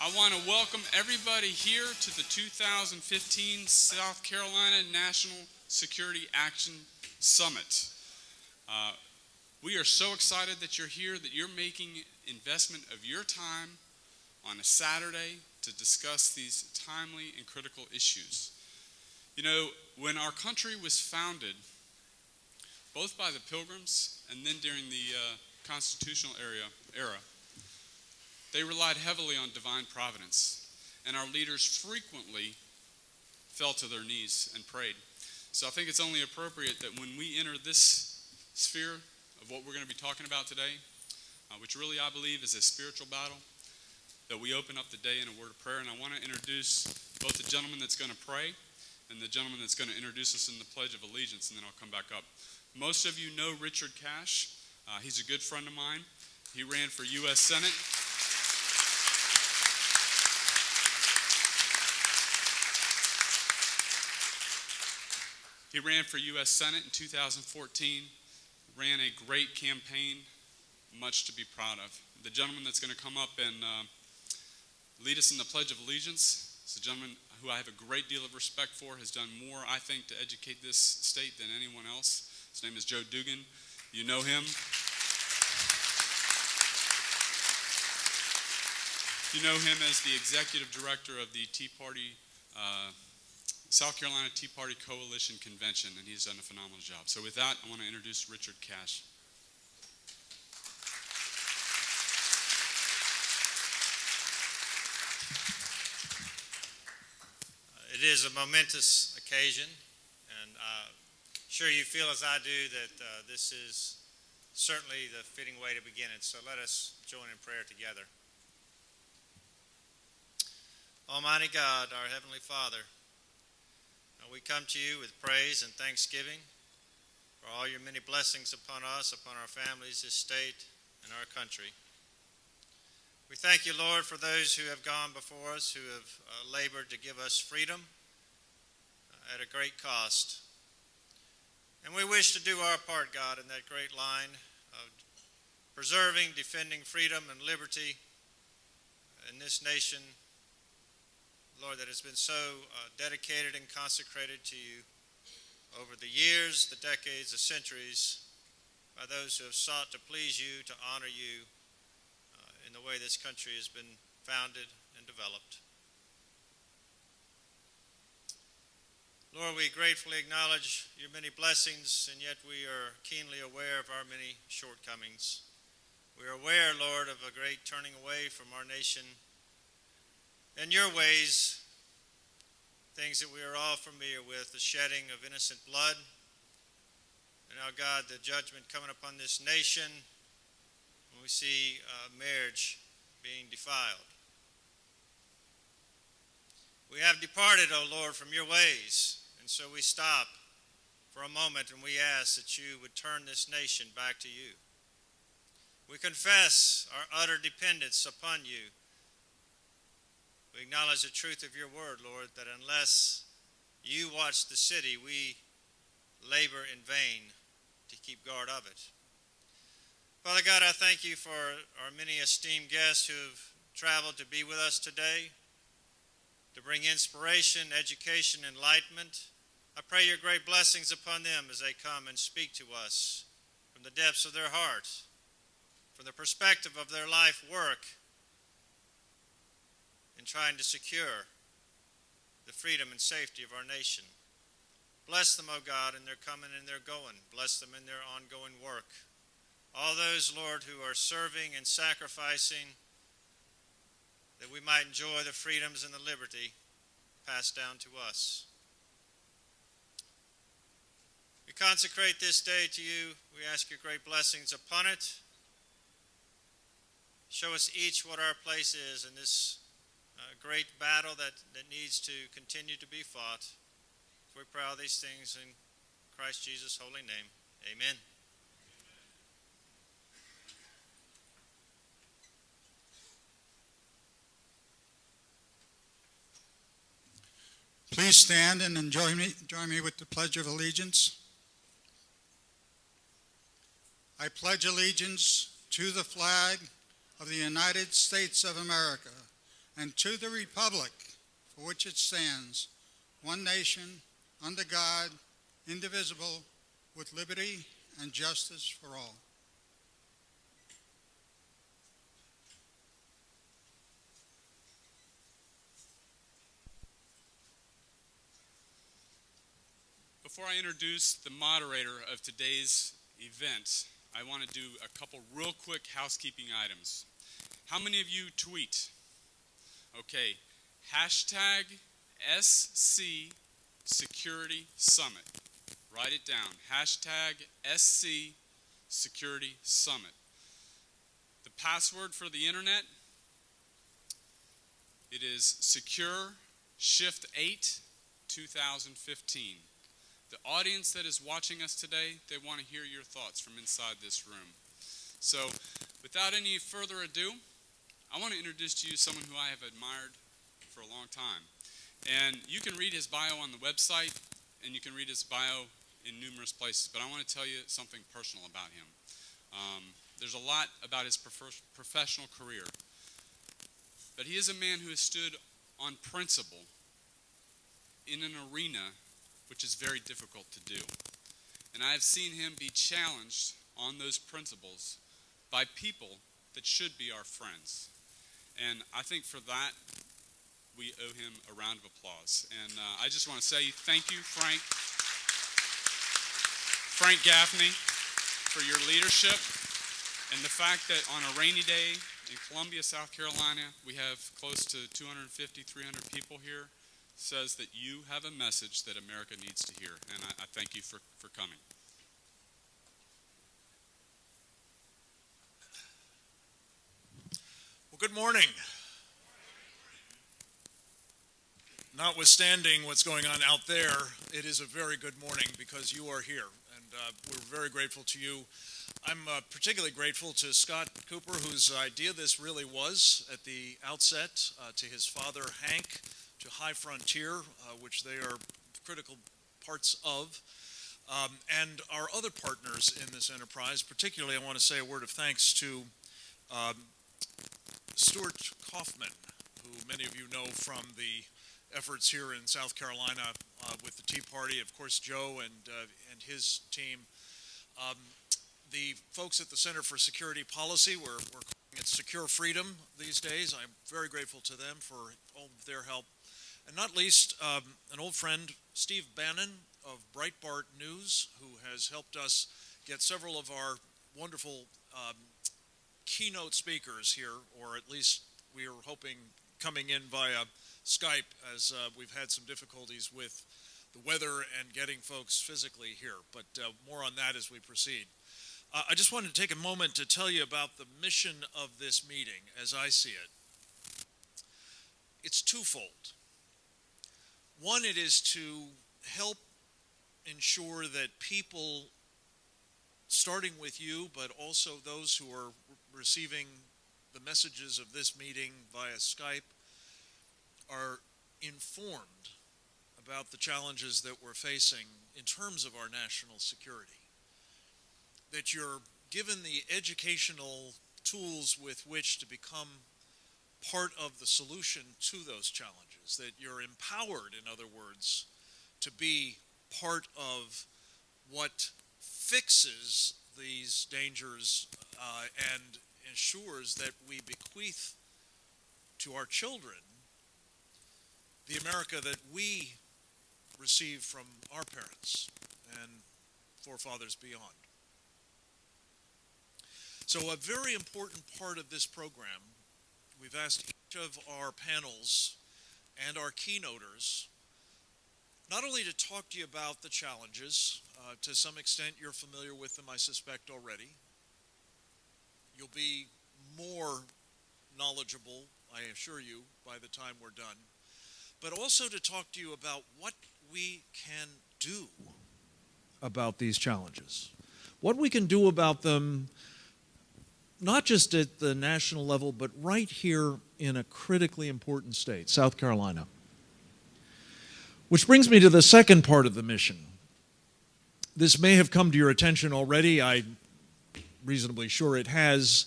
I want to welcome everybody here to the 2015 South Carolina National Security Action Summit. We are so excited that you're here, that you're making investment of your time on a Saturday to discuss these timely and critical issues. You know, when our country was founded, both by the Pilgrims and then during the constitutional era, they relied heavily on divine providence, and our leaders frequently fell to their knees and prayed. So I think it's only appropriate that when we enter this sphere of what we're going to be talking about today, which really I believe is a spiritual battle, that we open up the day in a word of prayer. And I want to introduce both the gentleman that's going to pray and the gentleman that's going to introduce us in the Pledge of Allegiance, and then I'll come back up. Most of you know Richard Cash. He's a good friend of mine. He ran for U.S. Senate. He ran for U.S. Senate in 2014, ran a great campaign, much to be proud of. The gentleman that's going to come up and lead us in the Pledge of Allegiance is a gentleman who I have a great deal of respect for, has done more, I think, to educate this state than anyone else. His name is Joe Dugan. You know him. You know him as the executive director of the Tea Party South Carolina Tea Party Coalition Convention, and he's done a phenomenal job. So with that, I want to introduce Richard Cash. It is a momentous occasion, and I'm sure you feel as I do that this is certainly the fitting way to begin it. So let us join in prayer together. Almighty God, our Heavenly Father, we come to you with praise and thanksgiving for all your many blessings upon us, upon our families, this state, and our country. We thank you, Lord, for those who have gone before us, who have labored to give us freedom at a great cost. And we wish to do our part, God, in that great line of preserving, defending freedom and liberty in this nation, Lord, that has been so dedicated and consecrated to you over the years, the decades, the centuries, by those who have sought to please you, to honor you in the way this country has been founded and developed. Lord, we gratefully acknowledge your many blessings, and yet we are keenly aware of our many shortcomings. We are aware, Lord, of a great turning away from our nation and your ways, things that we are all familiar with, the shedding of innocent blood, and now, God, the judgment coming upon this nation when we see marriage being defiled. We have departed, O Lord, from your ways, and so we stop for a moment and we ask that you would turn this nation back to you. We confess our utter dependence upon you. We acknowledge the truth of your word, Lord, that unless you watch the city, we labor in vain to keep guard of it. Father God, I thank you for our many esteemed guests who have traveled to be with us today, to bring inspiration, education, enlightenment. I pray your great blessings upon them as they come and speak to us from the depths of their heart, from the perspective of their life work, in trying to secure the freedom and safety of our nation. Bless them, O God, in their coming and their going. Bless them in their ongoing work. All those, Lord, who are serving and sacrificing that we might enjoy the freedoms and the liberty passed down to us. We consecrate this day to you. We ask your great blessings upon it. Show us each what our place is in this great battle that needs to continue to be fought. We pray all these things in Christ Jesus' holy name. Amen. Please stand and join me with the Pledge of Allegiance. I pledge allegiance to the flag of the United States of America and to the republic for which it stands, one nation, under God, indivisible, with liberty and justice for all. Before I introduce the moderator of today's event, I want to do a couple real quick housekeeping items. How many of you tweet? Okay, hashtag SC Security Summit. Write it down. Hashtag SC Security Summit. The password for the internet, it is Secure Shift 8 2015. The audience that is watching us today, they want to hear your thoughts from inside this room. So, without any further ado, I want to introduce to you someone who I have admired for a long time. And you can read his bio on the website, and you can read his bio in numerous places, but I want to tell you something personal about him. There's a lot about his professional career, but he is a man who has stood on principle in an arena which is very difficult to do. And I have seen him be challenged on those principles by people that should be our friends. And I think for that, we owe him a round of applause. And I just want to say thank you, Frank Gaffney, for your leadership and the fact that on a rainy day in Columbia, South Carolina, we have close to 250, 300 people here, says that you have a message that America needs to hear. And I thank you for coming. Well, good morning. Notwithstanding what's going on out there, it is a very good morning because you are here, and we're very grateful to you. I'm particularly grateful to Scott Cooper, whose idea this really was at the outset, to his father, Hank, to High Frontier, which they are critical parts of, and our other partners in this enterprise. Particularly, I want to say a word of thanks to Stuart Kaufman, who many of you know from the efforts here in South Carolina with the Tea Party, of course, Joe and his team. The folks at the Center for Security Policy, we're calling it Secure Freedom these days. I'm very grateful to them for all of their help. And not least, an old friend, Steve Bannon of Breitbart News, who has helped us get several of our wonderful keynote speakers here, or at least we are hoping coming in via Skype, as we've had some difficulties with the weather and getting folks physically here, but more on that as we proceed. I just wanted to take a moment to tell you about the mission of this meeting as I see it. It's twofold. One, it is to help ensure that people, starting with you, but also those who are receiving the messages of this meeting via Skype, are informed about the challenges that we're facing in terms of our national security. That you're given the educational tools with which to become part of the solution to those challenges, that you're empowered, in other words, to be part of what fixes these dangers and ensures that we bequeath to our children the America that we received from our parents and forefathers beyond. So a very important part of this program, we've asked each of our panels and our keynoters not only to talk to you about the challenges, to some extent you're familiar with them, I suspect, already. You'll be more knowledgeable, I assure you, by the time we're done, but also to talk to you about what we can do about these challenges. What we can do about them, not just at the national level, but right here in a critically important state, South Carolina. Which brings me to the second part of the mission. This may have come to your attention already. I'm reasonably sure it has.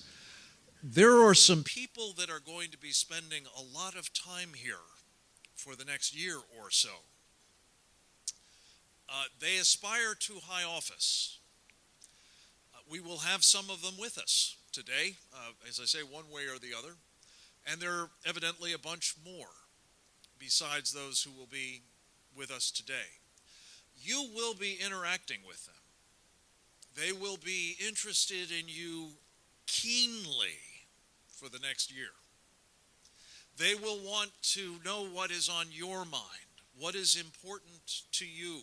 there are some people that are going to be spending a lot of time here for the next year or so. They aspire to high office. We will have some of them with us today, as I say, one way or the other, and there are evidently a bunch more besides those who will be with us today. You will be interacting with them. They will be interested in you keenly for the next year. They will want to know what is on your mind, what is important to you.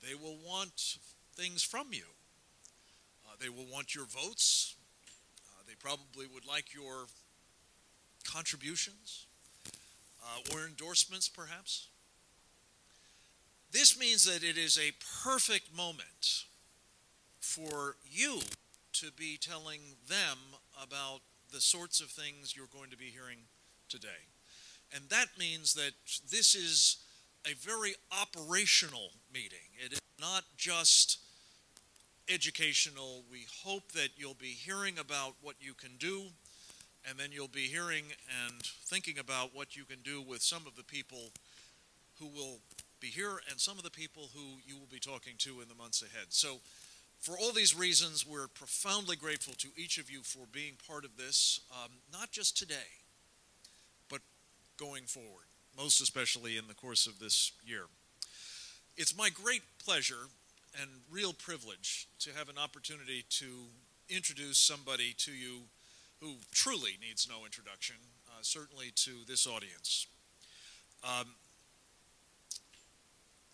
They will want things from you. They will want your votes. They probably would like your contributions or endorsements, perhaps. This means that it is a perfect moment for you to be telling them about the sorts of things you're going to be hearing today. And that means that this is a very operational meeting. It is not just educational. We hope that you'll be hearing about what you can do, and then you'll be hearing and thinking about what you can do with some of the people who will be here and some of the people who you will be talking to in the months ahead. So for all these reasons, we're profoundly grateful to each of you for being part of this, not just today, but going forward, most especially in the course of this year. It's my great pleasure and real privilege to have an opportunity to introduce somebody to you who truly needs no introduction, certainly to this audience.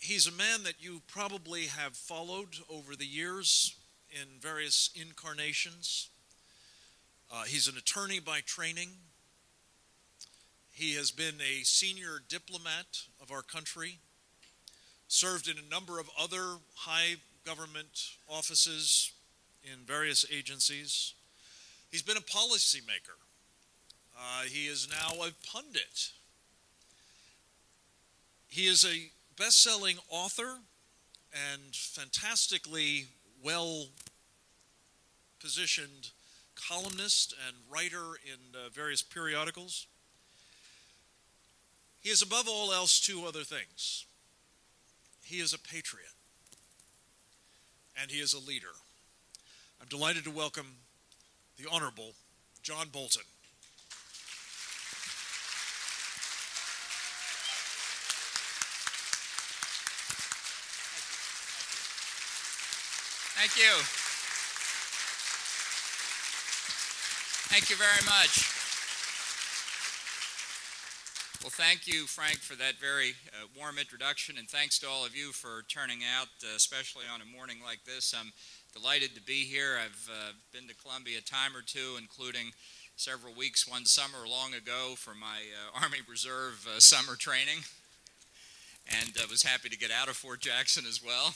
He's a man that you probably have followed over the years in various incarnations. He's an attorney by training. He has been a senior diplomat of our country, served in a number of other high government offices in various agencies. He's been a policymaker. He is now a pundit. He is a best-selling author and fantastically well-positioned columnist and writer in various periodicals. He is above all else two other things. He is a patriot, and he is a leader. I'm delighted to welcome the Honorable John Bolton. Thank you. Thank you very much. Well, thank you, Frank, for that very warm introduction, and thanks to all of you for turning out, especially on a morning like this. I'm delighted to be here. I've been to Columbia a time or two, including several weeks one summer long ago for my Army Reserve summer training, and was happy to get out of Fort Jackson as well,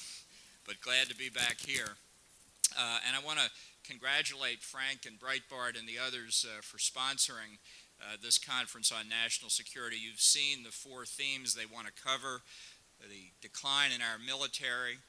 but glad to be back here. And I want to congratulate Frank and Breitbart and the others for sponsoring this conference on national security. You've seen the four themes they want to cover: the decline in our military,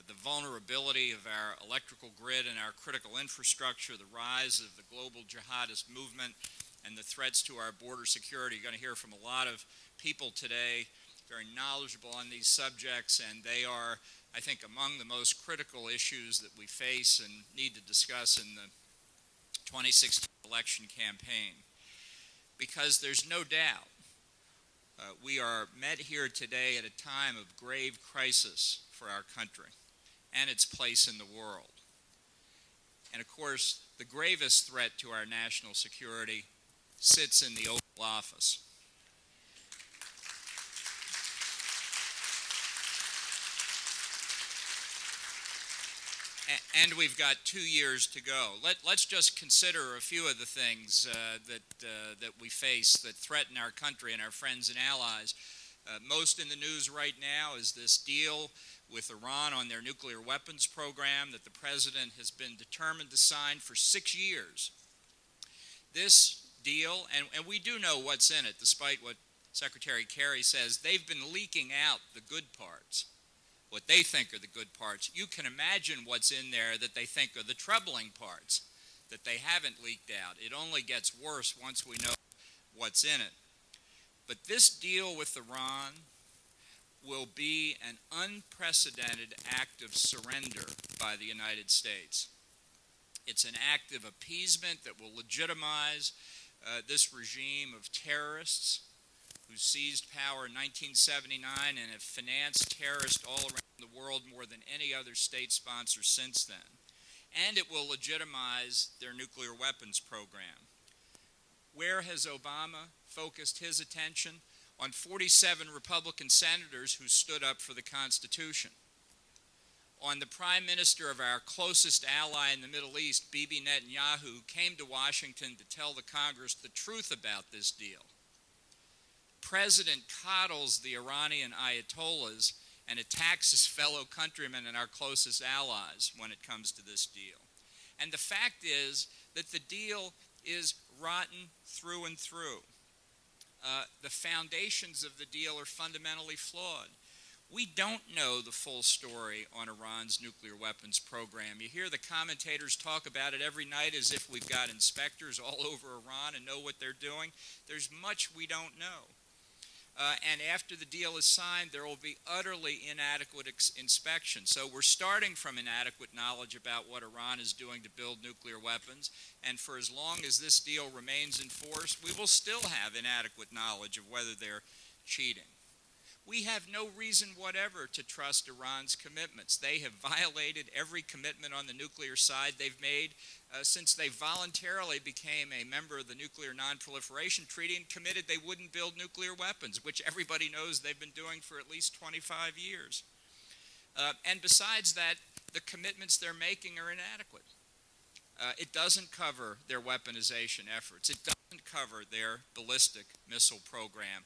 the vulnerability of our electrical grid and our critical infrastructure, the rise of the global jihadist movement, and the threats to our border security. You're going to hear from a lot of people today, very knowledgeable on these subjects, and they are, I think, among the most critical issues that we face and need to discuss in the 2016 election campaign. Because there's no doubt we are met here today at a time of grave crisis for our country and its place in the world. And of course, the gravest threat to our national security sits in the Oval Office. And we've got 2 years to go. Let's just consider a few of the things that we face that threaten our country and our friends and allies. Most in the news right now is this deal with Iran on their nuclear weapons program that the president has been determined to sign for 6 years. This deal, and we do know what's in it, despite what Secretary Kerry says, they've been leaking out the good parts, what they think are the good parts. You can imagine what's in there that they think are the troubling parts. that they haven't leaked out. It only gets worse once we know what's in it. But this deal with Iran will be an unprecedented act of surrender by the United States. It's an act of appeasement that will legitimize this regime of terrorists who seized power in 1979 and have financed terrorists all around the world more than any other state sponsor since then. And it will legitimize their nuclear weapons program. Where has Obama focused his attention? On 47 Republican senators who stood up for the Constitution. On the Prime Minister of our closest ally in the Middle East, Bibi Netanyahu, who came to Washington to tell the Congress the truth about this deal. President coddles the Iranian Ayatollahs and attacks his fellow countrymen and our closest allies when it comes to this deal. And the fact is that the deal is rotten through and through. The foundations of the deal are fundamentally flawed. We don't know the full story on Iran's nuclear weapons program. You hear the commentators talk about it every night as if we've got inspectors all over Iran and know what they're doing. There's much we don't know. And after the deal is signed, there will be utterly inadequate inspection. So we're starting from inadequate knowledge about what Iran is doing to build nuclear weapons. And for as long as this deal remains in force, we will still have inadequate knowledge of whether they're cheating. We have no reason whatever to trust Iran's commitments. They have violated every commitment on the nuclear side they've made since they voluntarily became a member of the Nuclear Non-Proliferation Treaty and committed they wouldn't build nuclear weapons, which everybody knows they've been doing for at least 25 years. And besides that, the commitments they're making are inadequate. It doesn't cover their weaponization efforts. It doesn't cover their ballistic missile program.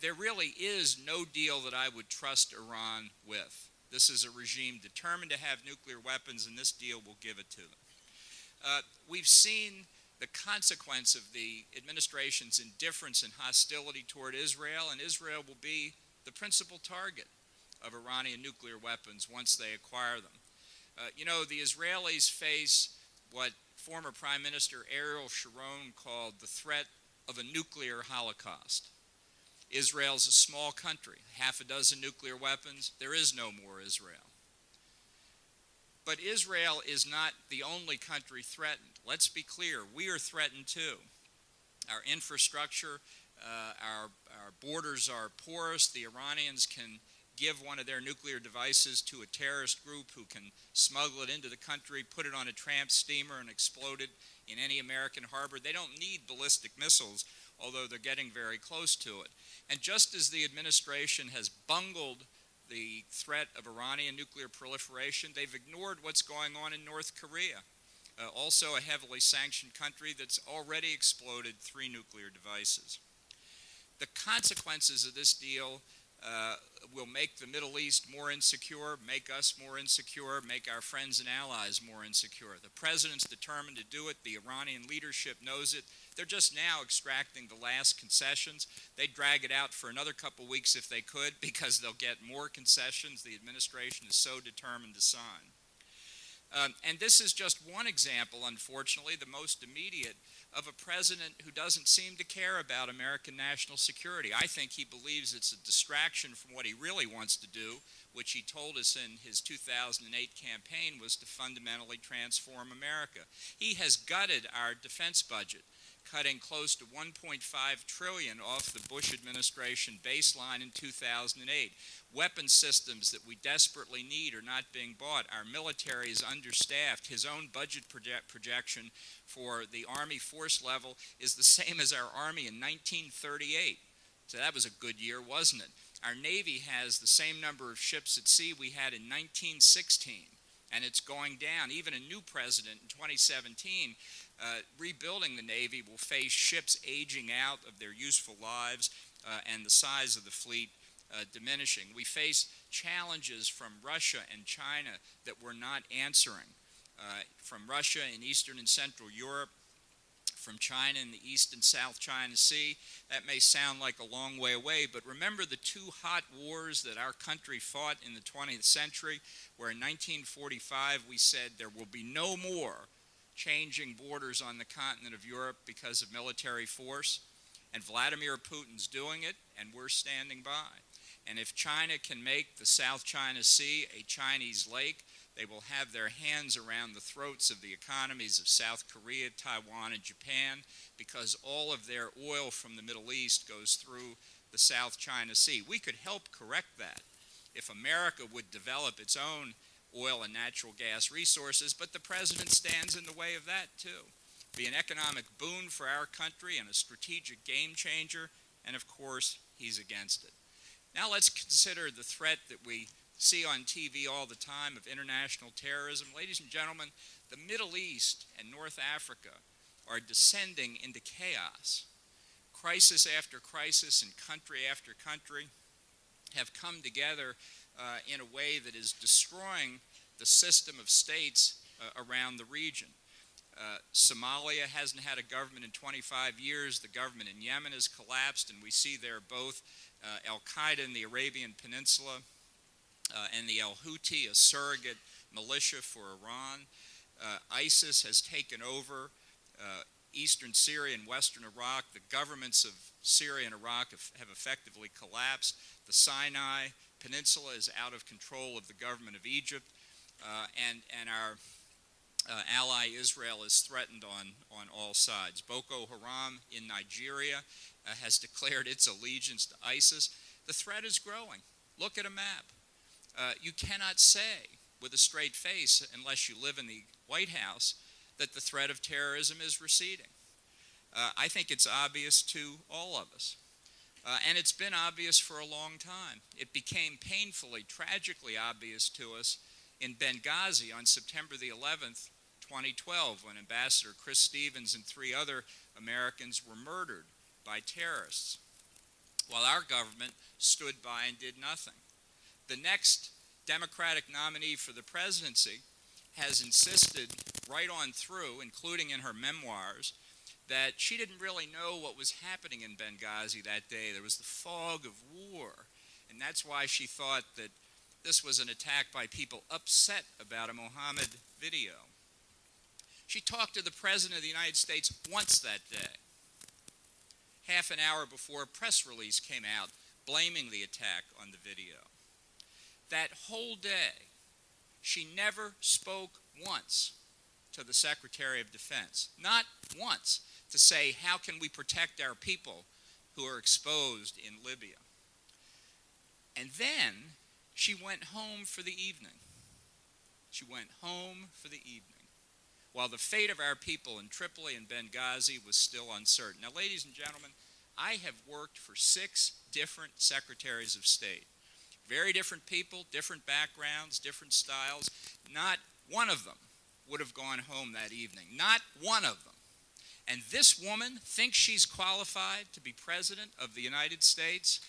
There really is no deal that I would trust Iran with. This is a regime determined to have nuclear weapons, and this deal will give it to them. We've seen the consequence of the administration's indifference and hostility toward Israel, and Israel will be the principal target of Iranian nuclear weapons once they acquire them. The Israelis face what former Prime Minister Ariel Sharon called the threat of a nuclear holocaust. Israel's a small country, half a dozen nuclear weapons. There is no more Israel. But Israel is not the only country threatened. Let's be clear, we are threatened too. Our infrastructure, our borders are porous. The Iranians can give one of their nuclear devices to a terrorist group who can smuggle it into the country, put it on a tramp steamer, and explode it in any American harbor. They don't need ballistic missiles, although they're getting very close to it. And just as the administration has bungled the threat of Iranian nuclear proliferation, they've ignored what's going on in North Korea, also a heavily sanctioned country that's already exploded 3 nuclear devices. The consequences of this deal will make the Middle East more insecure, make us more insecure, make our friends and allies more insecure. The president's determined to do it. The Iranian leadership knows it. They're just now extracting the last concessions. They'd drag it out for another couple weeks if they could, because they'll get more concessions. The administration is so determined to sign. And this is just one example, unfortunately, the most immediate, of a president who doesn't seem to care about American national security. I think he believes it's a distraction from what he really wants to do, which he told us in his 2008 campaign was to fundamentally transform America. He has gutted our defense budget, cutting close to $1.5 trillion off the Bush administration baseline in 2008. Weapon systems that we desperately need are not being bought. Our military is understaffed. His own budget projection for the Army force level is the same as our Army in 1938. So that was a good year, wasn't it? Our Navy has the same number of ships at sea we had in 1916, and it's going down. Even a new president in 2017 rebuilding the Navy will face ships aging out of their useful lives and the size of the fleet diminishing. We face challenges from Russia and China that we're not answering. From Russia in Eastern and Central Europe, from China in the East and South China Sea. That may sound like a long way away, but remember the 2 hot wars that our country fought in the 20th century, where in 1945 we said there will be no more changing borders on the continent of Europe because of military force. And Vladimir Putin's doing it, and we're standing by. And if China can make the South China Sea a Chinese lake, they will have their hands around the throats of the economies of South Korea, Taiwan, and Japan, because all of their oil from the Middle East goes through the South China Sea. We could help correct that if America would develop its own oil and natural gas resources, but the president stands in the way of that too. Be an economic boon for our country and a strategic game changer, and of course, he's against it. Now let's consider the threat that we see on TV all the time of international terrorism. Ladies and gentlemen, the Middle East and North Africa are descending into chaos. Crisis after crisis and country after country have come together in a way that is destroying the system of states around the region. Somalia hasn't had a government in 25 years. The government in Yemen has collapsed, and we see there both Al-Qaeda in the Arabian Peninsula and the Al-Houthi, a surrogate militia for Iran. ISIS has taken over eastern Syria and western Iraq. The governments of Syria and Iraq have effectively collapsed. The Sinai Peninsula is out of control of the government of Egypt, and our ally Israel is threatened on all sides. Boko Haram in Nigeria has declared its allegiance to ISIS. The threat is growing. Look at a map. You cannot say with a straight face, unless you live in the White House, that the threat of terrorism is receding. I think it's obvious to all of us. And it's been obvious for a long time. It became painfully, tragically obvious to us in Benghazi on September the 11th, 2012, when Ambassador Chris Stevens and 3 other Americans were murdered by terrorists, while our government stood by and did nothing. The next Democratic nominee for the presidency has insisted right on through, including in her memoirs, that she didn't really know what was happening in Benghazi that day. There was the fog of war, and that's why she thought that this was an attack by people upset about a Mohammed video. She talked to the President of the United States once that day, half an hour before a press release came out blaming the attack on the video. That whole day, she never spoke once to the Secretary of Defense, not once, to say, how can we protect our people who are exposed in Libya? And then she went home for the evening. She went home for the evening, while the fate of our people in Tripoli and Benghazi was still uncertain. Now, ladies and gentlemen, I have worked for 6 different secretaries of state. Very different people, different backgrounds, different styles. Not one of them would have gone home that evening. Not one of them. And this woman thinks she's qualified to be President of the United States.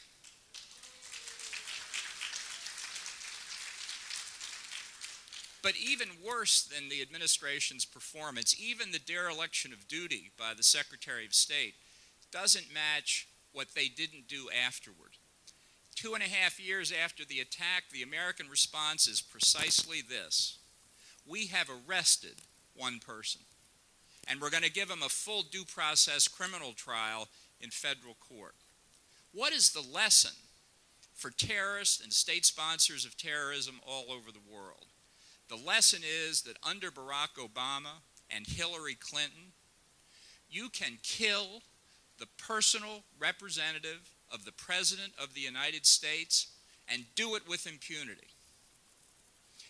But even worse than the administration's performance, even the dereliction of duty by the Secretary of State doesn't match what they didn't do afterward. 2.5 years after the attack, the American response is precisely this. We have arrested one person, and we're going to give him a full due process criminal trial in federal court. What is the lesson for terrorists and state sponsors of terrorism all over the world? The lesson is that under Barack Obama and Hillary Clinton, you can kill the personal representative of the President of the United States and do it with impunity.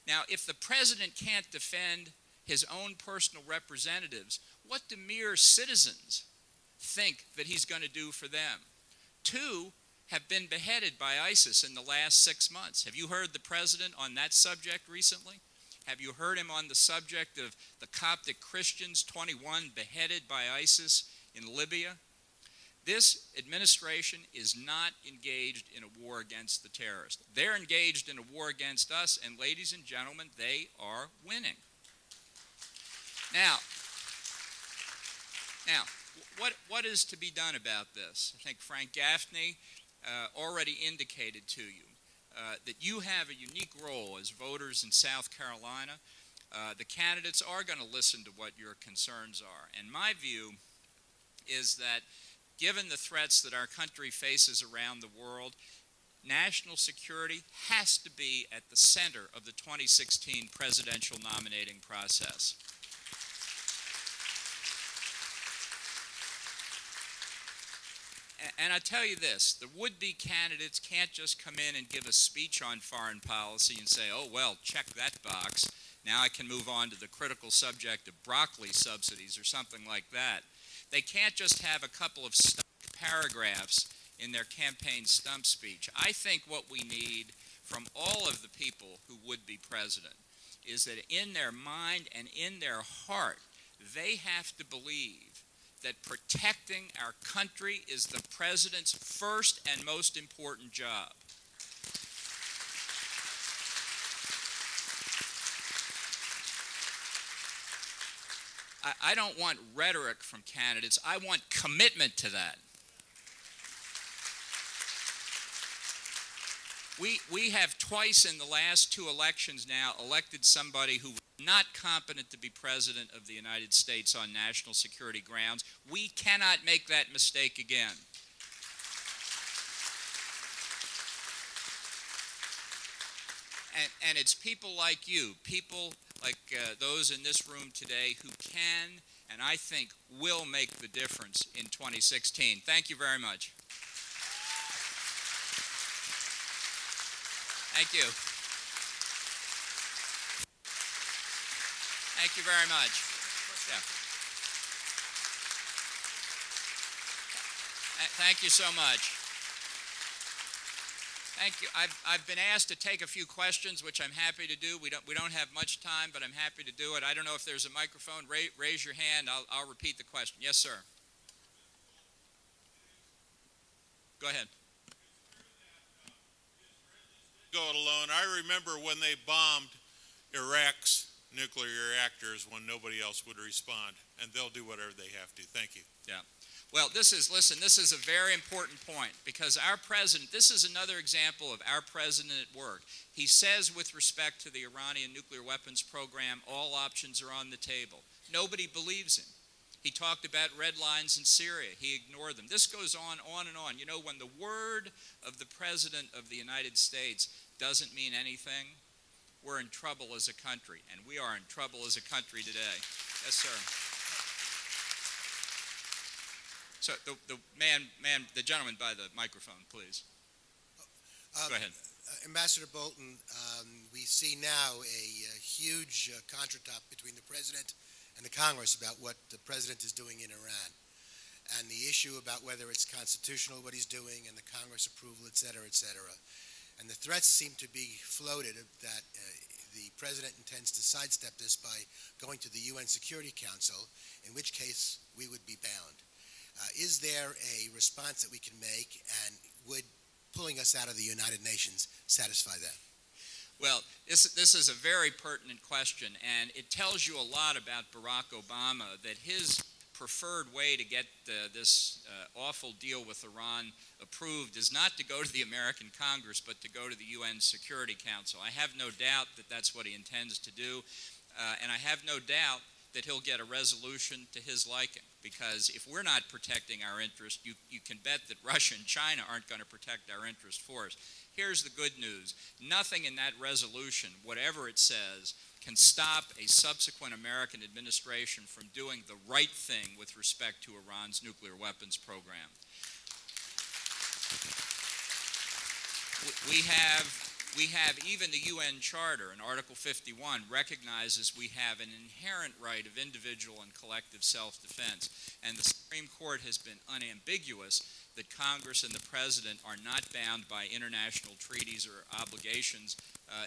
Now, if the President can't defend his own personal representatives, what do mere citizens think that he's going to do for them? 2 have been beheaded by ISIS in the last 6 months. Have you heard the President on that subject recently? Have you heard him on the subject of the Coptic Christians, 21 beheaded by ISIS in Libya? This administration is not engaged in a war against the terrorists. They're engaged in a war against us, and ladies and gentlemen, they are winning. Now, what is to be done about this? I think Frank Gaffney already indicated to you that you have a unique role as voters in South Carolina. the candidates are going to listen to what your concerns are. And my view is that given the threats that our country faces around the world, national security has to be at the center of the 2016 presidential nominating process. And I tell you this, the would-be candidates can't just come in and give a speech on foreign policy and say, oh, well, check that box. Now I can move on to the critical subject of broccoli subsidies or something like that. They can't just have a couple of stuck paragraphs in their campaign stump speech. I think what we need from all of the people who would be president is that in their mind and in their heart, they have to believe that protecting our country is the president's first and most important job. I don't want rhetoric from candidates. I want commitment to that. We have twice in the last two elections now elected somebody who was not competent to be president of the United States on national security grounds. We cannot make that mistake again. And it's people like you, people like those in this room today who can and I think will make the difference in 2016. Thank you very much. Thank you. Thank you very much. Yeah. Thank you so much. Thank you. I've been asked to take a few questions, which I'm happy to do. We don't have much time, but I'm happy to do it. I don't know if there's a microphone. Raise your hand. I'll repeat the question. Yes, sir. Go ahead. Go it alone. I remember when they bombed Iraq's nuclear reactors when nobody else would respond, and they'll do whatever they have to. Thank you. Yeah. Well, this is a very important point because our president, this is another example of our president at work. He says with respect to the Iranian nuclear weapons program, all options are on the table. Nobody believes him. He talked about red lines in Syria. He ignored them. This goes on and on. You know, when the word of the President of the United States doesn't mean anything, we're in trouble as a country, and we are in trouble as a country today. Yes, sir. So the gentleman by the microphone, please. Go ahead. Ambassador Bolton, we see now a huge contretemps between the President and the Congress about what the President is doing in Iran, and the issue about whether it's constitutional what he's doing and the Congress approval, et cetera, et cetera. And the threats seem to be floated that the President intends to sidestep this by going to the UN Security Council, in which case we would be bound. Is there a response that we can make, and would pulling us out of the United Nations satisfy that? Well, this is a very pertinent question, and it tells you a lot about Barack Obama, that his preferred way to get this awful deal with Iran approved is not to go to the American Congress, but to go to the UN Security Council. I have no doubt that that's what he intends to do, and I have no doubt that he'll get a resolution to his liking, because if we're not protecting our interest, you can bet that Russia and China aren't going to protect our interest for us. Here's the good news. Nothing in that resolution, whatever it says, can stop a subsequent American administration from doing the right thing with respect to Iran's nuclear weapons program. We have even the UN Charter in Article 51 recognizes we have an inherent right of individual and collective self-defense, and the Supreme Court has been unambiguous that Congress and the President are not bound by international treaties or obligations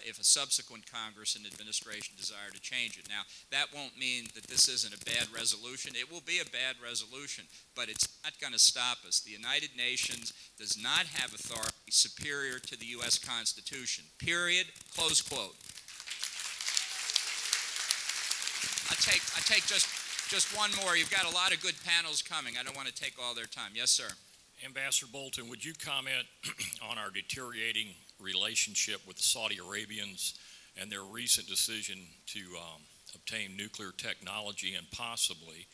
if a subsequent Congress and administration desire to change it. Now, that won't mean that this isn't a bad resolution. It will be a bad resolution, but it's not going to stop us. The United Nations does not have authority superior to the U.S. Constitution, period, close quote. I take just one more. You've got a lot of good panels coming. I don't want to take all their time. Yes, sir. Ambassador Bolton, would you comment on our deteriorating relationship with the Saudi Arabians and their recent decision to obtain nuclear technology and possibly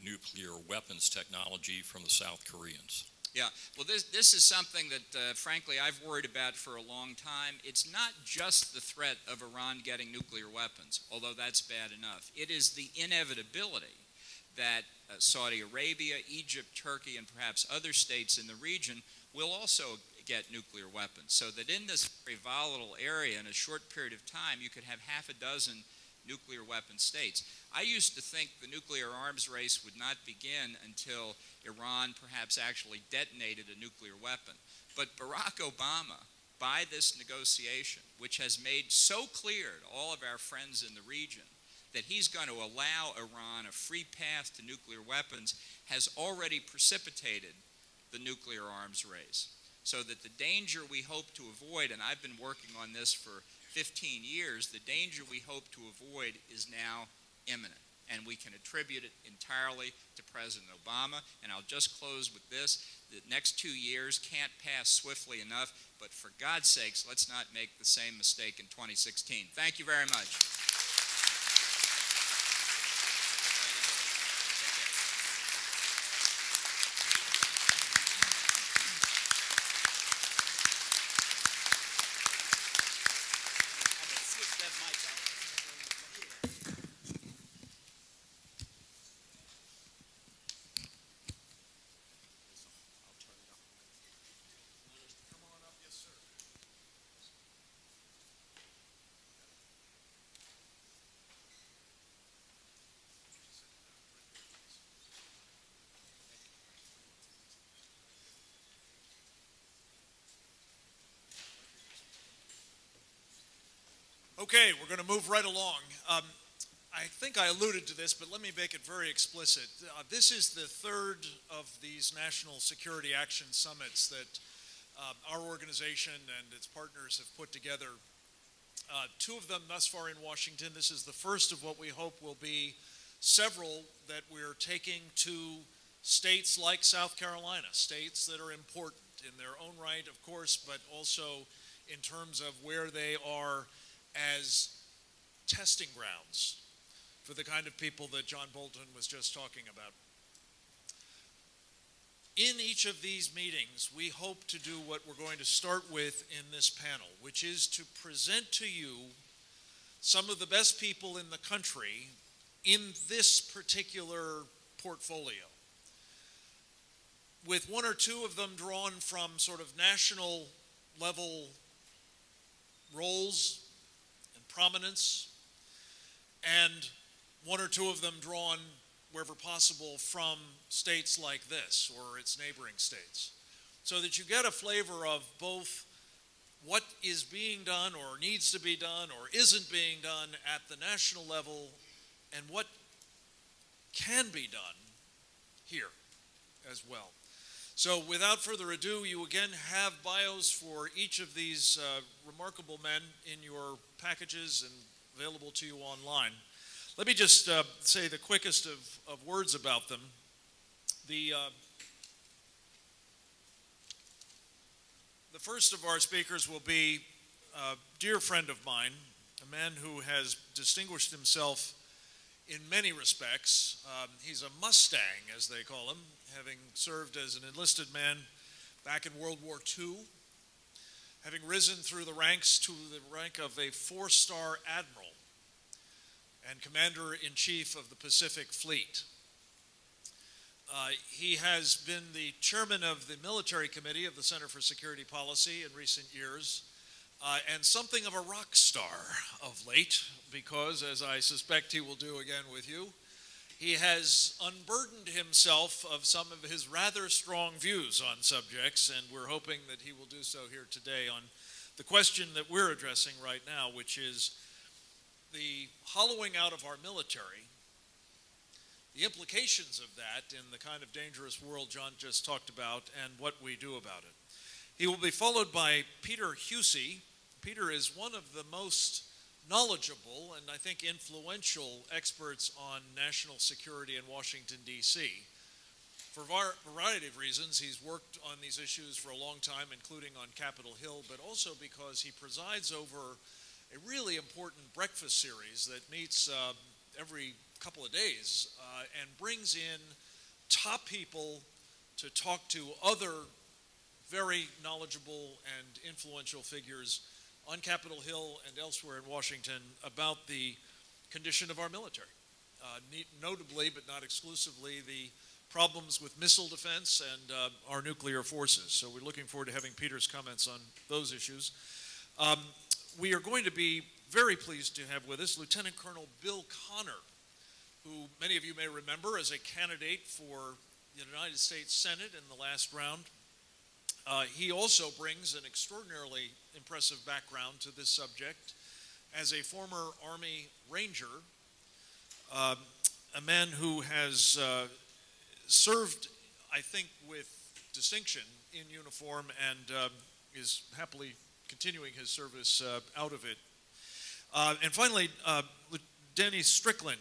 nuclear weapons technology from the South Koreans? Yeah, well, this is something that, frankly, I've worried about for a long time. It's not just the threat of Iran getting nuclear weapons, although that's bad enough. It is the inevitability that Saudi Arabia, Egypt, Turkey, and perhaps other states in the region will also get nuclear weapons. So that in this very volatile area, in a short period of time, you could have half a dozen nuclear weapon states. I used to think the nuclear arms race would not begin until Iran perhaps actually detonated a nuclear weapon. But Barack Obama, by this negotiation, which has made so clear to all of our friends in the region that he's going to allow Iran a free path to nuclear weapons, has already precipitated the nuclear arms race. So that the danger we hope to avoid, and I've been working on this for 15 years, the danger we hope to avoid is now imminent. And we can attribute it entirely to President Obama. And I'll just close with this. The next 2 years can't pass swiftly enough, but for God's sakes, let's not make the same mistake in 2016. Thank you very much. Okay, we're going to move right along. I think I alluded to this, but let me make it very explicit. This is the third of these National Security Action Summits that our organization and its partners have put together. Two of them thus far in Washington. This is the first of what we hope will be several that we're taking to states like South Carolina, states that are important in their own right, of course, but also in terms of where they are as testing grounds for the kind of people that John Bolton was just talking about. In each of these meetings, we hope to do what we're going to start with in this panel, which is to present to you some of the best people in the country in this particular portfolio, with one or two of them drawn from sort of national level roles and prominence, and one or two of them drawn wherever possible from states like this or its neighboring states, so that you get a flavor of both what is being done or needs to be done or isn't being done at the national level and what can be done here as well. So without further ado, you again have bios for each of these remarkable men in your packages and available to you online. Let me just say the quickest of words about them. The first of our speakers will be a dear friend of mine, a man who has distinguished himself in many respects. He's a Mustang, as they call him, having served as an enlisted man back in World War II, having risen through the ranks to the rank of a 4-star admiral and Commander-in-Chief of the Pacific Fleet. He has been the chairman of the Military Committee of the Center for Security Policy in recent years, and something of a rock star of late, because, as I suspect he will do again with you, he has unburdened himself of some of his rather strong views on subjects, and we're hoping that he will do so here today on the question that we're addressing right now, which is the hollowing out of our military, the implications of that in the kind of dangerous world John just talked about, and what we do about it. He will be followed by Peter Husey. Peter is one of the most knowledgeable and I think influential experts on national security in Washington, D.C. For a variety of reasons, he's worked on these issues for a long time, including on Capitol Hill, but also because he presides over a really important breakfast series that meets every couple of days and brings in top people to talk to other very knowledgeable and influential figures on Capitol Hill and elsewhere in Washington about the condition of our military. Notably, but not exclusively, the problems with missile defense and our nuclear forces. So we're looking forward to having Peter's comments on those issues. We are going to be very pleased to have with us Lieutenant Colonel Bill Connor, who many of you may remember as a candidate for the United States Senate in the last round. He also brings an extraordinarily impressive background to this subject as a former Army Ranger, a man who has served, I think, with distinction in uniform and is happily continuing his service out of it. And finally, Danny Strickland,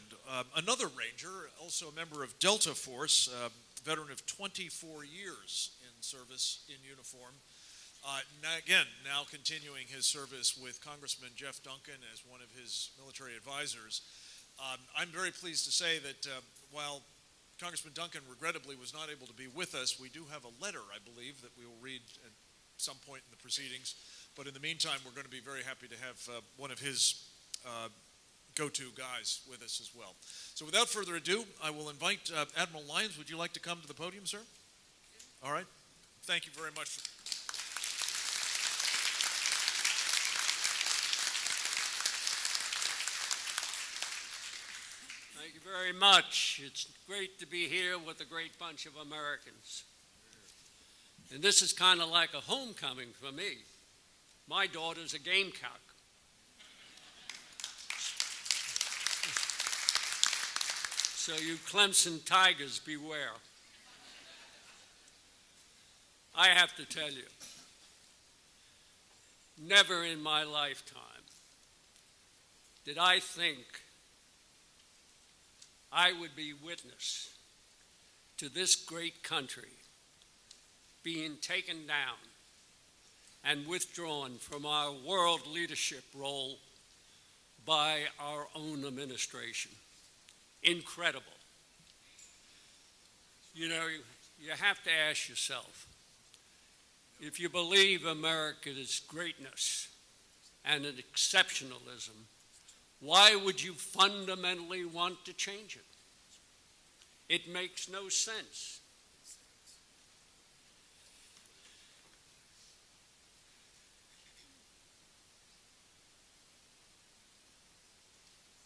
another Ranger, also a member of Delta Force, veteran of 24 years in service in uniform. Now continuing his service with Congressman Jeff Duncan as one of his military advisors. I'm very pleased to say that while Congressman Duncan regrettably was not able to be with us, we do have a letter, I believe, that we will read at some point in the proceedings. But in the meantime, we're going to be very happy to have one of his go-to guys with us as well. So without further ado, I will invite Admiral Lyons. Would you like to come to the podium, sir? All right. Thank you very much. Thank you very much. It's great to be here with a great bunch of Americans. And this is kind of like a homecoming for me. My daughter's a Gamecock. So you Clemson Tigers, beware. I have to tell you, never in my lifetime did I think I would be witness to this great country being taken down and withdrawn from our world leadership role by our own administration. Incredible. You know, you have to ask yourself, if you believe America's greatness and an exceptionalism, why would you fundamentally want to change it? It makes no sense.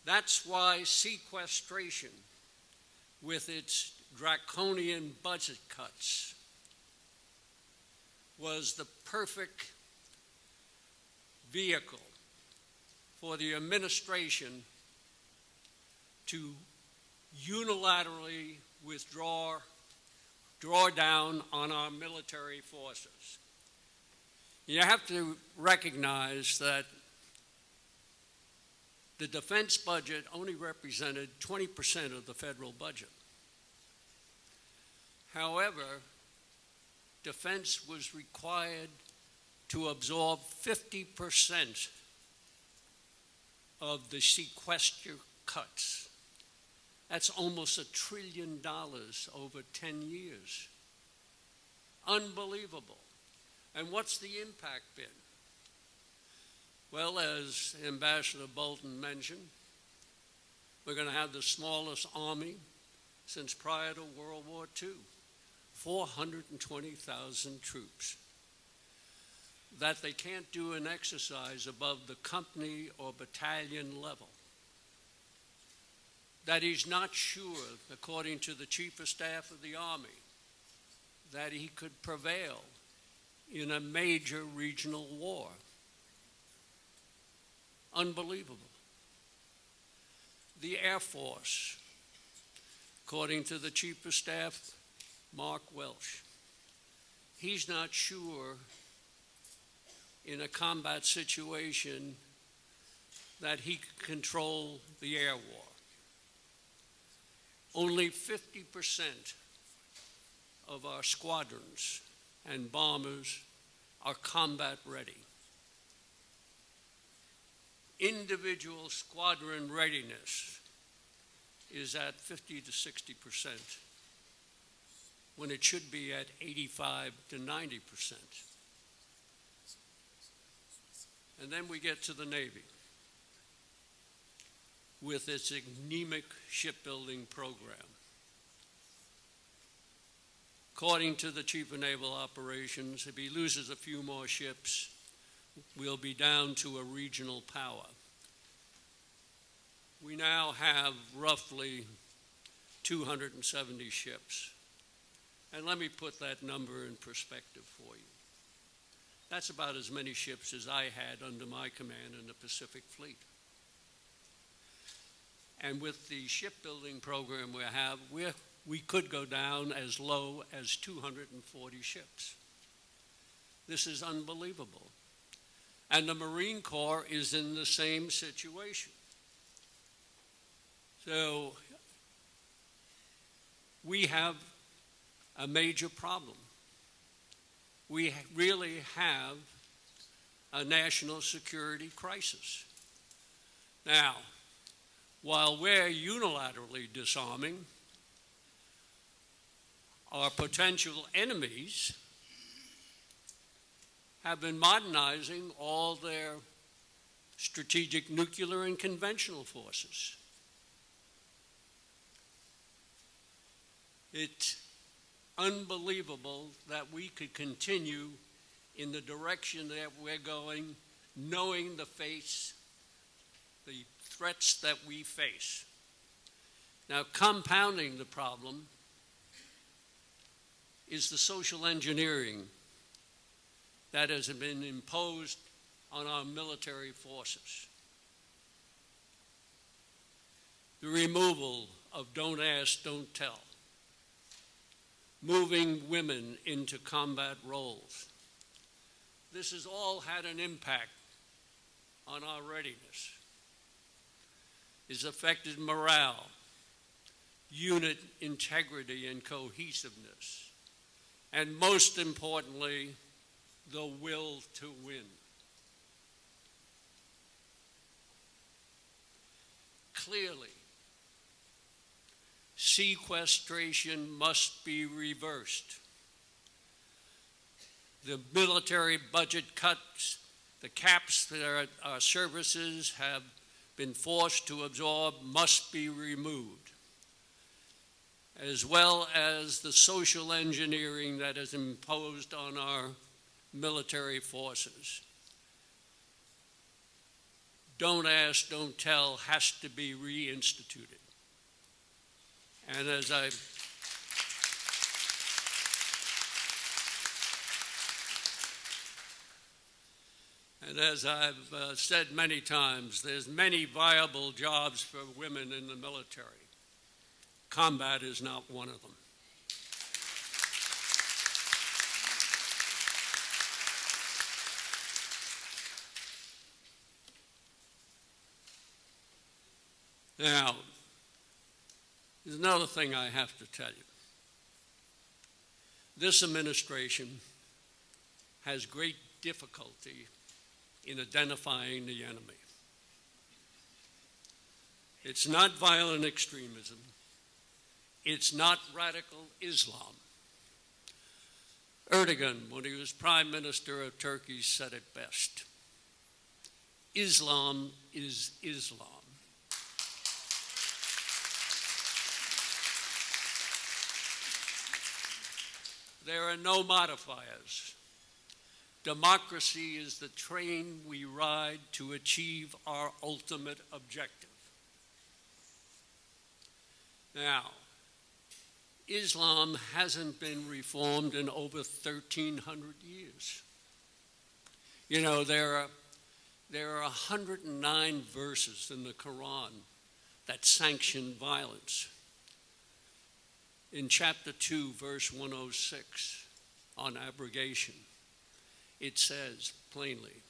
That's why sequestration, with its draconian budget cuts, was the perfect vehicle for the administration to unilaterally draw down on our military forces. You have to recognize that the defense budget only represented 20% of the federal budget. However, defense was required to absorb 50% of the sequester cuts. That's almost $1 trillion over 10 years. Unbelievable. And what's the impact been? Well, as Ambassador Bolton mentioned, we're going to have the smallest army since prior to World War II, 420,000 troops. That they can't do an exercise above the company or battalion level. That he's not sure, according to the Chief of Staff of the Army, that he could prevail in a major regional war. Unbelievable. The Air Force, according to the Chief of Staff, Mark Welsh, he's not sure in a combat situation that he could control the air war. Only 50% of our squadrons and bombers are combat ready. Individual squadron readiness is at 50 to 60%, when it should be at 85 to 90%. And then we get to the Navy with its anemic shipbuilding program. According to the Chief of Naval Operations, if he loses a few more ships, we'll be down to a regional power. We now have roughly 270 ships. And let me put that number in perspective for you. That's about as many ships as I had under my command in the Pacific Fleet. And with the shipbuilding program we have, we could go down as low as 240 ships. This is unbelievable. And the Marine Corps is in the same situation. So we have a major problem. We really have a national security crisis. Now, while we're unilaterally disarming, our potential enemies have been modernizing all their strategic nuclear and conventional forces. It's unbelievable that we could continue in the direction that we're going, knowing the threats that we face. Now, compounding the problem is the social engineering that has been imposed on our military forces. The removal of don't ask, don't tell. Moving women into combat roles. This has all had an impact on our readiness. It's affected morale, unit integrity and cohesiveness, and most importantly, the will to win. Clearly, sequestration must be reversed. The military budget cuts, the caps that our services have been forced to absorb must be removed, as well as the social engineering that is imposed on our military forces. Don't ask, don't tell has to be reinstituted. And as I've said many times, there's many viable jobs for women in the military. Combat is not one of them. Now, there's another thing I have to tell you. This administration has great difficulty in identifying the enemy. It's not violent extremism. It's not radical Islam. Erdogan, when he was Prime Minister of Turkey, said it best. Islam is Islam. There are no modifiers. Democracy is the train we ride to achieve our ultimate objective. Now, Islam hasn't been reformed in over 1,300 years. You know, there are 109 verses in the Quran that sanction violence. In chapter 2, verse 106, on abrogation, it says plainly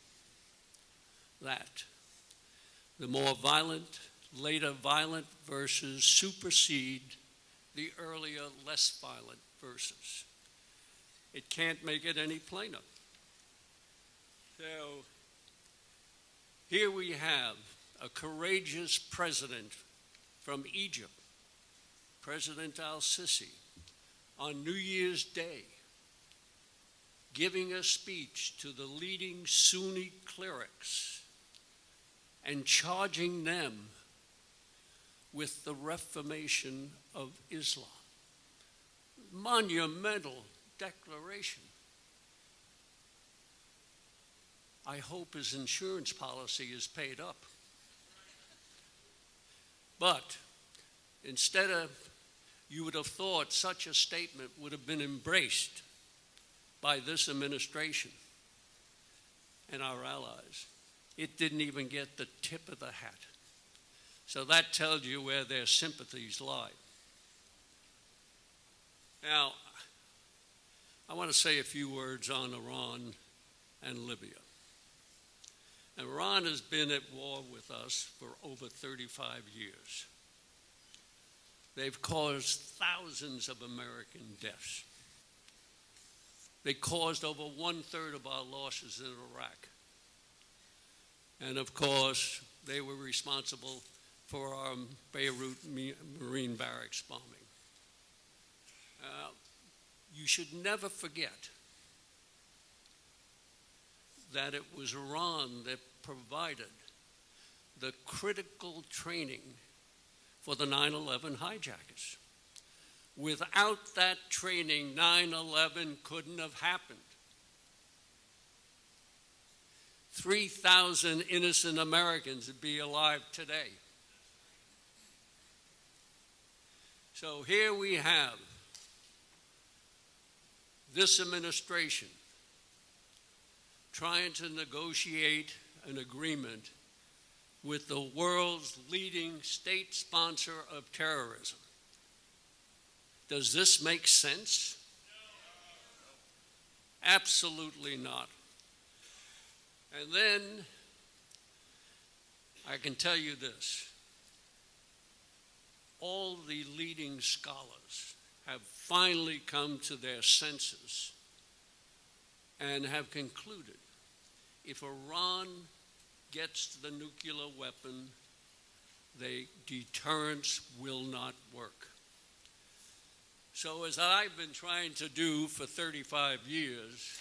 that the more violent, later violent verses supersede the earlier, less violent verses. It can't make it any plainer. So here we have a courageous president from Egypt President al-Sisi on New Year's Day giving a speech to the leading Sunni clerics and charging them with the reformation of Islam. Monumental declaration. I hope his insurance policy is paid up. But instead of, you would have thought such a statement would have been embraced by this administration and our allies. It didn't even get the tip of the hat. So that tells you where their sympathies lie. Now, I want to say a few words on Iran and Libya. Iran has been at war with us for over 35 years. They've caused thousands of American deaths. They caused over 1/3 of our losses in Iraq. And of course, they were responsible for our Beirut Marine Barracks bombing. You should never forget that it was Iran that provided the critical training for the 9/11 hijackers. Without that training, 9/11 couldn't have happened. 3,000 innocent Americans would be alive today. So here we have this administration trying to negotiate an agreement with the world's leading state sponsor of terrorism. Does this make sense? Absolutely not. And then I can tell you this. All the leading scholars have finally come to their senses and have concluded if Iran gets the nuclear weapon, deterrence will not work. So as I've been trying to do for 35 years,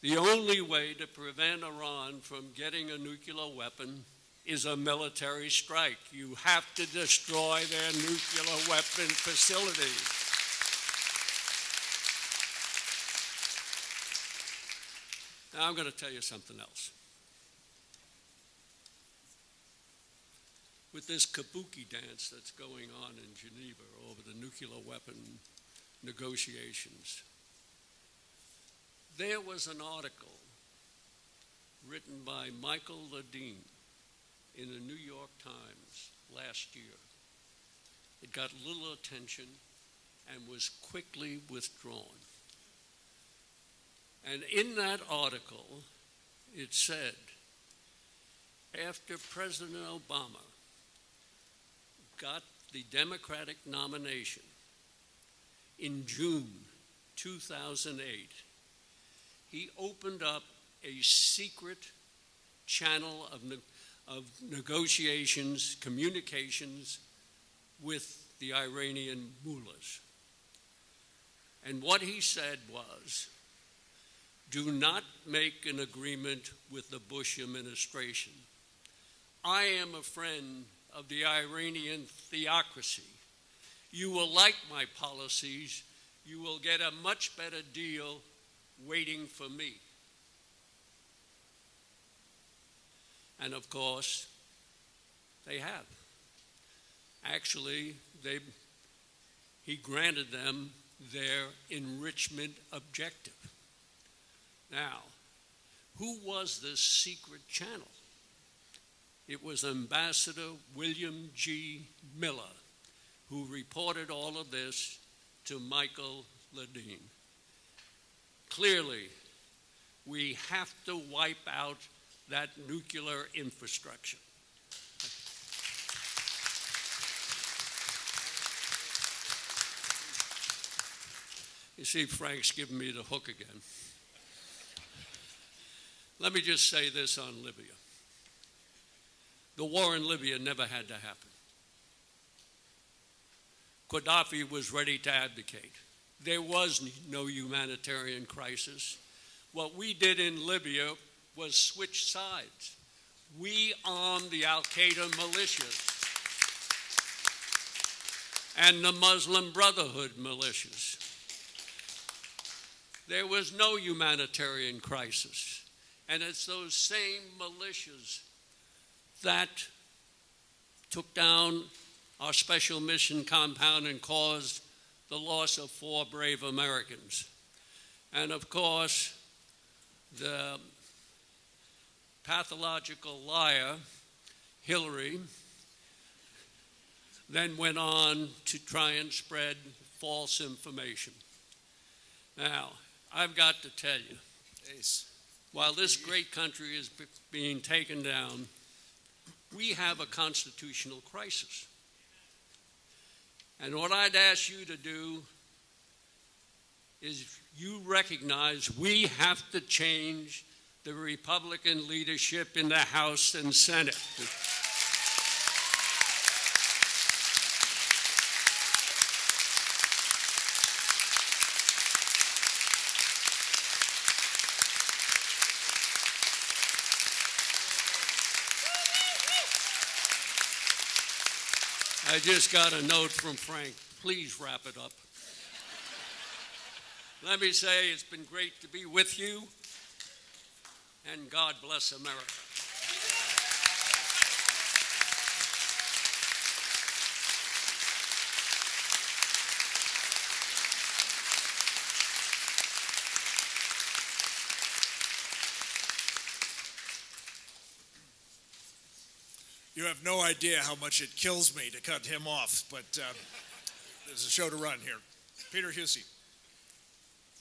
the only way to prevent Iran from getting a nuclear weapon is a military strike. You have to destroy their nuclear weapon facilities. Now I'm going to tell you something else. With this kabuki dance that's going on in Geneva over the nuclear weapon negotiations, there was an article written by Michael Ledeen in the New York Times last year. It got little attention and was quickly withdrawn. And in that article, it said, after President Obama got the Democratic nomination in June 2008, he opened up a secret channel of negotiations, communications with the Iranian mullahs. And what he said was, do not make an agreement with the Bush administration. I am a friend of the Iranian theocracy. You will like my policies. You will get a much better deal waiting for me. And of course, they have. Actually, he granted them their enrichment objective. Now, who was this secret channel? It was Ambassador William G. Miller who reported all of this to Michael Ledeen. Clearly, we have to wipe out that nuclear infrastructure. You see, Frank's giving me the hook again. Let me just say this on Libya. The war in Libya never had to happen. Gaddafi was ready to abdicate. There was no humanitarian crisis. What we did in Libya was switch sides. We armed the Al-Qaeda militias and the Muslim Brotherhood militias. There was no humanitarian crisis. And it's those same militias that took down our special mission compound and caused the loss of 4 brave Americans. And of course, the pathological liar, Hillary, then went on to try and spread false information. Now, I've got to tell you, while this great country is being taken down, we have a constitutional crisis. And what I'd ask you to do is you recognize we have to change the Republican leadership in the House and Senate. I just got a note from Frank. Please wrap it up. Let me say it's been great to be with you, and God bless America. You have no idea how much it kills me to cut him off, but there's a show to run here. Peter Husey.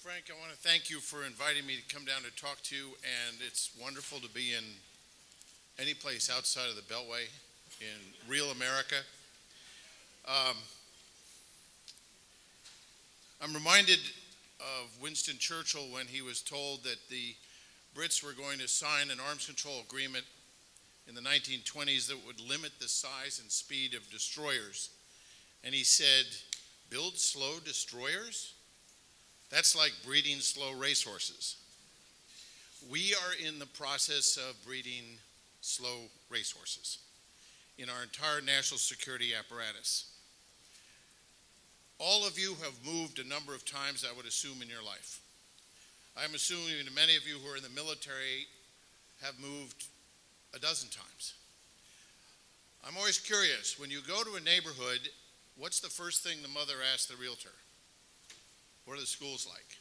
Frank, I want to thank you for inviting me to come down to talk to you, and it's wonderful to be in any place outside of the Beltway in real America. I'm reminded of Winston Churchill when he was told that the Brits were going to sign an arms control agreement in the 1920s that would limit the size and speed of destroyers. And he said, "Build slow destroyers? That's like breeding slow racehorses." We are in the process of breeding slow racehorses in our entire national security apparatus. All of you have moved a number of times, I would assume, in your life. I'm assuming that many of you who are in the military have moved a dozen times. I'm always curious, when you go to a neighborhood, what's the first thing the mother asks the realtor? What are the schools like?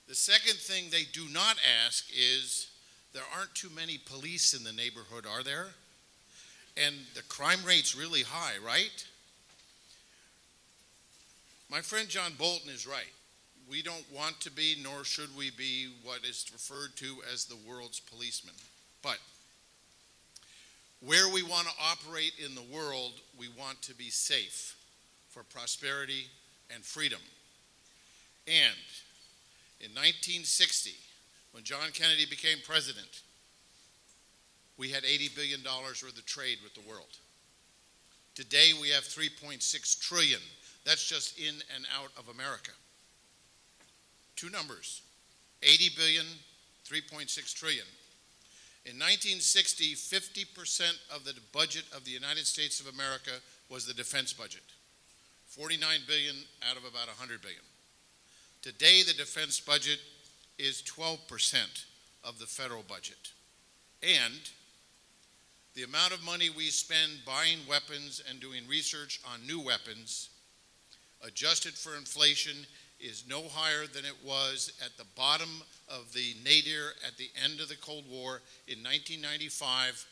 The second thing they do not ask is, there aren't too many police in the neighborhood, are there? And the crime rate's really high, right? My friend John Bolton is right. We don't want to be, nor should we be, what is referred to as the world's policeman. But where we want to operate in the world, we want to be safe for prosperity and freedom. And in 1960, when John Kennedy became president, we had $80 billion worth of trade with the world. Today we have $3.6 trillion. That's just in and out of America. Two numbers, 80 billion, 3.6 trillion. In 1960, 50% of the budget of the United States of America was the defense budget. 49 billion out of about 100 billion. Today, the defense budget is 12% of the federal budget. And the amount of money we spend buying weapons and doing research on new weapons, adjusted for inflation, is no higher than it was at the bottom of the nadir at the end of the Cold War in 1995,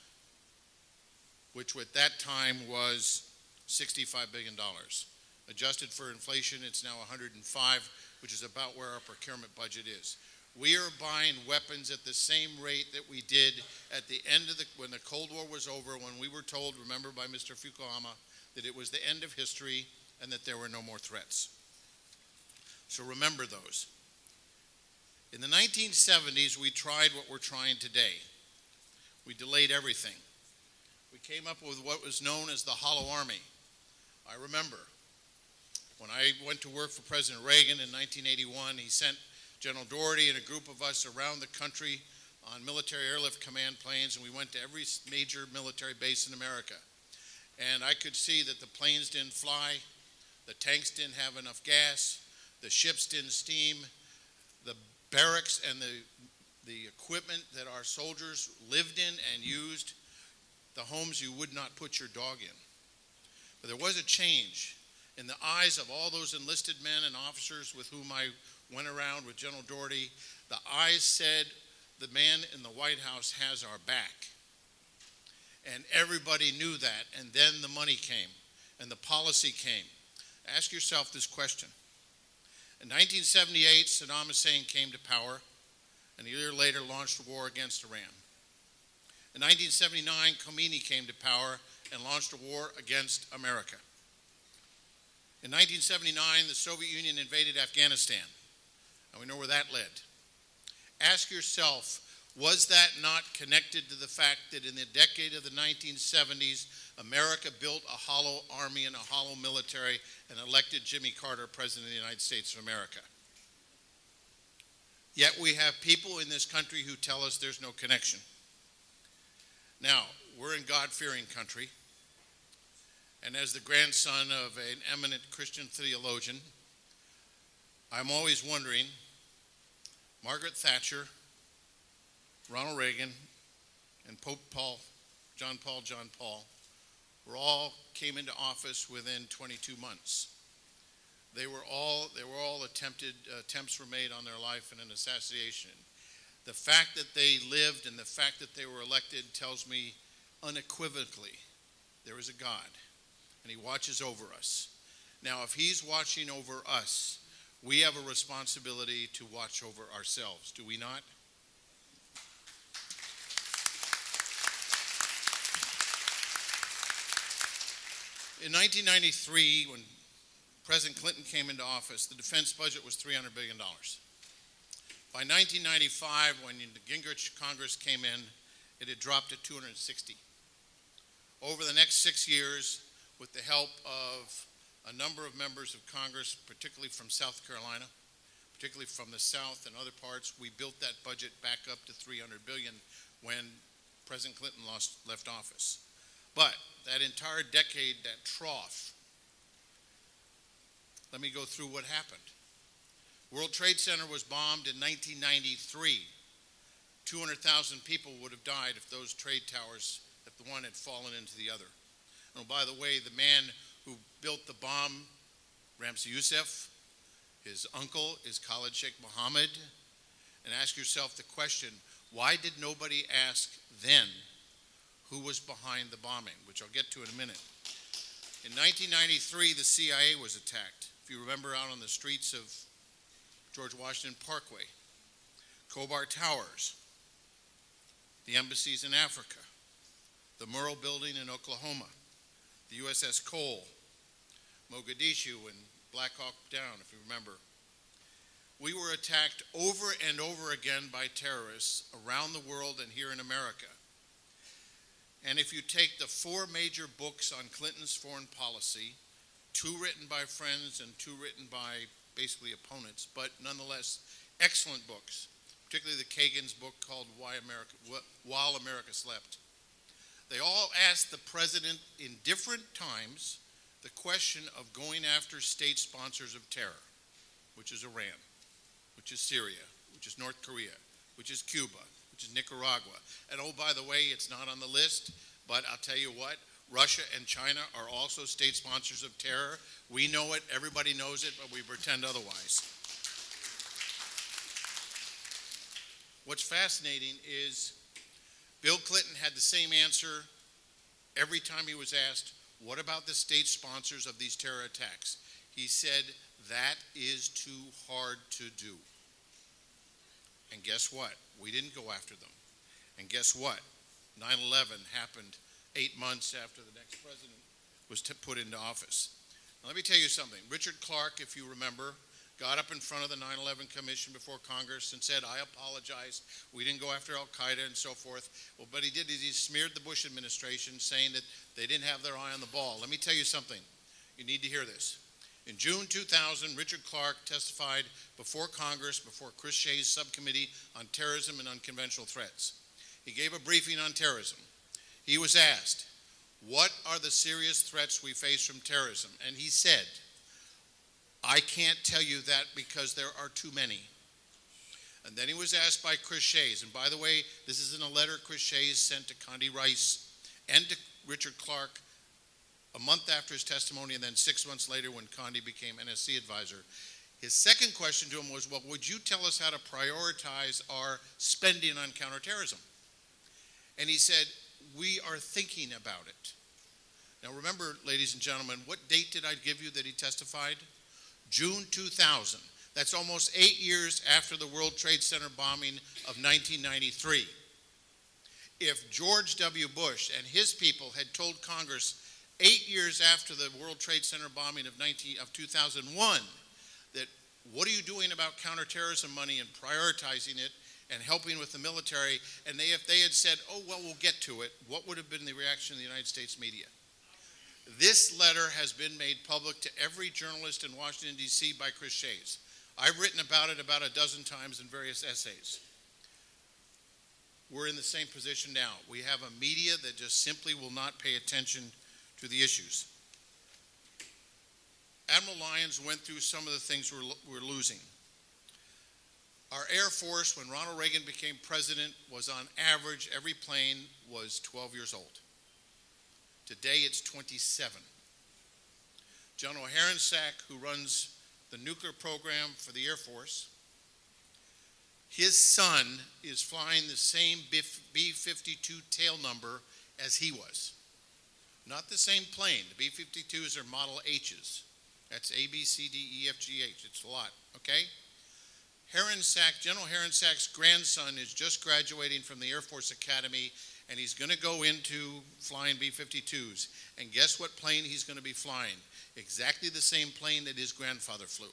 which at that time was $65 billion. Adjusted for inflation, it's now 105, which is about where our procurement budget is. We are buying weapons at the same rate that we did at the end of when the Cold War was over, when we were told, remember, by Mr. Fukuyama, that it was the end of history and that there were no more threats. So remember those. In the 1970s, we tried what we're trying today. We delayed everything. We came up with what was known as the Hollow Army. I remember When I went to work for President Reagan in 1981, he sent General Doherty and a group of us around the country on military airlift command planes, and we went to every major military base in America. And I could see that the planes didn't fly, the tanks didn't have enough gas, the ships didn't steam, the barracks and the equipment that our soldiers lived in and used, the homes you would not put your dog in. But there was a change in the eyes of all those enlisted men and officers with whom I went around with General Doherty. The eyes said, the man in the White House has our back. And everybody knew that, and then the money came, and the policy came. Ask yourself this question. In 1978, Saddam Hussein came to power, and a year later launched a war against Iran. In 1979, Khomeini came to power and launched a war against America. In 1979, the Soviet Union invaded Afghanistan, and we know where that led. Ask yourself, was that not connected to the fact that in the decade of the 1970s, America built a hollow army and a hollow military and elected Jimmy Carter President of the United States of America? Yet we have people in this country who tell us there's no connection. Now, we're in God-fearing country, and as the grandson of an eminent Christian theologian, I'm always wondering, Margaret Thatcher, Ronald Reagan, and Pope John Paul, were all came into office within 22 months. They were all attempts were made on their life in an assassination. The fact that they lived and the fact that they were elected tells me unequivocally there is a God, and he watches over us. Now, if he's watching over us, we have a responsibility to watch over ourselves, do we not? In 1993, when President Clinton came into office, the defense budget was $300 billion. By 1995, when the Gingrich Congress came in, it had dropped to 260. Over the next 6 years, with the help of a number of members of Congress, particularly from South Carolina, particularly from the South and other parts, we built that budget back up to $300 billion when President Clinton left office. But that entire decade, that trough, let me go through what happened. World Trade Center was bombed in 1993. 200,000 people would have died if those trade towers, if the one had fallen into the other. And by the way, the man who built the bomb, Ramzi Youssef, his uncle is Khalid Sheikh Mohammed. And ask yourself the question, why did nobody ask then who was behind the bombing, which I'll get to in a minute. In 1993, the CIA was attacked. If you remember, out on the streets of George Washington Parkway, Khobar Towers, the embassies in Africa, the Murrah Building in Oklahoma, the USS Cole, Mogadishu, and Black Hawk Down, if you remember. We were attacked over and over again by terrorists around the world and here in America. And if you take the 4 major books on Clinton's foreign policy, 2 written by friends and 2 written by basically opponents, but nonetheless excellent books, particularly the Kagan's book called While America Slept. They all asked the president in different times the question of going after state sponsors of terror, which is Iran, which is Syria, which is North Korea, which is Cuba, which is Nicaragua. And oh, by the way, it's not on the list, but I'll tell you what, Russia and China are also state sponsors of terror. We know it, everybody knows it, but we pretend otherwise. What's fascinating is Bill Clinton had the same answer every time he was asked, what about the state sponsors of these terror attacks? He said, that is too hard to do. And guess what? We didn't go after them. And guess what? 9/11 happened 8 months after the next president was put into office. Now, let me tell you something. Richard Clarke, if you remember, got up in front of the 9/11 Commission before Congress and said, I apologize. We didn't go after Al-Qaeda and so forth. Well, but he did is he smeared the Bush administration saying that they didn't have their eye on the ball. Let me tell you something. You need to hear this. In June 2000, Richard Clark testified before Congress, before Chris Shays' subcommittee on terrorism and unconventional threats. He gave a briefing on terrorism. He was asked, "What are the serious threats we face from terrorism?" And he said, "I can't tell you that because there are too many." And then he was asked by Chris Shays, and by the way, this is in a letter Chris Shays sent to Condi Rice and to Richard Clark a month after his testimony, and then 6 months later when Condi became NSC advisor. His second question to him was, well, would you tell us how to prioritize our spending on counterterrorism? And he said, we are thinking about it. Now remember, ladies and gentlemen, what date did I give you that he testified? June 2000. That's almost 8 years after the World Trade Center bombing of 1993. If George W. Bush and his people had told Congress 8 years after the World Trade Center bombing of 2001 that what are you doing about counterterrorism money and prioritizing it and helping with the military, and if they had said, oh, well, we'll get to it, what would have been the reaction of the United States media? This letter has been made public to every journalist in Washington, D.C. by Chris Shays. I've written about it about a dozen times in various essays. We're in the same position now. We have a media that just simply will not pay attention to the issues. Admiral Lyons went through some of the things we're losing. Our Air Force, when Ronald Reagan became president, was on average, every plane was 12 years old. Today it's 27. General Herensack, who runs the nuclear program for the Air Force, his son is flying the same B-52 tail number as he was. Not the same plane. The B-52s are Model H's. That's A, B, C, D, E, F, G, H. It's a lot, okay? General Herensack's grandson is just graduating from the Air Force Academy, and he's going to go into flying B-52s. And guess what plane he's going to be flying? Exactly the same plane that his grandfather flew.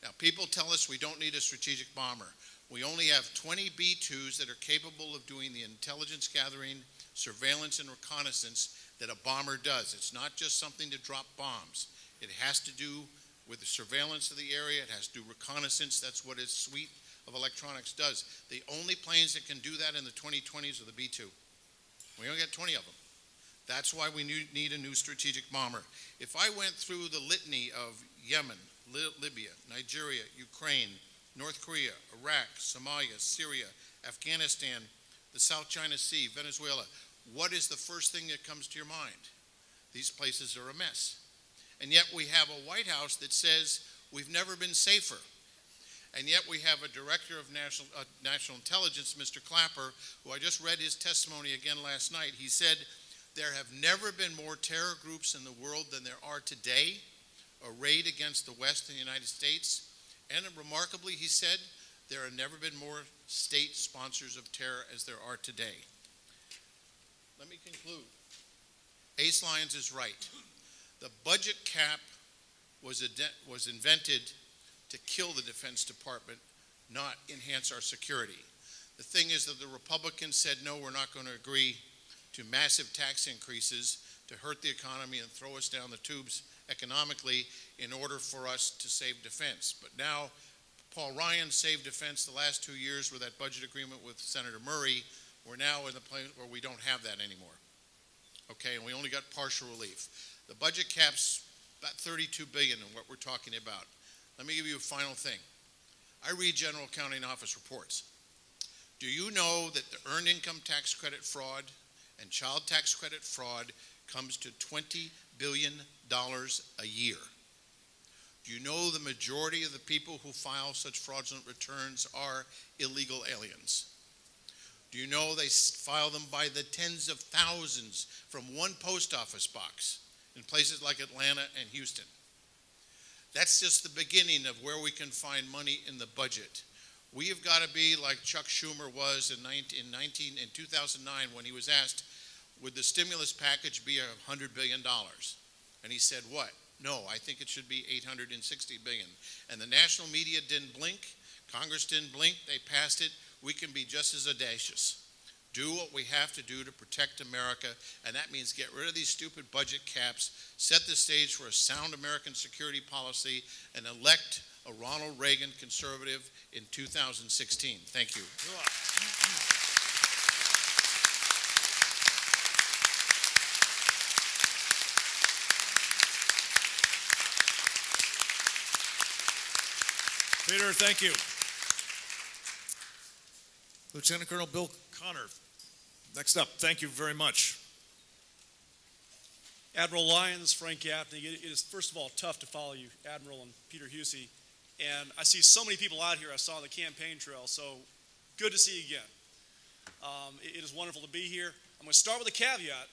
Now, people tell us we don't need a strategic bomber. We only have 20 B-2s that are capable of doing the intelligence gathering, surveillance, and reconnaissance that a bomber does. It's not just something to drop bombs. It has to do with the surveillance of the area. It has to do reconnaissance. That's what its suite of electronics does. The only planes that can do that in the 2020s are the B-2. We only got 20 of them. That's why we need a new strategic bomber. If I went through the litany of Yemen, Libya, Nigeria, Ukraine, North Korea, Iraq, Somalia, Syria, Afghanistan, the South China Sea, Venezuela, what is the first thing that comes to your mind? These places are a mess. And yet we have a White House that says we've never been safer. And yet we have a director of national intelligence, Mr. Clapper, who I just read his testimony again last night. He said, there have never been more terror groups in the world than there are today, arrayed against the West and the United States. And remarkably, he said, there have never been more state sponsors of terror as there are today. Let me conclude. Ace Lyons is right. The budget cap was invented to kill the Defense Department, not enhance our security. The thing is that the Republicans said, no, we're not going to agree to massive tax increases to hurt the economy and throw us down the tubes economically in order for us to save defense. But now, Paul Ryan saved defense the last 2 years with that budget agreement with Senator Murray. We're now in the place where we don't have that anymore. Okay, and we only got partial relief. The budget cap's about $32 billion in what we're talking about. Let me give you a final thing. I read General Accounting Office reports. Do you know that the Earned Income Tax Credit fraud and Child Tax Credit fraud comes to $20 billion a year? Do you know the majority of the people who file such fraudulent returns are illegal aliens? Do you know they file them by the tens of thousands from one post office box in places like Atlanta and Houston? That's just the beginning of where we can find money in the budget. We have got to be like Chuck Schumer was in 2009 when he was asked, would the stimulus package be $100 billion? And he said, what? No, I think it should be $860 billion. And the national media didn't blink. Congress didn't blink. They passed it. We can be just as audacious. do what we have to do to protect America, and that means get rid of these stupid budget caps, set the stage for a sound American security policy, and elect a Ronald Reagan conservative in 2016. Thank you. Peter, thank you. Lieutenant Colonel Bill Connor, next up. Thank you very much. Admiral Lyons, Frank Gaffney, it is first of all tough to follow you, Admiral and Peter Husey, and I see so many people out here I saw on the campaign trail, so good to see you again. It is wonderful to be here. I'm going to start with a caveat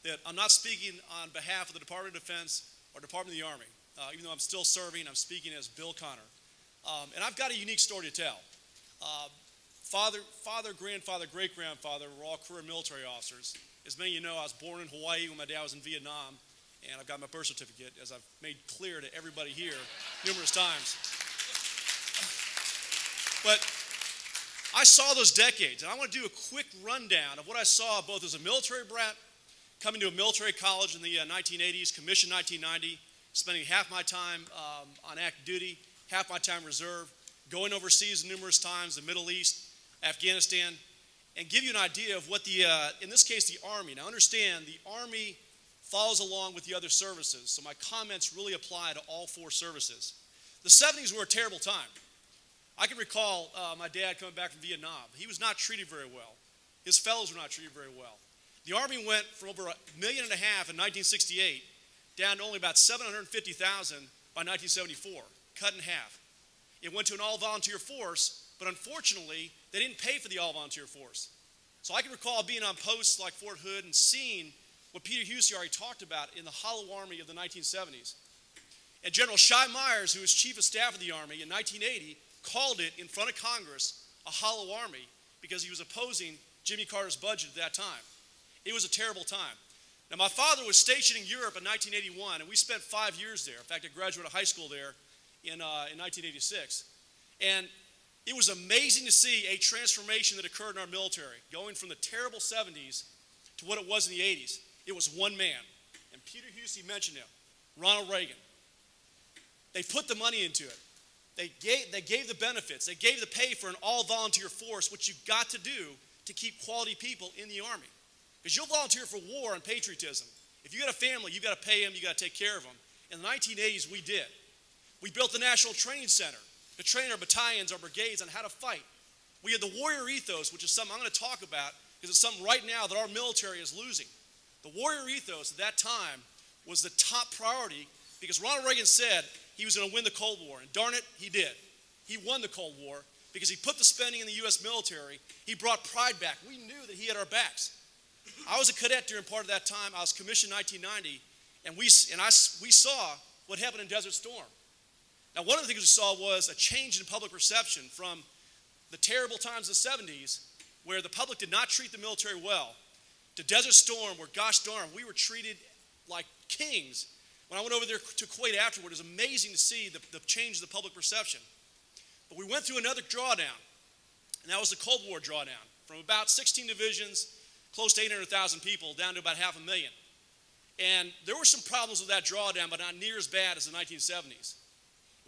that I'm not speaking on behalf of the Department of Defense or Department of the Army. Even though I'm still serving, I'm speaking as Bill Connor. And I've got a unique story to tell. Father, grandfather, great-grandfather were all career military officers. As many of you know, I was born in Hawaii when my dad was in Vietnam, and I've got my birth certificate, as I've made clear to everybody here numerous times. But I saw those decades, and I want to do a quick rundown of what I saw both as a military brat, coming to a military college in the 1980s, commissioned 1990, spending half my time on active duty, half my time reserve, going overseas numerous times, the Middle East, Afghanistan, and give you an idea of what the, in this case, the Army. Now understand, the Army follows along with the other services, so my comments really apply to all four services. The 70s were a terrible time. I can recall my dad coming back from Vietnam. He was not treated very well. His fellows were not treated very well. The Army went from over 1.5 million in 1968 down to only about 750,000 by 1974, cut in half. It went to an all-volunteer force, but unfortunately, they didn't pay for the all-volunteer force. So I can recall being on posts like Fort Hood and seeing what Peter Husey already talked about in the Hollow Army of the 1970s. And General Shai Myers, who was Chief of Staff of the Army in 1980, called it in front of Congress a hollow army because he was opposing Jimmy Carter's budget at that time. It was a terrible time. Now, my father was stationed in Europe in 1981, and we spent 5 years there. In fact, I graduated high school there in 1986. And it was amazing to see a transformation that occurred in our military, going from the terrible 70s to what it was in the 80s. It was one man, and Peter Husey mentioned him, Ronald Reagan. They put the money into it. They gave the benefits. They gave the pay for an all-volunteer force, which you've got to do to keep quality people in the Army. Because you'll volunteer for war and patriotism. If you got a family, you've got to pay them, you've got to take care of them. In the 1980s, we did. We built the National Training Center to train our battalions, our brigades on how to fight. We had the warrior ethos, which is something I'm going to talk about because it's something right now that our military is losing. The warrior ethos at that time was the top priority because Ronald Reagan said he was going to win the Cold War, and darn it, he did. He won the Cold War because he put the spending in the U.S. military. He brought pride back. We knew that he had our backs. I was a cadet during part of that time. I was commissioned in 1990, and we saw what happened in Desert Storm. Now, one of the things we saw was a change in public perception from the terrible times of the 70s, where the public did not treat the military well, to Desert Storm, where, gosh darn, we were treated like kings. When I went over there to Kuwait afterward, it was amazing to see the change in the public perception. But we went through another drawdown, and that was the Cold War drawdown, from about 16 divisions, close to 800,000 people, down to about 500,000. And there were some problems with that drawdown, but not near as bad as the 1970s.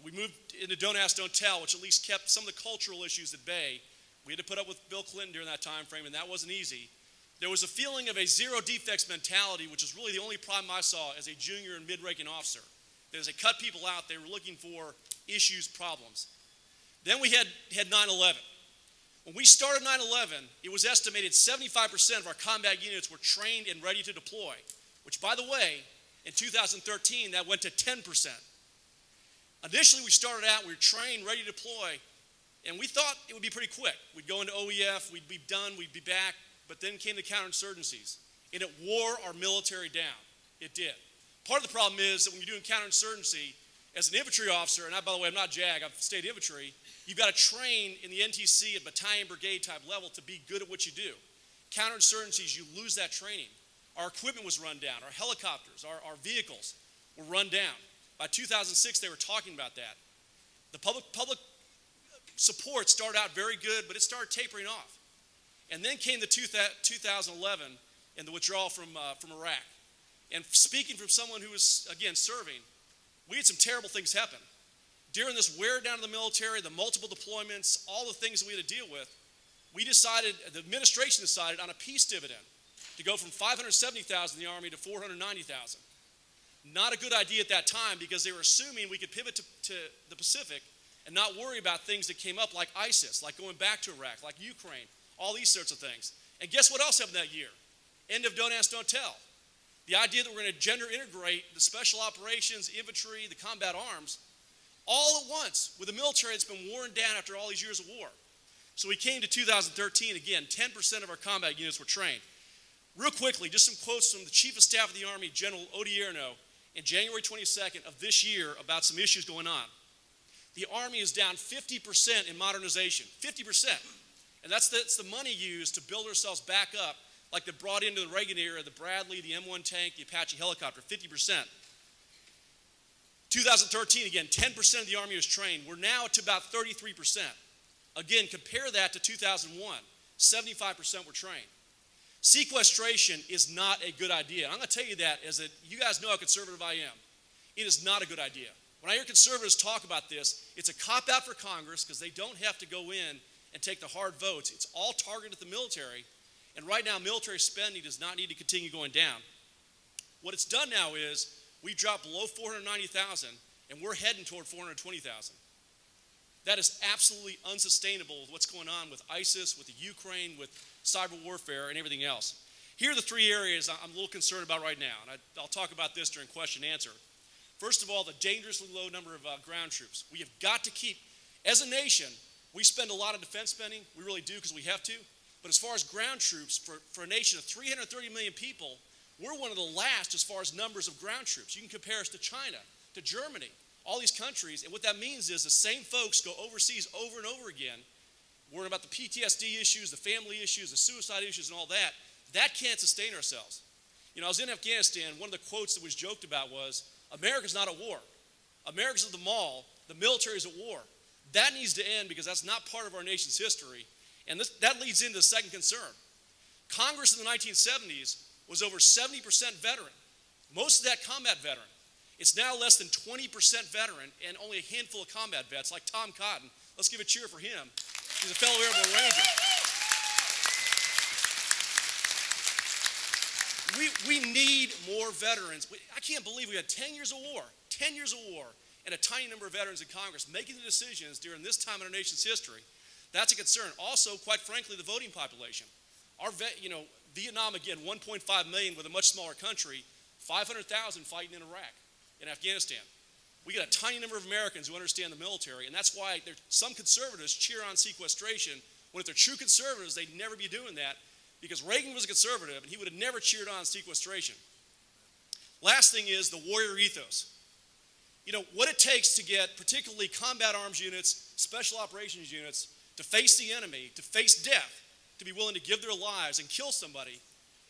We moved into Don't Ask, Don't Tell, which at least kept some of the cultural issues at bay. We had to put up with Bill Clinton during that time frame, and that wasn't easy. There was a feeling of a zero defects mentality, which is really the only problem I saw as a junior and mid-ranking officer. That as they cut people out, they were looking for issues, problems. Then we had 9/11. When we started 9/11, it was estimated 75% of our combat units were trained and ready to deploy, which, by the way, in 2013, that went to 10%. Initially, we started out, we were trained, ready to deploy, and we thought it would be pretty quick. We'd go into OEF, we'd be done, we'd be back, but then came the counterinsurgencies, and it wore our military down. It did. Part of the problem is that when you're doing counterinsurgency, as an infantry officer, and by the way, I'm not JAG, I've stayed infantry, you've got to train in the NTC at battalion, brigade type level to be good at what you do. Counterinsurgencies, you lose that training. Our equipment was run down, our helicopters, our vehicles were run down. By 2006, they were talking about that. The public support started out very good, but it started tapering off. And then came the 2011 and the withdrawal from Iraq. And speaking from someone who was, again, serving, we had some terrible things happen. During this wear down of the military, the multiple deployments, all the things that we had to deal with, the administration decided on a peace dividend to go from 570,000 in the Army to 490,000. Not a good idea at that time because they were assuming we could pivot to the Pacific and not worry about things that came up like ISIS, like going back to Iraq, like Ukraine, all these sorts of things. And guess what else happened that year? End of Don't Ask, Don't Tell. The idea that we're going to gender integrate the special operations, infantry, the combat arms, all at once with a military that's been worn down after all these years of war. So we came to 2013, again, 10% of our combat units were trained. Real quickly, just some quotes from the Chief of Staff of the Army, General Odierno, in January 22nd of this year about some issues going on. The Army is down 50% in modernization, 50%. And that's the money used to build ourselves back up, like they brought into the Reagan era, the Bradley, the M1 tank, the Apache helicopter, 50%. 2013, again, 10% of the Army was trained. We're now to about 33%. Again, compare that to 2001, 75% were trained. Sequestration is not a good idea. I'm going to tell you that as you guys know how conservative I am. It is not a good idea. When I hear conservatives talk about this, it's a cop-out for Congress because they don't have to go in and take the hard votes. It's all targeted at the military, and right now military spending does not need to continue going down. What it's done now is we've dropped below 490,000, and we're heading toward 420,000. That is absolutely unsustainable with what's going on with ISIS, with the Ukraine, with cyber warfare, and everything else. Here are the three areas I'm a little concerned about right now, and I'll talk about this during question and answer. First of all, the dangerously low number of ground troops. We have got to keep, as a nation, we spend a lot of defense spending. We really do because we have to. But as far as ground troops, for a nation of 330 million people, we're one of the last as far as numbers of ground troops. You can compare us to China, to Germany, all these countries. And what that means is the same folks go overseas over and over again, worrying about the PTSD issues, the family issues, the suicide issues, and all that. That can't sustain ourselves. You know, I was in Afghanistan. One of the quotes that was joked about was, America's not at war. America's at the mall. The military is at war. That needs to end because that's not part of our nation's history. And that leads into the second concern. Congress in the 1970s was over 70% veteran. Most of that combat veteran. It's now less than 20% veteran and only a handful of combat vets like Tom Cotton. Let's give a cheer for him. He's a fellow airborne ranger. We need more veterans. I can't believe we had 10 years of war, and a tiny number of veterans in Congress making the decisions during this time in our nation's history. That's a concern. Also, quite frankly, the voting population. Vietnam, again, 1.5 million with a much smaller country, 500,000 fighting in Iraq, in Afghanistan. We got a tiny number of Americans who understand the military, and that's why some conservatives cheer on sequestration, when if they're true conservatives, they'd never be doing that, because Reagan was a conservative, and he would have never cheered on sequestration. Last thing is the warrior ethos. You know, what it takes to get particularly combat arms units, special operations units, to face the enemy, to face death, to be willing to give their lives and kill somebody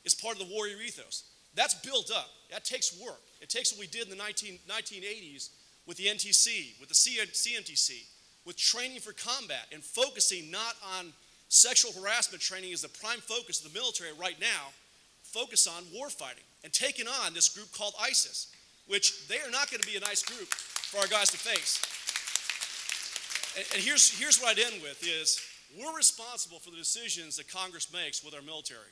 is part of the warrior ethos. That's built up. That takes work. It takes what we did in the 1980s with the NTC, with the CMTC, with training for combat and focusing not on sexual harassment training as the prime focus of the military right now, focus on war fighting and taking on this group called ISIS, which they are not going to be a nice group for our guys to face. And here's what I'd end with is we're responsible for the decisions that Congress makes with our military.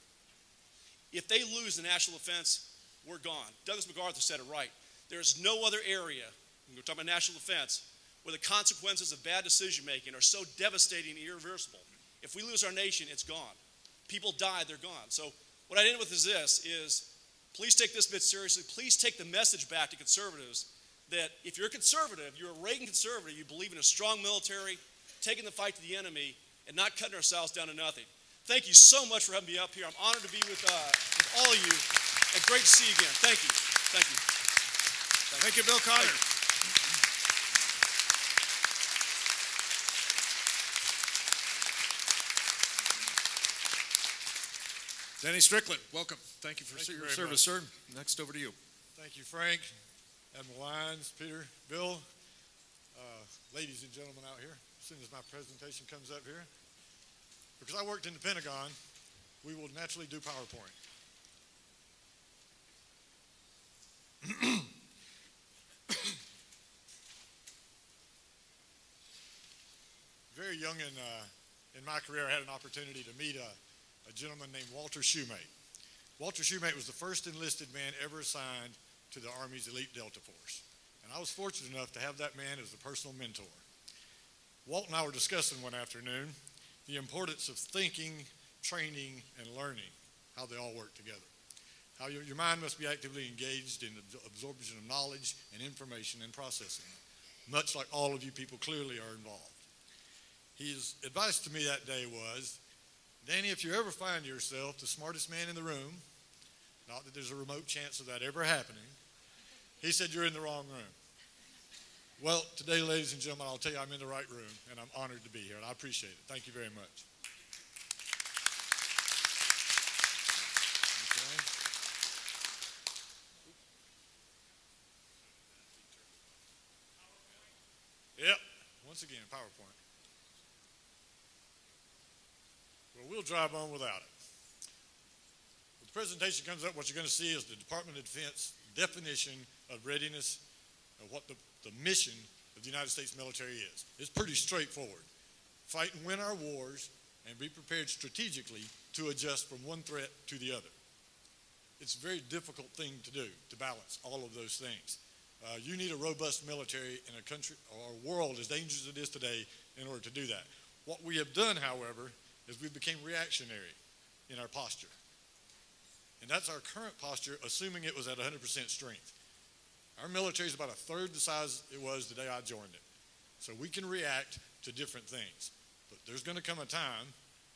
If they lose the national defense, we're gone. Douglas MacArthur said it right. There's no other area, when we're talking about national defense, where the consequences of bad decision making are so devastating and irreversible. If we lose our nation, it's gone. People die, they're gone. So what I'd end with is this, is please take this bit seriously. Please take the message back to conservatives that if you're a conservative, you're a Reagan conservative, you believe in a strong military, taking the fight to the enemy, and not cutting ourselves down to nothing. Thank you so much for having me up here. I'm honored to be with all of you, and great to see you again. Thank you. Thank you. Thank you, Bill Connor. Denny Strickland, welcome. Thank you for your service, sir. Next, over to you. Thank you, Frank, Admiral Lyons, Peter, Bill, ladies and gentlemen out here, as soon as my presentation comes up here. Because I worked in the Pentagon we will naturally do PowerPoint. Very young in my career, I had an opportunity to meet a gentleman named Walter Shoemate. Walter Shoemate was the first enlisted man ever assigned to the Army's elite Delta Force. And I was fortunate enough to have that man as a personal mentor. Walt and I were discussing one afternoon the importance of thinking, training, and learning, how they all work together. How your mind must be actively engaged in the absorption of knowledge and information and processing it, much like all of you people clearly are involved. His advice to me that day was, Danny, if you ever find yourself the smartest man in the room, not that there's a remote chance of that ever happening, he said, you're in the wrong room. Well, today, ladies and gentlemen, I'll tell you I'm in the right room, and I'm honored to be here, and I appreciate it. Thank you very much. Okay. Yep, once again, PowerPoint. Well, we'll drive on without it. When the presentation comes up, what you're going to see is the Department of Defense definition of readiness, of what the mission of the United States military is. It's pretty straightforward. Fight and win our wars and be prepared strategically to adjust from one threat to the other. It's a very difficult thing to do, to balance all of those things. You need a robust military in a country or a world as dangerous as it is today in order to do that. What we have done, however, is we became reactionary in our posture. And that's our current posture, assuming it was at 100% strength. Our military is about a third the size it was the day I joined it. So we can react to different things. But there's going to come a time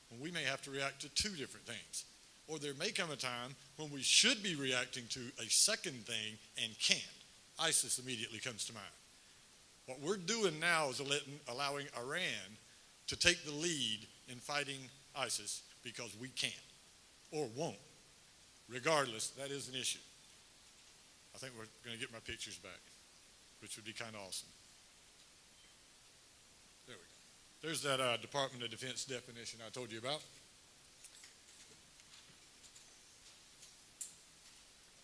when we may have to react to two different things. Or there may come a time when we should be reacting to a second thing and can't. ISIS immediately comes to mind. What we're doing now is allowing Iran to take the lead in fighting ISIS because we can't or won't. Regardless, that is an issue. I think we're going to get my pictures back, which would be kind of awesome. There we go. There's that Department of Defense definition I told you about.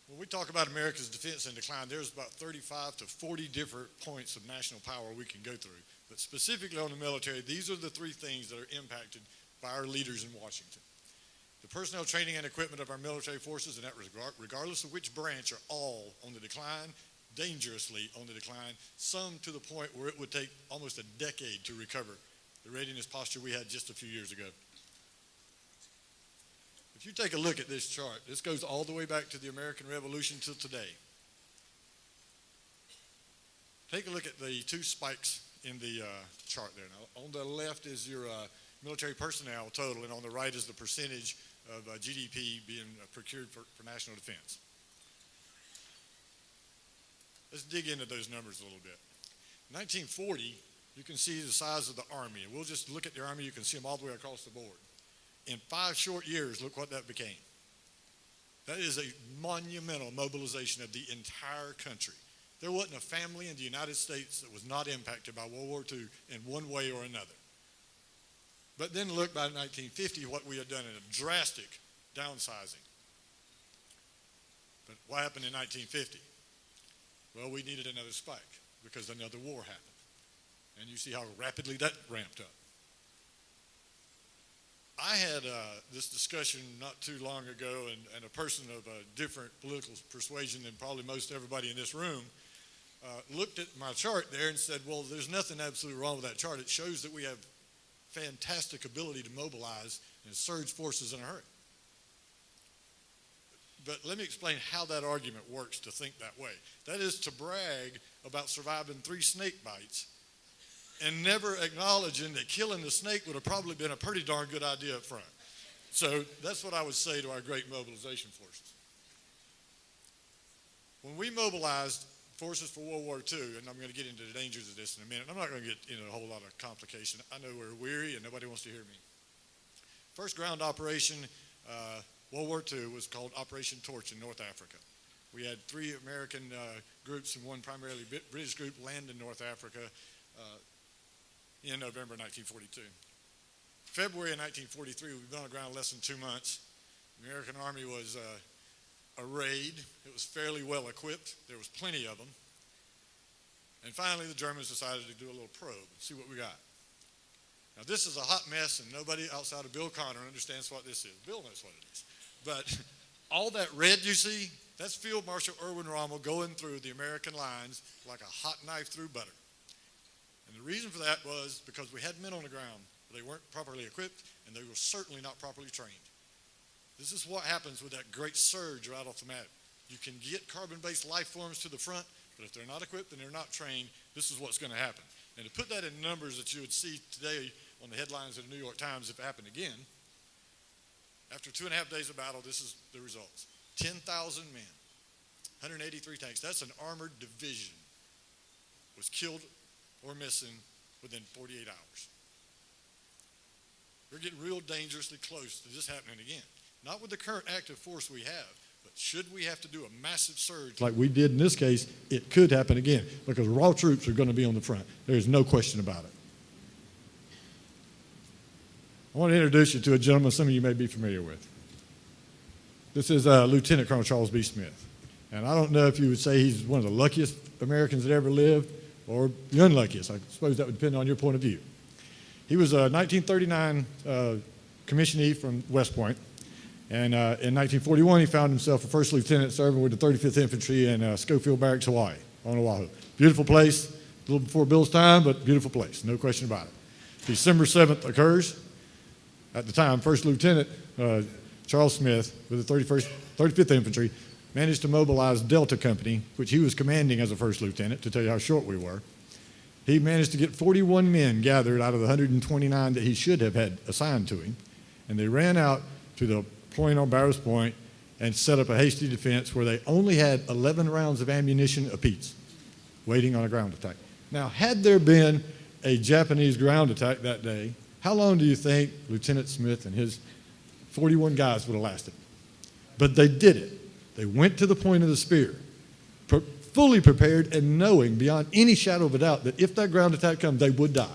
When we talk about America's defense in decline, there's about 35 to 40 different points of national power we can go through. But specifically on the military, these are the three things that are impacted by our leaders in Washington. The personnel, training, and equipment of our military forces, and that regardless of which branch, are all on the decline, dangerously on the decline, some to the point where it would take almost a decade to recover the readiness posture we had just a few years ago. If you take a look at this chart, this goes all the way back to the American Revolution till today. Take a look at the two spikes in the chart there. Now, on the left is your military personnel total, and on the right is the percentage of GDP being procured for national defense. Let's dig into those numbers a little bit. 1940, you can see the size of the Army. And we'll just look at the Army. You can see them all the way across the board. In 5 short years, look what that became. That is a monumental mobilization of the entire country. There wasn't a family in the United States that was not impacted by World War II in one way or another. But then look by 1950 what we had done in a drastic downsizing. But what happened in 1950? Well, we needed another spike because another war happened. And you see how rapidly that ramped up. I had this discussion not too long ago, and a person of a different political persuasion than probably most everybody in this room looked at my chart there and said, well, there's nothing absolutely wrong with that chart. It shows that we have fantastic ability to mobilize and surge forces in a hurry. But let me explain how that argument works to think that way. That is to brag about surviving 3 snake bites and never acknowledging that killing the snake would have probably been a pretty darn good idea up front. So that's what I would say to our great mobilization forces. When we mobilized forces for World War II, and I'm going to get into the dangers of this in a minute. I'm not going to get into a whole lot of complication. I know we're weary and nobody wants to hear me. First ground operation, World War II, was called Operation Torch in North Africa. We had 3 American groups and 1 primarily British group land in North Africa in November 1942. February of 1943, we've been on the ground less than 2 months. The American Army was arrayed. It was fairly well equipped. There was plenty of them. And finally, the Germans decided to do a little probe and see what we got. Now, this is a hot mess, and nobody outside of Bill Connor understands what this is. Bill knows what it is. But all that red you see, that's Field Marshal Erwin Rommel going through the American lines like a hot knife through butter. And the reason for that was because we had men on the ground. They weren't properly equipped, and they were certainly not properly trained. This is what happens with that great surge right off the map. You can get carbon-based life forms to the front, but if they're not equipped and they're not trained, this is what's going to happen. And to put that in numbers that you would see today on the headlines of the New York Times if it happened again, after 2.5 days of battle, this is the results. 10,000 men, 183 tanks. That's an armored division was killed or missing within 48 hours. We're getting real dangerously close to this happening again. Not with the current active force we have, but should we have to do a massive surge like we did in this case, it could happen again because raw troops are going to be on the front. There's no question about it. I want to introduce you to a gentleman some of you may be familiar with. This is Lieutenant Colonel Charles B. Smith. And I don't know if you would say he's one of the luckiest Americans that ever lived or the unluckiest. I suppose that would depend on your point of view. He was a 1939 commissionee from West Point. And in 1941, he found himself a first lieutenant serving with the 35th Infantry in Schofield Barracks, Hawaii, on Oahu. Beautiful place, a little before Bill's time, but beautiful place, no question about it. December 7th occurs. At the time, First Lieutenant Charles Smith with the 35th Infantry managed to mobilize Delta Company, which he was commanding as a first lieutenant, to tell you how short we were. He managed to get 41 men gathered out of the 129 that he should have had assigned to him, and they ran out to the point on Barrows Point and set up a hasty defense where they only had 11 rounds of ammunition apiece, waiting on a ground attack. Now, had there been a Japanese ground attack that day, how long do you think Lieutenant Smith and his 41 guys would have lasted? But they did it. They went to the point of the spear, fully prepared and knowing beyond any shadow of a doubt that if that ground attack comes, they would die.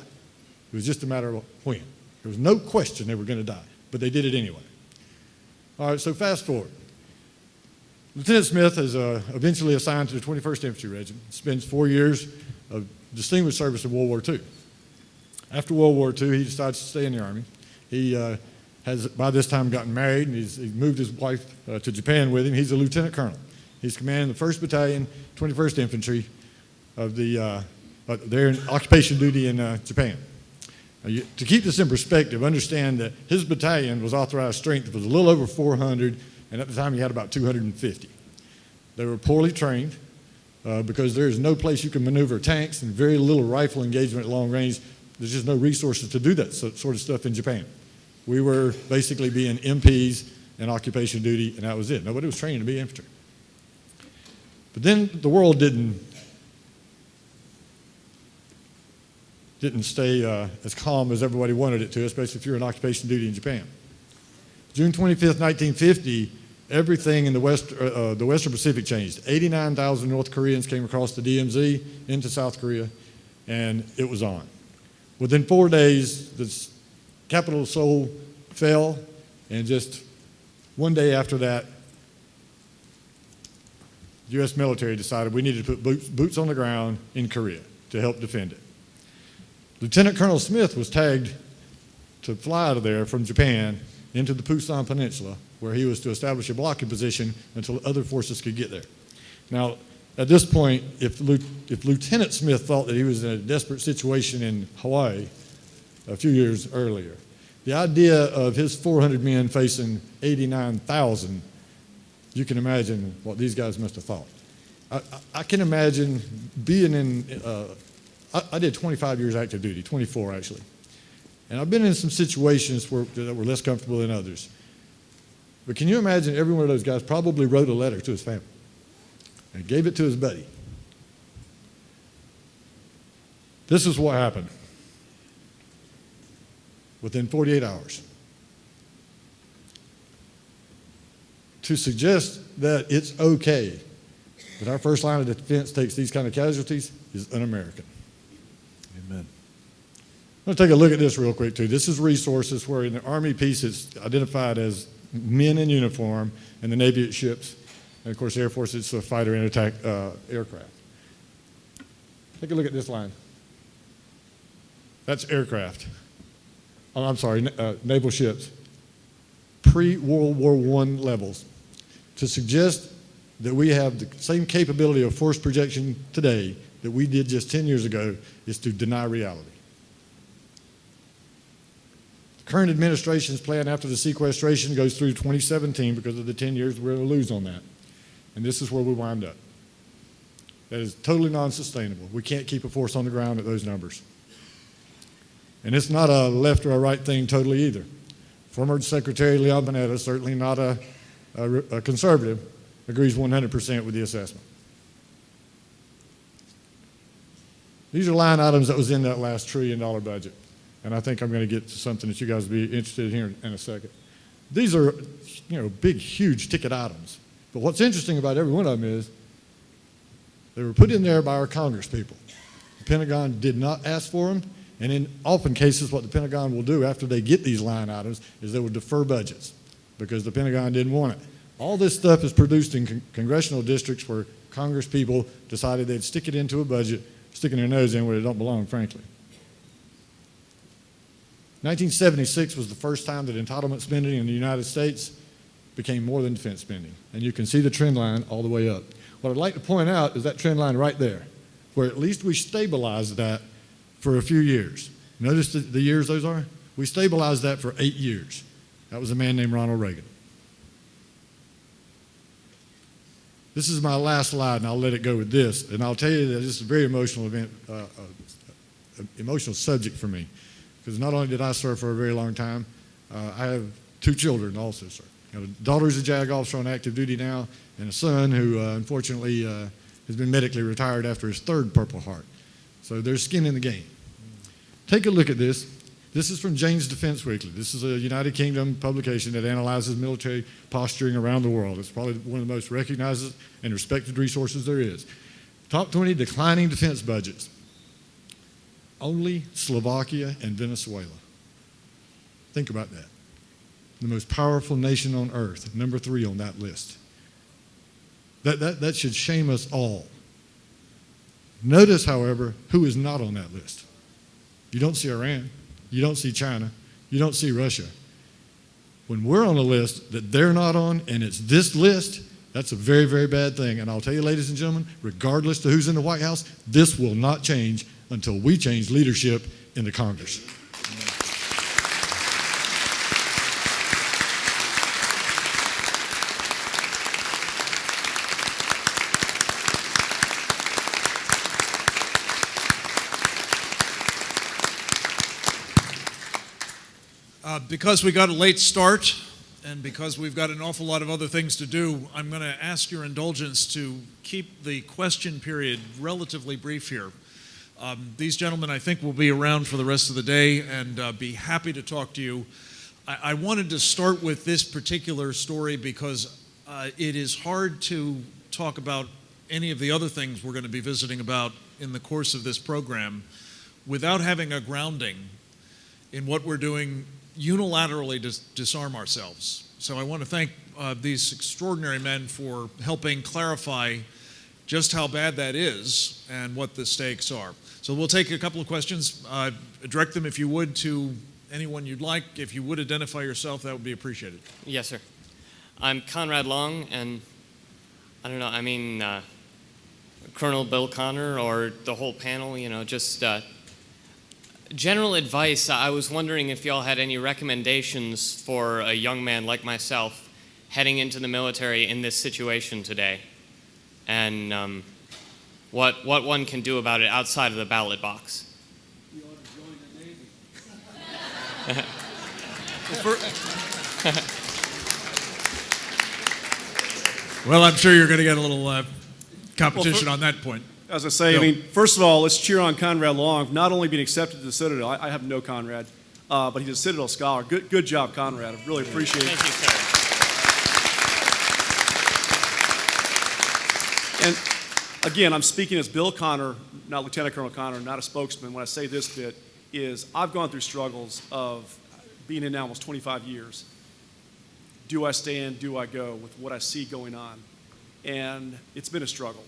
It was just a matter of when. There was no question they were going to die, but they did it anyway. All right, so fast forward. Lieutenant Smith is eventually assigned to the 21st Infantry Regiment, spends 4 years of distinguished service in World War II. After World War II, he decides to stay in the Army. He has, by this time, gotten married, and he's moved his wife to Japan with him. He's a lieutenant colonel. He's commanding the 1st Battalion, 21st Infantry of the, they're in occupation duty in Japan. To keep this in perspective, understand that his battalion was authorized strength was a little over 400, and at the time he had about 250. They were poorly trained because there is no place you can maneuver tanks and very little rifle engagement at long range. There's just no resources to do that sort of stuff in Japan. We were basically being MPs in occupation duty, and that was it. Nobody was trained to be infantry. But then the world didn't stay as calm as everybody wanted it to, especially if you're in occupation duty in Japan. June 25th, 1950, everything in the Western Pacific changed. 89,000 North Koreans came across the DMZ into South Korea, and it was on. Within 4 days, the capital of Seoul fell, and just one day after that, the U.S. military decided we needed to put boots on the ground in Korea to help defend it. Lieutenant Colonel Smith was tagged to fly out of there from Japan into the Pusan Peninsula, where he was to establish a blocking position until other forces could get there. Now, at this point, if Lieutenant Smith thought that he was in a desperate situation in Hawaii a few years earlier, the idea of his 400 men facing 89,000, you can imagine what these guys must have thought. I can imagine being in, I did 25 years active duty, 24 actually. And I've been in some situations that were less comfortable than others. But can you imagine every one of those guys probably wrote a letter to his family and gave it to his buddy? This is what happened within 48 hours. To suggest that it's okay that our first line of defense takes these kind of casualties is un-American. Amen. I'm going to take a look at this real quick, too. This is resources where in the Army piece it's identified as men in uniform, and the Navy at ships, and of course the Air Force it's a fighter and attack aircraft. Take a look at this line. That's aircraft. Oh, I'm sorry, naval ships. Pre-World War I levels. To suggest that we have the same capability of force projection today that we did just 10 years ago is to deny reality. The current administration's plan after the sequestration goes through 2017 because of the 10 years we're going to lose on that. And this is where we wind up. That is totally non-sustainable. We can't keep a force on the ground at those numbers. And it's not a left or a right thing totally either. Former Secretary Leon Panetta, certainly not a conservative, agrees 100% with the assessment. These are line items that was in that last $1 trillion budget. And I think I'm going to get to something that you guys will be interested in here in a second. These are, big, huge ticket items. But what's interesting about every one of them is they were put in there by our Congress people. The Pentagon did not ask for them. And in often cases, what the Pentagon will do after they get these line items is they will defer budgets because the Pentagon didn't want it. All this stuff is produced in congressional districts where Congress people decided they'd stick it into a budget, sticking their nose in where it don't belong, frankly. 1976 was the first time that entitlement spending in the United States became more than defense spending. And you can see the trend line all the way up. What I'd like to point out is that trend line right there, where at least we stabilized that for a few years. Notice the years those are? We stabilized that for 8 years. That was a man named Ronald Reagan. This is my last slide, and I'll let it go with this. And I'll tell you that this is a very emotional event, emotional subject for me. Because not only did I serve for a very long time, I have 2 children also serve. I have a daughter who's a JAG officer on active duty now, and a son who unfortunately has been medically retired after his 3rd Purple Heart. So there's skin in the game. Take a look at this. This is from Jane's Defense Weekly. This is a United Kingdom publication that analyzes military posturing around the world. It's probably one of the most recognized and respected resources there is. Top 20 declining defense budgets. Only Slovakia and Venezuela. Think about that. The most powerful nation on earth, number 3 on that list. That should shame us all. Notice, however, who is not on that list. You don't see Iran. You don't see China. You don't see Russia. When we're on a list that they're not on, and it's this list, that's a very, very bad thing. And I'll tell you, ladies and gentlemen, regardless of who's in the White House, this will not change until we change leadership in the Congress. Because we got a late start and because we've got an awful lot of other things to do, I'm going to ask your indulgence to keep the question period relatively brief here. These gentlemen, I think, will be around for the rest of the day and be happy to talk to you. I wanted to start with this particular story because it is hard to talk about any of the other things we're going to be visiting about in the course of this program without having a grounding in what we're doing unilaterally to disarm ourselves. So I want to thank these extraordinary men for helping clarify just how bad that is and what the stakes are. So we'll take a couple of questions. Direct them, if you would, to anyone you'd like. If you would identify yourself, that would be appreciated. Yes, sir. I'm Conrad Long, and I don't know, I mean, Colonel Bill Connor or the whole panel, just general advice. I was wondering if y'all had any recommendations for a young man like myself heading into the military in this situation today, and what one can do about it outside of the ballot box. You ought to join the Navy. Well, I'm sure you're going to get a little competition on that point. As I say, Bill. First of all, let's cheer on Conrad Long, not only being accepted to the Citadel. I have no Conrad, but he's a Citadel scholar. Good job, Conrad. I really appreciate it. Thank you, sir. And again, I'm speaking as Bill Connor, not Lieutenant Colonel Connor, not a spokesman. When I say this bit, is I've gone through struggles of being in now almost 25 years. do I stay in, do I go, with what I see going on. And it's been a struggle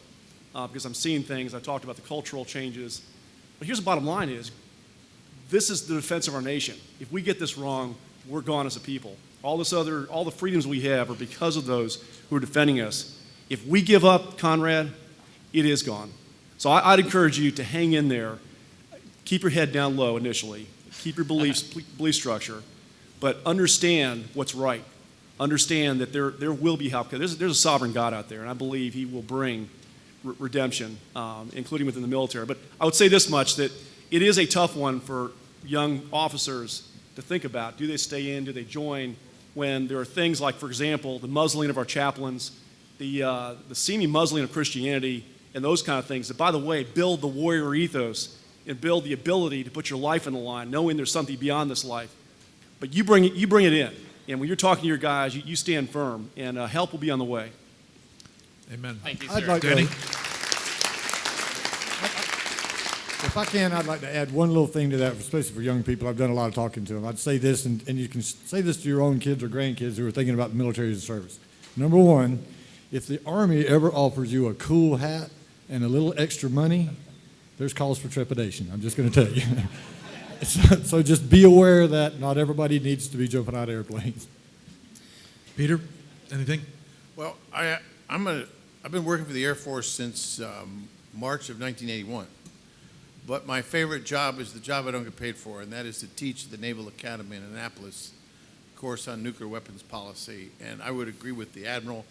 because I'm seeing things. I talked about the cultural changes. But here's the bottom line is, this is the defense of our nation. If we get this wrong, we're gone as a people. All the freedoms we have are because of those who are defending us. If we give up, Conrad, it is gone. So I'd encourage you to hang in there. Keep your head down low initially. Keep your belief structure, but understand what's right. Understand that there will be help. There's a sovereign God out there, and I believe He will bring redemption, including within the military. But I would say this much, that it is a tough one for young officers to think about. Do they stay in? Do they join? When there are things like, for example, the muzzling of our chaplains, the seeming muzzling of Christianity, and those kind of things that, by the way, build the warrior ethos and build the ability to put your life on the line, knowing there's something beyond this life. But you bring it in. And when you're talking to your guys, you stand firm, and help will be on the way. Amen. Thank you, sir. I'd like Danny? If I can, I'd like to add one little thing to that, especially for young people. I've done a lot of talking to them. I'd say this, and you can say this to your own kids or grandkids who are thinking about the military as a service. Number one, if the Army ever offers you a cool hat and a little extra money, there's cause for trepidation. I'm just going to tell you. So just be aware that not everybody needs to be jumping out of airplanes. Peter, anything? Well, I've been working for the Air Force since March of 1981. But my favorite job is the job I don't get paid for, and that is to teach the Naval Academy in Annapolis course on nuclear weapons policy. And I would agree with the Admiral.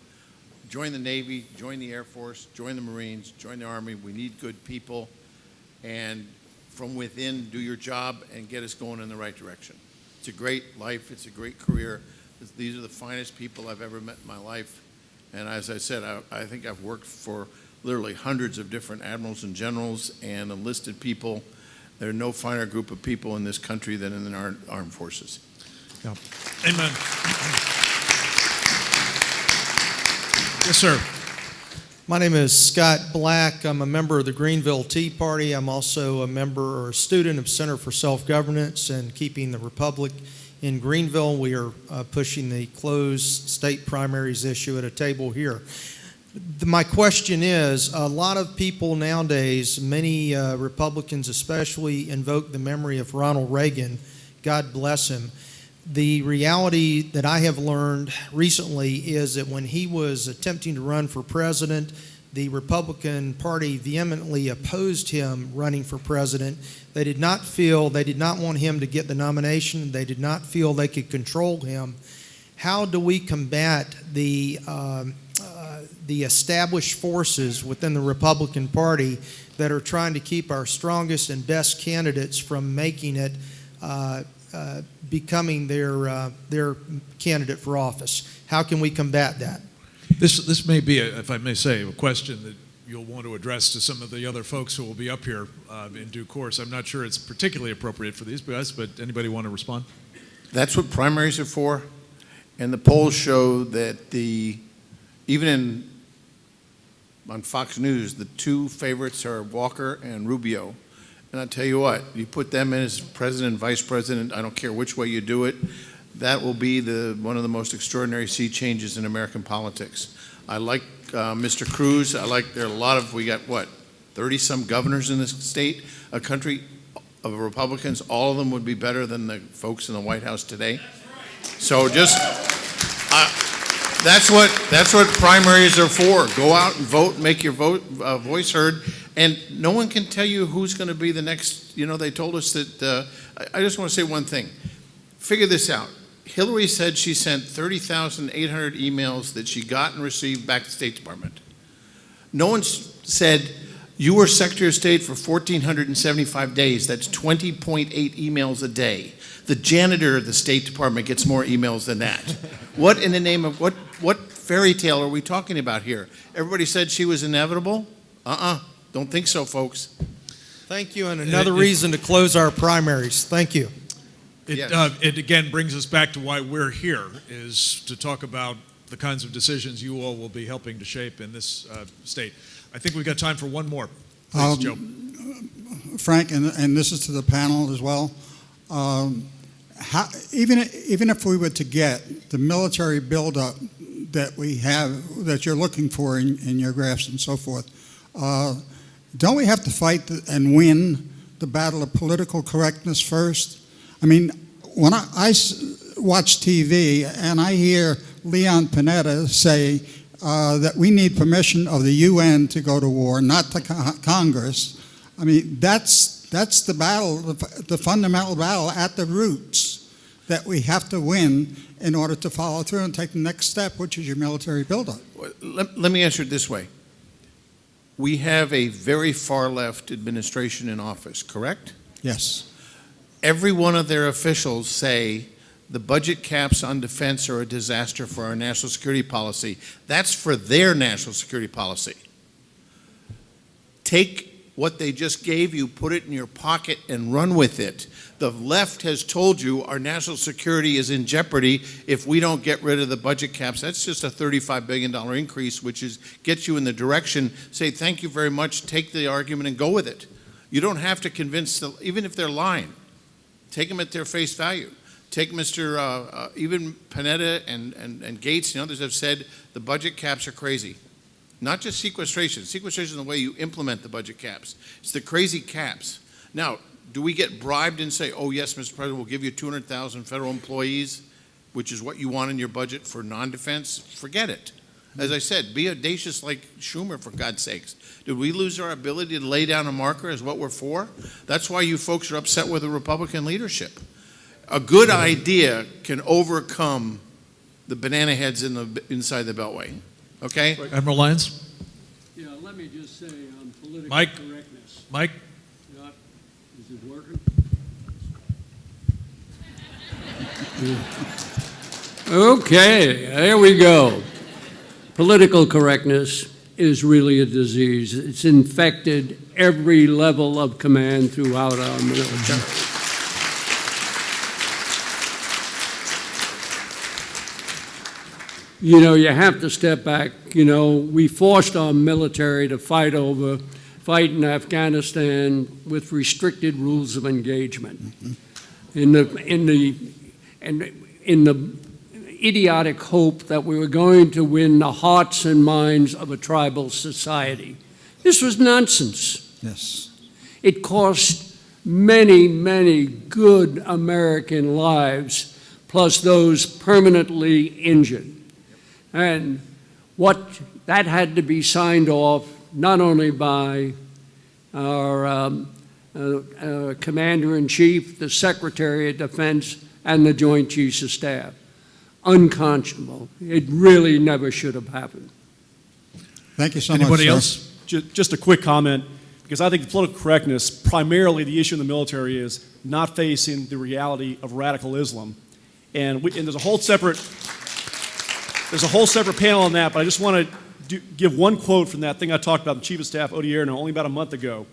Join the Navy, join the Air Force, join the Marines, join the Army. We need good people. And from within, do your job and get us going in the right direction. It's a great life. It's a great career. These are the finest people I've ever met in my life. And as I said, I think I've worked for literally hundreds of different admirals and generals and enlisted people. There are no finer group of people in this country than in our armed forces. Yeah. Amen. Yes, sir. My name is Scott Black. I'm a member of the Greenville Tea Party. I'm also a member or a student of Center for Self-Governance and Keeping the Republic in Greenville. We are pushing the closed state primaries issue at a table here. My question is, a lot of people nowadays, many Republicans especially, invoke the memory of Ronald Reagan. God bless him. The reality that I have learned recently is that when he was attempting to run for president, the Republican Party vehemently opposed him running for president. They did not want him to get the nomination. They did not feel they could control him. How do we combat the established forces within the Republican Party that are trying to keep our strongest and best candidates from making it becoming their candidate for office? How can we combat that? This may be, if I may say, a question that you'll want to address to some of the other folks who will be up here in due course. I'm not sure it's particularly appropriate for these guys, but anybody want to respond? That's what primaries are for. And the polls show that even on Fox News, the two favorites are Walker and Rubio. And I'll tell you what, you put them in as president, vice president, I don't care which way you do it, that will be one of the most extraordinary sea changes in American politics. I like Mr. Cruz. We got, 30-some governors in this state, a country of Republicans. All of them would be better than the folks in the White House today. So just, that's what primaries are for. Go out and vote, make your voice heard. And no one can tell you who's going to be the next. They told us that. I just want to say one thing. Figure this out. Hillary said she sent 30,800 emails that she got and received back to the State Department. No one said, you were Secretary of State for 1,475 days. That's 20.8 emails a day. The janitor of the State Department gets more emails than that. What in the name of, what fairy tale are we talking about here? Everybody said she was inevitable? Don't think so, folks. Thank you, and another reason to close our primaries. Thank you. It again brings us back to why we're here, is to talk about the kinds of decisions you all will be helping to shape in this state. I think we've got time for one more. Please, Joe. Frank, and this is to the panel as well. even if we were to get the military buildup that we have, that you're looking for in your graphs and so forth, don't we have to fight and win the battle of political correctness first? I mean, when I watch TV and I hear Leon Panetta say that we need permission of the UN to go to war, not the Congress, I mean, that's the battle, the fundamental battle at the roots that we have to win in order to follow through and take the next step, which is your military buildup. Let me answer it this way. We have a very far-left administration in office, correct? Yes. Every one of their officials say the budget caps on defense are a disaster for our national security policy. That's for their national security policy. Take what they just gave you, put it in your pocket, and run with it. The left has told you our national security is in jeopardy if we don't get rid of the budget caps. That's just a $35 billion increase, which gets you in the direction, say, thank you very much, take the argument and go with it. You don't have to convince them, even if they're lying. Take them at their face value. Take even Panetta and Gates and others have said the budget caps are crazy. Not just sequestration. Sequestration is the way you implement the budget caps. It's the crazy caps. Now, do we get bribed and say, oh, yes, Mr. President, we'll give you 200,000 federal employees, which is what you want in your budget for non-defense? Forget it. As I said, be audacious like Schumer, for God's sakes. Did we lose our ability to lay down a marker as what we're for? That's why you folks are upset with the Republican leadership. A good idea can overcome the banana heads inside the Beltway. Okay? Admiral Lyons? Yeah, let me just say on political Mike? correctness. Mike? Yeah, is it working? Okay, there we go. Political correctness is really a disease. It's infected every level of command throughout our military. You know, you have to step back. You know, we forced our military to fight in Afghanistan with restricted rules of engagement. In the idiotic hope that we were going to win the hearts and minds of a tribal society. This was nonsense. Yes. It cost many, many good American lives, plus those permanently injured. And that had to be signed off not only by our Commander-in-Chief, the Secretary of Defense, and the Joint Chiefs of Staff. Unconscionable. It really never should have happened. Thank you so much. Anybody sir. else? Just a quick comment, because I think the political correctness, primarily the issue in the military is not facing the reality of radical Islam. And there's a whole separate panel on that, but I just want to give one quote from that thing I talked about, the Chief of Staff, Odie Airno, only about a month ago.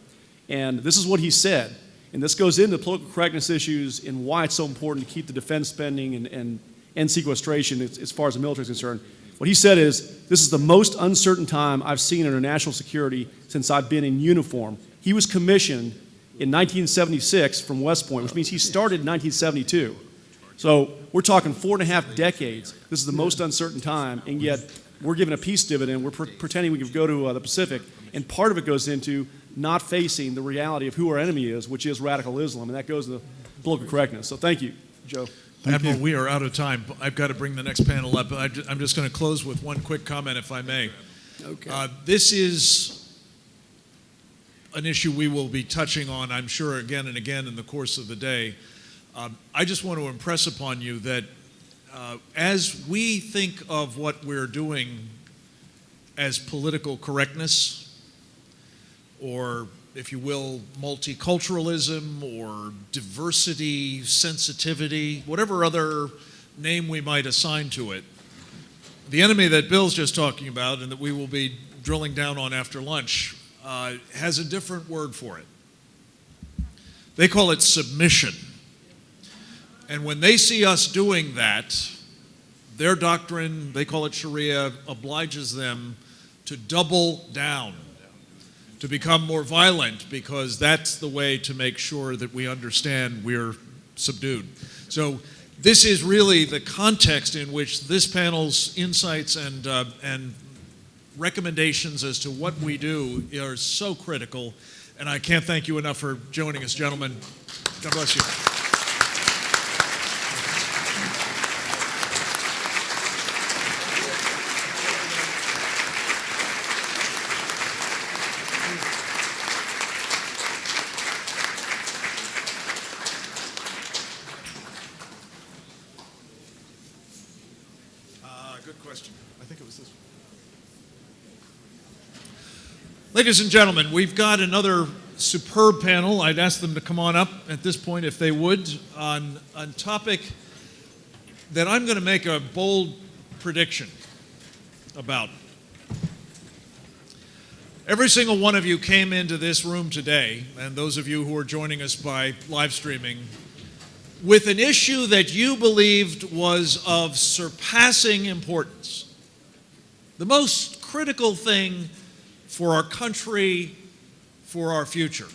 And this is what he said. And this goes into political correctness issues and why it's so important to keep the defense spending and sequestration as far as the military is concerned. What he said is, this is the most uncertain time I've seen in our national security since I've been in uniform. He was commissioned in 1976 from West Point, which means he started in 1972. So we're talking 4.5 decades. This is the most uncertain time, and yet we're given a peace dividend. We're pretending we could go to the Pacific, and part of it goes into not facing the reality of who our enemy is, which is radical Islam, and that goes to political correctness. So thank you, Joe. Admiral, we are out of time. I've got to bring the next panel up. I'm just going to close with one quick comment, if I may. Okay. This is an issue we will be touching on, I'm sure, again and again in the course of the day. I just want to impress upon you that as we think of what we're doing as political correctness, or if you will, multiculturalism or diversity, sensitivity, whatever other name we might assign to it, the enemy that Bill's just talking about and that we will be drilling down on after lunch has a different word for it. They call it submission. And when they see us doing that, their doctrine, they call it Sharia, obliges them to double down, to become more violent, because that's the way to make sure that we understand we're subdued. So this is really the context in which this panel's insights and recommendations as to what we do are so critical, and I can't thank you enough for joining us, gentlemen. God bless you. Good question. I think it was this one. Ladies and gentlemen, we've got another superb panel. I'd ask them to come on up at this point, if they would, on a topic that I'm going to make a bold prediction about. Every single one of you came into this room today, and those of you who are joining us by live streaming, with an issue that you believed was of surpassing importance. The most critical thing for our country, for our future.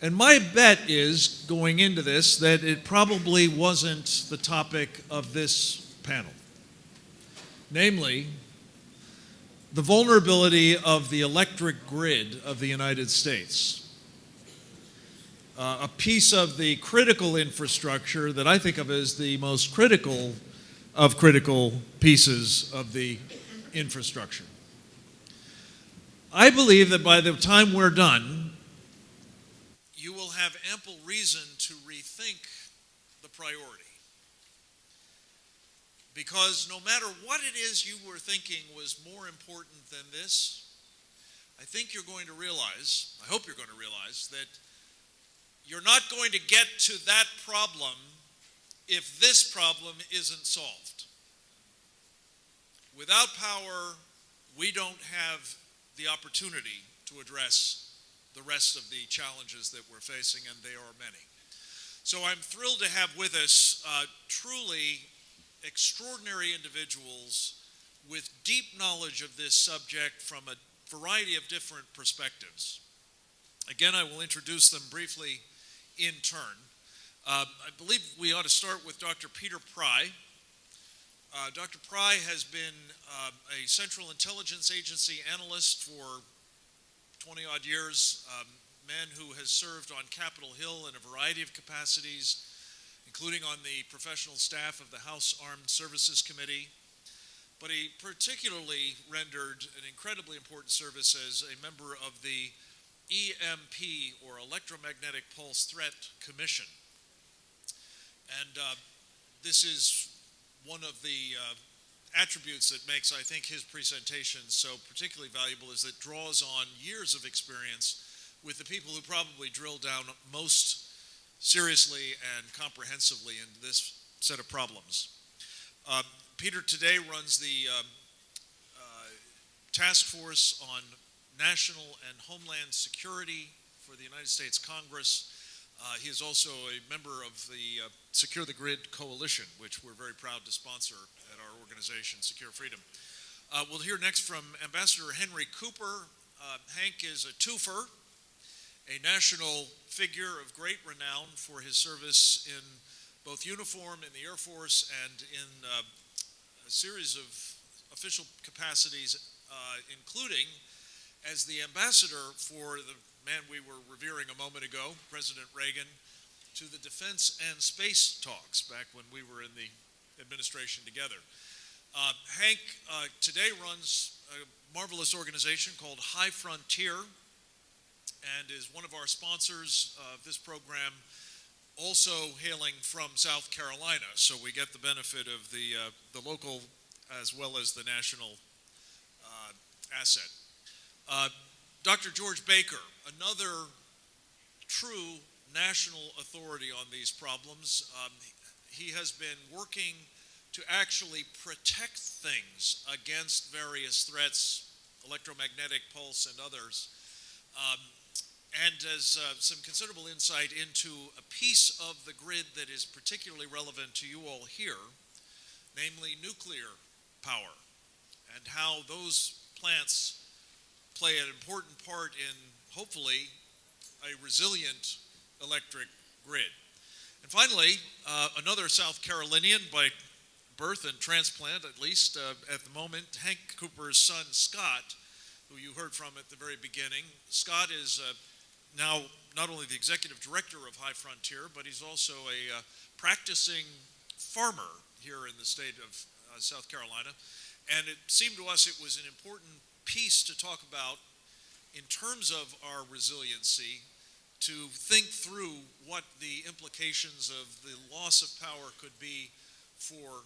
And my bet is, going into this, that it probably wasn't the topic of this panel. Namely, the vulnerability of the electric grid of the United States. A piece of the critical infrastructure that I think of as the most critical of critical pieces of the infrastructure. I believe that by the time we're done, you will have ample reason to rethink the priority. Because no matter what it is you were thinking was more important than this, I think you're going to realize, I hope you're going to realize, that you're not going to get to that problem if this problem isn't solved. Without power, we don't have the opportunity to address the rest of the challenges that we're facing, and they are many. So I'm thrilled to have with us truly extraordinary individuals with deep knowledge of this subject from a variety of different perspectives. Again, I will introduce them briefly in turn. I believe we ought to start with Dr. Peter Pry. Dr. Pry has been a Central Intelligence Agency analyst for 20-odd years, a man who has served on Capitol Hill in a variety of capacities, including on the professional staff of the House Armed Services Committee. But he particularly rendered an incredibly important service as a member of the EMP, or Electromagnetic Pulse Threat Commission. And this is one of the attributes that makes, I think, his presentation so particularly valuable, is that draws on years of experience with the people who probably drill down most seriously and comprehensively in this set of problems. Peter today runs the Task Force on National and Homeland Security for the United States Congress. He is also a member of the Secure the Grid Coalition, which we're very proud to sponsor at our organization, Secure Freedom. We'll hear next from Ambassador Henry Cooper. Hank is a twofer, a national figure of great renown for his service in both uniform in the Air Force and in a series of official capacities, including as the ambassador for the man we were revering a moment ago, President Reagan, to the defense and space talks back when we were in the administration together. Hank today runs a marvelous organization called High Frontier and is one of our sponsors of this program, also hailing from South Carolina. So we get the benefit of the local as well as the national asset. Dr. George Baker, another true national authority on these problems. He has been working to actually protect things against various threats, electromagnetic pulse and others, and has some considerable insight into a piece of the grid that is particularly relevant to you all here, namely nuclear power, and how those plants play an important part in, hopefully, a resilient electric grid. And finally, another South Carolinian by birth and transplant, at least at the moment, Hank Cooper's son, Scott, who you heard from at the very beginning. Scott is now not only the executive director of High Frontier, but he's also a practicing farmer here in the state of South Carolina. And it seemed to us it was an important piece to talk about in terms of our resiliency, to think through what the implications of the loss of power could be for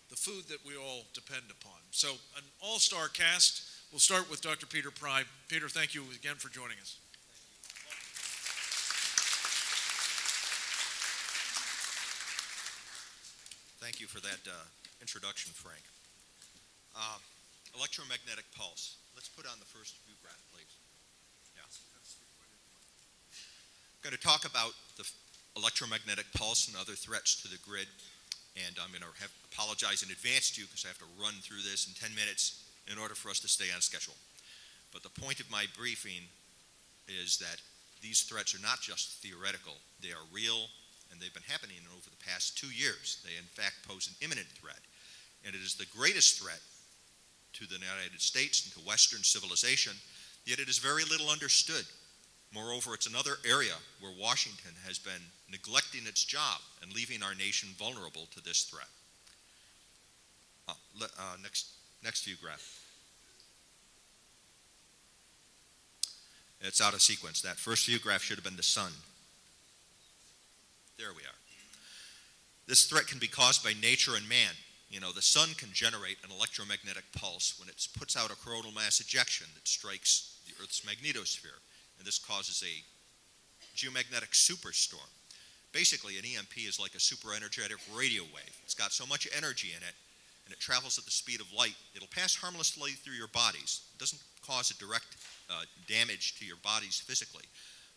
the food that we all depend upon. So an all-star cast. We'll start with Dr. Peter Pry. Peter, thank you again for joining us. Thank you for that introduction, Frank. Electromagnetic pulse. Let's put on the first view graph, please. Yeah. I'm going to talk about the electromagnetic pulse and other threats to the grid, and I'm going to apologize in advance to you because I have to run through this in 10 minutes in order for us to stay on schedule. But the point of my briefing is that these threats are not just theoretical, they are real, and they've been happening over the past 2 years. They in fact pose an imminent threat, and it is the greatest threat to the United States and to Western civilization, yet it is very little understood. Moreover, it's another area where Washington has been neglecting its job and leaving our nation vulnerable to this threat. Next view graph. It's out of sequence. That first view graph should have been the sun. There we are. This threat can be caused by nature and man. You know, the sun can generate an electromagnetic pulse when it puts out a coronal mass ejection that strikes the Earth's magnetosphere, and this causes a geomagnetic superstorm. Basically, an EMP is like a super-energetic radio wave. It's got so much energy in it, and it travels at the speed of light. It'll pass harmlessly through your bodies. It doesn't cause a direct damage to your bodies physically,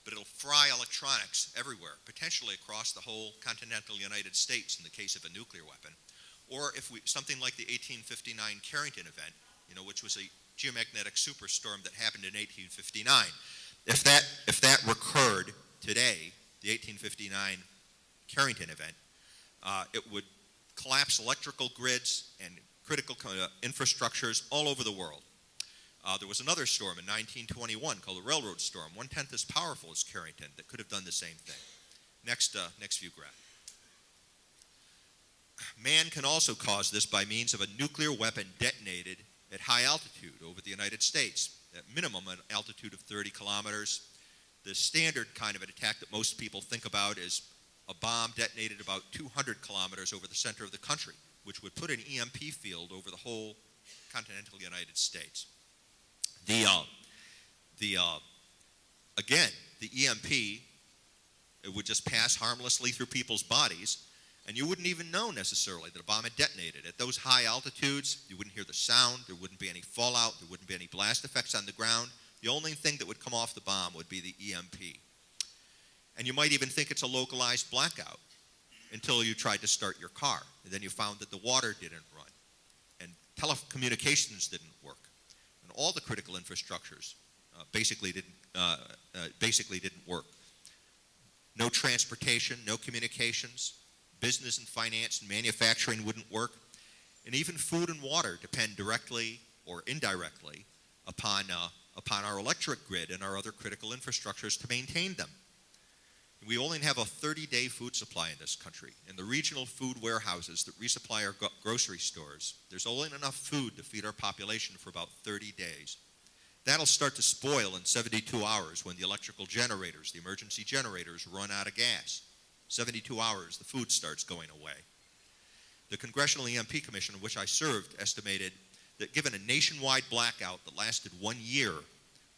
but it'll fry electronics everywhere, potentially across the whole continental United States in the case of a nuclear weapon. Or if something like the 1859 Carrington event, which was a geomagnetic superstorm that happened in 1859. If that recurred today, the 1859 Carrington event, it would collapse electrical grids and critical infrastructures all over the world. There was another storm in 1921 called the Railroad Storm, 1/10 as powerful as Carrington, that could have done the same thing. Next view graph. Man can also cause this by means of a nuclear weapon detonated at high altitude over the United States, at minimum an altitude of 30 kilometers. The standard kind of an attack that most people think about is a bomb detonated about 200 kilometers over the center of the country, which would put an EMP field over the whole continental United States. Again, the EMP, it would just pass harmlessly through people's bodies, and you wouldn't even know necessarily that a bomb had detonated. At those high altitudes, you wouldn't hear the sound, there wouldn't be any fallout, there wouldn't be any blast effects on the ground. The only thing that would come off the bomb would be the EMP. And you might even think it's a localized blackout until you tried to start your car, and then you found that the water didn't run, and telecommunications didn't work, and all the critical infrastructures basically didn't work. No transportation, no communications. Business and finance and manufacturing wouldn't work, and even food and water depend directly or indirectly upon our electric grid and our other critical infrastructures to maintain them. We only have a 30-day food supply in this country. In the regional food warehouses that resupply our grocery stores, there's only enough food to feed our population for about 30 days. That'll start to spoil in 72 hours when the electrical generators, the emergency generators, run out of gas. 72 hours, the food starts going away. The Congressional EMP Commission, in which I served, estimated that given a nationwide blackout that lasted 1 year,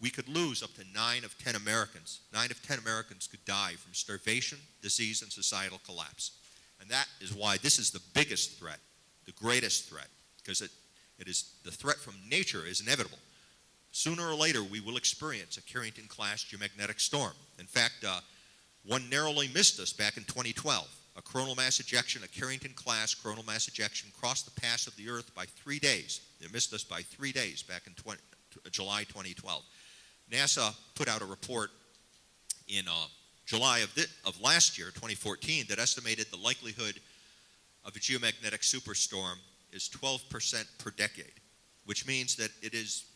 we could lose up to 9 of 10 Americans. 9 of 10 Americans could die from starvation, disease, and societal collapse. And that is why this is the biggest threat, the greatest threat, because the threat from nature is inevitable. Sooner or later, we will experience a Carrington-class geomagnetic storm. In fact, one narrowly missed us back in 2012. A coronal mass ejection, a Carrington-class coronal mass ejection, crossed the path of the Earth by 3 days. It missed us by 3 days back in July 2012. NASA put out a report in July of last year, 2014, that estimated the likelihood of a geomagnetic superstorm is 12% per decade, which means that it is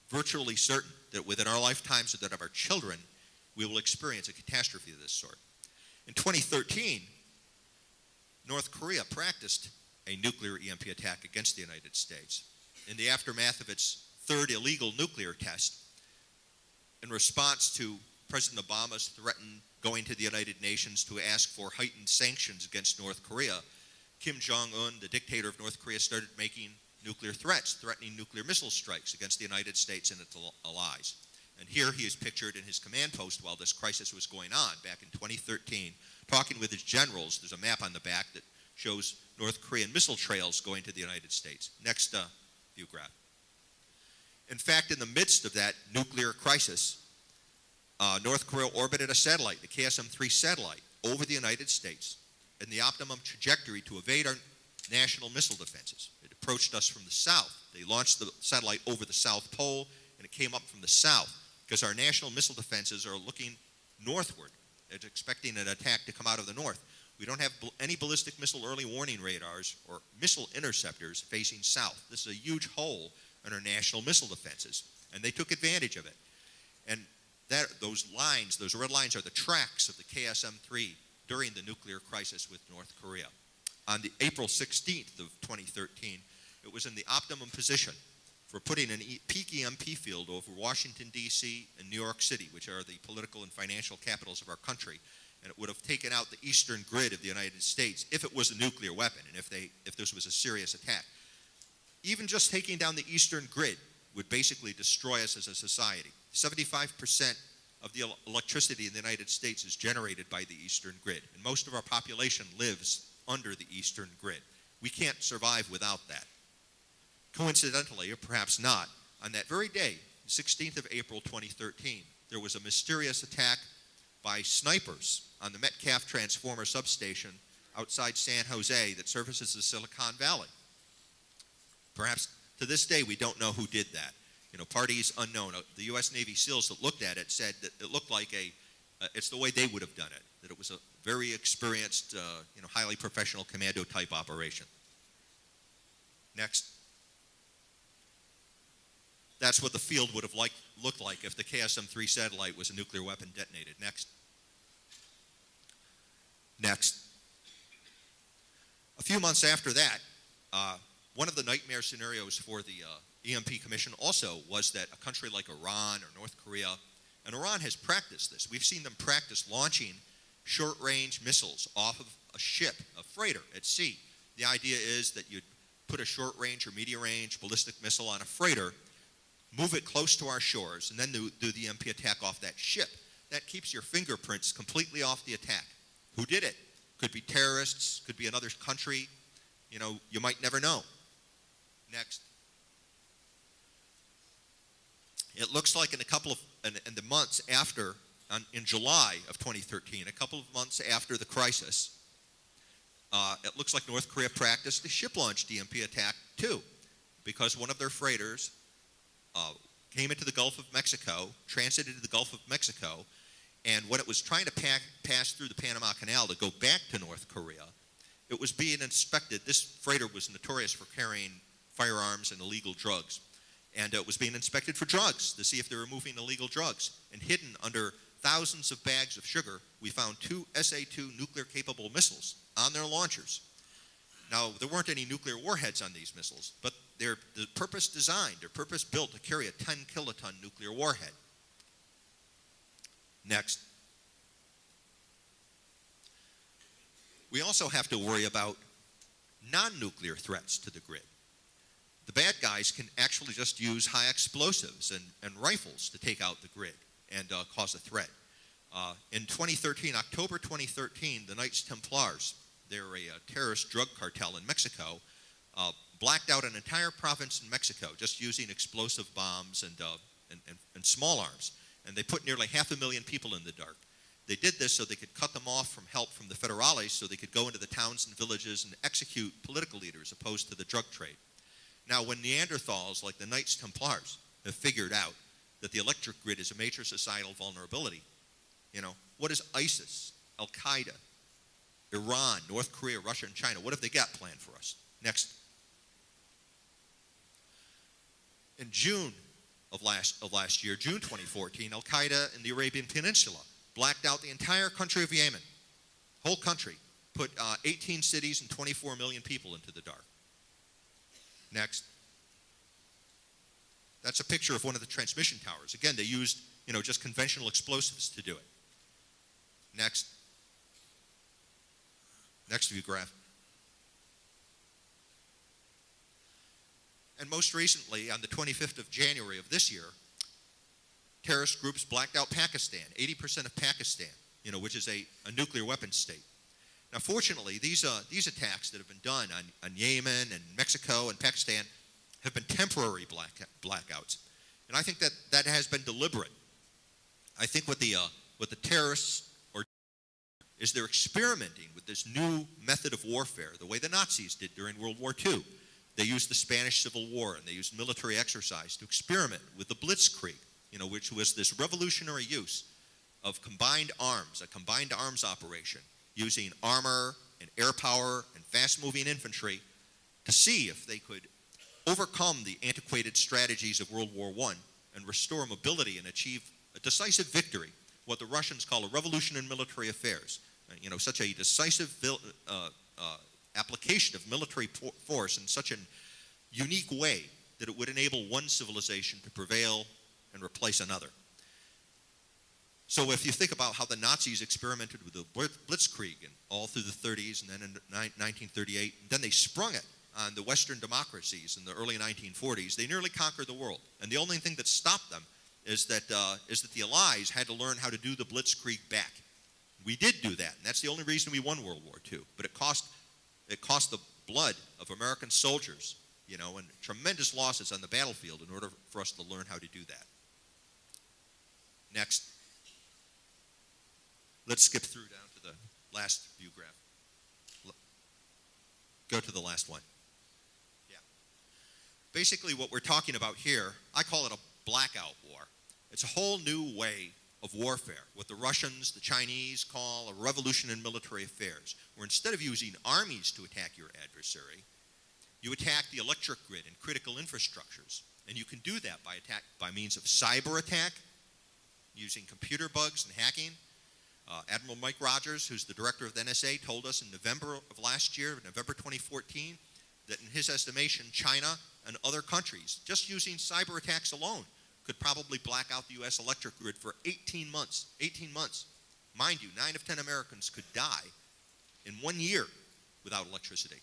virtually certain that within our lifetimes or that of our children, we will experience a catastrophe of this sort. In 2013, North Korea practiced a nuclear EMP attack against the United States. In the aftermath of its third illegal nuclear test, in response to President Obama's threatened going to the United Nations to ask for heightened sanctions against North Korea, Kim Jong-un, the dictator of North Korea, started making nuclear threats, threatening nuclear missile strikes against the United States and its allies. And here he is pictured in his command post while this crisis was going on back in 2013, talking with his generals. There's a map on the back that shows North Korean missile trails going to the United States. Next view graph. In fact, in the midst of that nuclear crisis, North Korea orbited a satellite, the KSM-3 satellite, over the United States in the optimum trajectory to evade our national missile defenses. It approached us from the south. They launched the satellite over the South Pole, and it came up from the south because our national missile defenses are looking northward. They're expecting an attack to come out of the north. We don't have any ballistic missile early warning radars or missile interceptors facing south. This is a huge hole in our national missile defenses, and they took advantage of it. And those lines, those red lines, are the tracks of the KSM-3 during the nuclear crisis with North Korea. On the April 16th of 2013, it was in the optimum position for putting a peak EMP field over Washington, D.C. and New York City, which are the political and financial capitals of our country. And it would have taken out the eastern grid of the United States if it was a nuclear weapon and if this was a serious attack. Even just taking down the eastern grid would basically destroy us as a society. 75% of the electricity in the United States is generated by the eastern grid, and most of our population lives under the eastern grid. We can't survive without that. Coincidentally, or perhaps not, on that very day, 16th of April 2013, there was a mysterious attack by snipers on the Metcalf Transformer substation outside San Jose that services the Silicon Valley. Perhaps to this day we don't know who did that. Parties unknown. The U.S. Navy SEALs that looked at it said that it looked like it's the way they would have done it, that it was a very experienced, highly professional commando type operation. Next. That's what the field would have looked like if the KSM-3 satellite was a nuclear weapon detonated. Next. Next. A few months after that, one of the nightmare scenarios for the EMP Commission also was that a country like Iran or North Korea, and Iran has practiced this. We've seen them practice launching short-range missiles off of a ship, a freighter at sea. The idea is that you'd put a short-range or medium-range ballistic missile on a freighter, move it close to our shores, and then do the EMP attack off that ship. That keeps your fingerprints completely off the attack. Who did it? Could be terrorists, could be another country. You might never know. Next. It looks like in the months after, in July of 2013, a couple of months after the crisis, it looks like North Korea practiced a ship-launched EMP attack too, because one of their freighters came into the Gulf of Mexico, transited the Gulf of Mexico, and when it was trying to pass through the Panama Canal to go back to North Korea, it was being inspected. This freighter was notorious for carrying firearms and illegal drugs. And it was being inspected for drugs to see if they were moving illegal drugs. And hidden under thousands of bags of sugar, we found 2 SA-2 nuclear-capable missiles on their launchers. Now, there weren't any nuclear warheads on these missiles, but they're purpose-designed, they're purpose-built to carry a 10-kiloton nuclear warhead. Next. We also have to worry about non-nuclear threats to the grid. The bad guys can actually just use high explosives and rifles to take out the grid and cause a threat. In 2013, October 2013, the Knights Templars, they're a terrorist drug cartel in Mexico, blacked out an entire province in Mexico just using explosive bombs and small arms. And they put nearly 500,000 people in the dark. They did this so they could cut them off from help from the federales so they could go into the towns and villages and execute political leaders opposed to the drug trade. Now, when Neanderthals, like the Knights Templars, have figured out that the electric grid is a major societal vulnerability, You know, what is ISIS, Al Qaeda, Iran, North Korea, Russia, and China? What have they got planned for us? Next. In June of last year, June 2014, Al Qaeda in the Arabian Peninsula blacked out the entire country of Yemen. Whole country. Put 18 cities and 24 million people into the dark. Next. That's a picture of one of the transmission towers. Again, they used, just conventional explosives to do it. Next. Next view graph. And most recently, on the 25th of January of this year, terrorist groups blacked out Pakistan, 80% of Pakistan, which is a nuclear weapons state. Now, fortunately, these attacks that have been done on Yemen and Mexico and Pakistan have been temporary blackouts. And I think that has been deliberate. I think what the terrorists is they're experimenting with this new method of warfare, the way the Nazis did during World War II. They used the Spanish Civil War and they used military exercise to experiment with the Blitzkrieg, which was this revolutionary use of combined arms, a combined arms operation, using armor and air power and fast-moving infantry to see if they could overcome the antiquated strategies of World War I and restore mobility and achieve a decisive victory, what the Russians call a revolution in military affairs. Such a decisive application of military force in such a unique way that it would enable one civilization to prevail and replace another. So if you think about how the Nazis experimented with the Blitzkrieg and all through the 30s and then in 1938, and then they sprung it on the Western democracies in the early 1940s, they nearly conquered the world. And the only thing that stopped them is that the Allies had to learn how to do the Blitzkrieg back. We did do that, and that's the only reason we won World War II. But it cost the blood of American soldiers, and tremendous losses on the battlefield in order for us to learn how to do that. Next. Let's skip through down to the last view graph. Go to the last one. Yeah. Basically what we're talking about here, I call it a blackout war. It's a whole new way of warfare, what the Russians, the Chinese call a revolution in military affairs, where instead of using armies to attack your adversary, you attack the electric grid and critical infrastructures. And you can do that by means of cyber attack, using computer bugs and hacking. Admiral Mike Rogers, who's the director of the NSA, told us in November of last year, November 2014, that in his estimation, China and other countries, just using cyber attacks alone, could probably black out the U.S. electric grid for 18 months. 18 months. Mind you, 9 of 10 Americans could die in 1 year without electricity.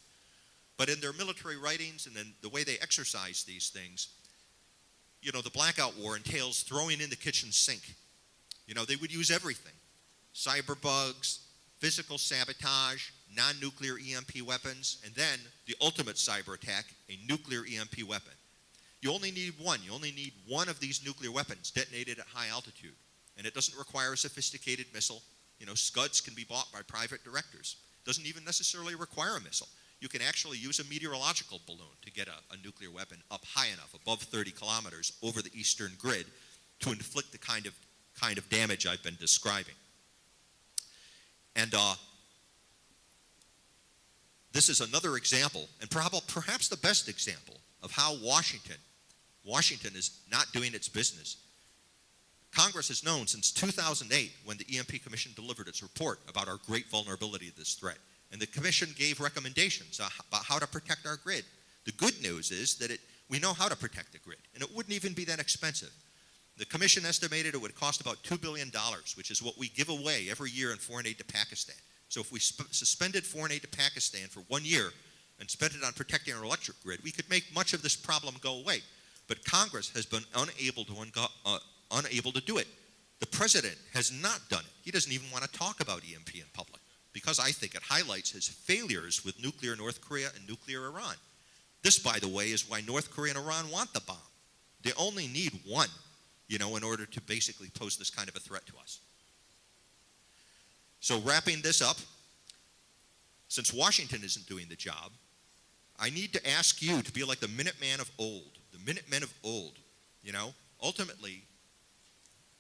But in their military writings and in the way they exercise these things, the blackout war entails throwing in the kitchen sink. They would use everything. Cyber bugs, physical sabotage, non-nuclear EMP weapons, and then the ultimate cyber attack, a nuclear EMP weapon. You only need one. You only need one of these nuclear weapons detonated at high altitude. And it doesn't require a sophisticated missile. Scuds can be bought by private directors. It doesn't even necessarily require a missile. You can actually use a meteorological balloon to get a nuclear weapon up high enough, above 30 kilometers, over the eastern grid to inflict the kind of damage I've been describing. And this is another example, and perhaps the best example, of how Washington is not doing its business. Congress has known since 2008, when the EMP Commission delivered its report about our great vulnerability to this threat. And the Commission gave recommendations about how to protect our grid. The good news is that we know how to protect the grid, and it wouldn't even be that expensive. The Commission estimated it would cost about $2 billion, which is what we give away every year in foreign aid to Pakistan. So if we suspended foreign aid to Pakistan for 1 year and spent it on protecting our electric grid, we could make much of this problem go away. But Congress has been unable to do it. The President has not done it. He doesn't even want to talk about EMP in public, because I think it highlights his failures with nuclear North Korea and nuclear Iran. This, by the way, is why North Korea and Iran want the bomb. They only need one, in order to basically pose this kind of a threat to us. So wrapping this up, since Washington isn't doing the job, I need to ask you to be like the Minutemen of old. The Minutemen of old, Ultimately,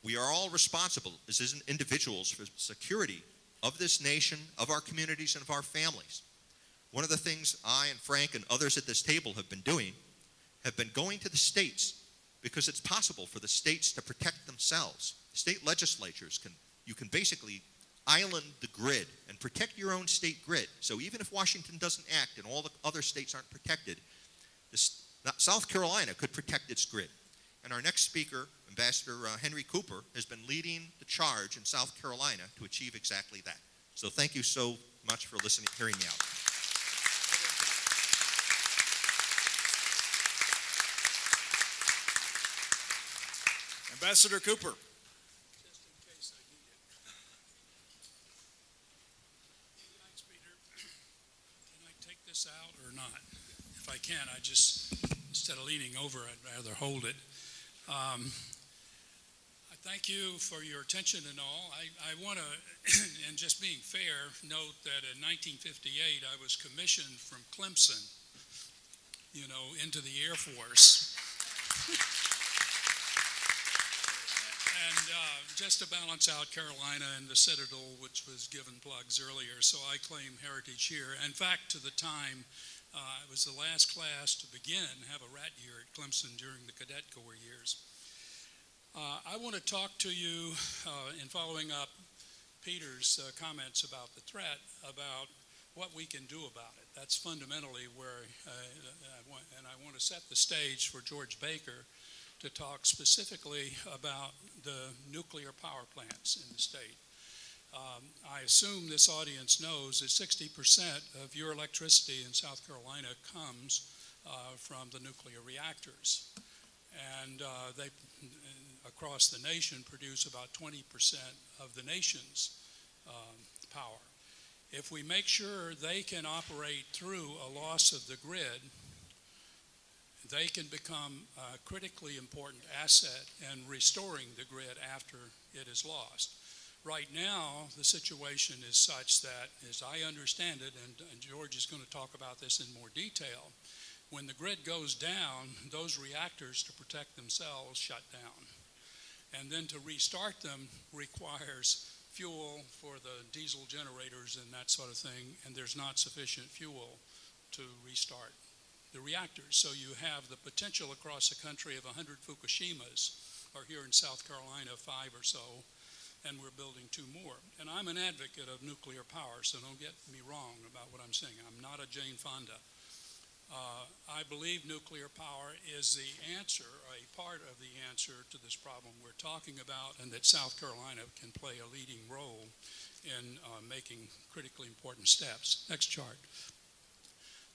we are all responsible as individuals for the security of this nation, of our communities, and of our families. One of the things I and Frank and others at this table have been doing have been going to the states, because it's possible for the states to protect themselves. State legislatures you can basically island the grid and protect your own state grid. So even if Washington doesn't act and all the other states aren't protected, South Carolina could protect its grid. And our next speaker, Ambassador Henry Cooper, has been leading the charge in South Carolina to achieve exactly that. So thank you so much for hearing me out. Ambassador Cooper. Just in case I need it. Thanks, Peter. Can I take this out or not? If I can, instead of leaning over, I'd rather hold it. I thank you for your attention and all. I want to, and just being fair, note that in 1958, I was commissioned from Clemson, into the Air Force. And just to balance out Carolina and the Citadel, which was given plugs earlier, so I claim heritage here. In fact, to the time, I was the last class to have a rat year at Clemson during the Cadet Corps years. I want to talk to you, in following up Peter's comments about the threat, about what we can do about it. That's fundamentally where I want to set the stage for George Baker to talk specifically about the nuclear power plants in the state. I assume this audience knows that 60% of your electricity in South Carolina comes from the nuclear reactors. And they, across the nation, produce about 20% of the nation's power. If we make sure they can operate through a loss of the grid, they can become a critically important asset in restoring the grid after it is lost. Right now, the situation is such that, as I understand it, and George is going to talk about this in more detail, when the grid goes down, those reactors, to protect themselves, shut down. And then to restart them requires fuel for the diesel generators and that sort of thing, and there's not sufficient fuel to restart the reactors. So you have the potential across the country of 100 Fukushimas, or here in South Carolina, 5 or so, and we're building 2 more. And I'm an advocate of nuclear power, so don't get me wrong about what I'm saying. I'm not a Jane Fonda. I believe nuclear power is the answer, a part of the answer to this problem we're talking about, and that South Carolina can play a leading role in making critically important steps. Next chart.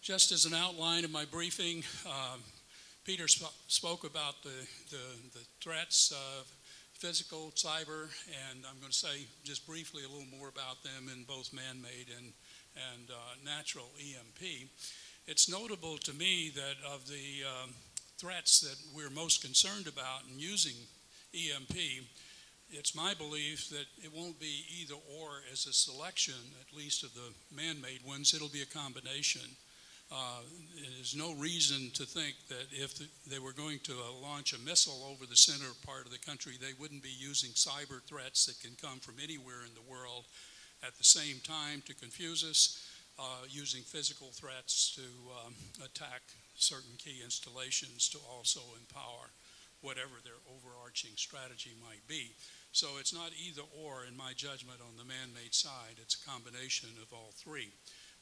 Just as an outline of my briefing, Peter spoke about the threats of physical, cyber, and I'm going to say just briefly a little more about them in both man-made and natural EMP. It's notable to me that of the threats that we're most concerned about in using EMP, it's my belief that it won't be either or as a selection, at least of the man-made ones. It'll be a combination. There's no reason to think that if they were going to launch a missile over the center part of the country, they wouldn't be using cyber threats that can come from anywhere in the world at the same time to confuse us, using physical threats to attack certain key installations to also empower whatever their overarching strategy might be. So it's not either or in my judgment on the man-made side. It's a combination of all three.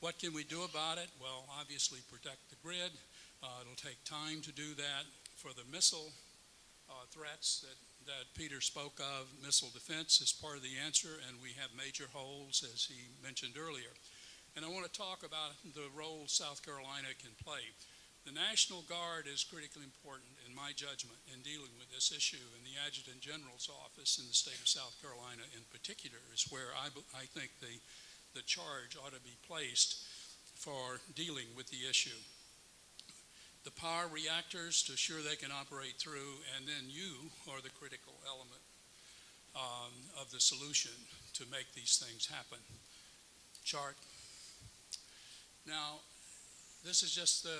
What can we do about it? Well, obviously protect the grid. It'll take time to do that. For the missile threats that Peter spoke of, missile defense is part of the answer, and we have major holes, as he mentioned earlier. And I want to talk about the role South Carolina can play. The National Guard is critically important, in my judgment, in dealing with this issue, and the Adjutant General's office in the state of South Carolina in particular is where I think the charge ought to be placed for dealing with the issue. The power reactors, to ensure they can operate through, and then you are the critical element of the solution to make these things happen. Chart. Now, this is just the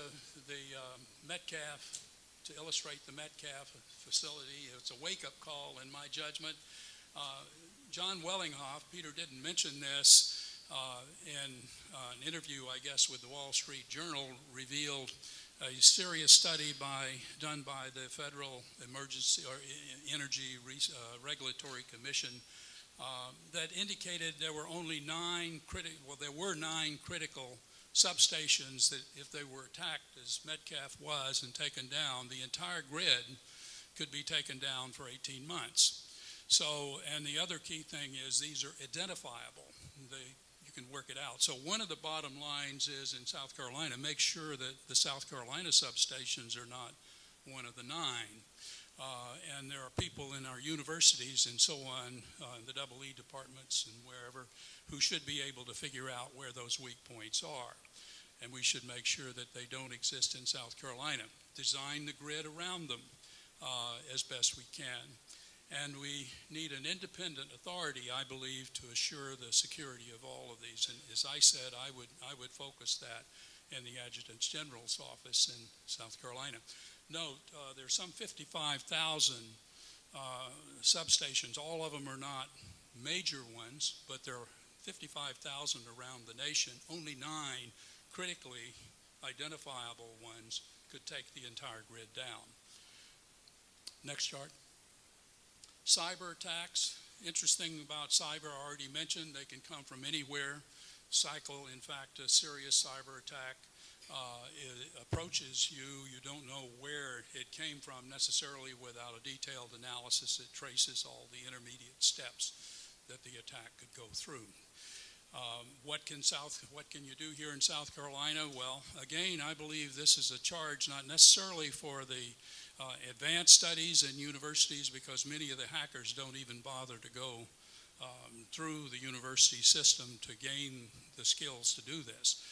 Metcalf to illustrate the Metcalf facility. It's a wake-up call in my judgment. John Wellinghoff, Peter didn't mention this, in an interview, I guess, with the Wall Street Journal, revealed a serious study done by the Federal Emergency or Energy Regulatory Commission that indicated there were only nine critical substations that, if they were attacked as Metcalf was and taken down, the entire grid could be taken down for 18 months. So, and the other key thing is these are identifiable. You can work it out. So one of the bottom lines is in South Carolina, make sure that the South Carolina substations are not one of the nine. And there are people in our universities and so on, the EE departments and wherever, who should be able to figure out where those weak points are. And we should make sure that they don't exist in South Carolina. Design the grid around them as best we can. And we need an independent authority, I believe, to assure the security of all of these. And as I said, I would focus that in the Adjutant General's office in South Carolina. Note, there's some 55,000 substations. All of them are not major ones, but there are 55,000 around the nation. Only 9 critically identifiable ones could take the entire grid down. Next chart. Cyber attacks. Interesting about cyber, I already mentioned, they can come from anywhere. In fact, a serious cyber attack approaches you. You don't know where it came from necessarily without a detailed analysis. It traces all the intermediate steps that the attack could go through. What can you do here in South Carolina? Well, again, I believe this is a charge not necessarily for the advanced studies in universities, because many of the hackers don't even bother to go through the university system to gain the skills to do this.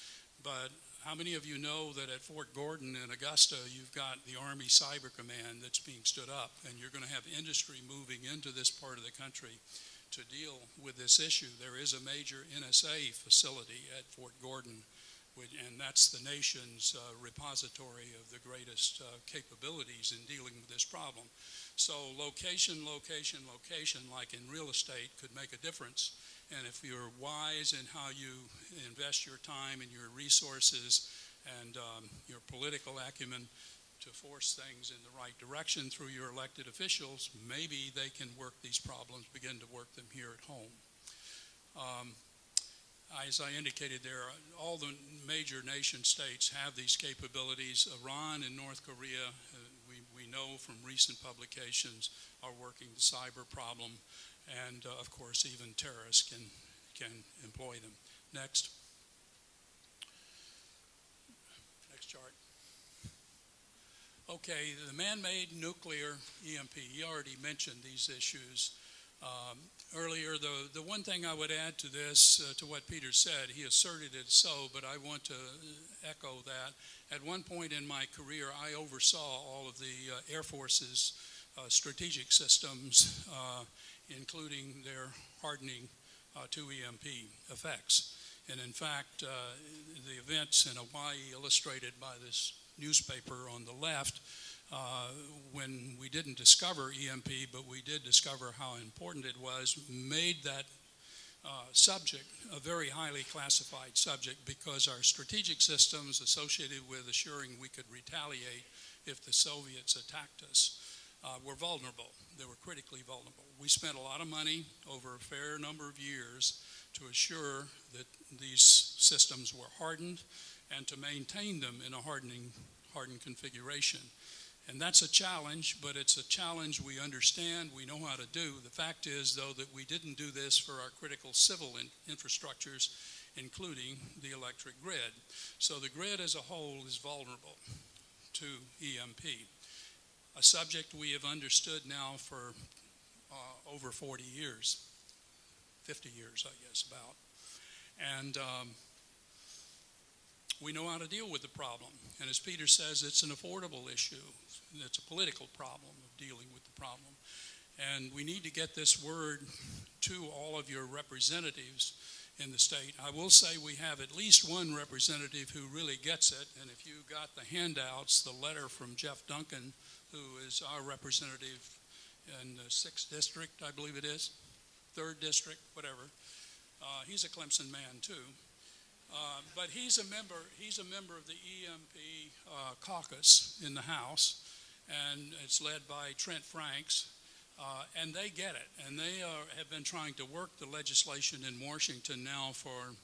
But how many of you know that at Fort Gordon in Augusta, you've got the Army Cyber Command that's being stood up, and you're going to have industry moving into this part of the country to deal with this issue? There is a major NSA facility at Fort Gordon, and that's the nation's repository of the greatest capabilities in dealing with this problem. So location, location, location, like in real estate, could make a difference. And if you're wise in how you invest your time and your resources and your political acumen to force things in the right direction through your elected officials, maybe they can work these problems, begin to work them here at home. As I indicated there, all the major nation states have these capabilities. Iran and North Korea, we know from recent publications, are working the cyber problem. And of course, even terrorists can employ them. Next. Next chart. Okay, the man-made nuclear EMP. He already mentioned these issues earlier. The one thing I would add to this, to what Peter said, he asserted it so, but I want to echo that. At one point in my career, I oversaw all of the Air Force's strategic systems, including their hardening to EMP effects. And in fact, the events in Hawaii, illustrated by this newspaper on the left, when we didn't discover EMP, but we did discover how important it was, made that subject a very highly classified subject, because our strategic systems associated with assuring we could retaliate if the Soviets attacked us were vulnerable. They were critically vulnerable. We spent a lot of money over a fair number of years to assure that these systems were hardened and to maintain them in a hardened configuration. And that's a challenge, but it's a challenge we understand, we know how to do. The fact is, though, that we didn't do this for our critical civil infrastructures, including the electric grid. So the grid as a whole is vulnerable to EMP, a subject we have understood now for over 40 years, 50 years, I guess, about. And we know how to deal with the problem. And as Peter says, it's an affordable issue. It's a political problem of dealing with the problem. And we need to get this word to all of your representatives in the state. I will say we have at least one representative who really gets it, and if you got the handouts, the letter from Jeff Duncan, who is our representative in the 6th District, I believe it is, 3rd District, whatever. He's a Clemson man too. But he's a member of the EMP caucus in the House, and it's led by Trent Franks. And they get it, and they have been trying to work the legislation in Washington now for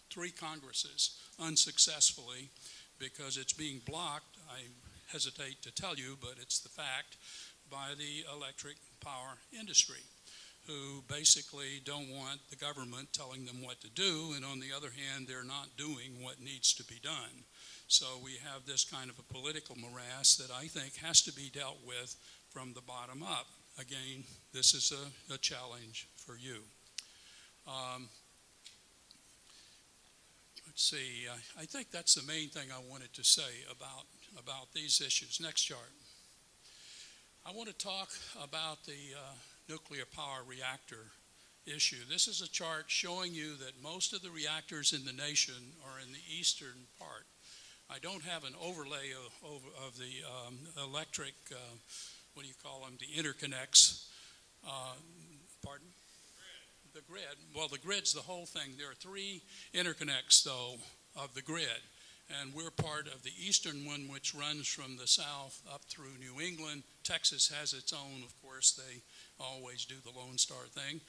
3 Congresses unsuccessfully because it's being blocked, I hesitate to tell you, but it's the fact, by the electric power industry, who basically don't want the government telling them what to do, and on the other hand, they're not doing what needs to be done. So we have this kind of a political morass that I think has to be dealt with from the bottom up. Again, this is a challenge for you. Let's see, I think that's the main thing I wanted to say about these issues. Next chart. I want to talk about the nuclear power reactor issue. This is a chart showing you that most of the reactors in the nation are in the eastern part. I don't have an overlay of the electric what do you call them, the interconnects, pardon? The grid. Well, the grid's the whole thing. There are 3 interconnects, though, of the grid, and we're part of the eastern one, which runs from the south up through New England. Texas has its own, of course. They always do the Lone Star thing.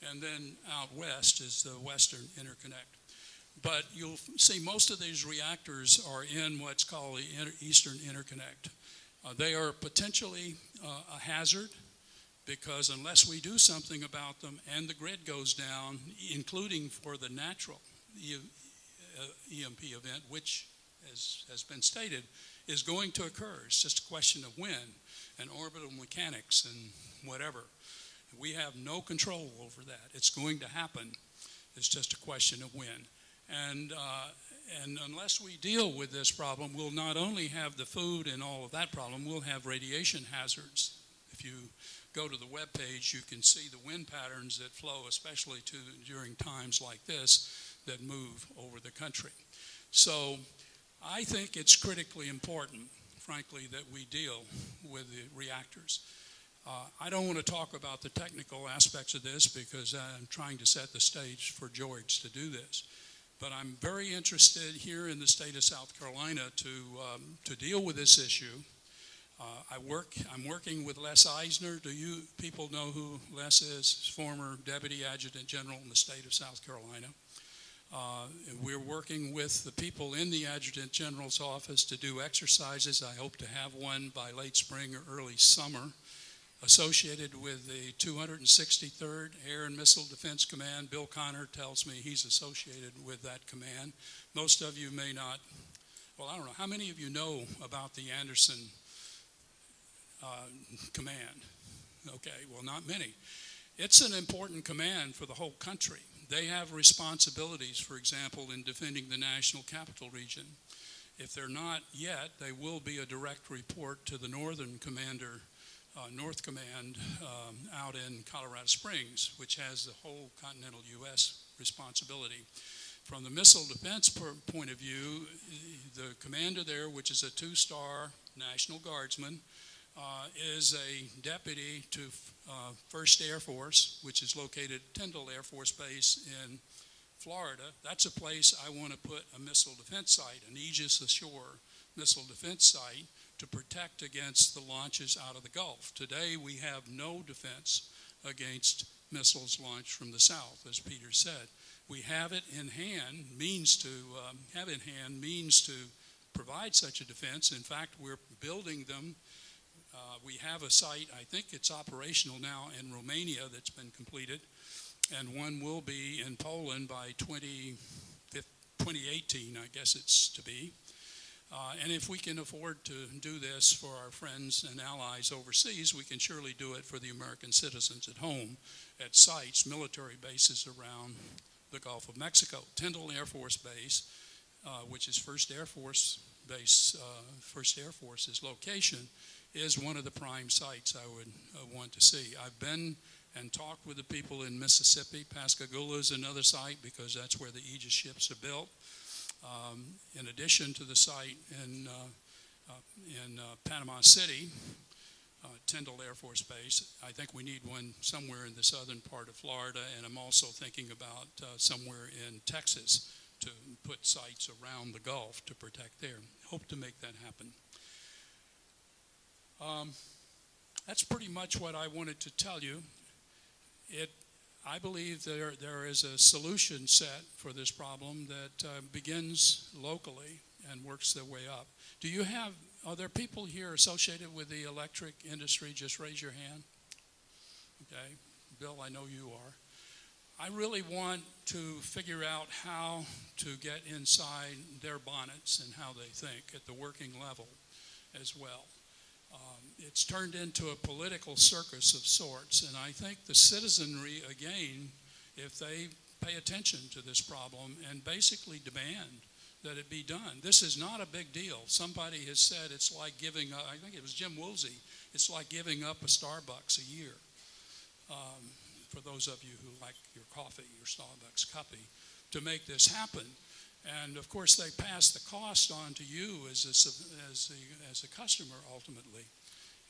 And then out west is the western interconnect. But you'll see most of these reactors are in what's called the eastern interconnect. They are potentially a hazard because unless we do something about them and the grid goes down, including for the natural EMP event, which has been stated, is going to occur. It's just a question of when, and orbital mechanics and whatever. We have no control over that. It's going to happen. It's just a question of when. And unless we deal with this problem, we'll not only have the food and all of that problem, we'll have radiation hazards. If you go to the web page, you can see the wind patterns that flow, especially during times like this, that move over the country. So I think it's critically important, frankly, that we deal with the reactors. I don't want to talk about the technical aspects of this because I'm trying to set the stage for George to do this. But I'm very interested here in the state of South Carolina to deal with this issue. I'm working with Les Eisner. Do you people know who Les is? Former Deputy Adjutant General in the state of South Carolina. We're working with the people in the Adjutant General's office to do exercises. I hope to have one by late spring or early summer, associated with the 263rd Air and Missile Defense Command. Bill Connor tells me he's associated with that command. Most of you may not. Well, I don't know. How many of you know about the Anderson command? Okay, well, not many. It's an important command for the whole country. They have responsibilities, for example, in defending the national capital region. If they're not yet, they will be a direct report to the Northern Commander, North Command out in Colorado Springs, which has the whole continental U.S. responsibility. From the missile defense point of view, the commander there, which is a 2-star National Guardsman, is a deputy to 1st Air Force, which is located at Tyndall Air Force Base in Florida. That's a place I want to put a missile defense site, an Aegis Ashore missile defense site, to protect against the launches out of the Gulf. Today, we have no defense against missiles launched from the south, as Peter said. We have it in hand, means to provide such a defense. In fact, we're building them. We have a site, I think it's operational now in Romania that's been completed, and one will be in Poland by 2018, I guess it's to be. And if we can afford to do this for our friends and allies overseas, we can surely do it for the American citizens at home at sites, military bases around the Gulf of Mexico. Tyndall Air Force Base, which is 1st Air Force Base, 1st Air Force's location, is one of the prime sites I would want to see. I've been and talked with the people in Mississippi. Pascagoula is another site because that's where the Aegis ships are built. In addition to the site in Panama City, Tyndall Air Force Base, I think we need one somewhere in the southern part of Florida, and I'm also thinking about somewhere in Texas to put sites around the Gulf to protect there. Hope to make that happen. That's pretty much what I wanted to tell you. I believe there is a solution set for this problem that begins locally and works their way up. Are there people here associated with the electric industry? Just raise your hand. Okay. Bill, I know you are. I really want to figure out how to get inside their bonnets and how they think at the working level as well. It's turned into a political circus of sorts, and I think the citizenry, again, if they pay attention to this problem and basically demand that it be done. This is not a big deal. Somebody has said it's like giving up, I think it was Jim Woolsey, it's like giving up a Starbucks a year. For those of you who like your coffee, your Starbucks cuppy, to make this happen. And of course they pass the cost on to you as a customer ultimately.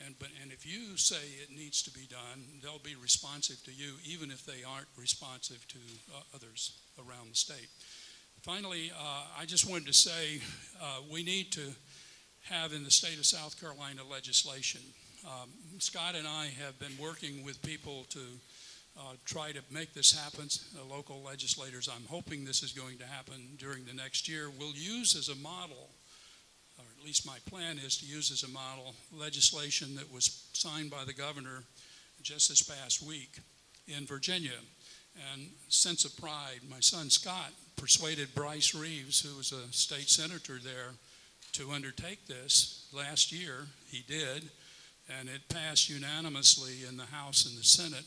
And if you say it needs to be done, they'll be responsive to you even if they aren't responsive to others around the state. Finally, I just wanted to say we need to have in the state of South Carolina legislation. Scott and I have been working with people to try to make this happen, local legislators. I'm hoping this is going to happen during the next year. We'll use as a model, or at least my plan is to use as a model, legislation that was signed by the governor just this past week in Virginia. And sense of pride, my son Scott persuaded Bryce Reeves, who was a state senator there, to undertake this last year. He did, and it passed unanimously in the House and the Senate,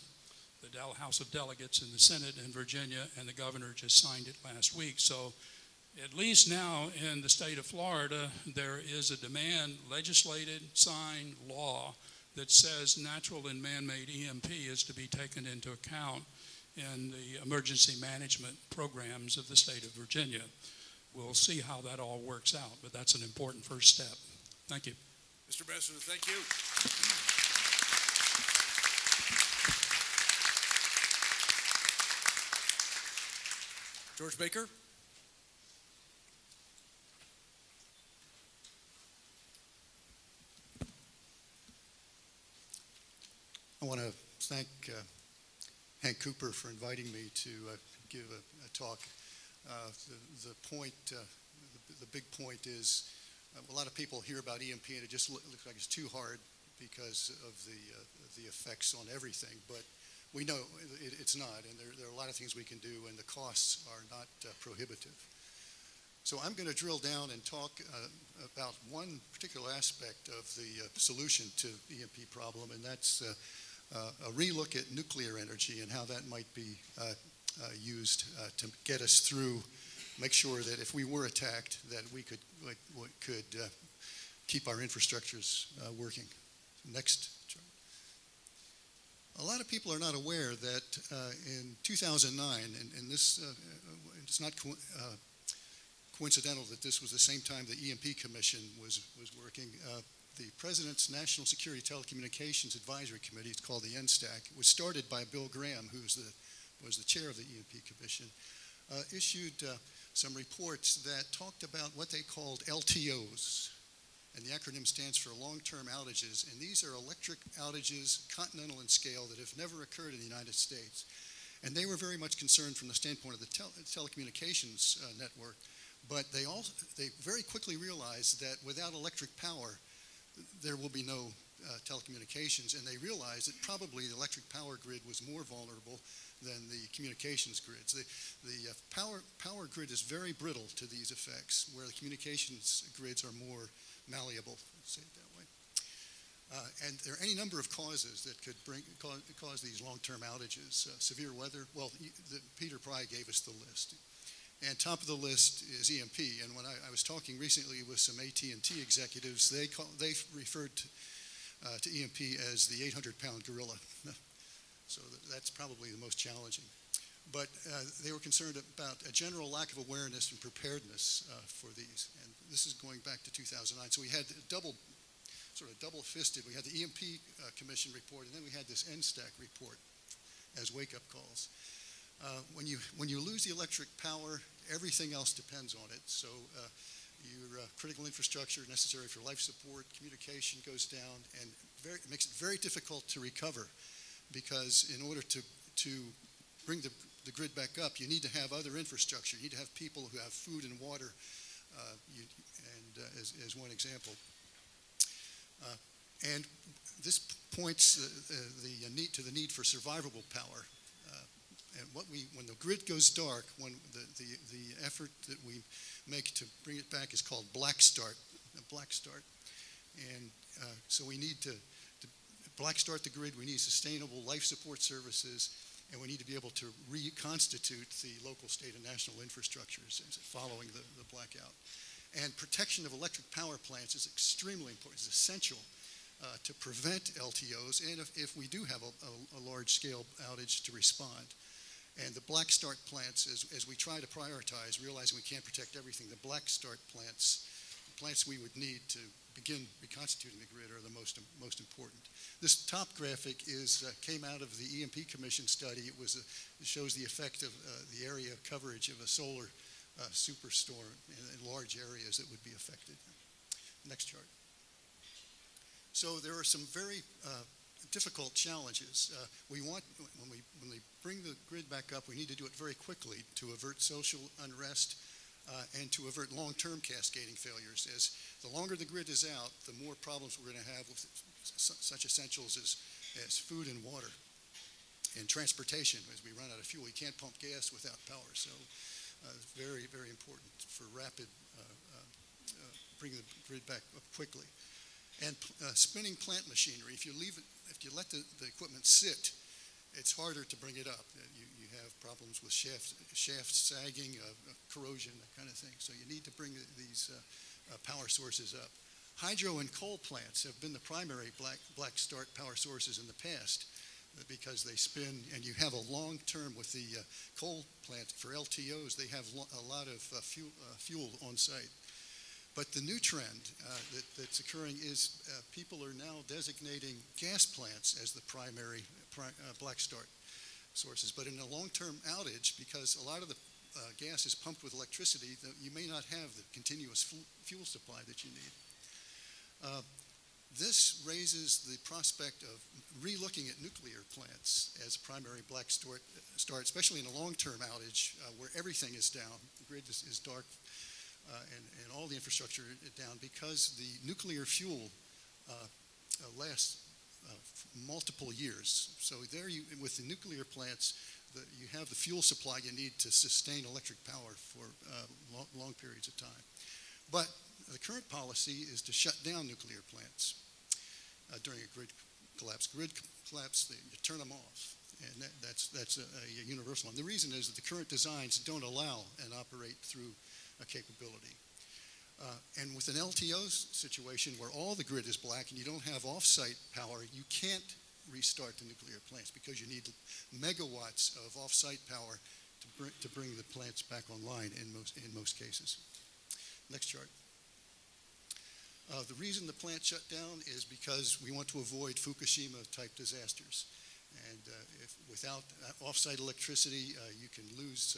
the House of Delegates in the Senate in Virginia, and the governor just signed it last week. So at least now in the state of Florida, there is a demand, legislated, signed law that says natural and man-made EMP is to be taken into account in the emergency management programs of the state of Virginia. We'll see how that all works out, but that's an important first step. Thank you. Mr. Ambassador, thank you. George Baker. I want to thank Hank Cooper for inviting me to give a talk. The big point is a lot of people hear about EMP and it just looks like it's too hard because of the effects on everything. But we know it's not, and there are a lot of things we can do, and the costs are not prohibitive. So I'm going to drill down and talk about one particular aspect of the solution to the EMP problem, and that's a relook at nuclear energy and how that might be used to get us through, make sure that if we were attacked, that we could keep our infrastructures working. Next chart. A lot of people are not aware that in 2009, and this it's not coincidental that this was the same time the EMP Commission was working. The President's National Security Telecommunications Advisory Committee, it's called the NSTAC, was started by Bill Graham, who was the chair of the EMP Commission, issued some reports that talked about what they called LTOs, and the acronym stands for long-term outages, and these are electric outages, continental in scale, that have never occurred in the United States. And they were very much concerned from the standpoint of the telecommunications network, but they very quickly realized that without electric power, there will be no telecommunications, and they realized that probably the electric power grid was more vulnerable than the communications grids. The power grid is very brittle to these effects, where the communications grids are more malleable, let's say it that way. And there are any number of causes that could cause these long-term outages. Severe weather, well, Peter Pry gave us the list. And top of the list is EMP. And when I was talking recently with some AT&T executives, they referred to EMP as the 800-pound gorilla. So that's probably the most challenging. But they were concerned about a general lack of awareness and preparedness for these. And this is going back to 2009. So we had double-fisted. We had the EMP Commission report, and then we had this NSTAC report as wake-up calls. When you lose the electric power, everything else depends on it. So your critical infrastructure necessary for life support, communication goes down, and it makes it very difficult to recover, because in order to bring the grid back up, you need to have other infrastructure. You need to have people who have food and water, as one example. And this points to the need for survivable power. And when the grid goes dark, when the effort that we make to bring it back is called black start. And so we need to black start the grid. We need sustainable life support services, and we need to be able to reconstitute the local, state, and national infrastructures following the blackout. And protection of electric power plants is extremely important. It's essential to prevent LTOs, and if we do have a large-scale outage, to respond. And the black start plants, as we try to prioritize, realizing we can't protect everything, the black start plants, the plants we would need to begin reconstituting the grid, are the most important. This top graphic came out of the EMP Commission study. It shows the effect of the area coverage of a solar superstorm in large areas that would be affected. Next chart. So there are some very difficult challenges. When we bring the grid back up, we need to do it very quickly to avert social unrest and to avert long-term cascading failures. As the longer the grid is out, the more problems we're going to have with such essentials as food and water and transportation. As we run out of fuel, you can't pump gas without power. So it's very, very important for rapid bringing the grid back up quickly. And spinning plant machinery, if you let the equipment sit, it's harder to bring it up. You have problems with shaft sagging, corrosion, that kind of thing. So you need to bring these power sources up. Hydro and coal plants have been the primary black start power sources in the past because they spin, and you have a long term with the coal plant. For LTOs, they have a lot of fuel on site. But the new trend that's occurring is people are now designating gas plants as the primary black start sources. But in a long-term outage, because a lot of the gas is pumped with electricity, you may not have the continuous fuel supply that you need. This raises the prospect of re-looking at nuclear plants as primary black start, especially in a long-term outage where everything is down, the grid is dark, and all the infrastructure down, because the nuclear fuel lasts multiple years. So there, with the nuclear plants, you have the fuel supply you need to sustain electric power for long periods of time. But the current policy is to shut down nuclear plants during a grid collapse. Grid collapse, you turn them off, and that's a universal one. The reason is that the current designs don't allow and operate through a capability. And with an LTO situation where all the grid is black and you don't have off-site power, you can't restart the nuclear plants because you need megawatts of off-site power to bring the plants back online in most cases. Next chart. The reason the plant shut down is because we want to avoid Fukushima-type disasters. And without off-site electricity, you can lose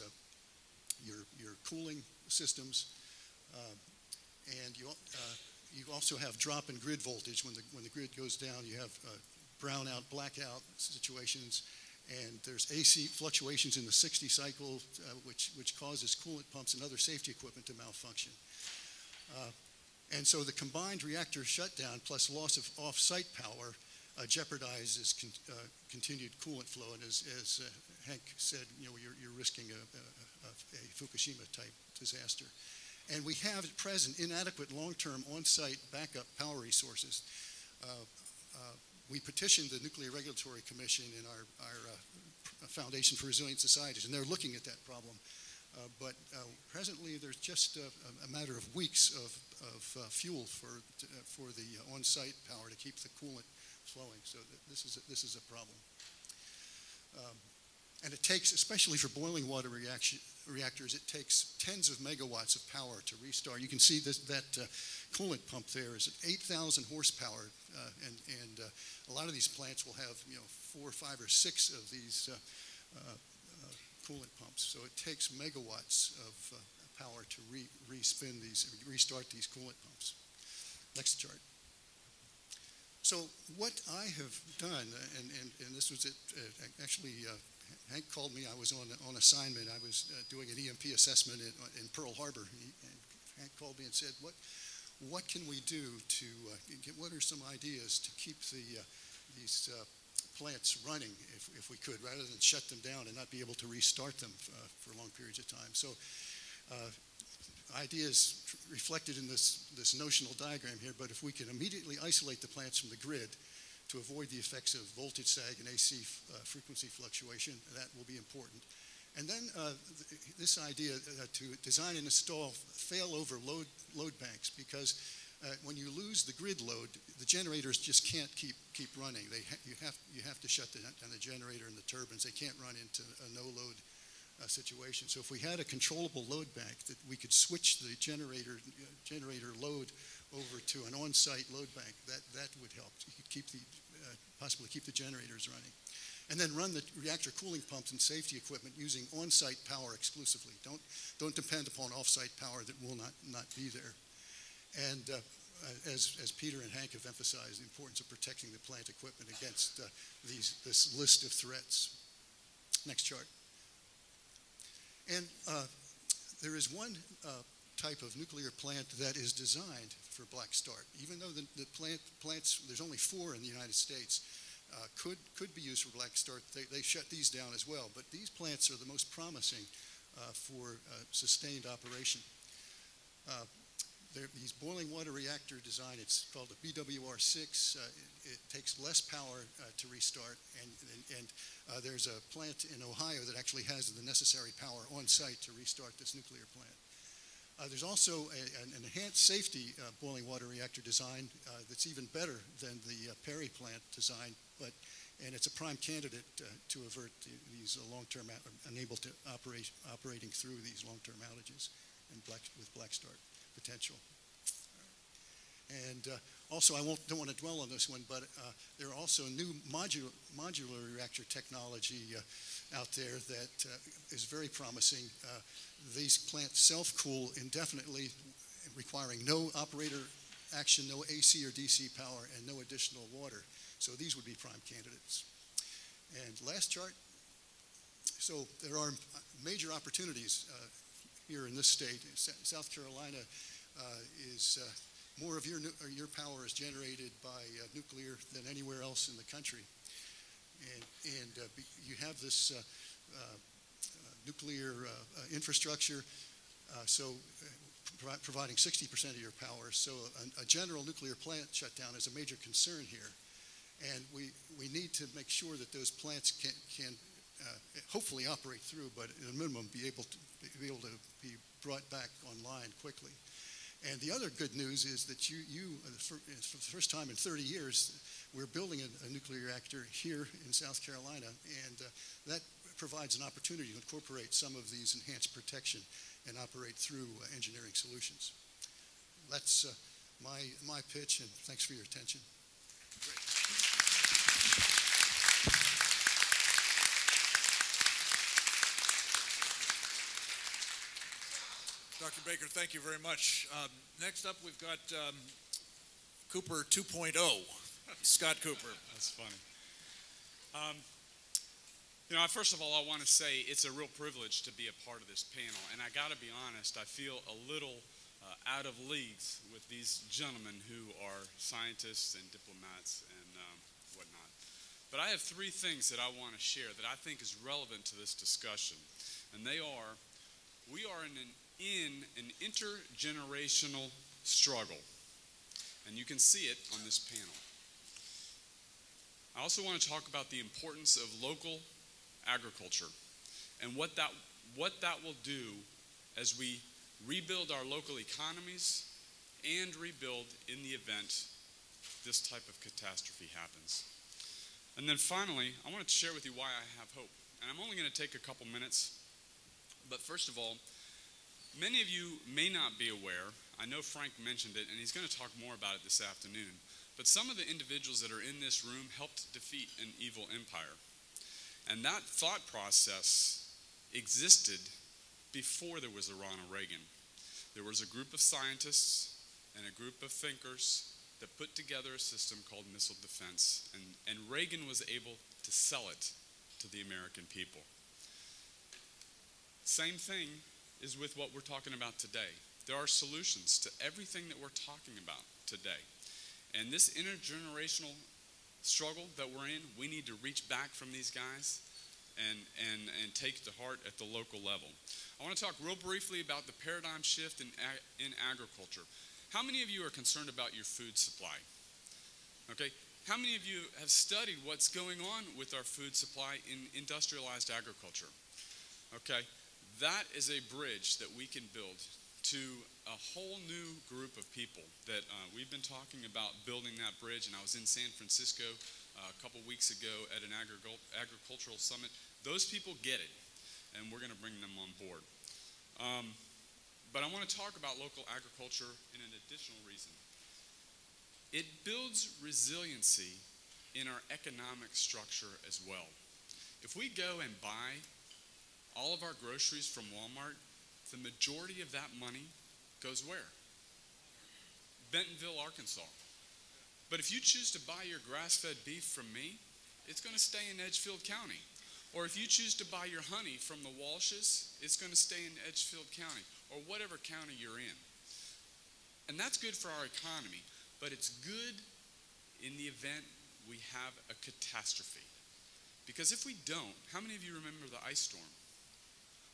your cooling systems, and you also have drop in grid voltage when the grid goes down. You have brownout, blackout situations, and there's AC fluctuations in the 60 cycle, which causes coolant pumps and other safety equipment to malfunction. And so the combined reactor shutdown plus loss of off-site power jeopardizes continued coolant flow. And as Hank said, you're risking a Fukushima-type disaster. And we have at present inadequate long-term on-site backup power resources. We petitioned the Nuclear Regulatory Commission in our Foundation for Resilient Societies, and they're looking at that problem. But presently, there's just a matter of weeks of fuel for the on-site power to keep the coolant flowing. So this is a problem. And it takes, especially for boiling water reactors, it takes tens of megawatts of power to restart. You can see that coolant pump there is at 8,000 horsepower, and a lot of these plants will have 4, 5, or 6 of these coolant pumps. So it takes megawatts of power to restart these coolant pumps. Next chart. So what I have done, and this was it, actually Hank called me. I was on assignment. I was doing an EMP assessment in Pearl Harbor. Hank called me and said, "What can we do to what are some ideas to keep these plants running if we could, rather than shut them down and not be able to restart them for long periods of time?" So ideas reflected in this notional diagram here, but if we can immediately isolate the plants from the grid to avoid the effects of voltage sag and AC frequency fluctuation, that will be important. And then this idea to design and install failover load banks, because when you lose the grid load, the generators just can't keep running. You have to shut down the generator and the turbines. They can't run into a no-load situation. So if we had a controllable load bank that we could switch the generator load over to an on-site load bank, that would help. You could possibly keep the generators running. And then run the reactor cooling pumps and safety equipment using on-site power exclusively. Don't depend upon off-site power that will not be there. And as Peter and Hank have emphasized, the importance of protecting the plant equipment against this list of threats. Next chart. And there is one type of nuclear plant that is designed for black start. Even though the plants, there's only 4 in the United States, could be used for black start. They shut these down as well, but these plants are the most promising for sustained operation. These boiling water reactor design, it's called a BWR6. It takes less power to restart, and there's a plant in Ohio that actually has the necessary power on site to restart this nuclear plant. There's also an enhanced safety boiling water reactor design that's even better than the Perry plant design, and it's a prime candidate to avert these long-term, unable to operating through these long-term outages and with black start potential. And also, I don't want to dwell on this one, but there are also new modular reactor technology out there that is very promising. These plants self-cool indefinitely, requiring no operator action, no AC or DC power, and no additional water. So these would be prime candidates. And last chart. So there are major opportunities here in this state. South Carolina is more of your power is generated by nuclear than anywhere else in the country. And you have this nuclear infrastructure, providing 60% of your power. So a general nuclear plant shutdown is a major concern here. And we need to make sure that those plants can hopefully operate through, but at a minimum be able to be brought back online quickly. And the other good news is that for the first time in 30 years, we're building a nuclear reactor here in South Carolina, and that provides an opportunity to incorporate some of these enhanced protection and operate through engineering solutions. That's my pitch, and thanks for your attention. Dr. Baker, thank you very much. Next up, we've got Cooper 2.0, Scott Cooper. That's funny. First of all, I want to say it's a real privilege to be a part of this panel. And I got to be honest, I feel a little out of leagues with these gentlemen who are scientists and diplomats and whatnot. But I have 3 things that I want to share that I think is relevant to this discussion. And they are, we are in an intergenerational struggle. And you can see it on this panel. I also want to talk about the importance of local agriculture and what that will do as we rebuild our local economies and rebuild in the event this type of catastrophe happens. And then finally, I want to share with you why I have hope. And I'm only going to take a couple minutes. But first of all, many of you may not be aware, I know Frank mentioned it, and he's going to talk more about it this afternoon, but some of the individuals that are in this room helped defeat an evil empire. And that thought process existed before there was a Ronald Reagan. There was a group of scientists and a group of thinkers that put together a system called missile defense, and Reagan was able to sell it to the American people. Same thing is with what we're talking about today. There are solutions to everything that we're talking about today. And this intergenerational struggle that we're in, we need to reach back from these guys and take it to heart at the local level. I want to talk real briefly about the paradigm shift in agriculture. How many of you are concerned about your food supply? Okay, how many of you have studied what's going on with our food supply in industrialized agriculture? Okay, that is a bridge that we can build to a whole new group of people that we've been talking about building that bridge, and I was in San Francisco a couple weeks ago at an agricultural summit. Those people get it, and we're going to bring them on board. But I want to talk about local agriculture in an additional reason. It builds resiliency in our economic structure as well. If we go and buy all of our groceries from Walmart, the majority of that money goes where? Bentonville, Arkansas. But if you choose to buy your grass-fed beef from me, it's going to stay in Edgefield County. Or if you choose to buy your honey from the Walshes, it's going to stay in Edgefield County, or whatever county you're in. And that's good for our economy, but it's good in the event we have a catastrophe. Because if we don't, how many of you remember the ice storm?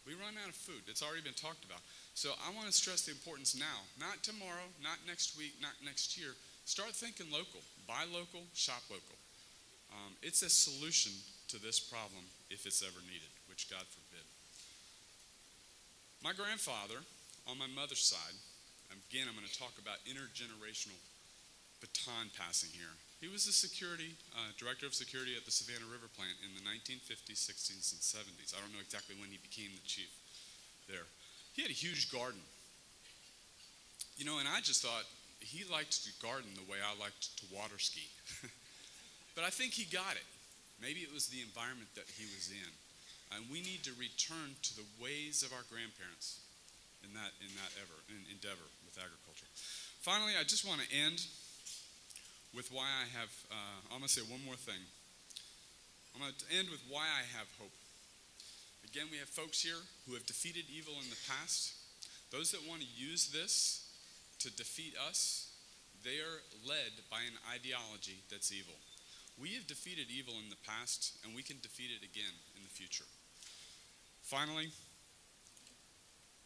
We run out of food. It's already been talked about. So I want to stress the importance now, not tomorrow, not next week, not next year. Start thinking local. Buy local, shop local. It's a solution to this problem if it's ever needed, which God forbid. My grandfather, on my mother's side, again, I'm going to talk about intergenerational baton passing here. He was the director of security at the Savannah River plant in the 1950s, 60s, and 70s. I don't know exactly when he became the chief there. He had a huge garden. You know, and I just thought he liked to garden the way I liked to water ski. But I think he got it. Maybe it was the environment that he was in. And we need to return to the ways of our grandparents in that endeavor with agriculture. Finally, I just want to end with why I have, I'm going to say one more thing. I'm going to end with why I have hope. Again, we have folks here who have defeated evil in the past. Those that want to use this to defeat us, they are led by an ideology that's evil. We have defeated evil in the past, and we can defeat it again in the future. Finally,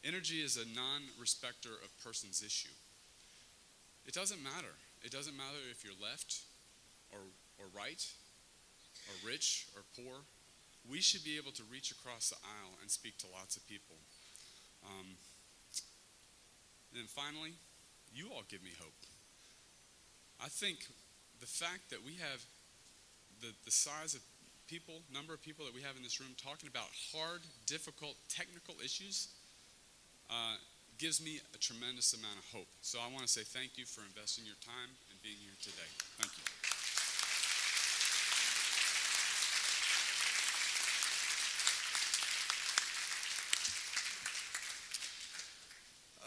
energy is a non-respecter of persons issue. It doesn't matter. It doesn't matter if you're left or right or rich or poor. We should be able to reach across the aisle and speak to lots of people. And then finally, you all give me hope. I think the fact that we have the size of people, number of people that we have in this room talking about hard, difficult, technical issues gives me a tremendous amount of hope. So I want to say thank you for investing your time and being here today. Thank you.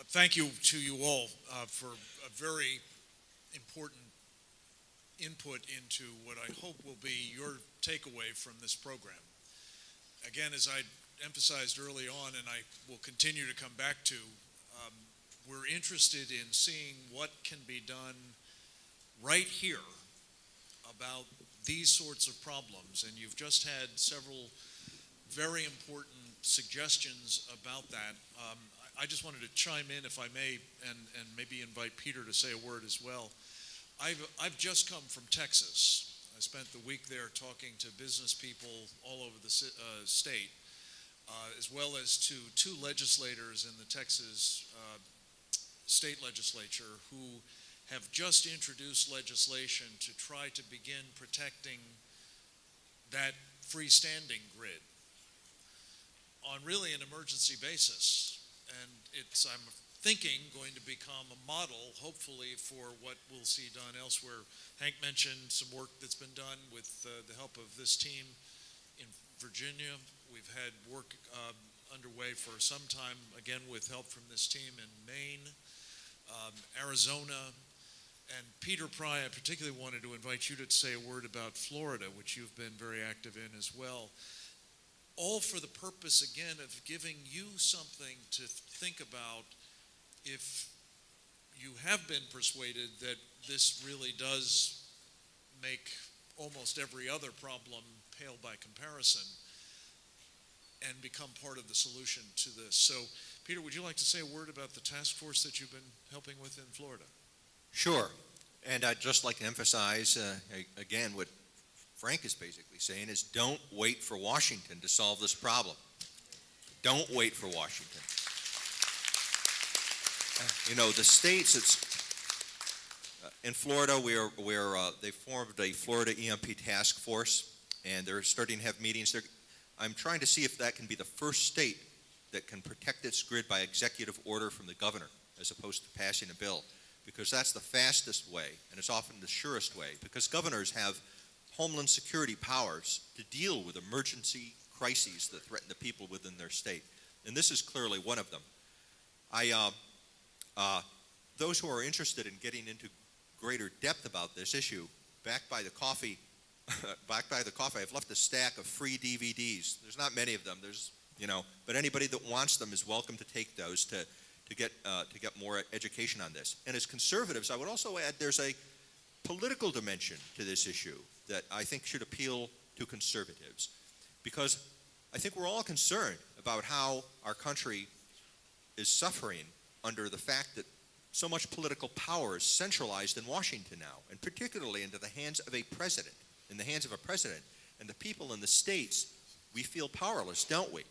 Thank you to you all for a very important input into what I hope will be your takeaway from this program. Again, as I emphasized early on, and I will continue to come back to, we're interested in seeing what can be done right here about these sorts of problems. And you've just had several very important suggestions about that. I just wanted to chime in, if I may, and maybe invite Peter to say a word as well. I've just come from Texas. I spent the week there talking to business people all over the state, as well as to two legislators in the Texas state legislature who have just introduced legislation to try to begin protecting that freestanding grid on really an emergency basis. And it's, I'm thinking, going to become a model, hopefully, for what we'll see done elsewhere. Hank mentioned some work that's been done with the help of this team in Virginia. We've had work underway for some time, again, with help from this team in Maine, Arizona, and Peter Pry, I particularly wanted to invite you to say a word about Florida, which you've been very active in as well. All for the purpose, again, of giving you something to think about if you have been persuaded that this really does make almost every other problem pale by comparison and become part of the solution to this. So, Peter, would you like to say a word about the task force that you've been helping with in Florida? Sure. And I'd just like to emphasize, again, what Frank is basically saying is don't wait for Washington to solve this problem. Don't wait for Washington. You know, the states, in Florida, they formed a Florida EMP task force, and they're starting to have meetings. I'm trying to see if that can be the first state that can protect its grid by executive order from the governor, as opposed to passing a bill, because that's the fastest way, and it's often the surest way, because governors have homeland security powers to deal with emergency crises that threaten the people within their state, and this is clearly one of them. Those who are interested in getting into greater depth about this issue, back by the coffee, I've left a stack of free DVDs. There's not many of them. But anybody that wants them is welcome to take those to get more education on this. And as conservatives, I would also add there's a political dimension to this issue that I think should appeal to conservatives, because I think we're all concerned about how our country is suffering under the fact that so much political power is centralized in Washington now, and particularly into the hands of a president. In the hands of a president, and the people in the states, we feel powerless, don't we?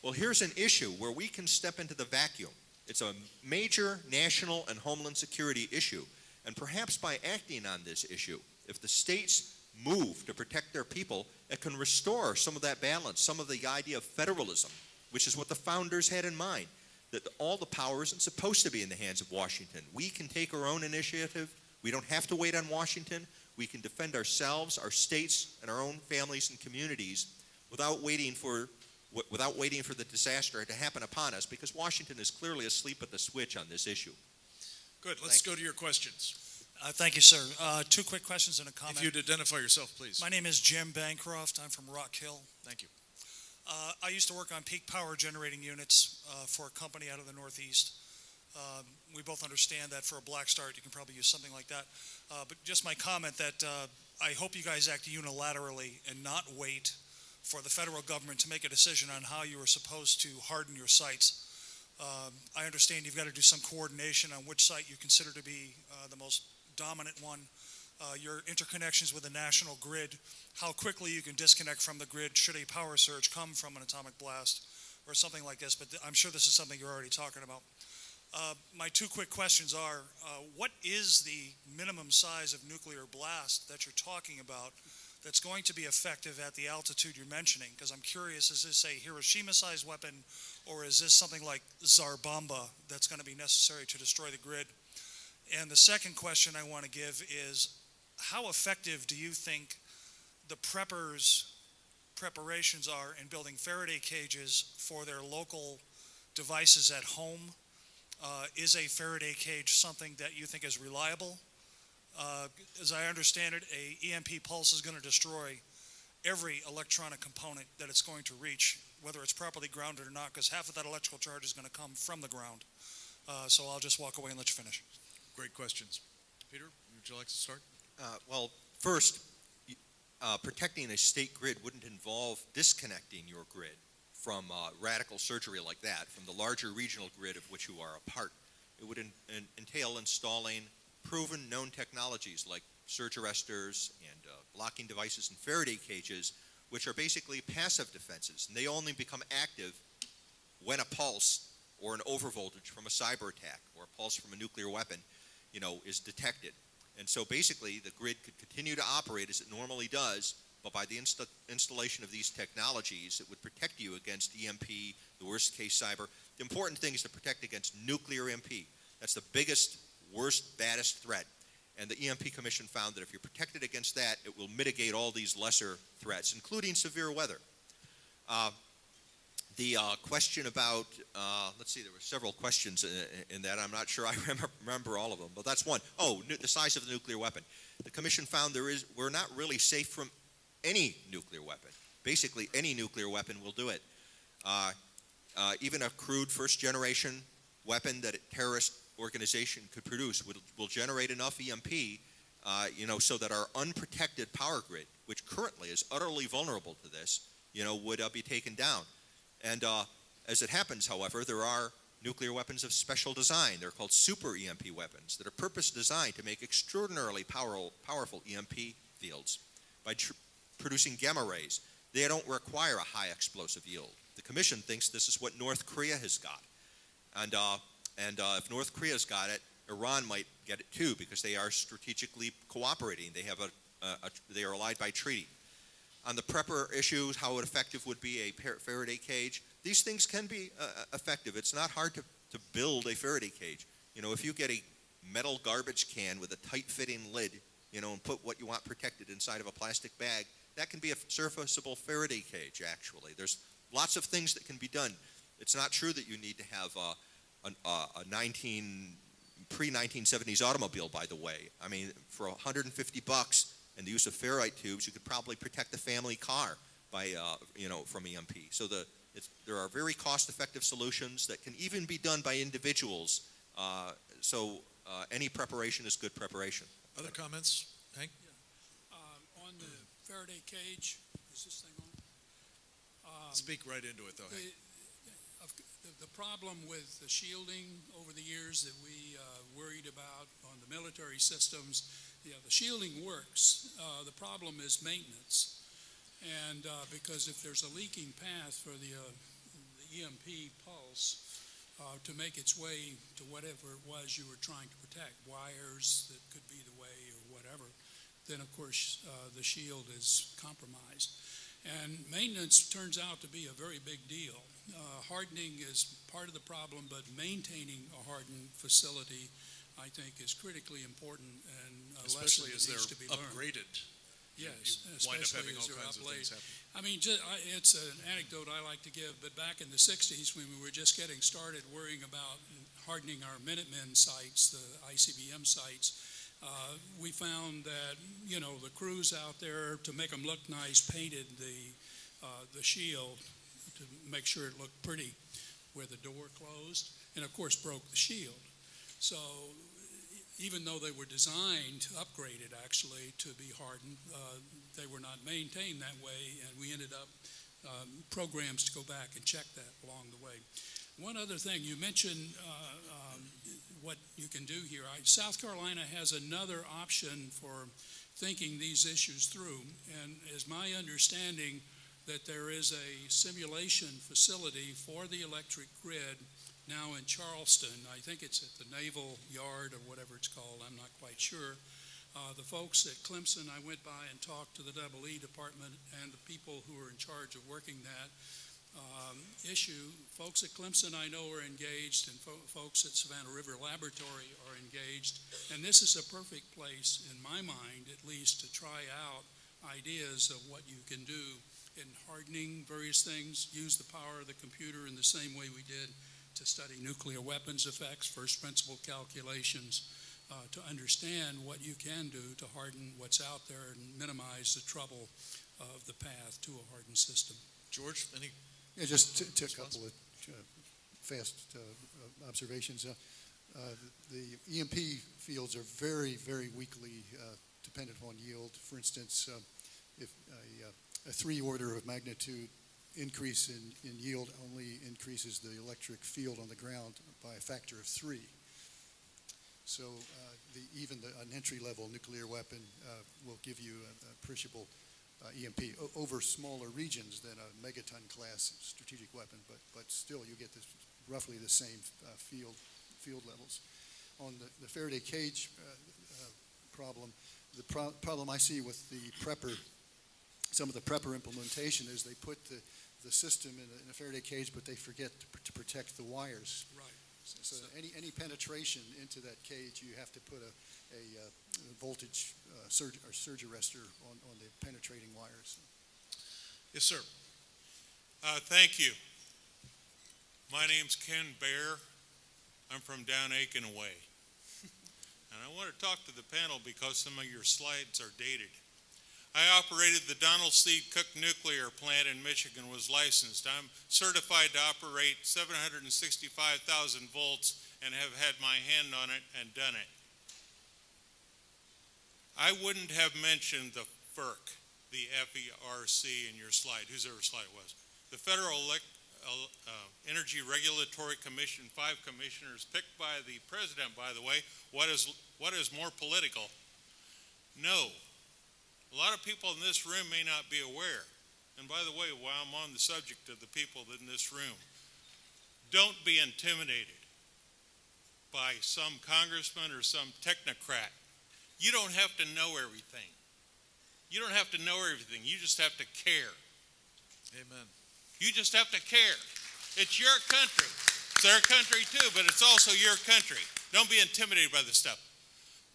Well, here's an issue where we can step into the vacuum. It's a major national and homeland security issue, and perhaps by acting on this issue, if the states move to protect their people, it can restore some of that balance, some of the idea of federalism, which is what the founders had in mind, that all the power isn't supposed to be in the hands of Washington. We can take our own initiative. We don't have to wait on Washington. We can defend ourselves, our states, and our own families and communities without waiting for the disaster to happen upon us, because Washington is clearly asleep at the switch on this issue. Good. Let's go to your questions. Thank you, sir. Two quick questions and a comment. If you'd identify yourself, please. My name is Jim Bancroft. I'm from Rock Hill. Thank you. I used to work on peak power generating units for a company out of the Northeast. We both understand that for a black start, you can probably use something like that. But just my comment that I hope you guys act unilaterally and not wait for the federal government to make a decision on how you are supposed to harden your sites. I understand you've got to do some coordination on which site you consider to be the most dominant one. Your interconnections with the national grid, how quickly you can disconnect from the grid should a power surge come from an atomic blast or something like this, but I'm sure this is something you're already talking about. My two quick questions are, what is the minimum size of nuclear blast that you're talking about that's going to be effective at the altitude you're mentioning? Because I'm curious, is this a Hiroshima-sized weapon, or is this something like Tsar Bomba that's going to be necessary to destroy the grid? And the second question I want to give is, how effective do you think the preppers' preparations are in building Faraday cages for their local devices at home? Is a Faraday cage something that you think is reliable? As I understand it, a EMP pulse is going to destroy every electronic component that it's going to reach, whether it's properly grounded or not, because half of that electrical charge is going to come from the ground. So I'll just walk away and let you finish. Great questions. Peter, would you like to start? Well, first, protecting a state grid wouldn't involve disconnecting your grid from radical surgery like that, from the larger regional grid of which you are a part. It would entail installing proven known technologies like surge arresters and blocking devices and Faraday cages, which are basically passive defenses. And they only become active when a pulse or an overvoltage from a cyber attack or a pulse from a nuclear weapon, is detected. And so basically the grid could continue to operate as it normally does, but by the installation of these technologies that would protect you against EMP, the worst case cyber. The important thing is to protect against nuclear EMP. That's the biggest, worst, baddest threat. And the EMP Commission found that if you're protected against that, it will mitigate all these lesser threats, including severe weather. The question about, let's see, there were several questions in that. I'm not sure I remember all of them, but that's one. Oh, the size of the nuclear weapon. The Commission found we're not really safe from any nuclear weapon. Basically, any nuclear weapon will do it. Even a crude first-generation weapon that a terrorist organization could produce will generate enough EMP, so that our unprotected power grid, which currently is utterly vulnerable to this, would be taken down. And as it happens, however, there are nuclear weapons of special design. They're called super EMP weapons that are purpose designed to make extraordinarily powerful EMP fields by producing gamma rays. They don't require a high explosive yield. The Commission thinks this is what North Korea has got. And if North Korea's got it, Iran might get it too, because they are strategically cooperating. They have they are allied by treaty. On the prepper issue, how effective would be a Faraday cage? These things can be effective. It's not hard to build a Faraday cage. If you get a metal garbage can with a tight-fitting lid, and put what you want protected inside of a plastic bag, that can be a serviceable Faraday cage, actually. There's lots of things that can be done. It's not true that you need to have a pre-1970s automobile, by the way. I mean, for $150 and the use of ferrite tubes, you could probably protect the family car by, from EMP. So there are very cost-effective solutions that can even be done by individuals. Any preparation is good preparation. Other comments, Hank? On the Faraday cage, is this thing on? Speak right into it, though, Hank. The problem with the shielding over the years that we worried about on the military systems, the shielding works. The problem is maintenance. And because if there's a leaking path for the EMP pulse to make its way to whatever it was you were trying to protect, wires that could be the way or whatever, then of course the shield is compromised. And maintenance turns out to be a very big deal. Hardening is part of the problem, but maintaining a hardened facility, I think, is critically important, and a lesson especially that as needs they're to be learned. upgraded. Yes, you wind up especially having all as they're kinds of uplate. things happen. I mean, it's an anecdote I like to give, but back in the 60s when we were just getting started worrying about hardening our Minutemen sites, the ICBM sites, we found that, the crews out there, to make them look nice, painted the shield to make sure it looked pretty where the door closed, and of course broke the shield. So even though they were designed, upgraded actually, to be hardened, they were not maintained that way, and we ended up programs to go back and check that along the way. One other thing, you mentioned what you can do here. South Carolina has another option for thinking these issues through, and is my understanding that there is a simulation facility for the electric grid now in Charleston. I think it's at the Naval Yard or whatever it's called. I'm not quite sure. The folks at Clemson, I went by and talked to the EE department and the people who are in charge of working that issue. Folks at Clemson I know are engaged, and folks at Savannah River Laboratory are engaged. And this is a perfect place, in my mind at least, to try out ideas of what you can do in hardening various things, use the power of the computer in the same way we did to study nuclear weapons effects, first principle calculations, to understand what you can do to harden what's out there and minimize the trouble of the path to a hardened system. George, any? Yeah, just a couple of fast observations. The EMP fields are very, very weakly dependent upon yield. For instance, if a 3 order of magnitude increase in yield only increases the electric field on the ground by a factor of 3. So even an entry-level nuclear weapon will give you a appreciable EMP over smaller regions than a megaton class strategic weapon, but still you get roughly the same field levels. On the Faraday cage problem, the problem I see with the prepper some of the prepper implementation is they put the system in a Faraday cage, but they forget to protect the wires. Right. So any penetration into that cage, you have to put a voltage surge arrestor on the penetrating wires. Yes, sir. Thank you. My name's Ken Bear. I'm from down Aiken Way. And I want to talk to the panel because some of your slides are dated. I operated the Donald C. Cook Nuclear Plant in Michigan, was licensed. I'm certified to operate 765,000 volts and have had my hand on it and done it. I wouldn't have mentioned the FERC, the FERC in your slide, whosever slide it was. The Federal Energy Regulatory Commission, 5 commissioners picked by the president, by the way. What is more political? No. A lot of people in this room may not be aware. And by the way, while I'm on the subject of the people in this room, don't be intimidated by some congressman or some technocrat. You don't have to know everything. You don't have to know everything. You just have to care. Amen. You just have to care. It's your country. It's their country too, but it's also your country. Don't be intimidated by this stuff.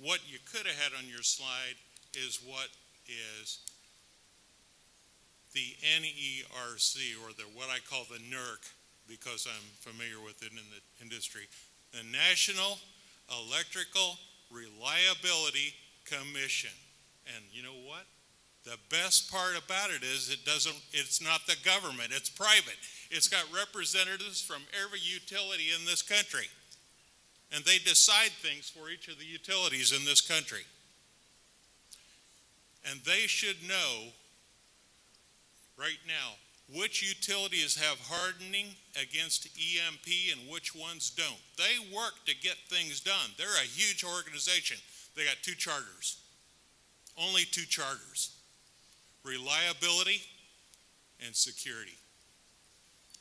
What you could have had on your slide is what is the NERC, or what I call the NERC, because I'm familiar with it in the industry, the National Electrical Reliability Commission. And you know what? The best part about it is it's not the government, it's private. It's got representatives from every utility in this country. And they decide things for each of the utilities in this country. And they should know right now which utilities have hardening against EMP and which ones don't. They work to get things done. They're a huge organization. They got 2 charters. Only 2 charters. Reliability and security.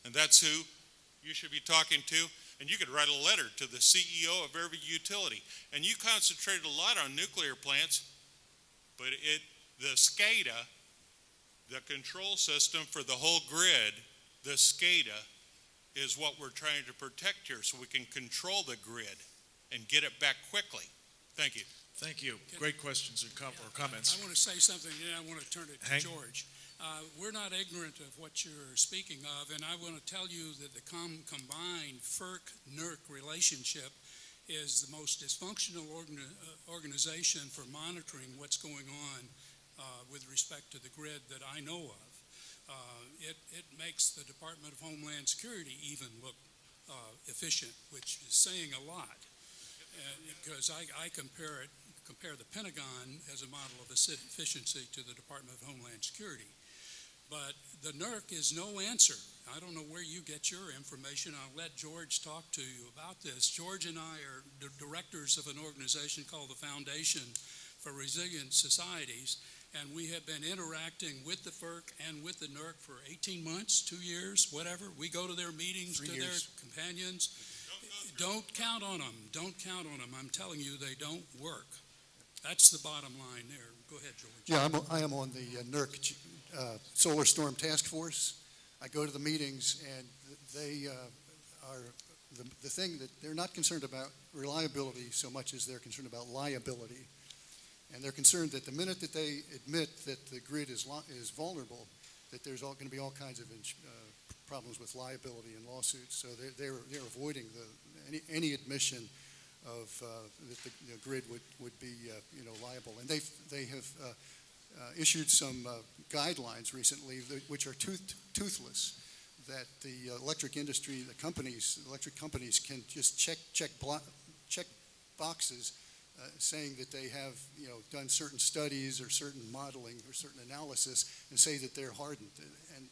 And that's who you should be talking to. And you could write a letter to the CEO of every utility. And you concentrated a lot on nuclear plants, but the SCADA, the control system for the whole grid, the SCADA is what we're trying to protect here so we can control the grid and get it back quickly. Thank you. Thank you. Great questions or comments. I want to say something, and then I want to turn it to Hank? George. We're not ignorant of what you're speaking of, and I want to tell you that the combined FERC-NERC relationship is the most dysfunctional organization for monitoring what's going on with respect to the grid that I know of. It makes the Department of Homeland Security even look efficient, which is saying a lot. Because I compare the Pentagon as a model of efficiency to the Department of Homeland Security. But the NERC is no answer. I don't know where you get your information. I'll let George talk to you about this. George and I are the directors of an organization called the Foundation for Resilient Societies, and we have been interacting with the FERC and with the NERC for 18 months, 2 years, whatever. We go to their meetings, to their companions. Don't count on them. Don't count on them. I'm telling you, they don't work. That's the bottom line there. Go ahead, George. Yeah, I am on the NERC Solar Storm Task Force. I go to the meetings, and they are the thing that they're not concerned about reliability so much as they're concerned about liability. And they're concerned that the minute that they admit that the grid is vulnerable, that there's going to be all kinds of problems with liability and lawsuits. So they're avoiding any admission of that the grid would be liable. And they have issued some guidelines recently which are toothless, that the electric industry, electric companies can just check boxes saying that they have done certain studies or certain modeling or certain analysis and say that they're hardened. And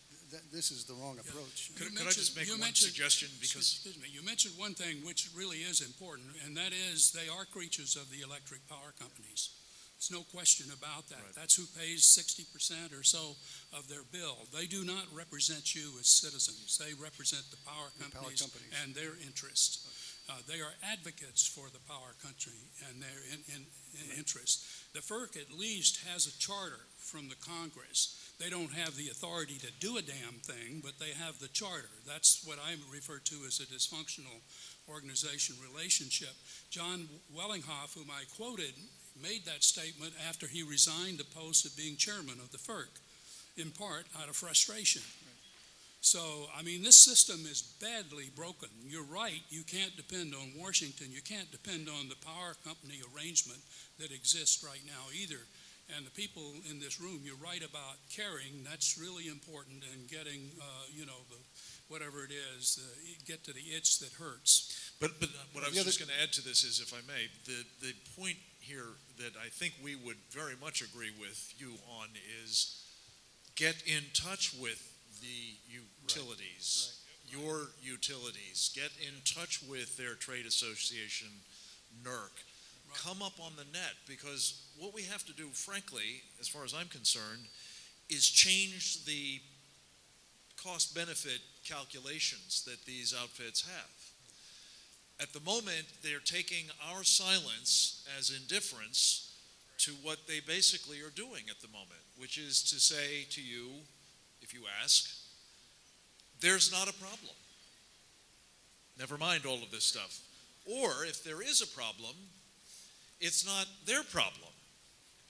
this is the wrong approach. Could I just make one suggestion? Because excuse me, you mentioned one thing which really is important, and that is they are creatures of the electric power companies. There's no question about that. Right. That's who pays 60% or so of their bill. They do not represent you as citizens. They represent the power companies and their interests. They are advocates for the power country and their in interest. The FERC at least has a charter from the Congress. They don't have the authority to do a damn thing, but they have the charter. That's what I refer to as a dysfunctional organization relationship. John Wellinghoff, whom I quoted, made that statement after he resigned the post of being chairman of the FERC, in part out of frustration. So, I mean, this system is badly broken. You're right, you can't depend on Washington. You can't depend on the power company arrangement that exists right now either. And the people in this room, you're right about caring. That's really important, and getting, whatever it is, get to the itch that hurts. But what I was just going to add to this is, if I may, the point here that I think we would very much agree with you on is get in touch with the utilities, your utilities. Get in touch with their trade association, NERC. Come up on the net, because what we have to do, frankly, as far as I'm concerned, is change the cost-benefit calculations that these outfits have. At the moment, they're taking our silence as indifference to what they basically are doing at the moment, which is to say to you, if you ask, there's not a problem. Never mind all of this stuff. Or if there is a problem, it's not their problem.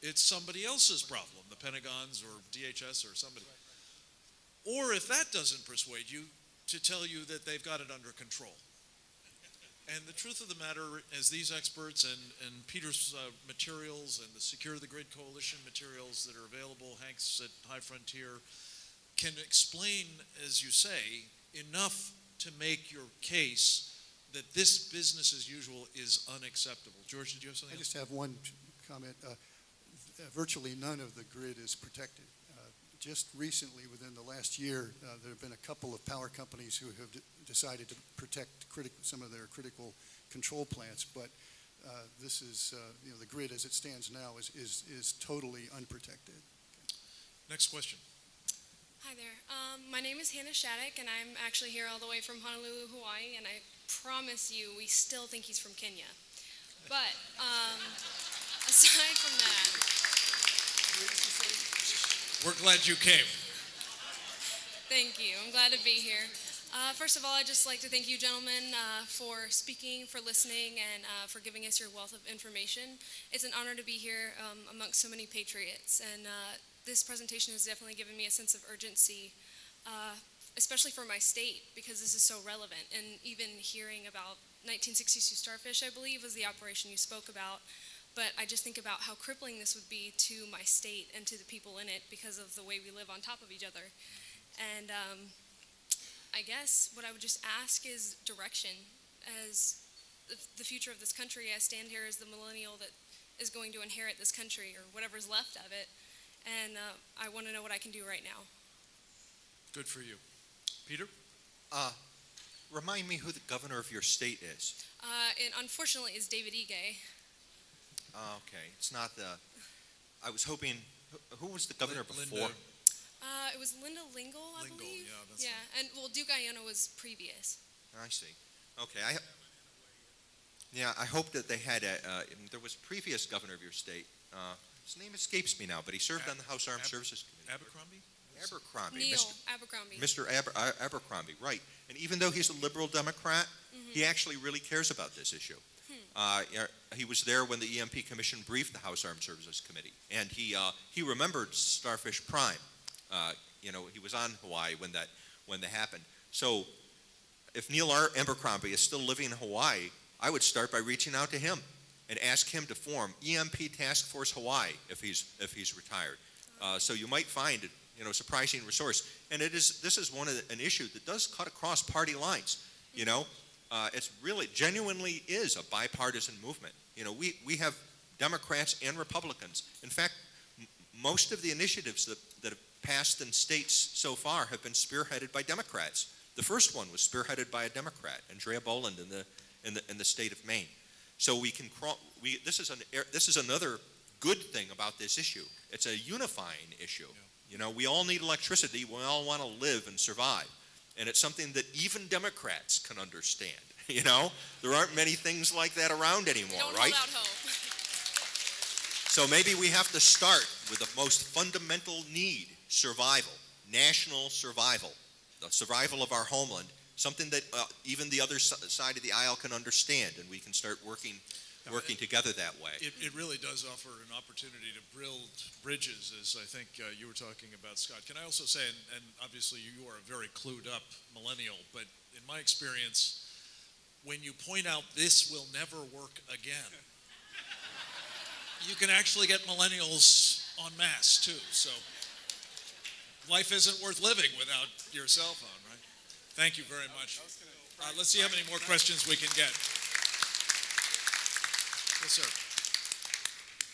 It's somebody else's problem, the Pentagon's or DHS or somebody. Or if that doesn't persuade you, to tell you that they've got it under control. And the truth of the matter is, these experts and Peter's materials and the Secure the Grid Coalition materials that are available, Hank's at High Frontier, can explain, as you say, enough to make your case that this business as usual is unacceptable. George, did you have something I else? just have one comment. Virtually none of the grid is protected. Just recently, within the last year, there have been a couple of power companies who have decided to protect some of their critical control plants, but this is, the grid as it stands now is totally unprotected. Next question. Hi there. My name is Hannah Shattuck, and I'm actually here all the way from Honolulu, Hawaii, and I promise you we still think he's from Kenya. But aside from that... We're glad you came. Thank you. I'm glad to be here. First of all, I'd just like to thank you, gentlemen, for speaking, for listening, and for giving us your wealth of information. It's an honor to be here amongst so many patriots, and this presentation has definitely given me a sense of urgency, especially for my state, because this is so relevant. And even hearing about 1962 Starfish, I believe, was the operation you spoke about. But I just think about how crippling this would be to my state and to the people in it because of the way we live on top of each other. And I guess what I would just ask is direction. As the future of this country, I stand here as the millennial that is going to inherit this country, or whatever's left of it. And I want to know what I can do right now. Good for you. Peter? Remind me who the governor of your state is. It unfortunately is David Ige. Okay, it's not the. I was hoping. Who was the governor before? Linda. It was Linda Lingle, I Lingle, believe. yeah, that's yeah, and well, Duke Aiona was previous. I see. Okay, I hope that they had a. There was a previous governor of your state. His name escapes me now, but he served on the House Armed Services Committee. Abercrombie? Abercrombie. Neil Abercrombie. Mr. Abercrombie, right. And even though he's a liberal Democrat, he actually really cares about this issue. He was there when the EMP Commission briefed the House Armed Services Committee, and he remembered Starfish Prime. He was on Hawaii when that happened. So if Neil Abercrombie is still living in Hawaii, I would start by reaching out to him and ask him to form EMP Task Force Hawaii if he's retired. So you might find a surprising resource. And this is an issue that does cut across party lines. It's really genuinely is a bipartisan movement. We have Democrats and Republicans. In fact, most of the initiatives that have passed in states so far have been spearheaded by Democrats. The first one was spearheaded by a Democrat, Andrea Boland, in the state of Maine. So this is another good thing about this issue. It's a unifying issue. We all need electricity. We all want to live and survive. And it's something that even Democrats can understand. You know, there aren't many things like that around anymore, Don't right? hold out hope. So maybe we have to start with the most fundamental need, survival, national survival, the survival of our homeland, something that even the other side of the aisle can understand, and we can start working together that way. It really does offer an opportunity to build bridges, as I think you were talking about, Scott. Can I also say, and obviously you are a very clued up millennial, but in my experience, when you point out this will never work again, you can actually get millennials en masse too. So life isn't worth living without your cell phone, right? Thank you very much. Let's see how many more questions we can get. Yes, sir.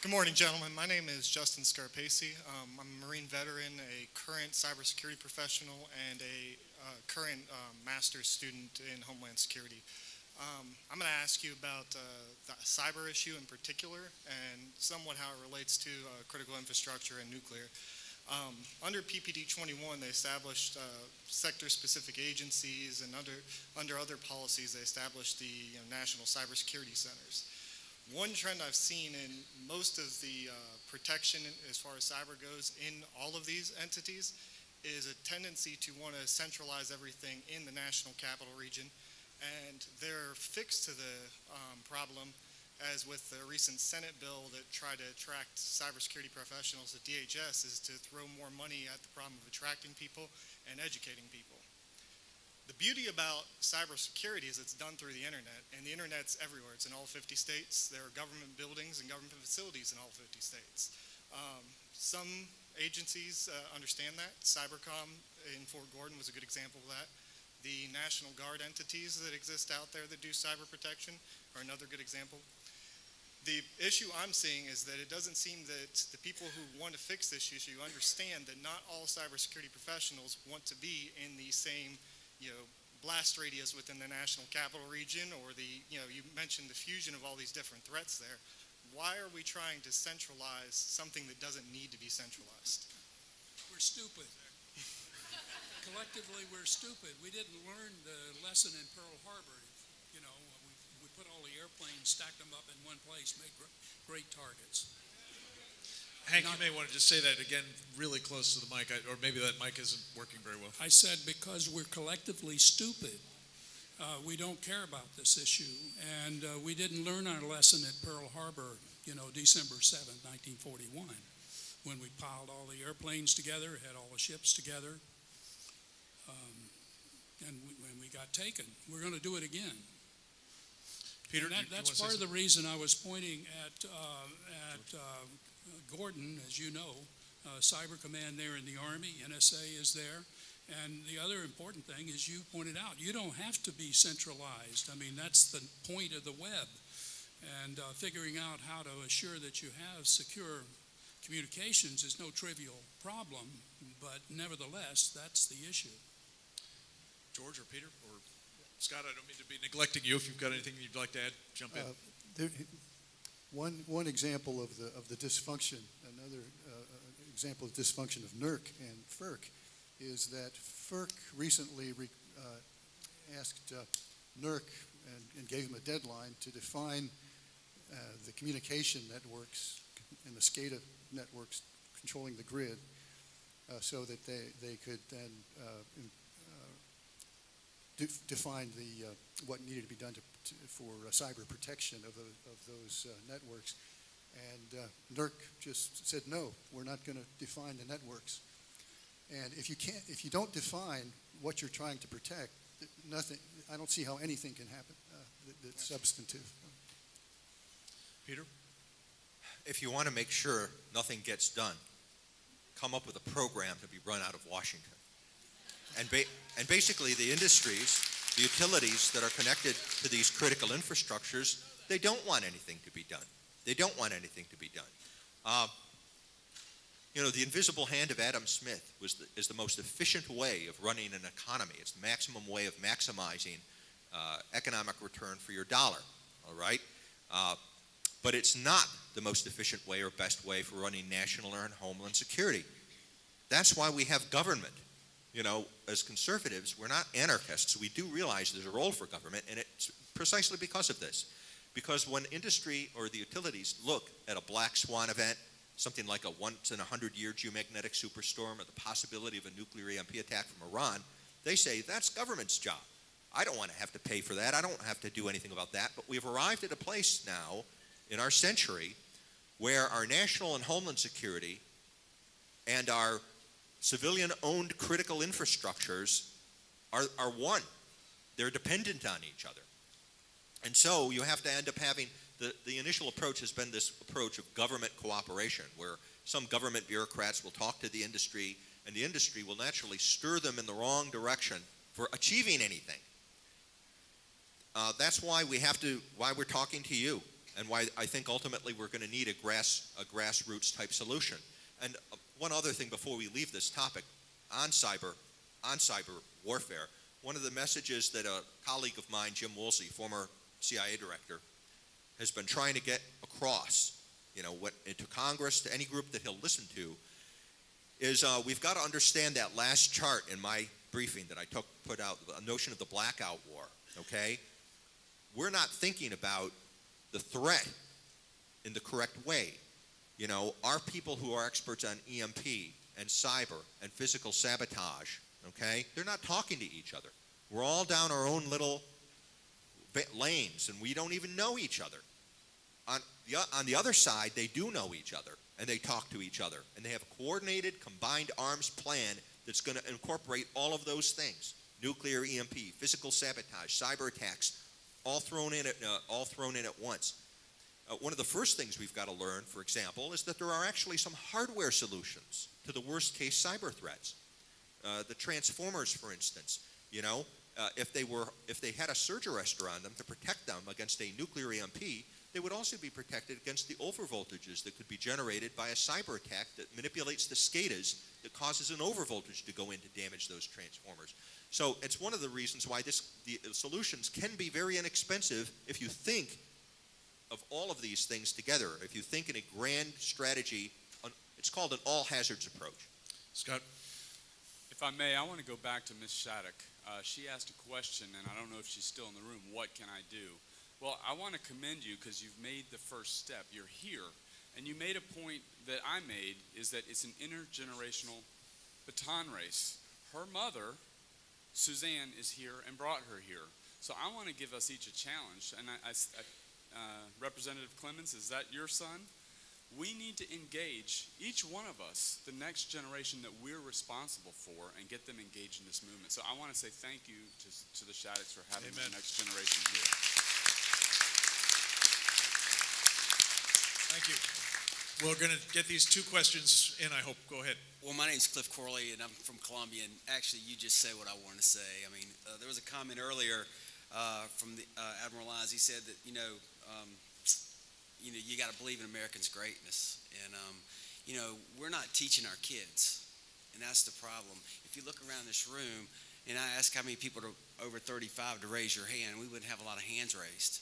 Good morning, gentlemen. My name is Justin Scarpese. I'm a Marine veteran, a current cybersecurity professional, and a current master's student in Homeland Security. I'm going to ask you about the cyber issue in particular and somewhat how it relates to critical infrastructure and nuclear. Under PPD 21, they established sector-specific agencies, and under other policies, they established the national cybersecurity centers. One trend I've seen in most of the protection as far as cyber goes in all of these entities is a tendency to want to centralize everything in the national capital region. And their fix to the problem, as with the recent Senate bill that tried to attract cybersecurity professionals to DHS, is to throw more money at the problem of attracting people and educating people. The beauty about cybersecurity is it's done through the internet, and the internet's everywhere. It's in all 50 states. There are government buildings and government facilities in all 50 states. Some agencies understand that. Cybercom in Fort Gordon was a good example of that. The National Guard entities that exist out there that do cyber protection are another good example. The issue I'm seeing is that it doesn't seem that the people who want to fix this issue understand that not all cybersecurity professionals want to be in the same, blast radius within the national capital region, or you mentioned the fusion of all these different threats there. Why are we trying to centralize something that doesn't need to be centralized? We're stupid. Collectively, we're stupid. We didn't learn the lesson in Pearl Harbor. We put all the airplanes, stacked them up in one place, made great targets. Hank, you may want to just say that again really close to the mic, or maybe that mic isn't working very well. I said because we're collectively stupid, we don't care about this issue. And we didn't learn our lesson at Pearl Harbor, December 7th, 1941, when we piled all the airplanes together, had all the ships together. And when we got taken, we're going to do it again. Peter, that's part of the reason I was pointing at Gordon, as you know, Cyber Command there in the Army, NSA is there. And the other important thing is you pointed out, you don't have to be centralized. I mean, that's the point of the web. And figuring out how to assure that you have secure communications is no trivial problem, but nevertheless, that's the issue. George or Peter or Scott, I don't mean to be neglecting you. If you've got anything you'd like to add, jump in. One example of the dysfunction, another example of dysfunction of NERC and FERC, is that FERC recently asked NERC and gave them a deadline to define the communication networks and the SCADA networks controlling the grid, so that they could then define what needed to be done for cyber protection of those networks. And NERC just said, no, we're not going to define the networks. And if you don't define what you're trying to protect, nothing. I don't see how anything can happen that's substantive. Peter? If you want to make sure nothing gets done, come up with a program to be run out of Washington. And basically the industries, the utilities that are connected to these critical infrastructures, they don't want anything to be done. They don't want anything to be done. The invisible hand of Adam Smith is the most efficient way of running an economy. It's the maximum way of maximizing economic return for your dollar, all right? But it's not the most efficient way or best way for running national or homeland security. That's why we have government. As conservatives, we're not anarchists. We do realize there's a role for government, and it's precisely because of this. Because when industry or the utilities look at a black swan event, something like a once-in-a-100-year geomagnetic superstorm or the possibility of a nuclear EMP attack from Iran, they say, that's government's job. I don't want to have to pay for that. I don't have to do anything about that. But we've arrived at a place now in our century where our national and homeland security and our civilian-owned critical infrastructures are one. They're dependent on each other. And so you have to end up having, the initial approach has been this approach of government cooperation, where some government bureaucrats will talk to the industry, and the industry will naturally stir them in the wrong direction for achieving anything. That's why why we're talking to you, and why I think ultimately we're going to need a grassroots type solution. And one other thing before we leave this topic, on cyber warfare, one of the messages that a colleague of mine, Jim Woolsey, former CIA director, has been trying to get across, to Congress, to any group that he'll listen to, is we've got to understand that last chart in my briefing that I put out, the notion of the blackout war, okay? We're not thinking about the threat in the correct way. Our people who are experts on EMP and cyber and physical sabotage, okay, they're not talking to each other. We're all down our own little lanes, and we don't even know each other. On the other side, they do know each other, and they talk to each other, and they have a coordinated, combined arms plan that's going to incorporate all of those things: nuclear, EMP, physical sabotage, cyber attacks, all thrown in at once. One of the first things we've got to learn, for example, is that there are actually some hardware solutions to the worst-case cyber threats. The transformers, for instance, if they had a surge arrestor on them to protect them against a nuclear EMP, they would also be protected against the overvoltages that could be generated by a cyber attack that manipulates the SCADAs that causes an overvoltage to go in to damage those transformers. So it's one of the reasons why the solutions can be very inexpensive if you think of all of these things together. If you think in a grand strategy, it's called an all-hazards approach. Scott? If I may, I want to go back to Ms. Shattuck. She asked a question, and I don't know if she's still in the room. What can I do? Well, I want to commend you because you've made the first step. You're here, and you made a point that I made, is that it's an intergenerational baton race. Her mother, Suzanne, is here and brought her here. So I want to give us each a challenge. And Representative Clemens, is that your son? We need to engage, each one of us, the next generation that we're responsible for, and get them engaged in this movement. So I want to say thank you to the Shaddocks for having the next generation here. Thank you. We're going to get these two questions in, I hope. Go ahead. Well, my name's Cliff Corley, and I'm from Columbia, and actually you just said what I wanted to say. I mean, there was a comment earlier from Admiral Lyons. He said that, you got to believe in Americans' greatness. And, we're not teaching our kids, and that's the problem. If you look around this room, and I ask how many people are over 35 to raise your hand, we wouldn't have a lot of hands raised.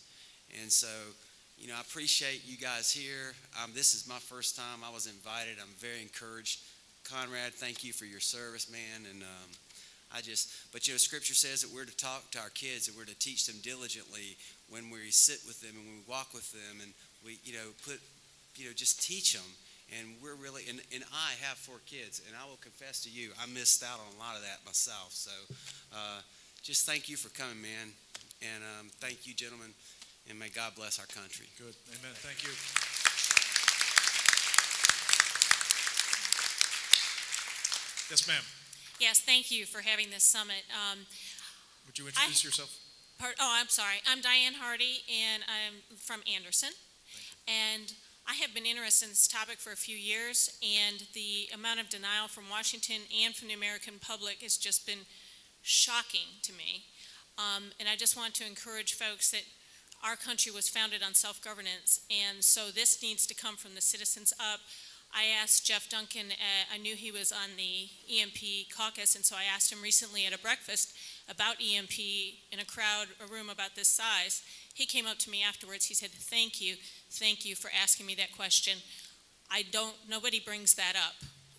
And so, I appreciate you guys here. This is my first time I was invited. I'm very encouraged. Conrad, thank you for your service, man. And but Scripture says that we're to talk to our kids, and we're to teach them diligently when we sit with them and when we walk with them, and we, just teach them. And we're really, and I have 4 kids, and I will confess to you, I missed out on a lot of that myself. So just thank you for coming, man. And thank you, gentlemen, and may God bless our country. Good. Amen. Thank you. Yes, ma'am. Yes, thank you for having this summit. Would you introduce yourself? I'm sorry. I'm Diane Hardy, and I'm from Anderson. And I have been interested in this topic for a few years, and the amount of denial from Washington and from the American public has just been shocking to me. And I just want to encourage folks that our country was founded on self-governance, and so this needs to come from the citizens up. I asked Jeff Duncan, I knew he was on the EMP caucus, and so I asked him recently at a breakfast about EMP in a room about this size. He came up to me afterwards, he said, thank you for asking me that question. Nobody brings that up.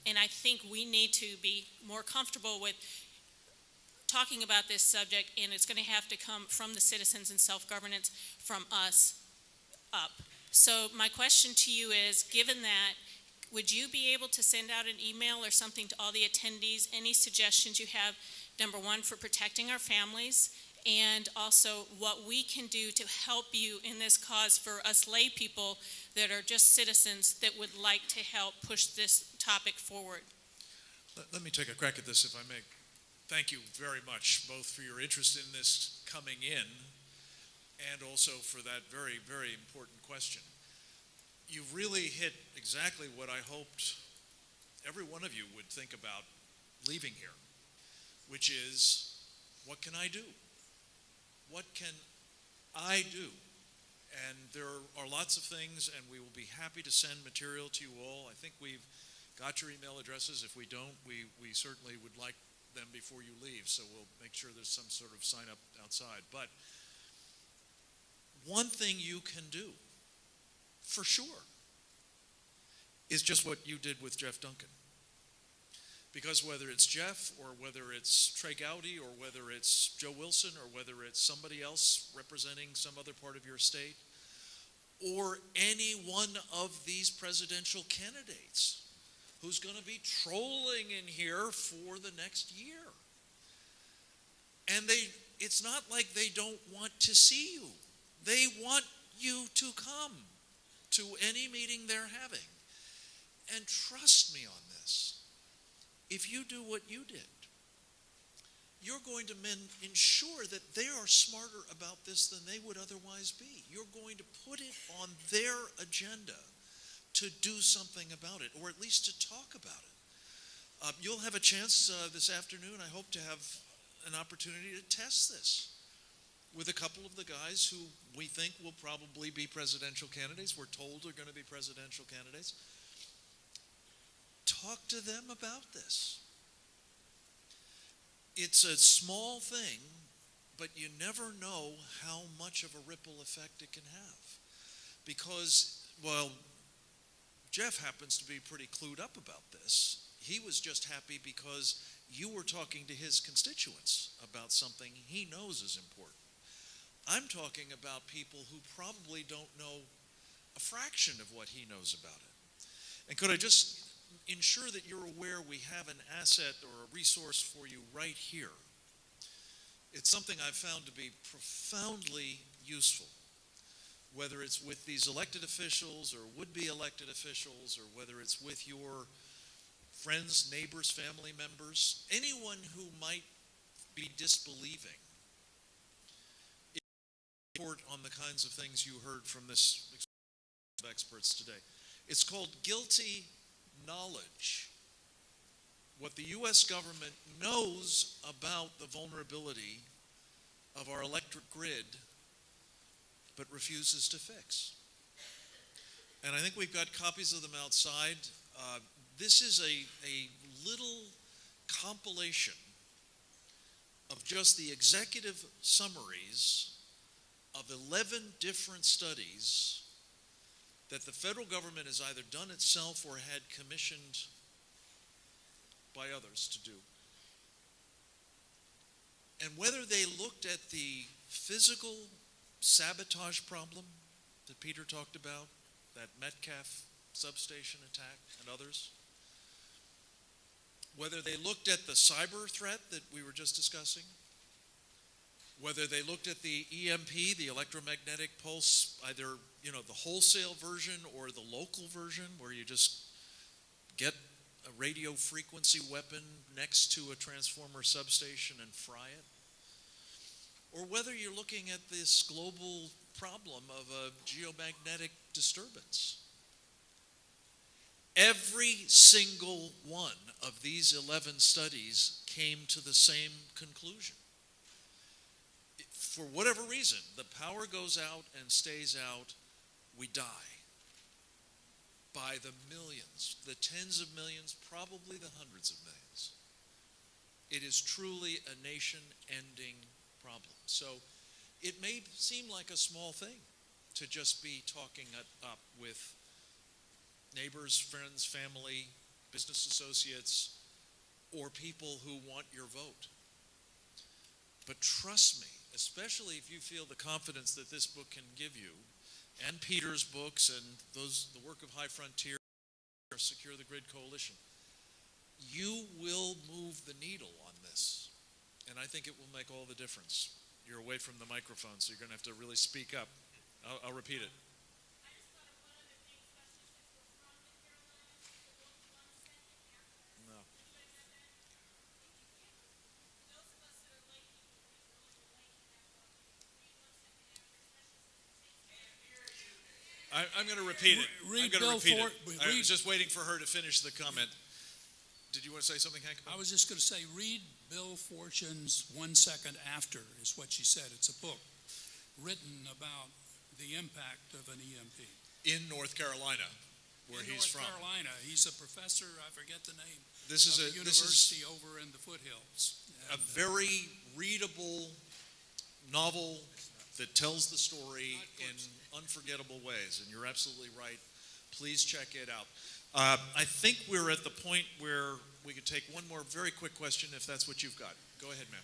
And I think we need to be more comfortable with talking about this subject, and it's going to have to come from the citizens and self-governance from us up. So my question to you is, given that, would you be able to send out an email or something to all the attendees, any suggestions you have, number one, for protecting our families, and also what we can do to help you in this cause for us lay people that are just citizens that would like to help push this topic forward? Let me take a crack at this, if I may. Thank you very much, both for your interest in this coming in and also for that very, very important question. You really hit exactly what I hoped every one of you would think about leaving here, which is, what can I do? What can I do? And there are lots of things, and we will be happy to send material to you all. I think we've got your email addresses. If we don't, we certainly would like them before you leave, so we'll make sure there's some sort of sign up outside. But one thing you can do, for sure, is just what you did with Jeff Duncan. Because whether it's Jeff, or whether it's Trey Gowdy, or whether it's Joe Wilson, or whether it's somebody else representing some other part of your state, or any one of these presidential candidates who's going to be trolling in here for the next year. And it's not like they don't want to see you. They want you to come to any meeting they're having. And trust me on this. If you do what you did, you're going to ensure that they are smarter about this than they would otherwise be. You're going to put it on their agenda to do something about it, or at least to talk about it. You'll have a chance this afternoon, I hope, to have an opportunity to test this with a couple of the guys who we think will probably be presidential candidates. We're told are going to be presidential candidates. Talk to them about this. It's a small thing, but you never know how much of a ripple effect it can have. Because, well, Jeff happens to be pretty clued up about this. He was just happy because you were talking to his constituents about something he knows is important. I'm talking about people who probably don't know a fraction of what he knows about it. And could I just ensure that you're aware we have an asset or a resource for you right here. It's something I've found to be profoundly useful, whether it's with these elected officials or would-be elected officials, or whether it's with your friends, neighbors, family members, anyone who might be disbelieving. Report on the kinds of things you heard from this experts today. It's called guilty knowledge. What the U.S. government knows about the vulnerability of our electric grid, but refuses to fix. And I think we've got copies of them outside. This is a little compilation of just the executive summaries of 11 different studies that the federal government has either done itself or had commissioned by others to do. And whether they looked at the physical sabotage problem that Peter talked about, that Metcalf substation attack and others, whether they looked at the cyber threat that we were just discussing, whether they looked at the EMP, the electromagnetic pulse, either the wholesale version or the local version, where you just get a radio frequency weapon next to a transformer substation and fry it, or whether you're looking at this global problem of a geomagnetic disturbance. Every single one of these 11 studies came to the same conclusion. For whatever reason, the power goes out and stays out, we die. By the millions, the tens of millions, probably the hundreds of millions. It is truly a nation-ending problem. So it may seem like a small thing to just be talking it up with neighbors, friends, family, business associates, or people who want your vote. But trust me, especially if you feel the confidence that this book can give you, and Peter's books and the work of High Frontier, Secure the Grid Coalition, you will move the needle on this. And I think it will make all the difference. You're away from the microphone, so you're going to have to really speak up. I'll repeat it. No. I'm going to repeat it. Read I'm going to Bill repeat it. I was just waiting for her to finish the comment. Did you want to say something, Hank? I was just going to say, read Bill Fortune's 1 Second After, is what she said. It's a book written about the impact of an EMP. In North Carolina, where he's from. North Carolina. He's a professor, I forget the name, This is of a the university over in the foothills. a very readable novel that tells the story in unforgettable ways, and you're absolutely right. Please check it out. I think we're at the point where we could take one more very quick question, if that's what you've got. Go ahead, ma'am.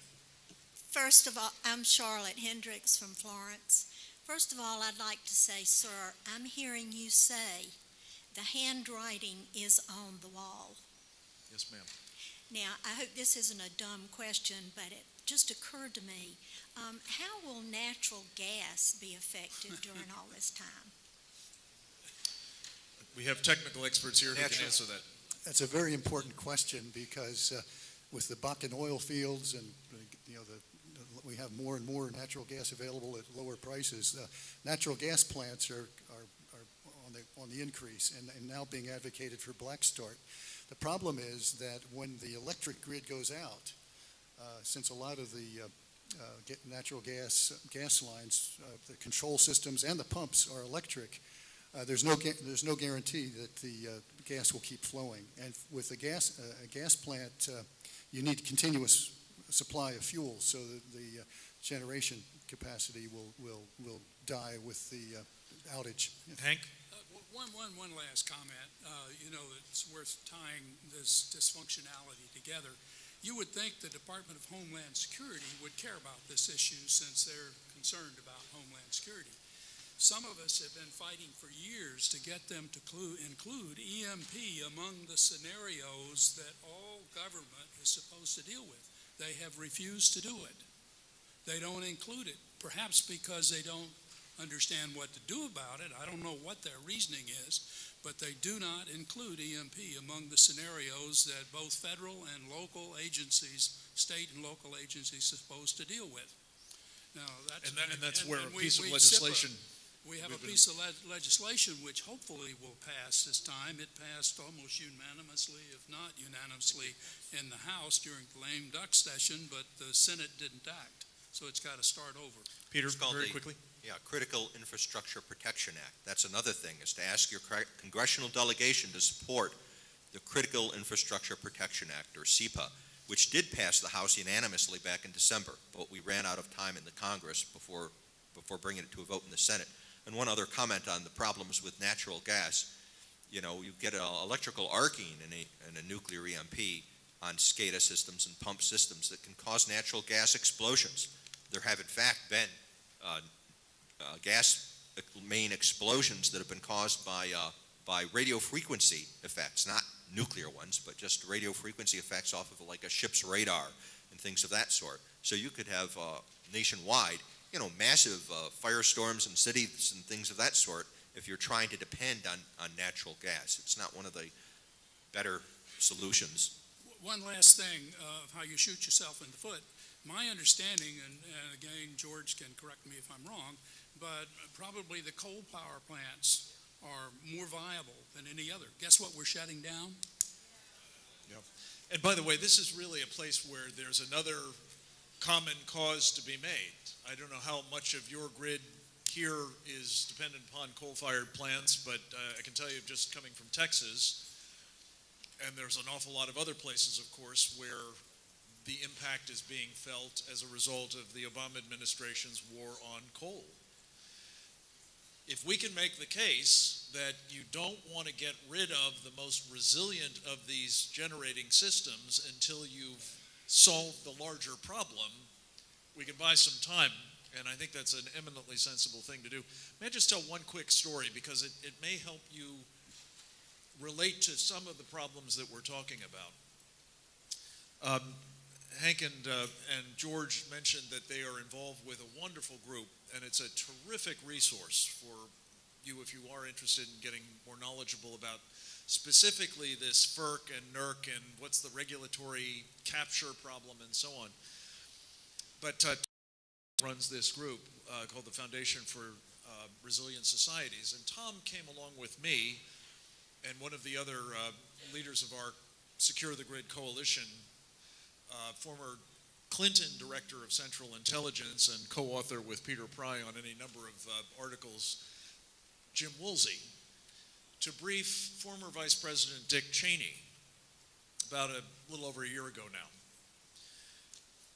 First of all, I'm Charlotte Hendricks from Florence. First of all, I'd like to say, sir, I'm hearing you say the handwriting is on the wall. Yes, ma'am. Now, I hope this isn't a dumb question, but it just occurred to me. How will natural gas be effective during all this time? We have technical experts here who can answer that. That's a very important question because with the Bakken oil fields and we have more and more natural gas available at lower prices. Natural gas plants are on the increase and now being advocated for Black Start. The problem is that when the electric grid goes out, since a lot of the natural gas lines, the control systems and the pumps are electric, there's no guarantee that the gas will keep flowing. And with a gas plant, you need continuous supply of fuel, so that the generation capacity will die with the outage. Hank? One last comment. It's worth tying this dysfunctionality together. You would think the Department of Homeland Security would care about this issue since they're concerned about Homeland Security. Some of us have been fighting for years to get them to include EMP among the scenarios that all government is supposed to deal with. They have refused to do it. They don't include it, perhaps because they don't understand what to do about it. I don't know what their reasoning is, but they do not include EMP among the scenarios that both federal and local agencies, state and local agencies, are supposed to deal with. Now, that's where a piece of legislation. We have a piece of legislation which hopefully will pass this time. It passed almost unanimously, if not unanimously, in the House during the lame duck session, but the Senate didn't act. So it's got to start over. Peter, very quickly. Yeah, Critical Infrastructure Protection Act. That's another thing, is to ask your congressional delegation to support the Critical Infrastructure Protection Act, or CIPA, which did pass the House unanimously back in December, but we ran out of time in the Congress before bringing it to a vote in the Senate. And one other comment on the problems with natural gas. You get an electrical arcing in a nuclear EMP on SCADA systems and pump systems that can cause natural gas explosions. There have in fact been gas main explosions that have been caused by radio frequency effects, not nuclear ones, but just radio frequency effects off of like a ship's radar and things of that sort. So you could have nationwide, massive firestorms in cities and things of that sort if you're trying to depend on natural gas. It's not one of the better solutions. One last thing of how you shoot yourself in the foot. My understanding, and again, George can correct me if I'm wrong, but probably the coal power plants are more viable than any other. Guess what we're shutting down? Yep. And by the way, this is really a place where there's another common cause to be made. I don't know how much of your grid here is dependent upon coal-fired plants, but I can tell you just coming from Texas, and there's an awful lot of other places, of course, where the impact is being felt as a result of the Obama administration's war on coal. If we can make the case that you don't want to get rid of the most resilient of these generating systems until you've solved the larger problem, we can buy some time, and I think that's an eminently sensible thing to do. May I just tell one quick story, because it may help you relate to some of the problems that we're talking about. Hank and George mentioned that they are involved with a wonderful group, and it's a terrific resource for you if you are interested in getting more knowledgeable about specifically this FERC and NERC and what's the regulatory capture problem and so on. But runs this group called the Foundation for Resilient Societies, and Tom came along with me and one of the other leaders of our Secure the Grid Coalition, former Clinton Director of Central Intelligence and co-author with Peter Pry on any number of articles, Jim Woolsey, to brief former Vice President Dick Cheney about a little over a year ago now.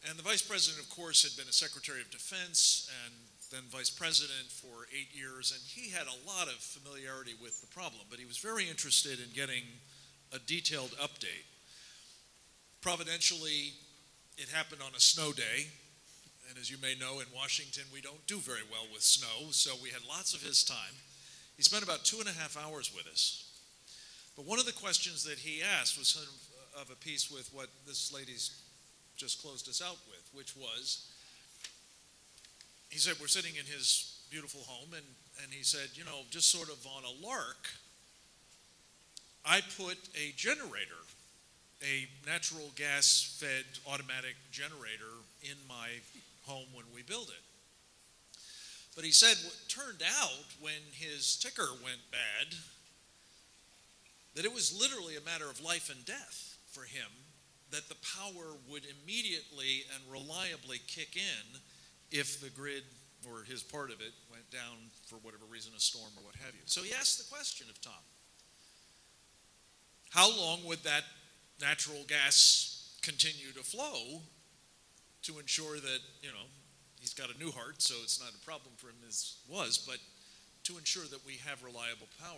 And the Vice President, of course, had been a Secretary of Defense and then Vice President for 8 years, and he had a lot of familiarity with the problem, but he was very interested in getting a detailed update. Providentially, it happened on a snow day, and as you may know, in Washington, we don't do very well with snow, so we had lots of his time. He spent about 2.5 hours with us. But one of the questions that he asked was sort of a piece with what this lady's just closed us out with, which was, he said, we're sitting in his beautiful home, and he said, you know, just sort of on a lark, I put a generator, a natural gas-fed automatic generator in my home when we built it. But he said what turned out when his ticker went bad, that it was literally a matter of life and death for him, that the power would immediately and reliably kick in if the grid or his part of it went down for whatever reason, a storm or what have you. So he asked the question of Tom, how long would that natural gas continue to flow to ensure that, you know, he's got a new heart, so it's not a problem for him as was, but to ensure that we have reliable power.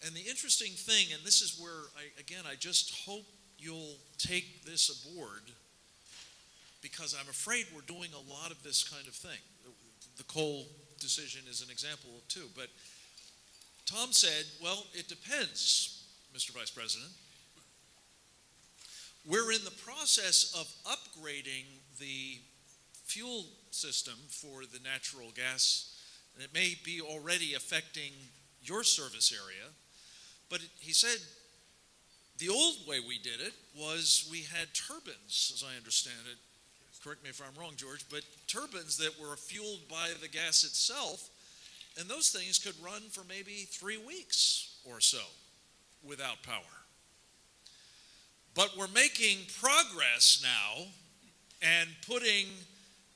And the interesting thing, and this is where, I just hope you'll take this aboard, because I'm afraid we're doing a lot of this kind of thing. The coal decision is an example too, but Tom said, well, it depends, Mr. Vice President. We're in the process of upgrading the fuel system for the natural gas, and it may be already affecting your service area, but he said the old way we did it was we had turbines, as I understand it. Correct me if I'm wrong, George, but turbines that were fueled by the gas itself, and those things could run for maybe 3 weeks or so without power. But we're making progress now and putting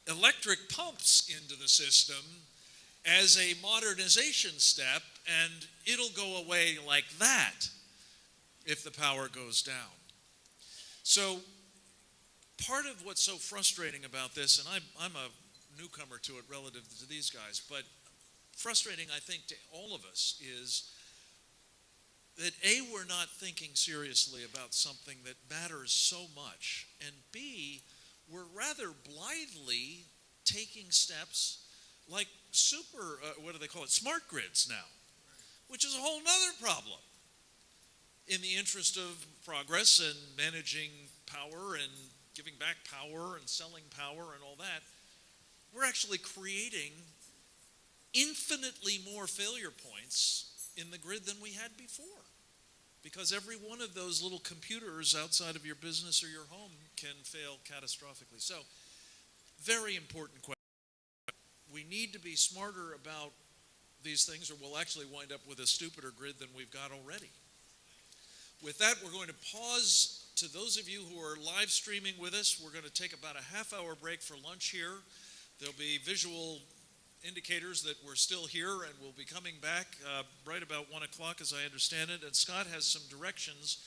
electric pumps into the system as a modernization step, and it'll go away like that if the power goes down. So part of what's so frustrating about this, and I'm a newcomer to it relative to these guys, but frustrating, I think, to all of us is that A, we're not thinking seriously about something that matters so much, and B, we're rather blithely taking steps like smart grids now, which is a whole nother problem. In the interest of progress and managing power and giving back power and selling power and all that, we're actually creating infinitely more failure points in the grid than we had before. Because every one of those little computers outside of your business or your home can fail catastrophically. So, very important question. We need to be smarter about these things, or we'll actually wind up with a stupider grid than we've got already. With that, we're going to pause. To those of you who are live streaming with us, we're going to take about a half-hour break for lunch here. There'll be visual indicators that we're still here, and we'll be coming back right about 1 o'clock, as I understand it. And Scott has some directions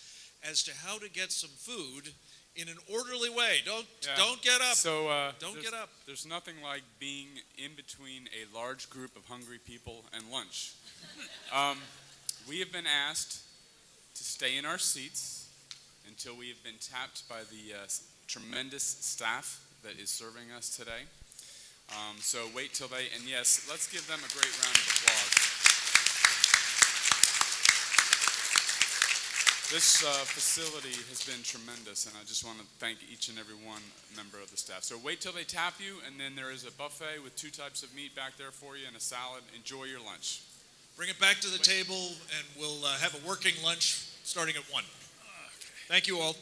as to how to get some food in an orderly way. Don't get up. So don't get up. There's nothing like being in between a large group of hungry people and lunch. We have been asked to stay in our seats until we have been tapped by the tremendous staff that is serving us today. So wait till they, and yes, let's give them a great round of applause. This facility has been tremendous, and I just want to thank each and every one member of the staff. So wait till they tap you, and then there is a buffet with 2 types of meat back there for you and a salad. Enjoy your lunch. Bring it back to the table, and we'll have a working lunch starting at 1. Thank you all.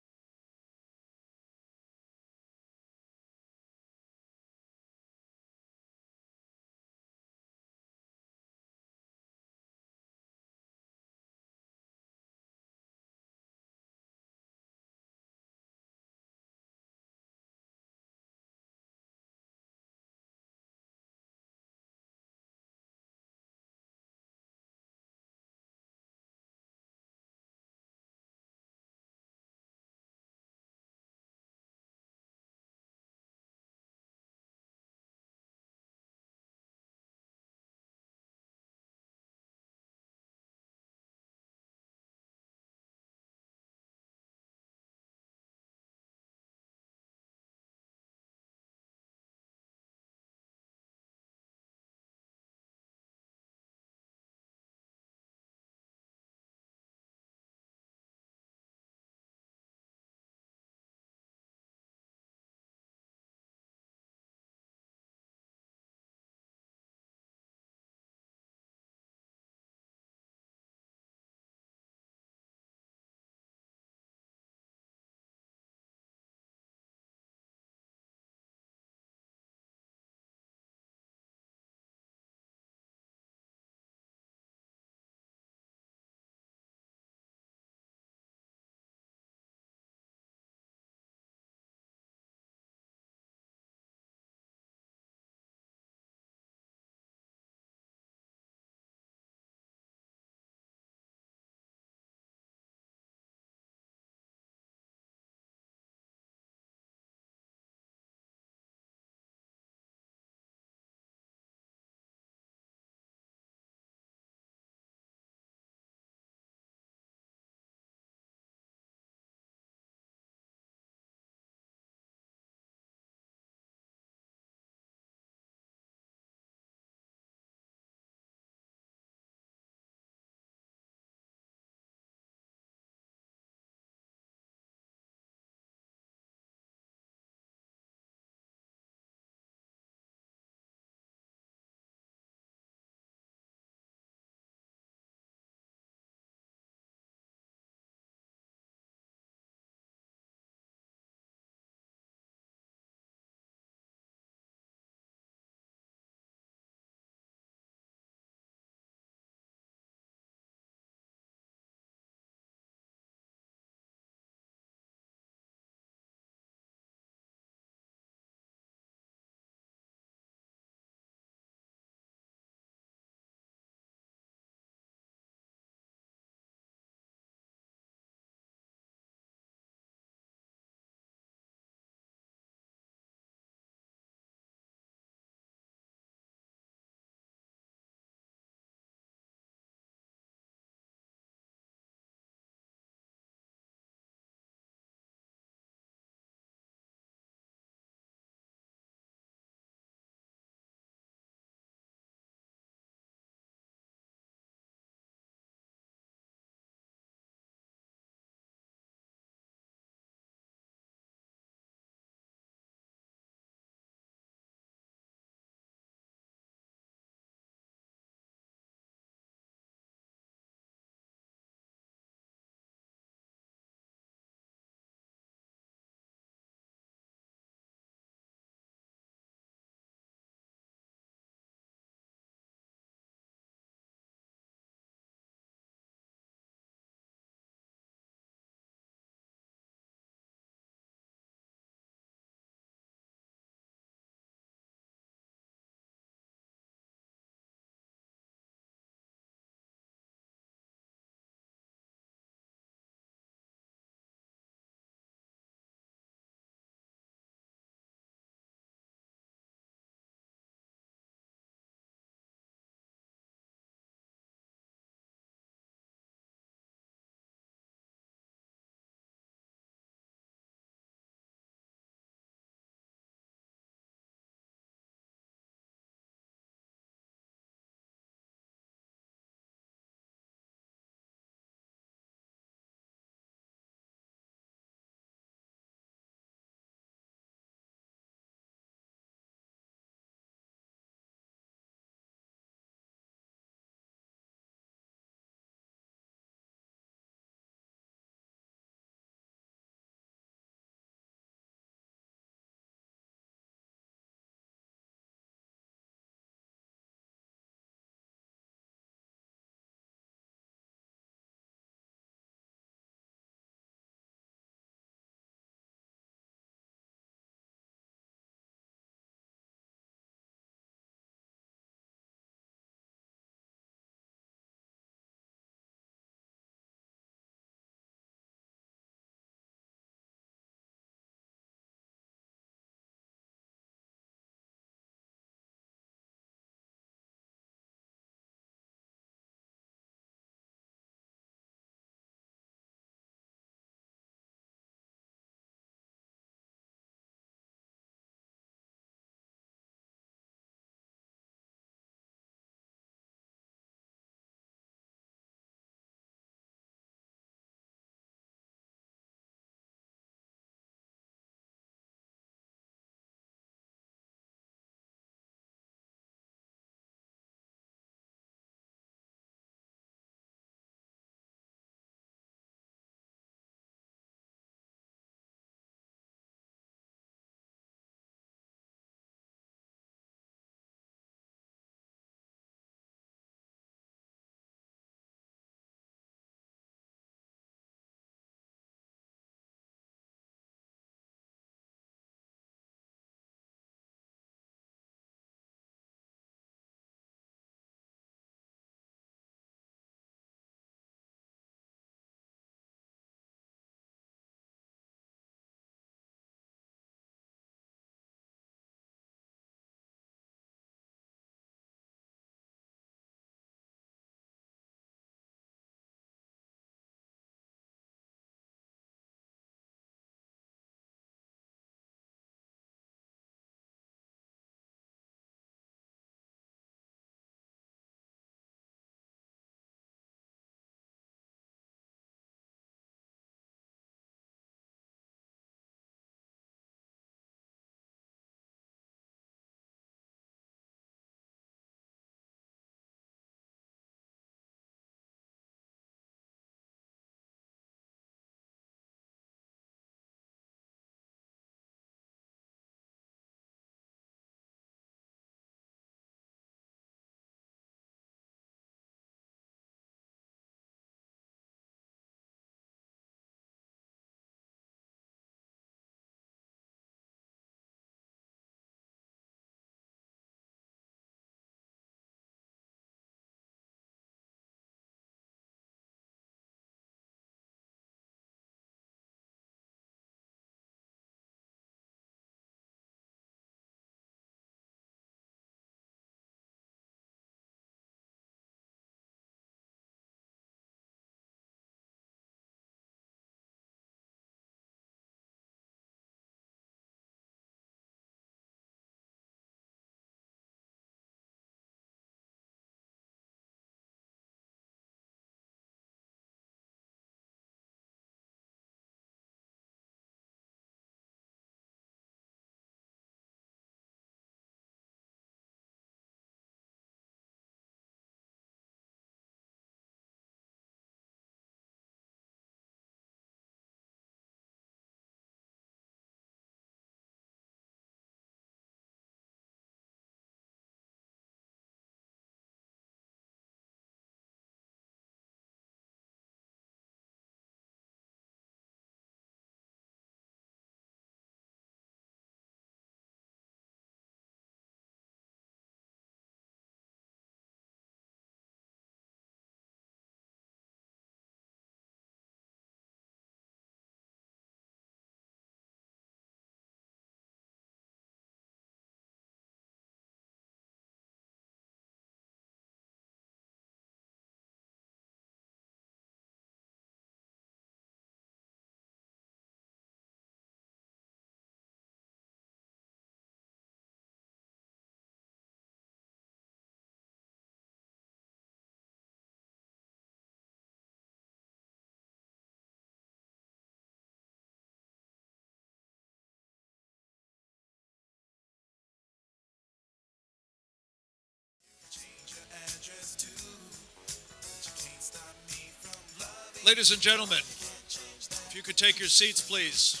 Ladies and gentlemen, if you could take your seats, please.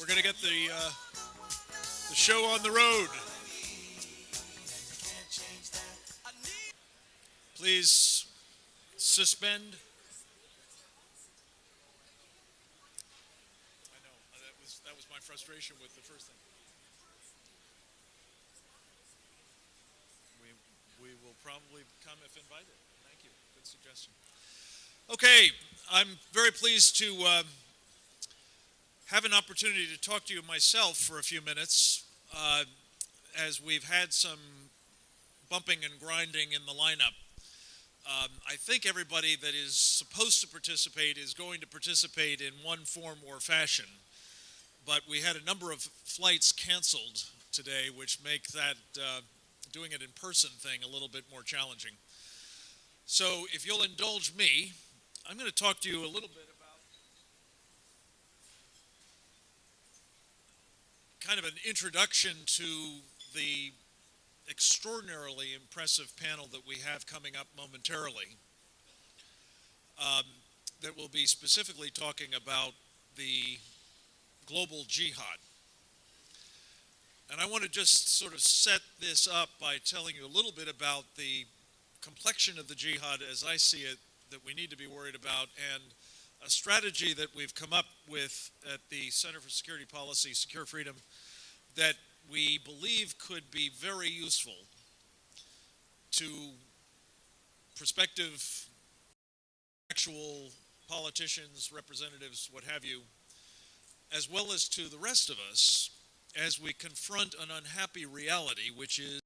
We're going to get the show on the road. Please suspend. I know, that was my frustration with the first thing. We will probably come if invited. Thank you. Good suggestion. Okay, I'm very pleased to have an opportunity to talk to you myself for a few minutes, as we've had some bumping and grinding in the lineup. I think everybody that is supposed to participate is going to participate in one form or fashion, but we had a number of flights canceled today, which make that doing it in person thing a little bit more challenging. So if you'll indulge me, I'm going to talk to you a little bit about kind of an introduction to the extraordinarily impressive panel that we have coming up momentarily, that will be specifically talking about the global jihad. And I want to just sort of set this up by telling you a little bit about the complexion of the jihad as I see it that we need to be worried about, and a strategy that we've come up with at the Center for Security Policy, Secure Freedom, that we believe could be very useful to prospective actual politicians, representatives, what have you, as well as to the rest of us as we confront an unhappy reality, which is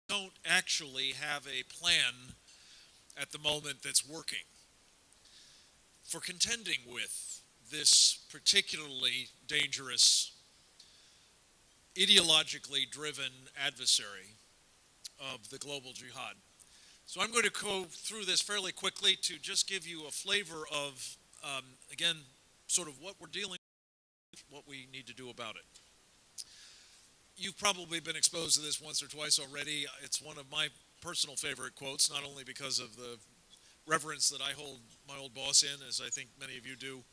we don't actually have a plan at the moment that's working for contending with this particularly dangerous, ideologically driven adversary of the global jihad. So I'm going to go through this fairly quickly to just give you a flavor of, again, sort of what we're dealing with, what we need to do about it. You've probably been exposed to this once or twice already. It's one of my personal favorite quotes, not only because of the reverence that I hold my old boss in, as I think many of you do,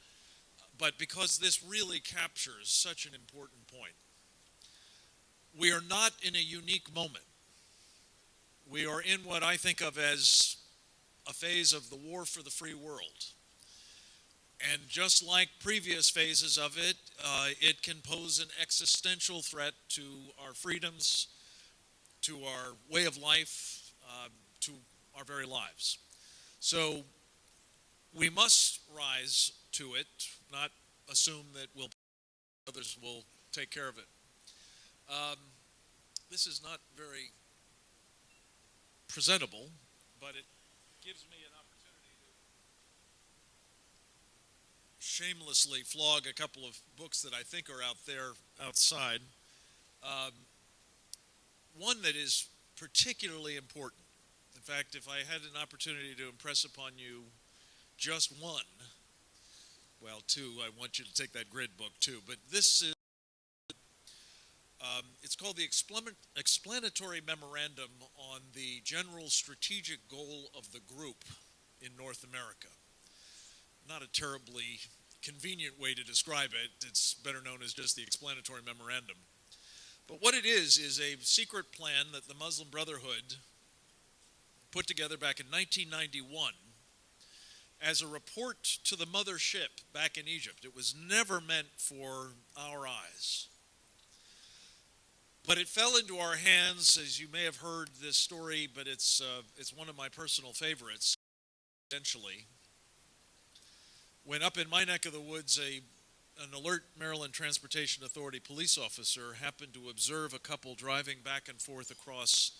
but because this really captures such an important point. We are not in a unique moment. We are in what I think of as a phase of the war for the free world. And just like previous phases of it, it can pose an existential threat to our freedoms, to our way of life, to our very lives. So we must rise to it, not assume that others will take care of it. This is not very presentable, but it gives me an opportunity to shamelessly flog a couple of books that I think are out there outside. One that is particularly important. In fact, if I had an opportunity to impress upon you just one, well, two, I want you to take that grid book too, but this is, it's called the Explanatory Memorandum on the General Strategic Goal of the Group in North America. Not a terribly convenient way to describe it. It's better known as just the Explanatory Memorandum. But what it is a secret plan that the Muslim Brotherhood put together back in 1991 as a report to the mothership back in Egypt. It was never meant for our eyes. But it fell into our hands, as you may have heard this story, but it's one of my personal favorites, essentially. When up in my neck of the woods, an alert Maryland Transportation Authority police officer happened to observe a couple driving back and forth across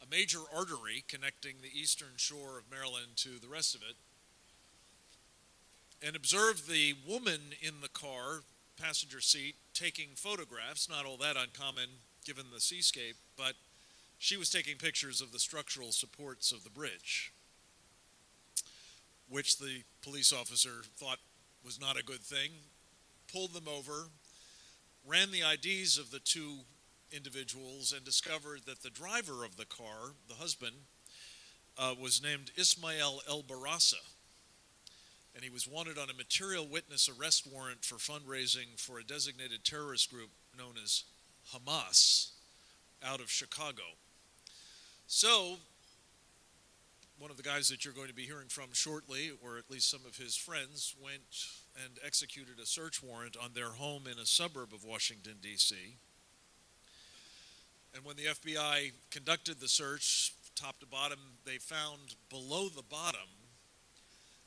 a major artery connecting the eastern shore of Maryland to the rest of it, and observed the woman in the car, passenger seat, taking photographs, not all that uncommon given the seascape, but she was taking pictures of the structural supports of the bridge, which the police officer thought was not a good thing, pulled them over, ran the IDs of the two individuals, and discovered that the driver of the car, the husband, was named Ismail El Barassa, and he was wanted on a material witness arrest warrant for fundraising for a designated terrorist group known as Hamas out of Chicago. So, one of the guys that you're going to be hearing from shortly, or at least some of his friends, went and executed a search warrant on their home in a suburb of Washington, D.C. And when the FBI conducted the search, top to bottom, they found below the bottom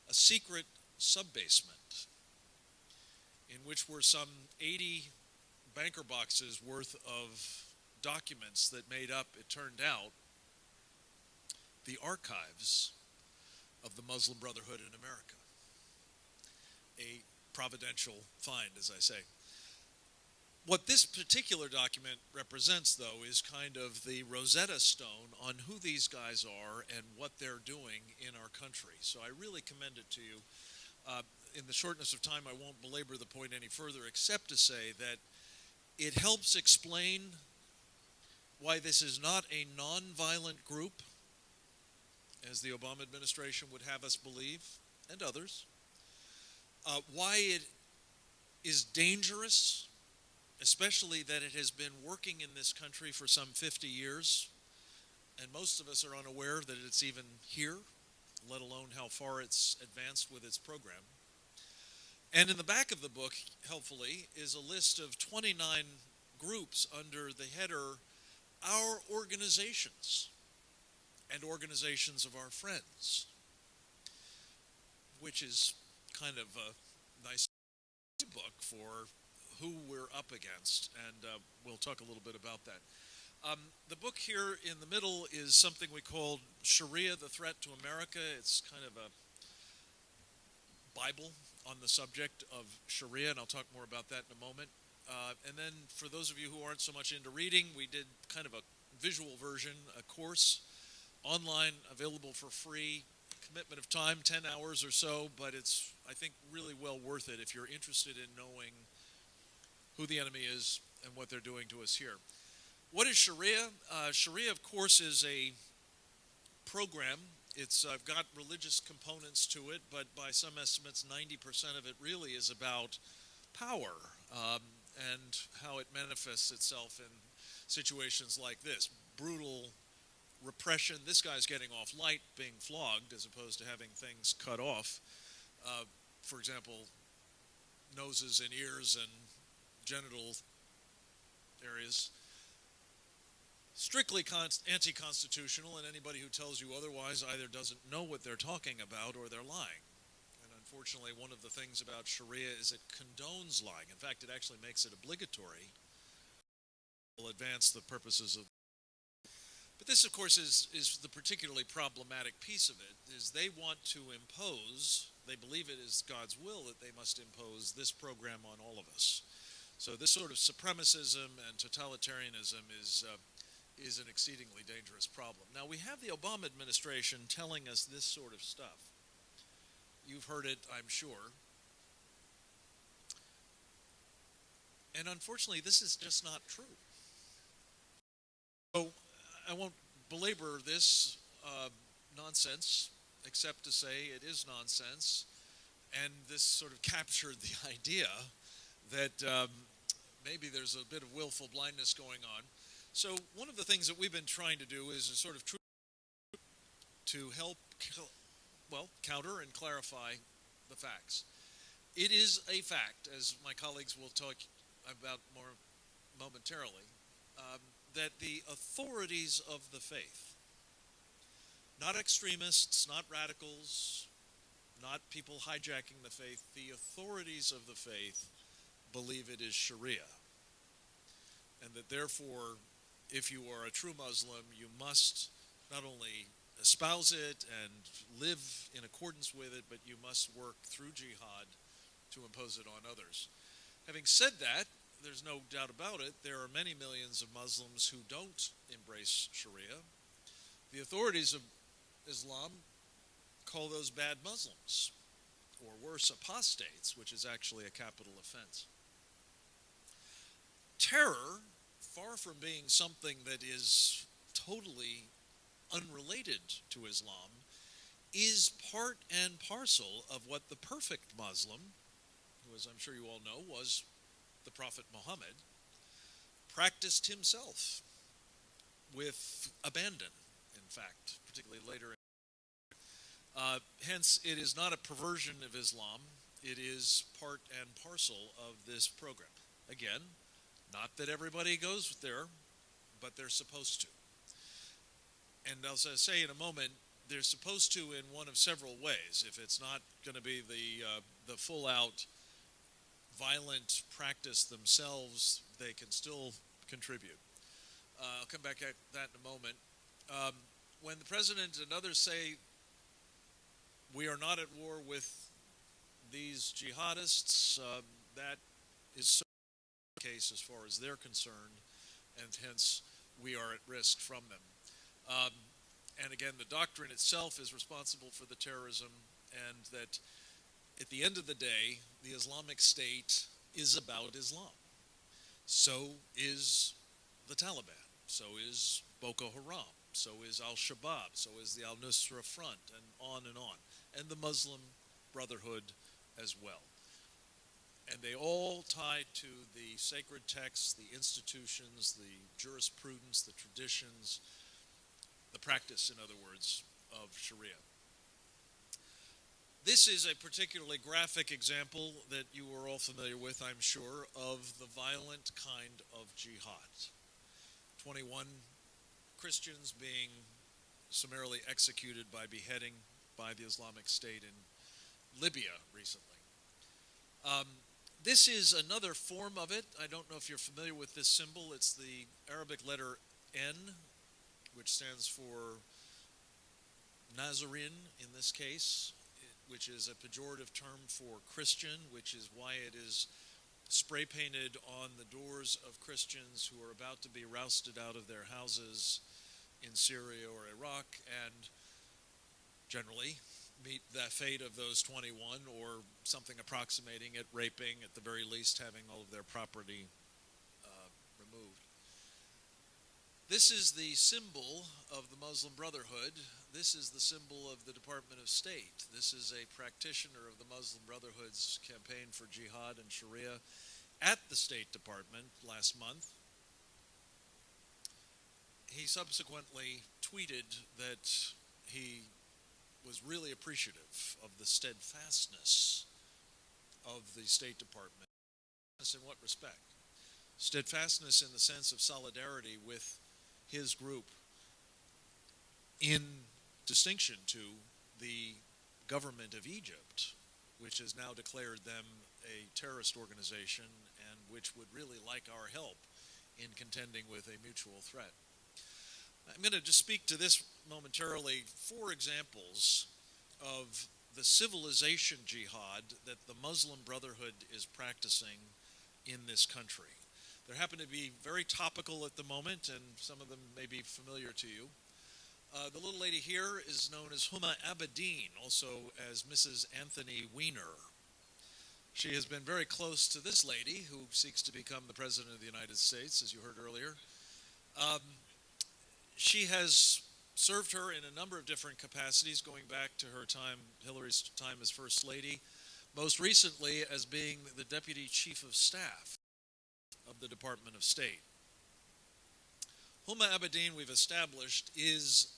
a secret subbasement in which were some 80 banker boxes worth of documents that made up, it turned out, the archives of the Muslim Brotherhood in America. A providential find, as I say. What this particular document represents, though, is kind of the Rosetta Stone on who these guys are and what they're doing in our country. So I really commend it to you. In the shortness of time, I won't belabor the point any further, except to say that it helps explain why this is not a nonviolent group, as the Obama administration would have us believe, and others, why it is dangerous, especially that it has been working in this country for some 50 years, and most of us are unaware that it's even here, let alone how far it's advanced with its program. And in the back of the book, helpfully, is a list of 29 groups under the header, Our Organizations, and organizations of our friends, which is kind of a nice book for who we're up against, and we'll talk a little bit about that. The book here in the middle is something we call Sharia, the Threat to America. It's kind of a Bible on the subject of Sharia, and I'll talk more about that in a moment. And then for those of you who aren't so much into reading, we did kind of a visual version, a course, online, available for free, commitment of time, 10 hours or so, but it's, I think, really well worth it if you're interested in knowing who the enemy is and what they're doing to us here. What is Sharia? Sharia, of course, is a program. It's got religious components to it, but by some estimates, 90% of it really is about power and how it manifests itself in situations like this. Brutal repression. This guy's getting off light, being flogged, as opposed to having things cut off. For example, noses and ears and genital areas. Strictly anti-constitutional, and anybody who tells you otherwise either doesn't know what they're talking about or they're lying. And unfortunately, one of the things about Sharia is it condones lying. In fact, it actually makes it obligatory. Will advance the purposes of. But this, of course, is the particularly problematic piece of it, is they want to impose, they believe it is God's will that they must impose this program on all of us. So this sort of supremacism and totalitarianism is an exceedingly dangerous problem. Now, we have the Obama administration telling us this sort of stuff. You've heard it, I'm sure. And unfortunately, this is just not true. So I won't belabor this nonsense, except to say it is nonsense. And this sort of captured the idea that maybe there's a bit of willful blindness going on. So one of the things that we've been trying to do is a sort of to help, counter and clarify the facts. It is a fact, as my colleagues will talk about more momentarily, that the authorities of the faith, not extremists, not radicals, not people hijacking the faith, the authorities of the faith believe it is Sharia. And that therefore, if you are a true Muslim, you must not only espouse it and live in accordance with it, but you must work through jihad to impose it on others. Having said that, there's no doubt about it, there are many millions of Muslims who don't embrace Sharia. The authorities of Islam call those bad Muslims, or worse, apostates, which is actually a capital offense. Terror, far from being something that is totally unrelated to Islam, is part and parcel of what the perfect Muslim, who, as I'm sure you all know, was the Prophet Muhammad, practiced himself with abandon, in fact, particularly later. Hence, it is not a perversion of Islam. It is part and parcel of this program. Again, not that everybody goes there, but they're supposed to. And as I say in a moment, they're supposed to in one of several ways. If it's not going to be the full-out violent practice themselves, they can still contribute. I'll come back at that in a moment. When the president and others say we are not at war with these jihadists, that is so the case as far as they're concerned, and hence we are at risk from them. And again, the doctrine itself is responsible for the terrorism, and that at the end of the day, the Islamic State is about Islam. So is the Taliban. So is Boko Haram. So is Al-Shabaab. So is the Al-Nusra Front, and on, and the Muslim Brotherhood as well. And they all tie to the sacred texts, the institutions, the jurisprudence, the traditions, the practice, in other words, of Sharia. This is a particularly graphic example that you are all familiar with, I'm sure, of the violent kind of jihad. 21 Christians being summarily executed by beheading by the Islamic State in Libya recently. This is another form of it. I don't know if you're familiar with this symbol. It's the Arabic letter N, which stands for Nazarene in this case, which is a pejorative term for Christian, which is why it is spray painted on the doors of Christians who are about to be rousted out of their houses in Syria or Iraq, and generally meet the fate of those 21, or something approximating it, raping, at the very least having all of their property removed. This is the symbol of the Muslim Brotherhood. This is the symbol of the Department of State. This is a practitioner of the Muslim Brotherhood's campaign for jihad and Sharia at the State Department last month. He subsequently tweeted that he was really appreciative of the steadfastness of the State Department. In what respect? Steadfastness in the sense of solidarity with his group, in distinction to the government of Egypt, which has now declared them a terrorist organization and which would really like our help in contending with a mutual threat. I'm going to just speak to this momentarily. 4 examples of the civilization jihad that the Muslim Brotherhood is practicing in this country. They happen to be very topical at the moment, and some of them may be familiar to you. The little lady here is known as Huma Abedin, also as Mrs. Anthony Weiner. She has been very close to this lady, who seeks to become the President of the United States, as you heard earlier. She has served her in a number of different capacities, going back to her time, Hillary's time as First Lady, most recently as being the Deputy Chief of Staff of the Department of State. Huma Abedin, we've established, is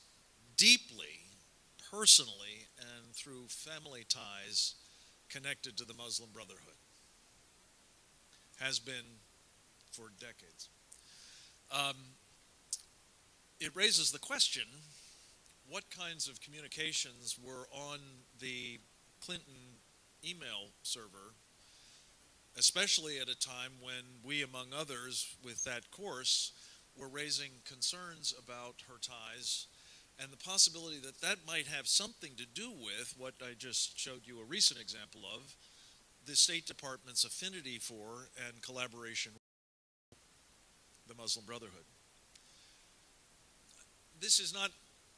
deeply, personally, and through family ties connected to the Muslim Brotherhood. Has been for decades. It raises the question, what kinds of communications were on the Clinton email server, especially at a time when we, among others, with that course, were raising concerns about her ties and the possibility that that might have something to do with what I just showed you a recent example of, the State Department's affinity for and collaboration with the Muslim Brotherhood. This is not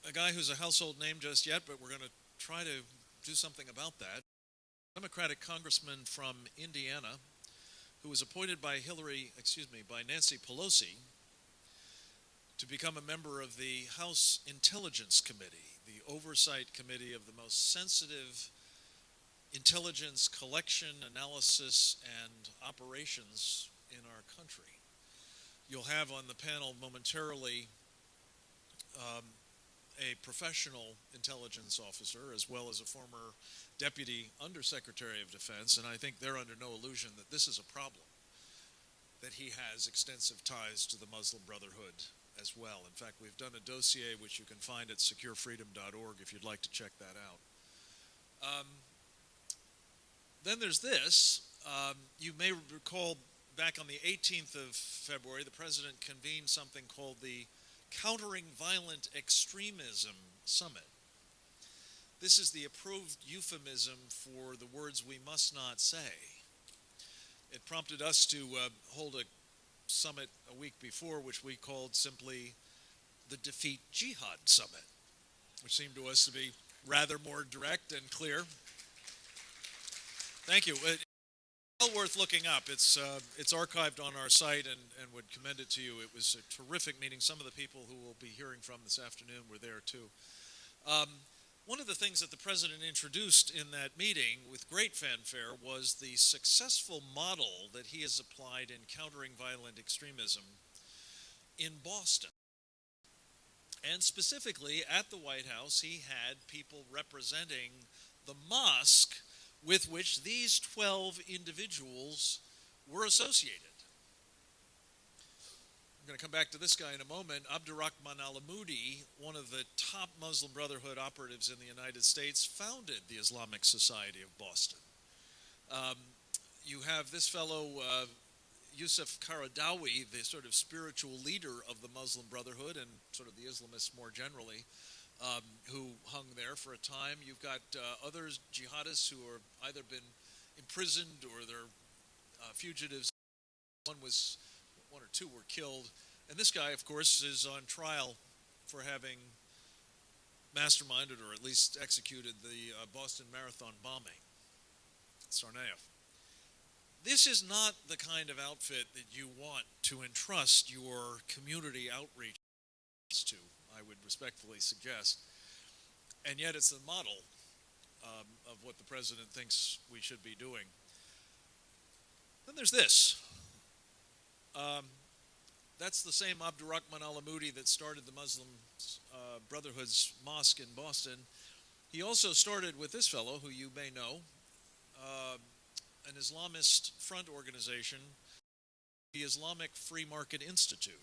a guy who's a household name just yet, but we're going to try to do something about that. A Democratic congressman from Indiana who was appointed by Nancy Pelosi to become a member of the House Intelligence Committee, the oversight committee of the most sensitive intelligence collection, analysis, and operations in our country. You'll have on the panel momentarily a professional intelligence officer as well as a former Deputy Undersecretary of Defense, and I think they're under no illusion that this is a problem, that he has extensive ties to the Muslim Brotherhood as well. In fact, we've done a dossier which you can find at securefreedom.org if you'd like to check that out. Then there's this. You may recall back on the 18th of February, the President convened something called the Countering Violent Extremism Summit. This is the approved euphemism for the words we must not say. It prompted us to hold a summit a week before, which we called simply the Defeat Jihad Summit, which seemed to us to be rather more direct and clear. Thank you. Well worth looking up. It's archived on our site and would commend it to you. It was a terrific meeting. Some of the people who we'll be hearing from this afternoon were there too. One of the things that the President introduced in that meeting with great fanfare was the successful model that he has applied in countering violent extremism in Boston. And specifically at the White House, he had people representing the mosque with which these 12 individuals were associated. I'm going to come back to this guy in a moment. Abdurrahman al-Amoudi, one of the top Muslim Brotherhood operatives in the United States, founded the Islamic Society of Boston. You have this fellow, Yusuf Qaradawi, the sort of spiritual leader of the Muslim Brotherhood and sort of the Islamists more generally, who hung there for a time. You've got other jihadists who are either been imprisoned or they're fugitives. One or two were killed. And this guy, of course, is on trial for having masterminded or at least executed the Boston Marathon bombing, Tsarnaev. This is not the kind of outfit that you want to entrust your community outreach to, I would respectfully suggest. And yet it's the model of what the President thinks we should be doing. Then there's this. That's the same Abdurrahman al-Amoudi that started the Muslim Brotherhood's mosque in Boston. He also started with this fellow, who you may know, an Islamist front organization, the Islamic Free Market Institute.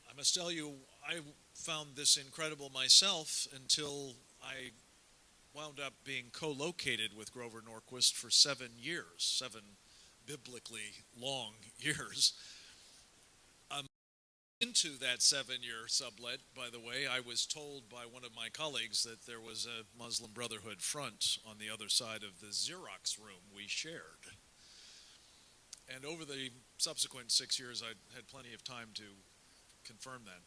I must tell you, I found this incredible myself until I wound up being co-located with Grover Norquist for 7 years, 7 biblically long years. Into that 7-year sublet, by the way, I was told by one of my colleagues that there was a Muslim Brotherhood front on the other side of the Xerox room we shared. And over the subsequent 6 years, I had plenty of time to confirm that.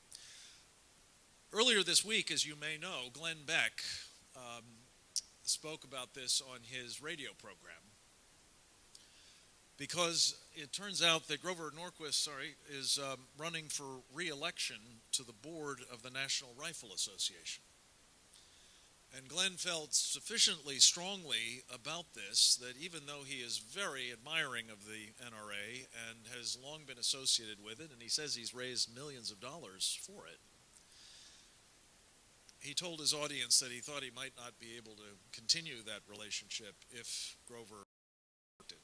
Earlier this week, as you may know, Glenn Beck spoke about this on his radio program, because it turns out that Grover Norquist, is running for re-election to the board of the National Rifle Association. And Glenn felt sufficiently strongly about this that even though he is very admiring of the NRA and has long been associated with it, and he says he's raised millions of dollars for it, he told his audience that he thought he might not be able to continue that relationship if Grover worked it.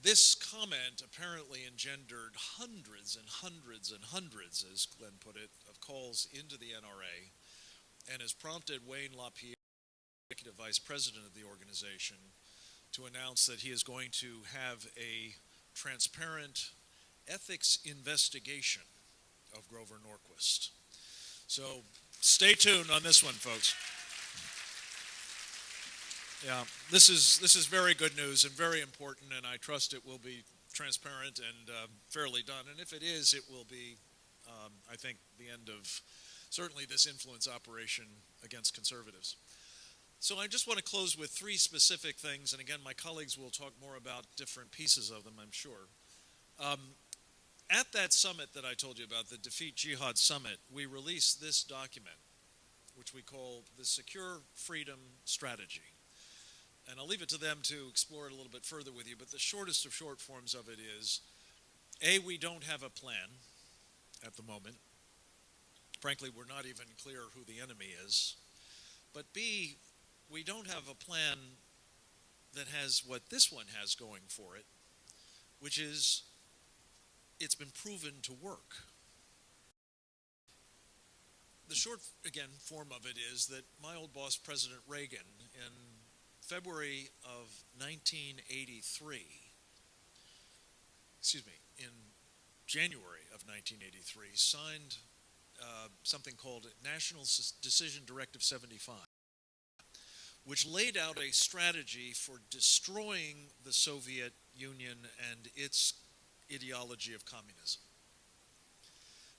This comment apparently engendered hundreds and hundreds and hundreds, as Glenn put it, of calls into the NRA, and has prompted Wayne LaPierre, executive vice president of the organization, to announce that he is going to have a transparent ethics investigation of Grover Norquist. So stay tuned on this one, folks. Yeah, this is very good news and very important, and I trust it will be transparent and fairly done. And if it is, it will be, I think, the end of certainly this influence operation against conservatives. So I just want to close with 3 specific things, and again, my colleagues will talk more about different pieces of them, I'm sure. At that summit that I told you about, the Defeat Jihad Summit, we released this document, which we call the Secure Freedom Strategy. And I'll leave it to them to explore it a little bit further with you, but the shortest of short forms of it is, A, we don't have a plan at the moment. Frankly, we're not even clear who the enemy is. But B, we don't have a plan that has what this one has going for it, which is it's been proven to work. The short, again, form of it is that my old boss, President Reagan, in February of 1983, in January of 1983, signed something called National Decision Directive 75, which laid out a strategy for destroying the Soviet Union and its ideology of communism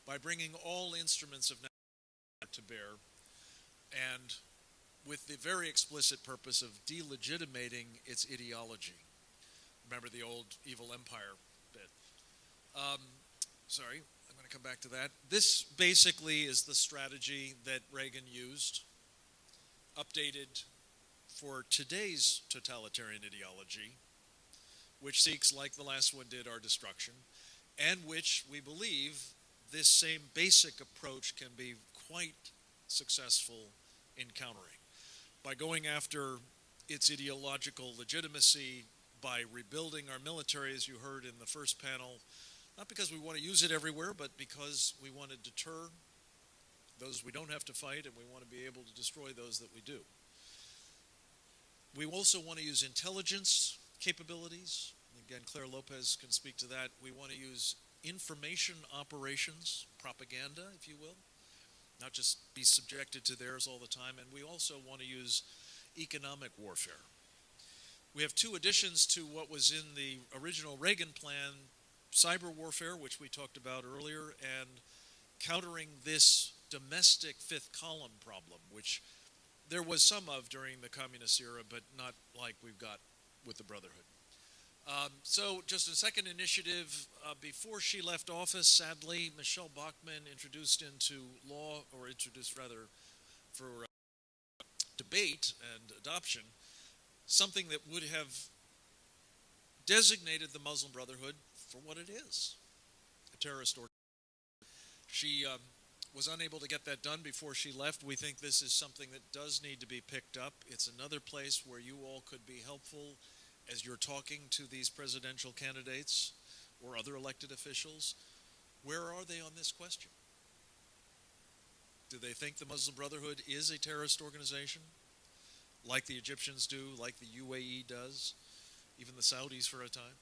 by bringing all instruments of to bear, and with the very explicit purpose of delegitimating its ideology. Remember the old evil empire bit. Sorry, I'm going to come back to that. This basically is the strategy that Reagan used, updated for today's totalitarian ideology, which seeks, like the last one did, our destruction, and which we believe this same basic approach can be quite successful in countering by going after its ideological legitimacy, by rebuilding our military, as you heard in the first panel, not because we want to use it everywhere, but because we want to deter those we don't have to fight, and we want to be able to destroy those that we do. We also want to use intelligence capabilities. Again, Claire Lopez can speak to that. We want to use information operations, propaganda, if you will, not just be subjected to theirs all the time. And we also want to use economic warfare. We have two additions to what was in the original Reagan plan: cyber warfare, which we talked about earlier, and countering this domestic fifth column problem, which there was some of during the communist era, but not like we've got with the Brotherhood. So just a second initiative, before she left office, sadly, Michelle Bachmann introduced into law, or introduced rather for debate and adoption, something that would have designated the Muslim Brotherhood for what it is, a terrorist organization. She was unable to get that done before she left. We think this is something that does need to be picked up. It's another place where you all could be helpful as you're talking to these presidential candidates or other elected officials. Where are they on this question? Do they think the Muslim Brotherhood is a terrorist organization, like the Egyptians do, like the UAE does, even the Saudis for a time?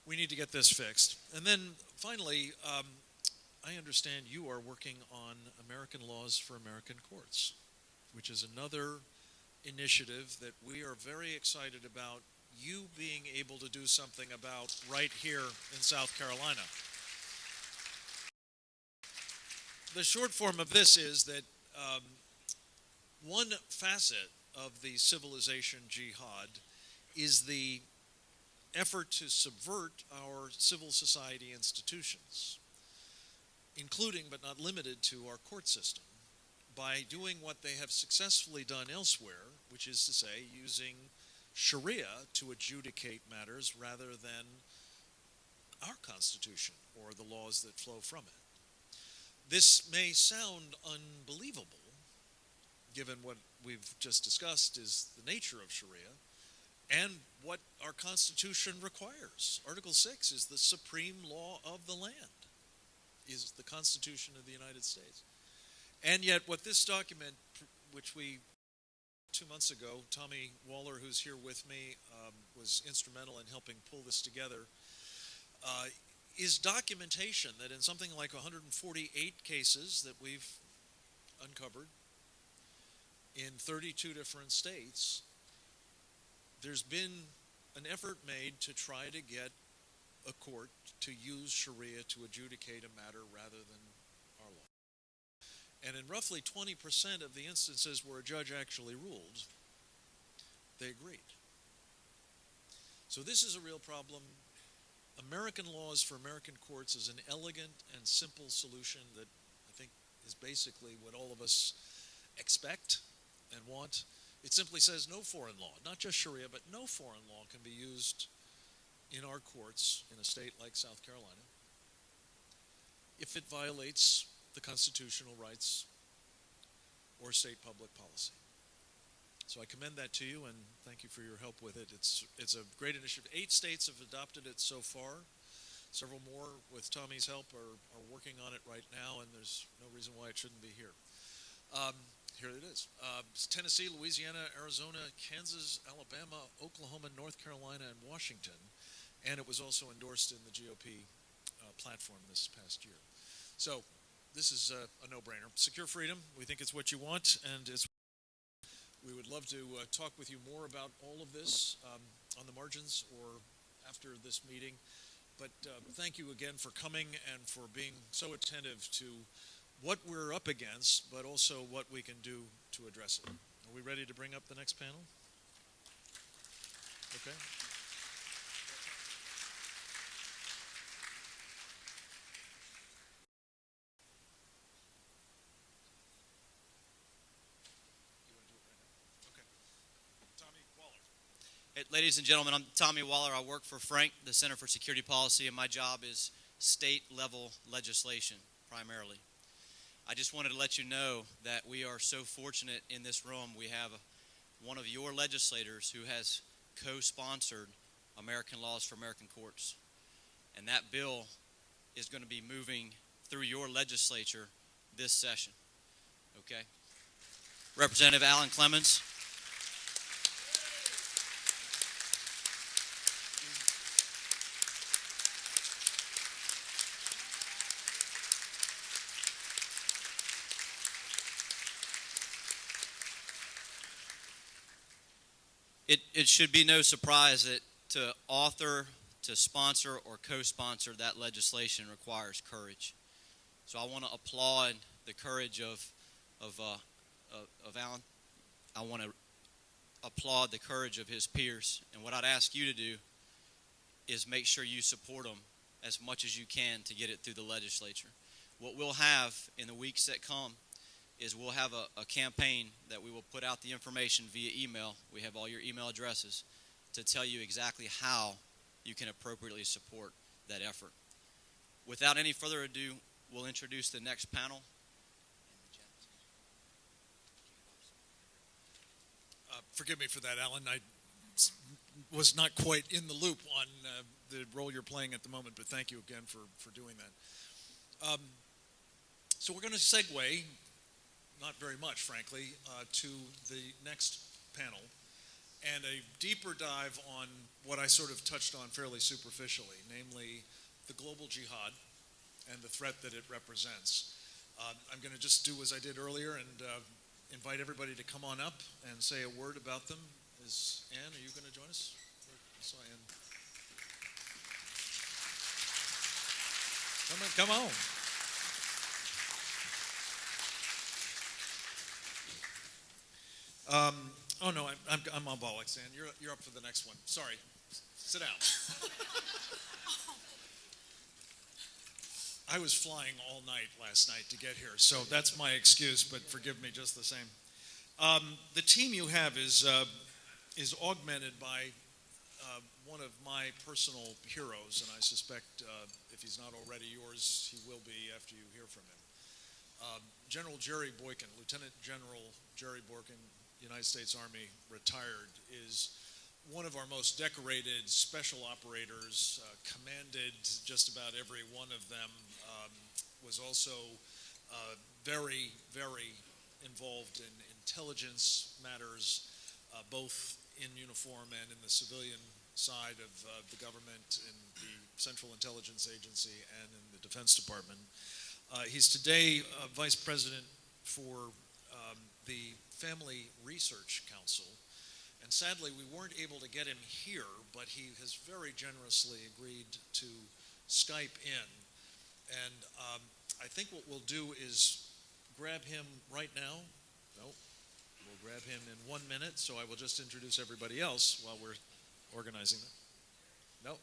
We need to get this fixed. And then finally, I understand you are working on American laws for American courts, which is another initiative that we are very excited about you being able to do something about right here in South Carolina. The short form of this is that one facet of the civilization jihad is the effort to subvert our civil society institutions, including but not limited to our court system, by doing what they have successfully done elsewhere, which is to say using Sharia to adjudicate matters rather than our Constitution or the laws that flow from it. This may sound unbelievable, given what we've just discussed is the nature of Sharia and what our Constitution requires. Article 6 is the supreme law of the land, is the Constitution of the United States. And yet what this document, which we 2 months ago, Tommy Waller, who's here with me, was instrumental in helping pull this together, is documentation that in something like 148 cases that we've uncovered in 32 different states, there's been an effort made to try to get a court to use Sharia to adjudicate a matter rather than our law. And in roughly 20% of the instances where a judge actually ruled, they agreed. So this is a real problem. American laws for American courts is an elegant and simple solution that I think is basically what all of us expect and want. It simply says no foreign law, not just Sharia, but no foreign law can be used in our courts in a state like South Carolina if it violates the constitutional rights or state public policy. So I commend that to you and thank you for your help with it. It's a great initiative. 8 states have adopted it so far. Several more, with Tommy's help, are working on it right now, and there's no reason why it shouldn't be here. Here it is. Tennessee, Louisiana, Arizona, Kansas, Alabama, Oklahoma, North Carolina, and Washington. And it was also endorsed in the GOP platform this past year. So this is a no-brainer. Secure freedom, we think it's what you want, and we would love to talk with you more about all of this on the margins or after this meeting. But thank you again for coming and for being so attentive to what we're up against, but also what we can do to address it. Are we ready to bring up the next panel? Okay. Ladies and gentlemen, I'm Tommy Waller. I work for Frank, the Center for Security Policy, and my job is state-level legislation, primarily. I just wanted to let you know that we are so fortunate in this room. We have one of your legislators who has co-sponsored American Laws for American Courts. And that bill is going to be moving through your legislature this session. Okay? Representative Alan Clemens. It should be no surprise that to author, to sponsor, or co-sponsor that legislation requires courage. So I want to applaud the courage of Alan. I want to applaud the courage of his peers. And what I'd ask you to do is make sure you support them as much as you can to get it through the legislature. What we'll have in the weeks that come is we'll have a campaign that we will put out the information via email. We have all your email addresses to tell you exactly how you can appropriately support that effort. Without any further ado, we'll introduce the next panel. Forgive me for that, Alan. I was not quite in the loop on the role you're playing at the moment, but thank you again for doing that. So we're going to segue, not very much, frankly, to the next panel and a deeper dive on what I sort of touched on fairly superficially, namely the global jihad and the threat that it represents. I'm going to just do as I did earlier and invite everybody to come on up and say a word about them. Ann, are you going to join us? I saw Ann. Come on. Oh no, I'm on bollocks, Ann. You're up for the next one. Sorry, sit down. I was flying all night last night to get here, so that's my excuse. But forgive me just the same. The team you have is augmented by one of my personal heroes, and I suspect if he's not already yours, he will be after you hear from him. General Jerry Boykin, Lieutenant General Jerry Boykin, United States Army, retired, is one of our most decorated special operators, commanded just about every one of them, was also very, very involved in intelligence matters, both in uniform and in the civilian side of the government, in the Central Intelligence Agency and in the Defense Department. He's today Vice President for the Family Research Council, and sadly we weren't able to get him here, but he has very generously agreed to Skype in, and I think what we'll do is grab him right now. Nope. We'll grab him in 1 minute, so I will just introduce everybody else while we're organizing them. No.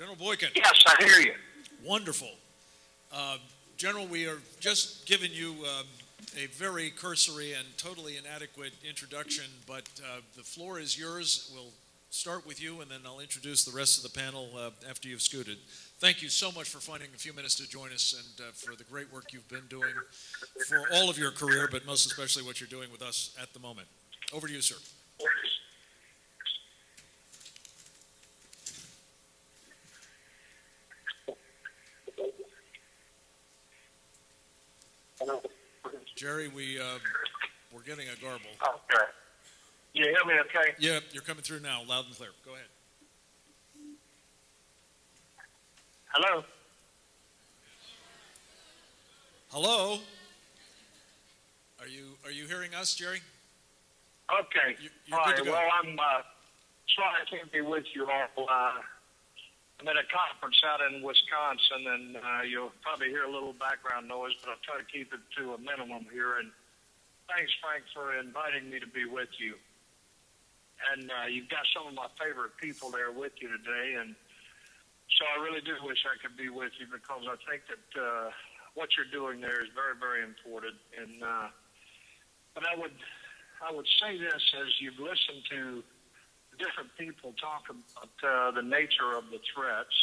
General Boykin. Yes, I hear you. Wonderful. General, we are just giving you a very cursory and totally inadequate introduction, but the floor is yours. We'll start with you, and then I'll introduce the rest of the panel after you've scooted. Thank you so much for finding a few minutes to join us and for the great work you've been doing for all of your career, but most especially what you're doing with us at the moment. Over to you, sir. Jerry, we're getting a garble. Okay. You hear me okay? Yeah, you're coming through now, loud and clear. Go ahead. Hello? Hello? Are you hearing us, Jerry? Okay. You're all good right. to go. Well, I'm sorry I can't be with you all. I'm at a conference out in Wisconsin, and you'll probably hear a little background noise, but I'll try to keep it to a minimum here. And thanks, Frank, for inviting me to be with you. And you've got some of my favorite people there with you today, and so I really do wish I could be with you because I think that what you're doing there is very, very important. And but I would say this: as you've listened to different people talk about the nature of the threats,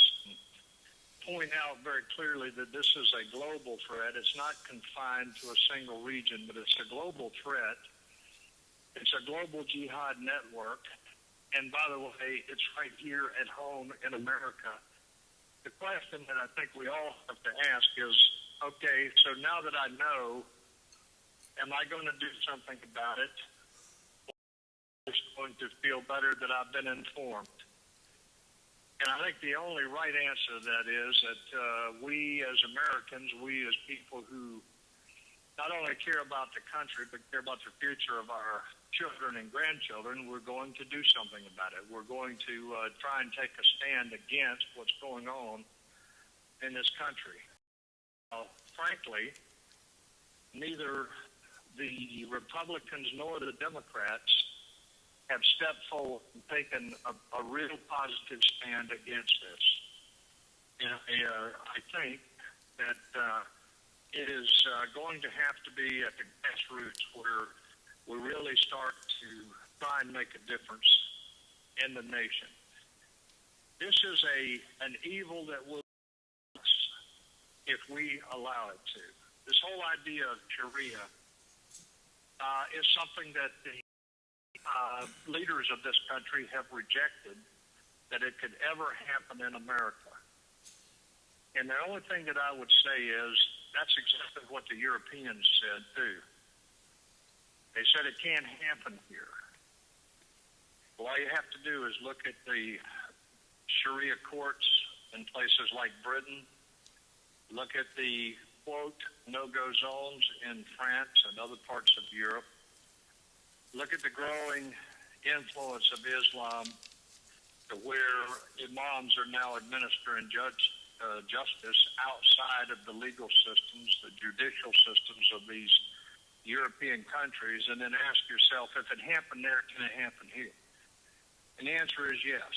point out very clearly that this is a global threat. It's not confined to a single region, but it's a global threat. It's a global jihad network. And by the way, it's right here at home in America. The question that I think we all have to ask is, okay, so now that I know, am I going to do something about it? Just going to feel better that I've been informed. And I think the only right answer to that is that we as Americans, we as people who not only care about the country, but care about the future of our children and grandchildren, we're going to do something about it. We're going to try and take a stand against what's going on in this country. Frankly, neither the Republicans nor the Democrats have stepped forward and taken a real positive stand against this. And I think that it is going to have to be at the grassroots where we really start to try and make a difference in the nation. This is an evil that will, if we allow it to. This whole idea of Sharia is something that the leaders of this country have rejected, that it could ever happen in America. And the only thing that I would say is that's exactly what the Europeans said too. They said it can't happen here. Well, all you have to do is look at the Sharia courts in places like Britain, look at the, quote, no-go zones in France and other parts of Europe, look at the growing influence of Islam to where imams are now administering justice outside of the legal systems, the judicial systems of these European countries, and then ask yourself, if it happened there, can it happen here? And the answer is yes.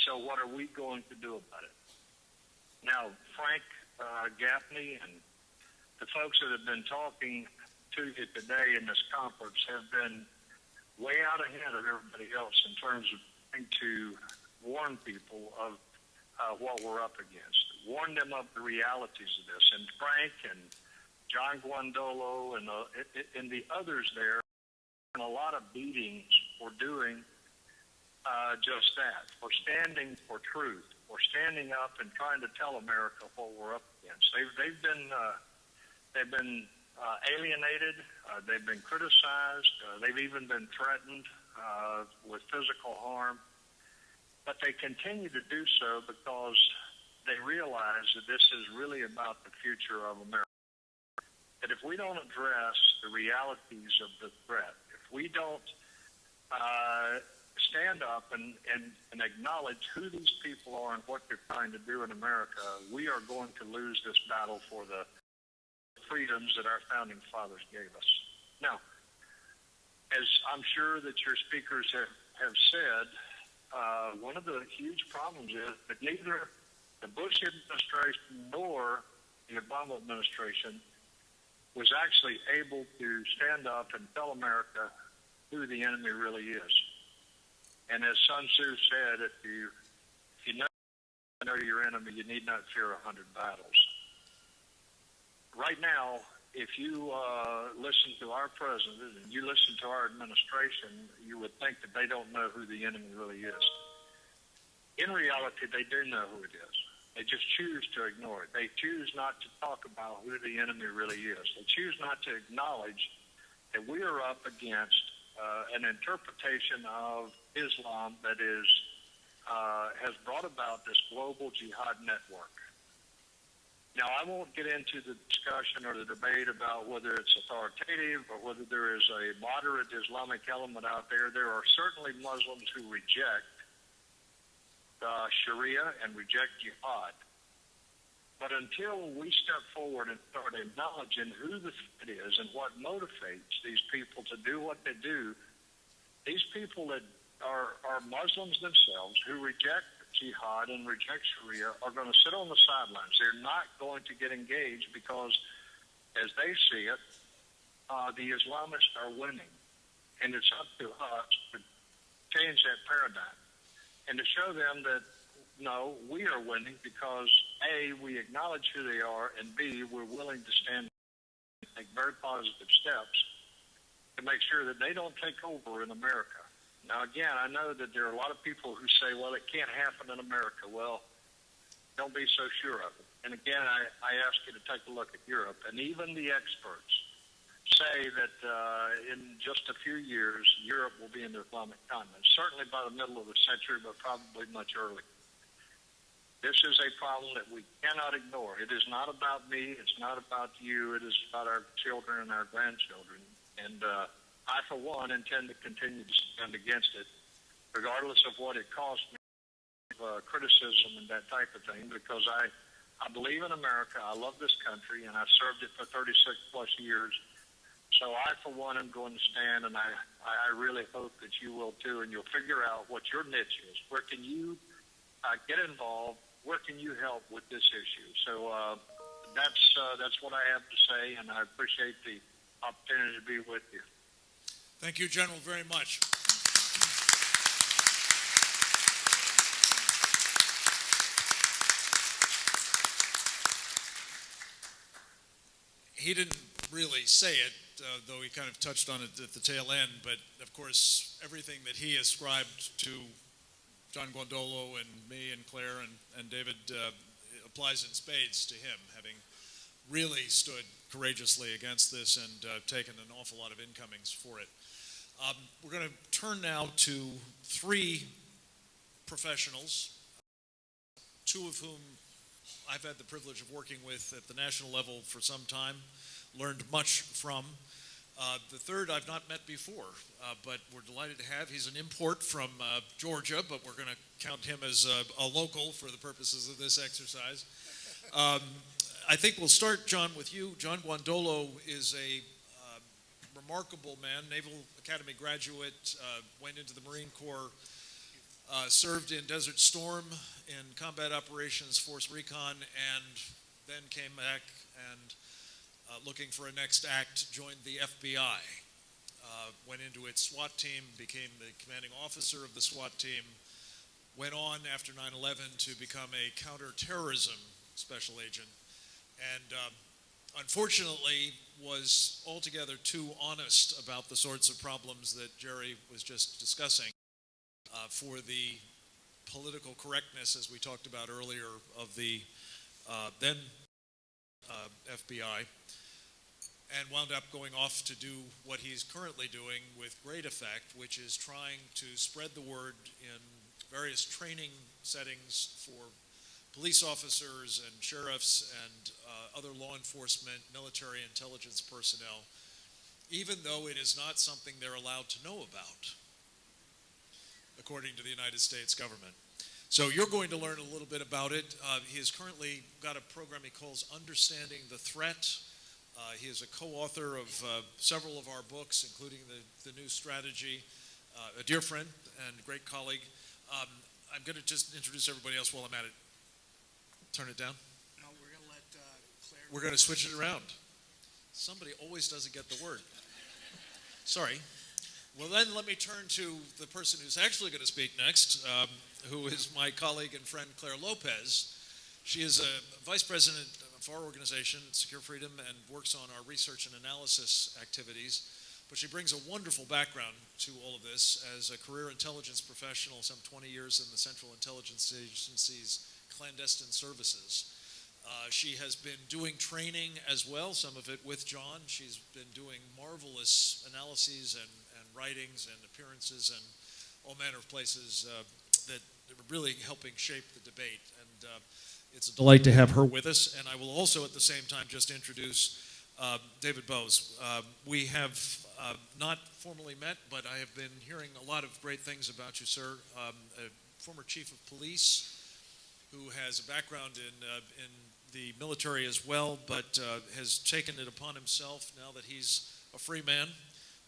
So what are we going to do about it? Now, Frank Gaffney and the folks that have been talking to you today in this conference have been way out ahead of everybody else in terms of trying to warn people of what we're up against, warn them of the realities of this. And Frank and John Guandolo and the others there, and a lot of beatings for doing just that, for standing for truth, for standing up and trying to tell America what we're up against. They've been alienated. They've been criticized. They've even been threatened with physical harm. But they continue to do so because they realize that this is really about the future of America. That if we don't address the realities of the threat, if we don't stand up and acknowledge who these people are and what they're trying to do in America, we are going to lose this battle for the freedoms that our founding fathers gave us. Now, as I'm sure that your speakers have said, one of the huge problems is that neither the Bush administration nor the Obama administration was actually able to stand up and tell America who the enemy really is. And as Sun Tzu said, if you know your enemy, you need not fear 100 battles. Right now, if you listen to our president and you listen to our administration, you would think that they don't know who the enemy really is. In reality, they do know who it is. They just choose to ignore it. They choose not to talk about who the enemy really is. They choose not to acknowledge that we are up against an interpretation of Islam that has brought about this global jihad network. Now, I won't get into the discussion or the debate about whether it's authoritative or whether there is a moderate Islamic element out there. There are certainly Muslims who reject Sharia and reject jihad. But until we step forward and start acknowledging who the threat is and what motivates these people to do what they do, these people that are Muslims themselves who reject jihad and reject Sharia are going to sit on the sidelines. They're not going to get engaged because, as they see it, the Islamists are winning. And it's up to us to change that paradigm and to show them that, no, we are winning because, A, we acknowledge who they are, and B, we're willing to stand and take very positive steps to make sure that they don't take over in America. Now, again, I know that there are a lot of people who say, well, it can't happen in America. Well, don't be so sure of it. And again, I ask you to take a look at Europe. And even the experts say that in just a few years, Europe will be in the Islamic continent, certainly by the middle of the century, but probably much earlier. This is a problem that we cannot ignore. It is not about me. It's not about you. It is about our children and our grandchildren. And I, for one, intend to continue to stand against it, regardless of what it costs me, criticism and that type of thing, because I believe in America. I love this country, and I've served it for 36-plus years. So I, for one, am going to stand, and I really hope that you will, too, and you'll figure out what your niche is. Where can you get involved? Where can you help with this issue? So that's what I have to say, and I appreciate the opportunity to be with you. Thank you, General, very much. He didn't really say it, though he kind of touched on it at the tail end, but of course, everything that he ascribed to John Guandolo and me and Claire and David applies in spades to him, having really stood courageously against this and taken an awful lot of incomings for it. We're going to turn now to three professionals, two of whom I've had the privilege of working with at the national level for some time, learned much from. The third I've not met before, but we're delighted to have. He's an import from Georgia, but we're going to count him as a local for the purposes of this exercise. I think we'll start, John, with you. John Guandolo is a remarkable man, Naval Academy graduate, went into the Marine Corps, served in Desert Storm in Combat Operations Force Recon, and then came back and looking for a next act, joined the FBI, went into its SWAT team, became the commanding officer of the SWAT team, went on after 9/11 to become a counterterrorism special agent, and unfortunately was altogether too honest about the sorts of problems that Jerry was just discussing for the political correctness, as we talked about earlier, of the then FBI, and wound up going off to do what he's currently doing with great effect, which is trying to spread the word in various training settings for police officers and sheriffs and other law enforcement, military intelligence personnel, even though it is not something they're allowed to know about, according to the United States government. So you're going to learn a little bit about it. He has currently got a program he calls Understanding the Threat. He is a co-author of several of our books, including the new strategy, a dear friend and great colleague. I I'm going to just introduce everybody else while I'm at it. Turn it down. No, we're going to let Claire. We're going to switch it around. Somebody always doesn't get the word. Sorry. Well, then let me turn to the person who's actually going to speak next, who is my colleague and friend, Claire Lopez. She is a vice president of our organization, Secure Freedom, and works on our research and analysis activities. But she brings a wonderful background to all of this as a career intelligence professional, some 20 years in the Central Intelligence Agency's clandestine services. She has been doing training as well, some of it with John. She's been doing marvelous analyses and writings and appearances and all manner of places that are really helping shape the debate. And it's a delight to have her with us. And I will also at the same time just introduce David Bowes. We have not formally met, but I have been hearing a lot of great things about you, sir. A former chief of police who has a background in the military as well, but has taken it upon himself now that he's a free man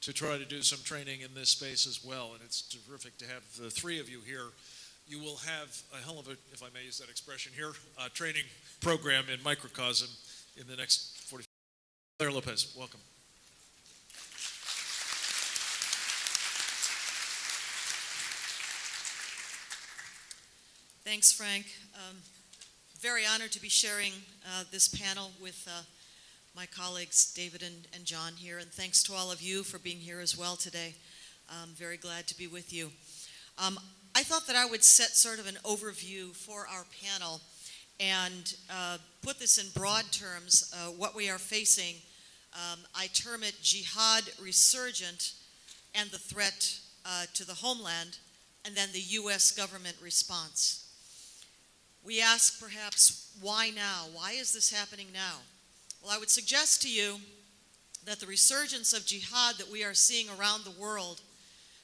to try to do some training in this space as well. And it's terrific to have the three of you here. You will have a hell of a, if I may use that expression here, training program in microcosm in the next 45. Claire Lopez, welcome. Thanks, Frank. Very honored to be sharing this panel with my colleagues David and John here, and thanks to all of you for being here as well today. I'm very glad to be with you. I thought that I would set sort of an overview for our panel and put this in broad terms, what we are facing. I term it jihad resurgent and the threat to the homeland, and then the U.S. government response. We ask perhaps, why now? Why is this happening now? Well, I would suggest to you that the resurgence of jihad that we are seeing around the world,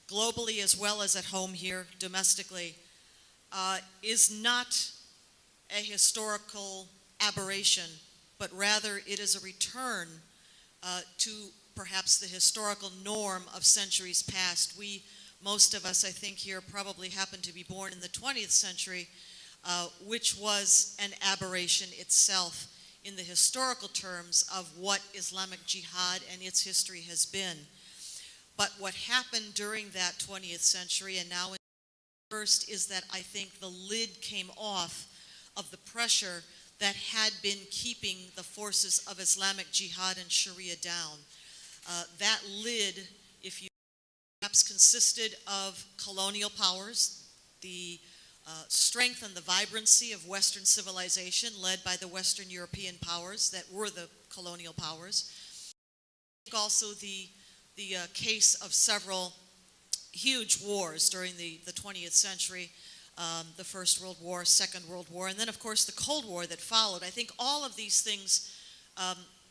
globally as well as at home here domestically, is not a historical aberration, but rather it is a return to perhaps the historical norm of centuries past. We, most of us, I think here, probably happen to be born in the 20th century, which was an aberration itself in the historical terms of what Islamic Jihad and its history has been. But what happened during that 20th century and now in the first is that I think the lid came off of the pressure that had been keeping the forces of Islamic Jihad and Sharia down. That lid, if you perhaps consisted of colonial powers, the strength and the vibrancy of Western civilization led by the Western European powers that were the colonial powers. I think also the case of several huge wars during the 20th century, the First World War, Second World War, and then of course the Cold War that followed. I think all of these things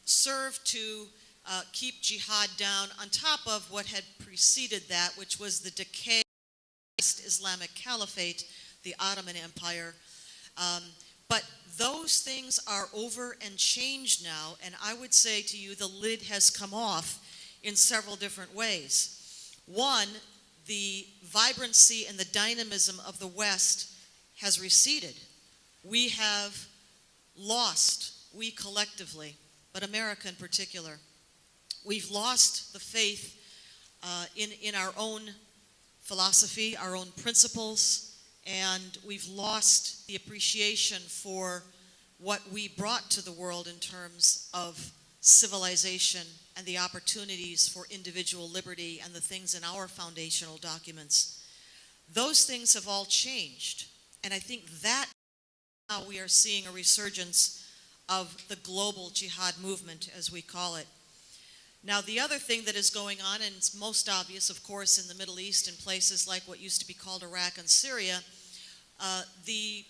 served to keep jihad down on top of what had preceded that, which was the decay of the Islamic Caliphate, the Ottoman Empire. But those things are over and changed now, and I would say to you the lid has come off in several different ways. One, the vibrancy and the dynamism of the West has receded. We have lost, we collectively, but America in particular, we've lost the faith in our own philosophy, our own principles, and we've lost the appreciation for what we brought to the world in terms of civilization and the opportunities for individual liberty and the things in our foundational documents. Those things have all changed, and I think that now we are seeing a resurgence of the global jihad movement, as we call it. Now, the other thing that is going on, and it's most obvious, of course, in the Middle East and places like what used to be called Iraq and Syria, the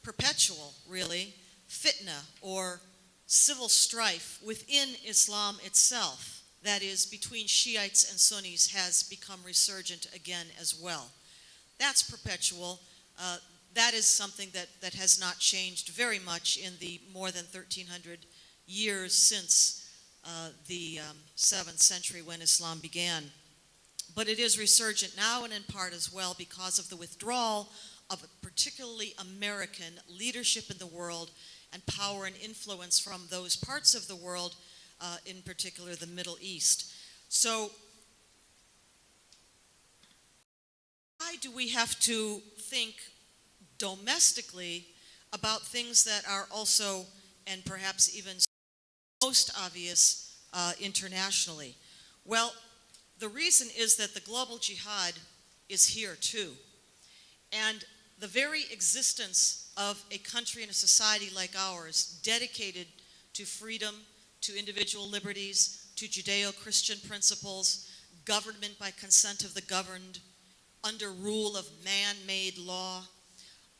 perpetual, really, fitna, or civil strife within Islam itself, that is, between Shiites and Sunnis, has become resurgent again as well. That's perpetual. That is something that has not changed very much in the more than 1,300 years since the 7th century when Islam began. But it is resurgent now, and in part as well because of the withdrawal of particularly American, leadership in the world and power and influence from those parts of the world, in particular the Middle East. So why do we have to think domestically about things that are also, and perhaps even most obvious, internationally? Well, the reason is that the global jihad is here too. And the very existence of a country and a society like ours, dedicated to freedom, to individual liberties, to Judeo-Christian principles, government by consent of the governed, under rule of man-made law,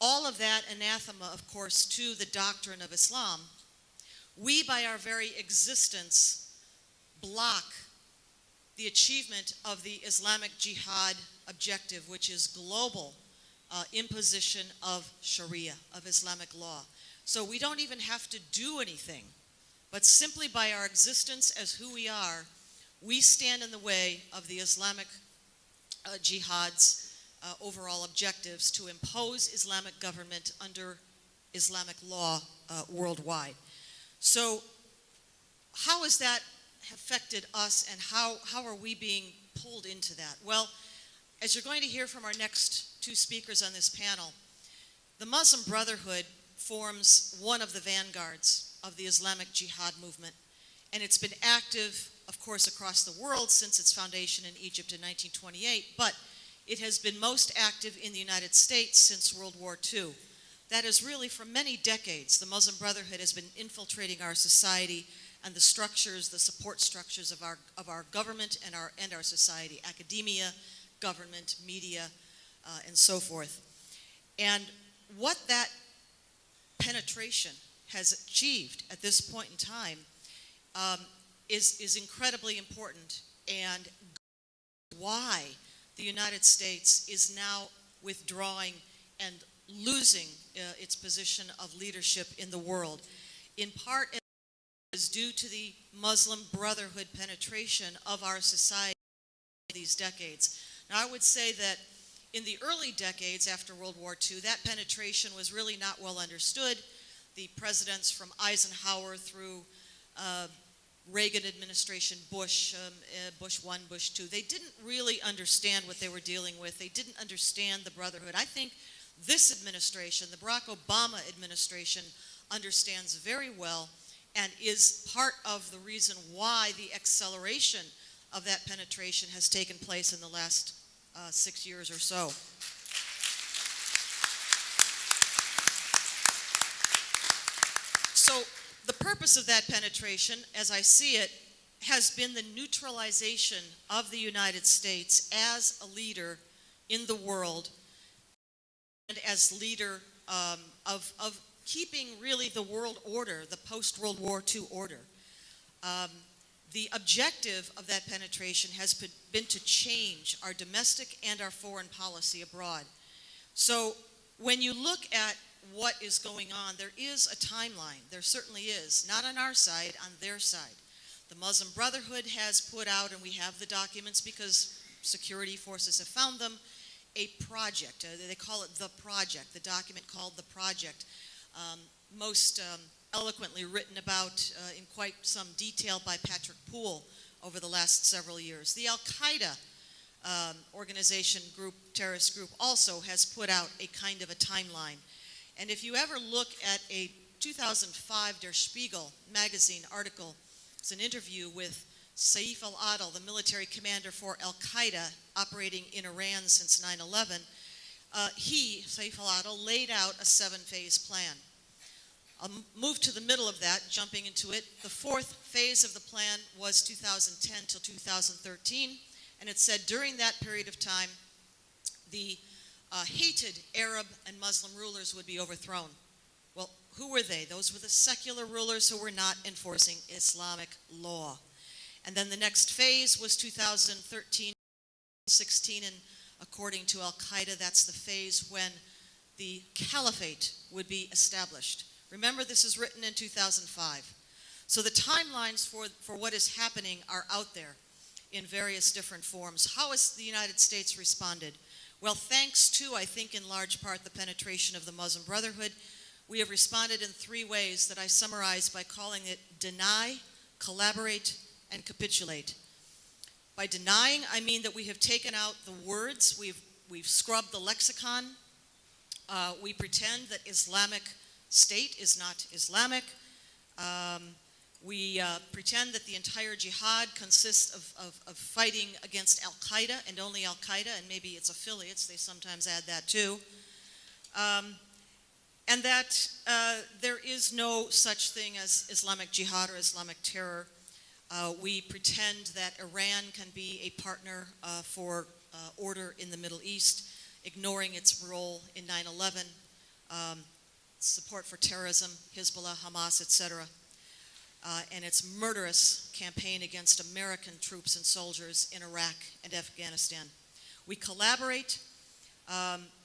all of that anathema, of course, to the doctrine of Islam, we, by our very existence, block the achievement of the Islamic jihad objective, which is global imposition of Sharia, of Islamic law. So we don't even have to do anything, but simply by our existence as who we are, we stand in the way of the Islamic jihad's overall objectives to impose Islamic government under Islamic law worldwide. So how has that affected us, and how are we being pulled into that? Well, as you're going to hear from our next two speakers on this panel, the Muslim Brotherhood forms one of the vanguards of the Islamic Jihad movement, and it's been active, of course, across the world since its foundation in Egypt in 1928, but it has been most active in the United States since World War II. That is really, for many decades, the Muslim Brotherhood has been infiltrating our society and the structures, the support structures of our government and our society, academia, government, media, and so forth. And what that penetration has achieved at this point in time is incredibly important, and why the United States is now withdrawing and losing its position of leadership in the world. In part, it is due to the Muslim Brotherhood penetration of our society these decades. Now, I would say that in the early decades after World War II, that penetration was really not well understood. The presidents from Eisenhower through Reagan administration, Bush 1, Bush 2, they didn't really understand what they were dealing with. They didn't understand the Brotherhood. I think this administration, the Barack Obama administration, understands very well and is part of the reason why the acceleration of that penetration has taken place in the last 6 years or so. So the purpose of that penetration, as I see it, has been the neutralization of the United States as a leader in the world and as leader of keeping really the world order, the post-World War II order. The objective of that penetration has been to change our domestic and our foreign policy abroad. So when you look at what is going on, there is a timeline. There certainly is. Not on our side, on their side. The Muslim Brotherhood has put out, and we have the documents because security forces have found them, a project. They call it The Project, the document called The Project. Most eloquently written about in quite some detail by Patrick Poole over the last several years. The Al-Qaeda organization group, terrorist group, also has put out a kind of a timeline. And if you ever look at a 2005 Der Spiegel magazine article, it's an interview with Saif al-Adil, the military commander for Al-Qaeda operating in Iran since 9/11, Saif al-Adil, laid out a 7-phase plan. I'll move to the middle of that, jumping into it. The 4th phase of the plan was 2010 till 2013, and it said during that period of time, the hated Arab and Muslim rulers would be overthrown. Well, who were they? Those were the secular rulers who were not enforcing Islamic law. And then the next phase was 2013, 16, and according to Al-Qaeda, that's the phase when the caliphate would be established. Remember, this is written in 2005. So the timelines for what is happening are out there in various different forms. How has the United States responded? Well, thanks to, I think, in large part, the penetration of the Muslim Brotherhood, we have responded in 3 ways that I summarize by calling it deny, collaborate, and capitulate. By denying, I mean that we have taken out the words, we've scrubbed the lexicon. We pretend that Islamic State is not Islamic. We pretend that the entire jihad consists of fighting against Al-Qaeda and only Al-Qaeda, and maybe its affiliates, they sometimes add that too. And that there is no such thing as Islamic jihad or Islamic terror. We pretend that Iran can be a partner for order in the Middle East, ignoring its role in 9/11, support for terrorism, Hezbollah, Hamas, etc., and its murderous campaign against American troops and soldiers in Iraq and Afghanistan. We collaborate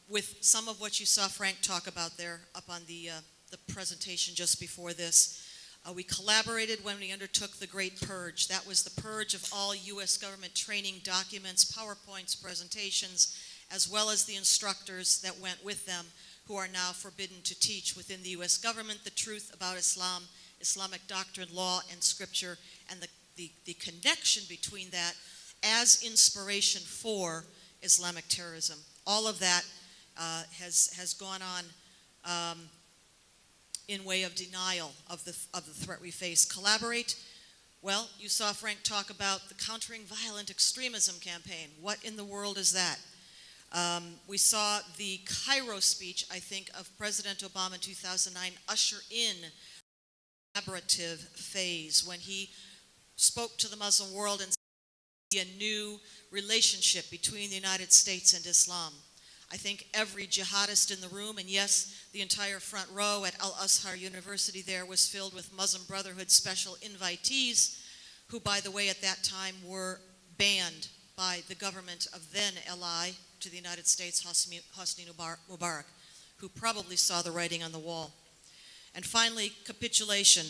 with some of what you saw Frank talk about there up on the presentation just before this. We collaborated when we undertook the Great Purge. That was the purge of all U.S. government training documents, PowerPoints, presentations, as well as the instructors that went with them, who are now forbidden to teach within the U.S. government the truth about Islam, Islamic doctrine, law, and scripture, and the connection between that as inspiration for Islamic terrorism. All of that has gone on in way of denial of the threat we face. Collaborate. Well, you saw Frank talk about the Countering Violent Extremism campaign. What in the world is that? We saw the Cairo speech, I think, of President Obama in 2009 usher in the collaborative phase when he spoke to the Muslim world and said a new relationship between the United States and Islam. I think every jihadist in the room, and yes, the entire front row at Al-Azhar University there was filled with Muslim Brotherhood special invitees, who, by the way, at that time were banned by the government of then ally to the United States, Hosni Mubarak, who probably saw the writing on the wall. And finally, capitulation.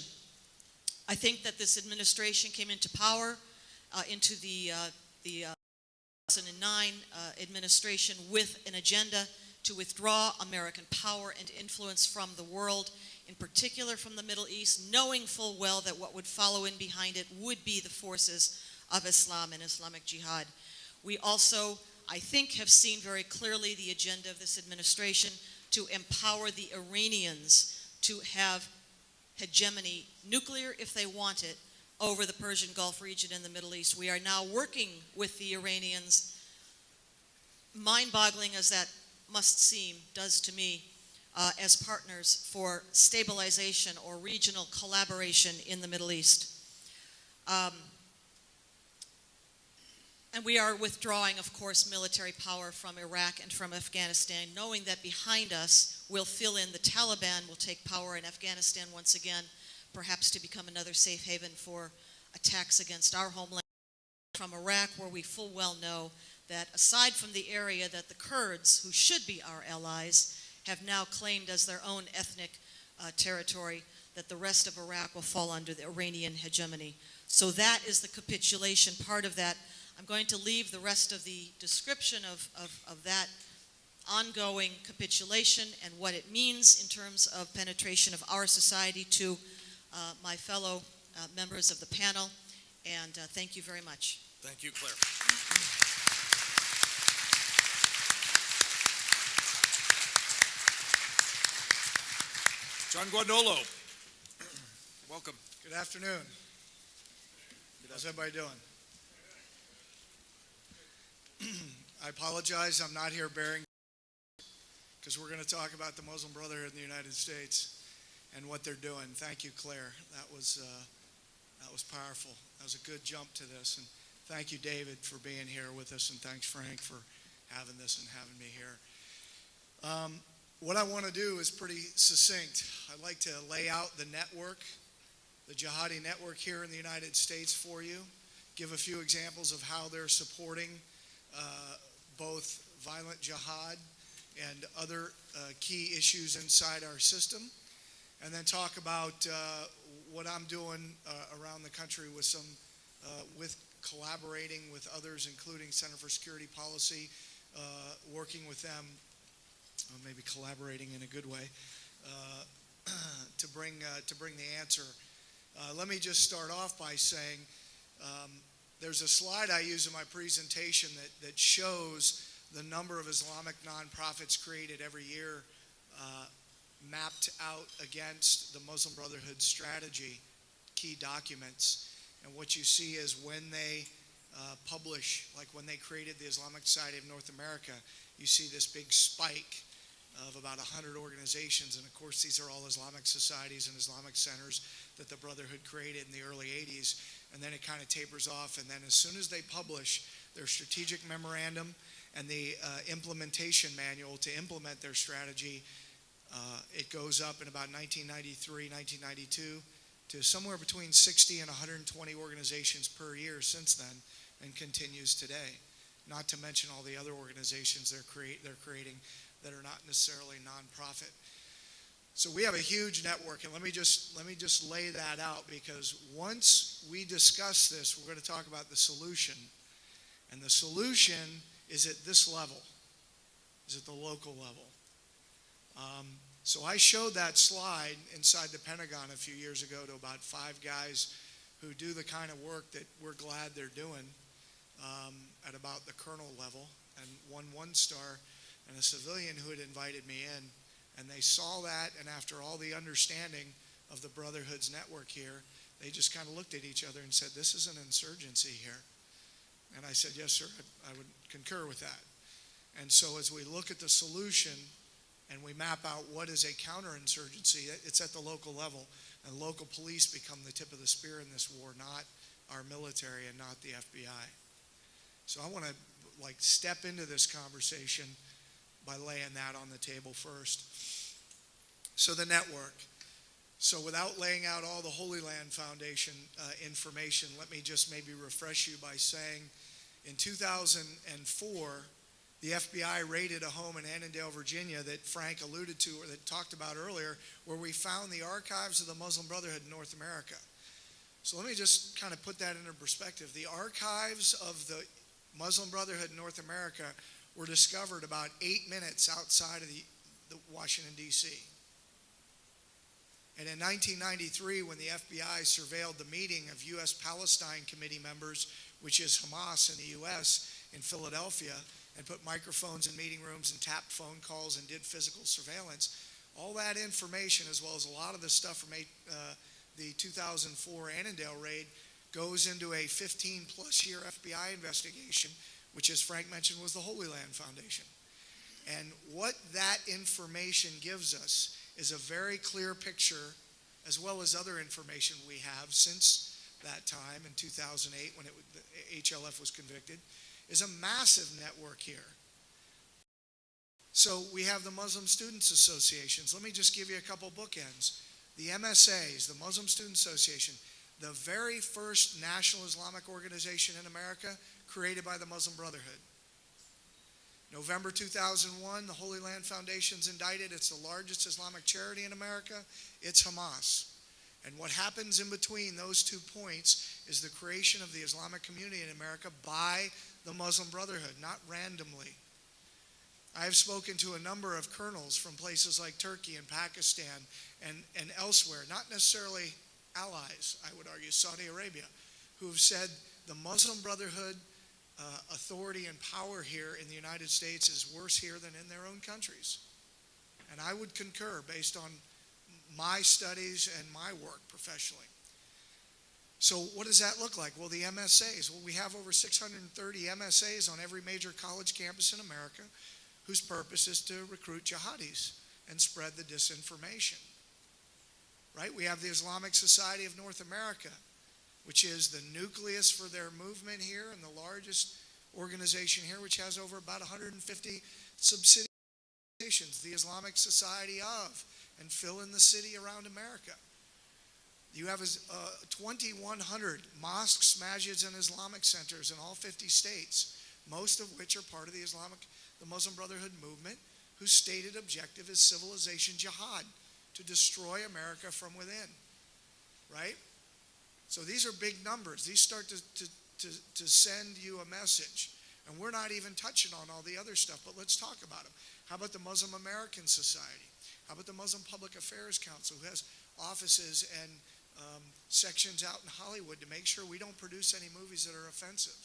I think that this administration came into power, into the 2009 administration with an agenda to withdraw American power and influence from the world, in particular from the Middle East, knowing full well that what would follow in behind it would be the forces of Islam and Islamic Jihad. We also, I think, have seen very clearly the agenda of this administration to empower the Iranians to have hegemony, nuclear if they want it, over the Persian Gulf region in the Middle East. We are now working with the Iranians, mind-boggling as that must seem, does to me, as partners for stabilization or regional collaboration in the Middle East. And we are withdrawing, of course, military power from Iraq and from Afghanistan, knowing that behind us we'll fill in the Taliban, will take power in Afghanistan once again, perhaps to become another safe haven for attacks against our homeland. From Iraq, where we full well know that aside from the area that the Kurds, who should be our allies, have now claimed as their own ethnic territory, that the rest of Iraq will fall under the Iranian hegemony. So that is the capitulation part of that. I'm going to leave the rest of the description of that ongoing capitulation and what it means in terms of penetration of our society to my fellow members of the panel, and thank you very much. Thank you, Claire. John Guadolo, welcome. Good afternoon. How's everybody doing? I apologize, I'm not here bearing, because we're going to talk about the Muslim Brotherhood in the United States and what they're doing. Thank you, Claire. That was powerful. That was a good jump to this. And thank you, David, for being here with us. And thanks, Frank, for having this and having me here. What I want to do is pretty succinct. I'd like to lay out the network, the jihadi network here in the United States for you, give a few examples of how they're supporting both violent jihad and other key issues inside our system, and then talk about what I'm doing around the country with collaborating with others, including Center for Security Policy, working with them, or maybe collaborating in a good way, to bring the answer. Let me just start off by saying there's a slide I use in my presentation that shows the number of Islamic nonprofits created every year, mapped out against the Muslim Brotherhood strategy, key documents. And what you see is when they publish, like when they created the Islamic Society of North America, you see this big spike of about 100 organizations. And of course, these are all Islamic societies and Islamic centers that the Brotherhood created in the early 80s. And then it kind of tapers off. And then as soon as they publish their strategic memorandum and the implementation manual to implement their strategy, it goes up in about 1993, 1992 to somewhere between 60 and 120 organizations per year since then, and continues today. Not to mention all the other organizations they're creating that are not necessarily nonprofit. So we have a huge network, and let me just lay that out, because once we discuss this, we're going to talk about the solution. And the solution is at this level, is at the local level. So I showed that slide inside the Pentagon a few years ago to about 5 guys who do the kind of work that we're glad they're doing at about the colonel level, and one star and a civilian who had invited me in. And they saw that, and after all the understanding of the Brotherhood's network here, they just kind of looked at each other and said, this is an insurgency here. And I said, yes, sir, I would concur with that. And so as we look at the solution and we map out what is a counterinsurgency, it's at the local level. And local police become the tip of the spear in this war, not our military and not the FBI. So I want to step into this conversation by laying that on the table first. So the network. So without laying out all the Holy Land Foundation information, let me just maybe refresh you by saying in 2004, the FBI raided a home in Annandale, Virginia that Frank alluded to or that talked about earlier, where we found the archives of the Muslim Brotherhood in North America. So let me just kind of put that into perspective. The archives of the Muslim Brotherhood in North America were discovered about 8 minutes outside of the Washington, D.C. And in 1993, when the FBI surveilled the meeting of U.S. Palestine Committee members, which is Hamas in the U.S., in Philadelphia, and put microphones in meeting rooms and tapped phone calls and did physical surveillance, all that information, as well as a lot of the stuff from the 2004 Annandale raid, goes into a 15-plus year FBI investigation, which, as Frank mentioned, was the Holy Land Foundation. And what that information gives us is a very clear picture, as well as other information we have since that time in 2008 when the HLF was convicted, is a massive network here. So we have the Muslim Students Associations. Let me just give you a couple bookends. The MSAs, the Muslim Student Association, the very first national Islamic organization in America created by the Muslim Brotherhood. November 2001, the Holy Land Foundation's indicted. It's the largest Islamic charity in America. It's Hamas. And what happens in between those 2 points is the creation of the Islamic community in America by the Muslim Brotherhood, not randomly. I have spoken to a number of colonels from places like Turkey and Pakistan and elsewhere, not necessarily allies, I would argue, Saudi Arabia, who have said the Muslim Brotherhood authority and power here in the United States is worse here than in their own countries. And I would concur based on my studies and my work professionally. So what does that look like? Well, the MSAs. Well, we have over 630 MSAs on every major college campus in America whose purpose is to recruit jihadis and spread the disinformation. Right? We have the Islamic Society of North America, which is the nucleus for their movement here and the largest organization here, which has over about 150 subsidiaries. The Islamic Society of, and fill in the city around America. You have 2,100 mosques, masjids, and Islamic centers in all 50 states, most of which are part of the Muslim Brotherhood movement, whose stated objective is civilization jihad, to destroy America from within, right? So these are big numbers. These start to send you a message. And we're not even touching on all the other stuff, but let's talk about them. How about the Muslim American Society? How about the Muslim Public Affairs Council, who has offices and sections out in Hollywood to make sure we don't produce any movies that are offensive?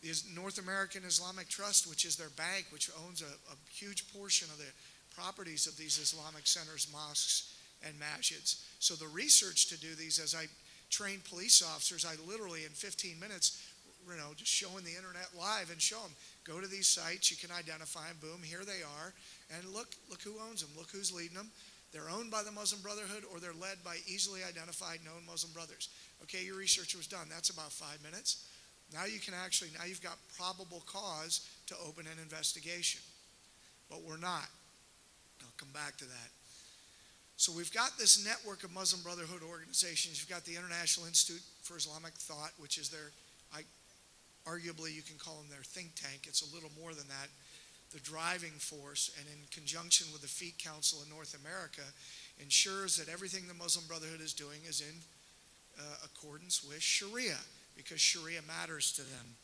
The North American Islamic Trust, which is their bank, which owns a huge portion of the properties of these Islamic centers, mosques, and masjids. So the research to do these, as I train police officers, I literally in 15 minutes, just showing the internet live and show them, go to these sites, you can identify them, boom, here they are, and look who owns them, look who's leading them. They're owned by the Muslim Brotherhood, or they're led by easily identified known Muslim brothers. Okay, your research was done. That's about 5 minutes. Now you've got probable cause to open an investigation. But we're not. I'll come back to that. So we've got this network of Muslim Brotherhood organizations. You've got the International Institute for Islamic Thought, which is arguably you can call them their think tank. It's a little more than that. The driving force, and in conjunction with the Fiqh Council in North America, ensures that everything the Muslim Brotherhood is doing is in accordance with Sharia, because Sharia matters to them.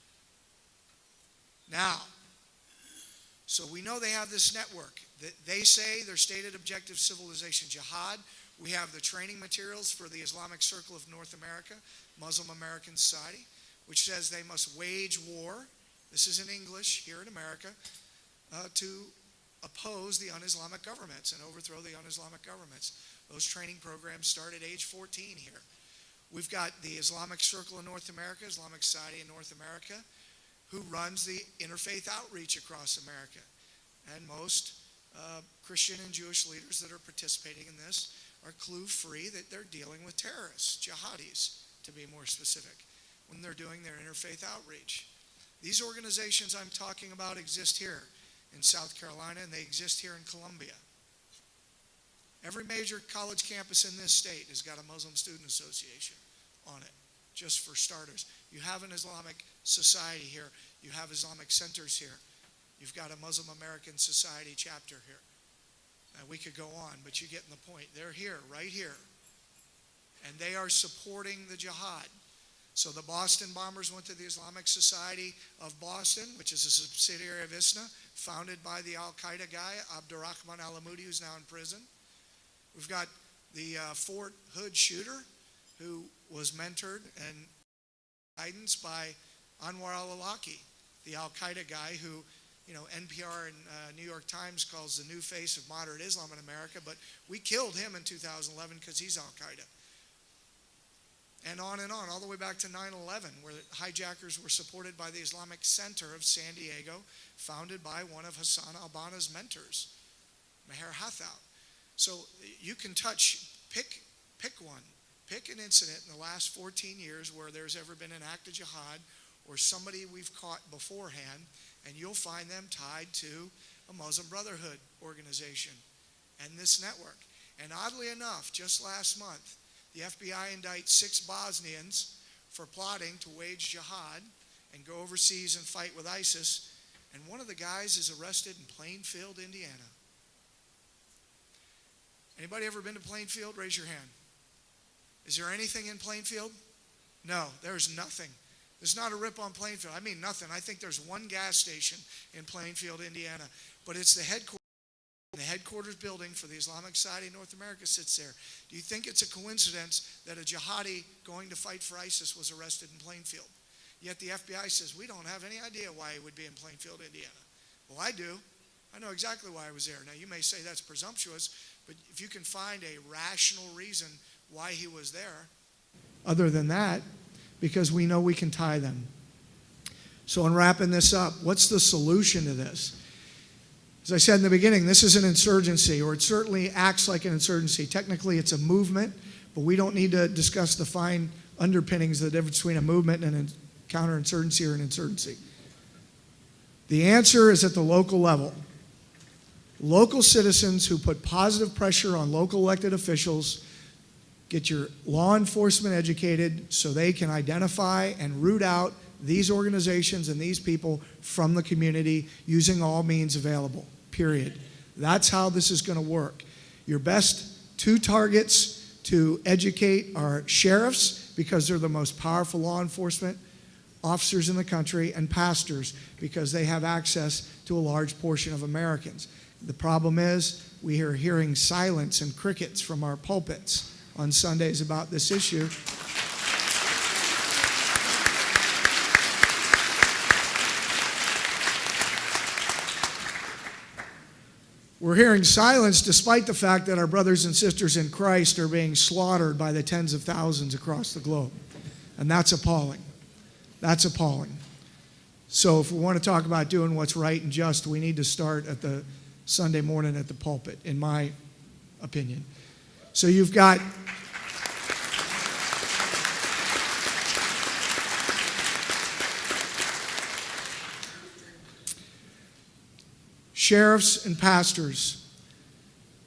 Now, so we know they have this network. They say their stated objective, civilization, jihad. We have the training materials for the Islamic Circle of North America, Muslim American Society, which says they must wage war. This is in English here in America, to oppose the un-Islamic governments and overthrow the un-Islamic governments. Those training programs start at age 14 here. We've got the Islamic Circle of North America, Islamic Society in North America, who runs the interfaith outreach across America. And most Christian and Jewish leaders that are participating in this are clue-free that they're dealing with terrorists, jihadis, to be more specific, when they're doing their interfaith outreach. These organizations I'm talking about exist here in South Carolina, and they exist here in Columbia. Every major college campus in this state has got a Muslim Student Association on it, just for starters. You have an Islamic Society here. You have Islamic centers here. You've got a Muslim American Society chapter here. And we could go on, but you're getting the point. They're here, right here. And they are supporting the jihad. So the Boston bombers went to the Islamic Society of Boston, which is a subsidiary of ISNA, founded by the Al-Qaeda guy, Abdurrahman al-Amoudi, who's now in prison. We've got the Fort Hood shooter, who was mentored and guidance by Anwar al-Awlaki, the Al-Qaeda guy who, NPR and New York Times calls the new face of moderate Islam in America, but we killed him in 2011 because he's Al-Qaeda. And on, all the way back to 9/11, where hijackers were supported by the Islamic Center of San Diego, founded by one of Hassan al-Banna's mentors, Meher Hathout. So you can pick one. Pick an incident in the last 14 years where there's ever been an act of jihad or somebody we've caught beforehand, and you'll find them tied to a Muslim Brotherhood organization and this network. And oddly enough, just last month, the FBI indicts 6 Bosnians for plotting to wage jihad and go overseas and fight with ISIS, and one of the guys is arrested in Plainfield, Indiana. Anybody ever been to Plainfield? Raise your hand. Is there anything in Plainfield? No, there's nothing. There's not a rip on Plainfield. I mean nothing. I think there's one gas station in Plainfield, Indiana, but it's the headquarters. The headquarters building for the Islamic Society of North America sits there. Do you think it's a coincidence that a jihadi going to fight for ISIS was arrested in Plainfield? Yet the FBI says, we don't have any idea why he would be in Plainfield, Indiana. Well, I do. I know exactly why he was there. Now, you may say that's presumptuous, but if you can find a rational reason why he was there, other than that, because we know we can tie them. So in wrapping this up, what's the solution to this? As I said in the beginning, this is an insurgency, or it certainly acts like an insurgency. Technically, it's a movement, but we don't need to discuss the fine underpinnings of the difference between a movement and a counterinsurgency or an insurgency. The answer is at the local level. Local citizens who put positive pressure on local elected officials, get your law enforcement educated so they can identify and root out these organizations and these people from the community using all means available, period. That's how this is going to work. Your best 2 targets to educate are sheriffs, because they're the most powerful law enforcement officers in the country and pastors because they have access to a large portion of Americans. The problem is we are hearing silence and crickets from our pulpits on Sundays about this issue. We're hearing silence despite the fact that our brothers and sisters in Christ are being slaughtered by the tens of thousands across the globe. And that's appalling. That's appalling. So if we want to talk about doing what's right and just, we need to start at the Sunday morning at the pulpit, in my opinion. So you've got sheriffs and pastors.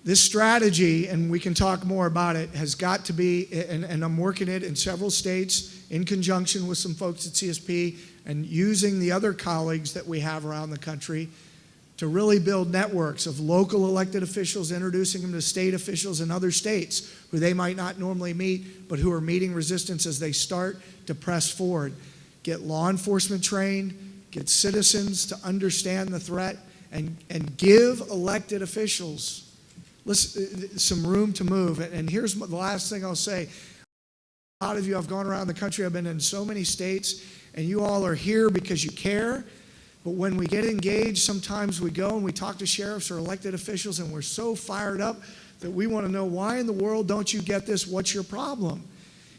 This strategy, and we can talk more about it, has got to be, and I'm working it in several states in conjunction with some folks at CSP and using the other colleagues that we have around the country to really build networks of local elected officials, introducing them to state officials in other states who they might not normally meet, but who are meeting resistance as they start to press forward. Get law enforcement trained, get citizens to understand the threat, and give elected officials some room to move. And here's the last thing I'll say. A lot of you, I've gone around the country, I've been in so many states, and you all are here because you care. But when we get engaged, sometimes we go and we talk to sheriffs or elected officials, and we're so fired up that we want to know, why in the world don't you get this? What's your problem?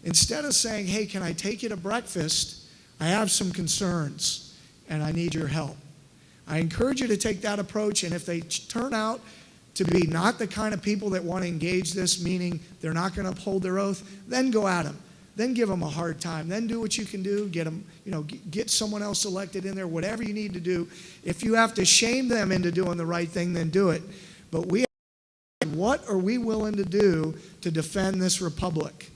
Instead of saying, hey, can I take you to breakfast? I have some concerns, and I need your help. I encourage you to take that approach, and if they turn out to be not the kind of people that want to engage this, meaning they're not going to uphold their oath, then go at them. Then give them a hard time. Then do what you can do. Get them, get someone else elected in there, whatever you need to do. If you have to shame them into doing the right thing, then do it. But what are we willing to do to defend this republic?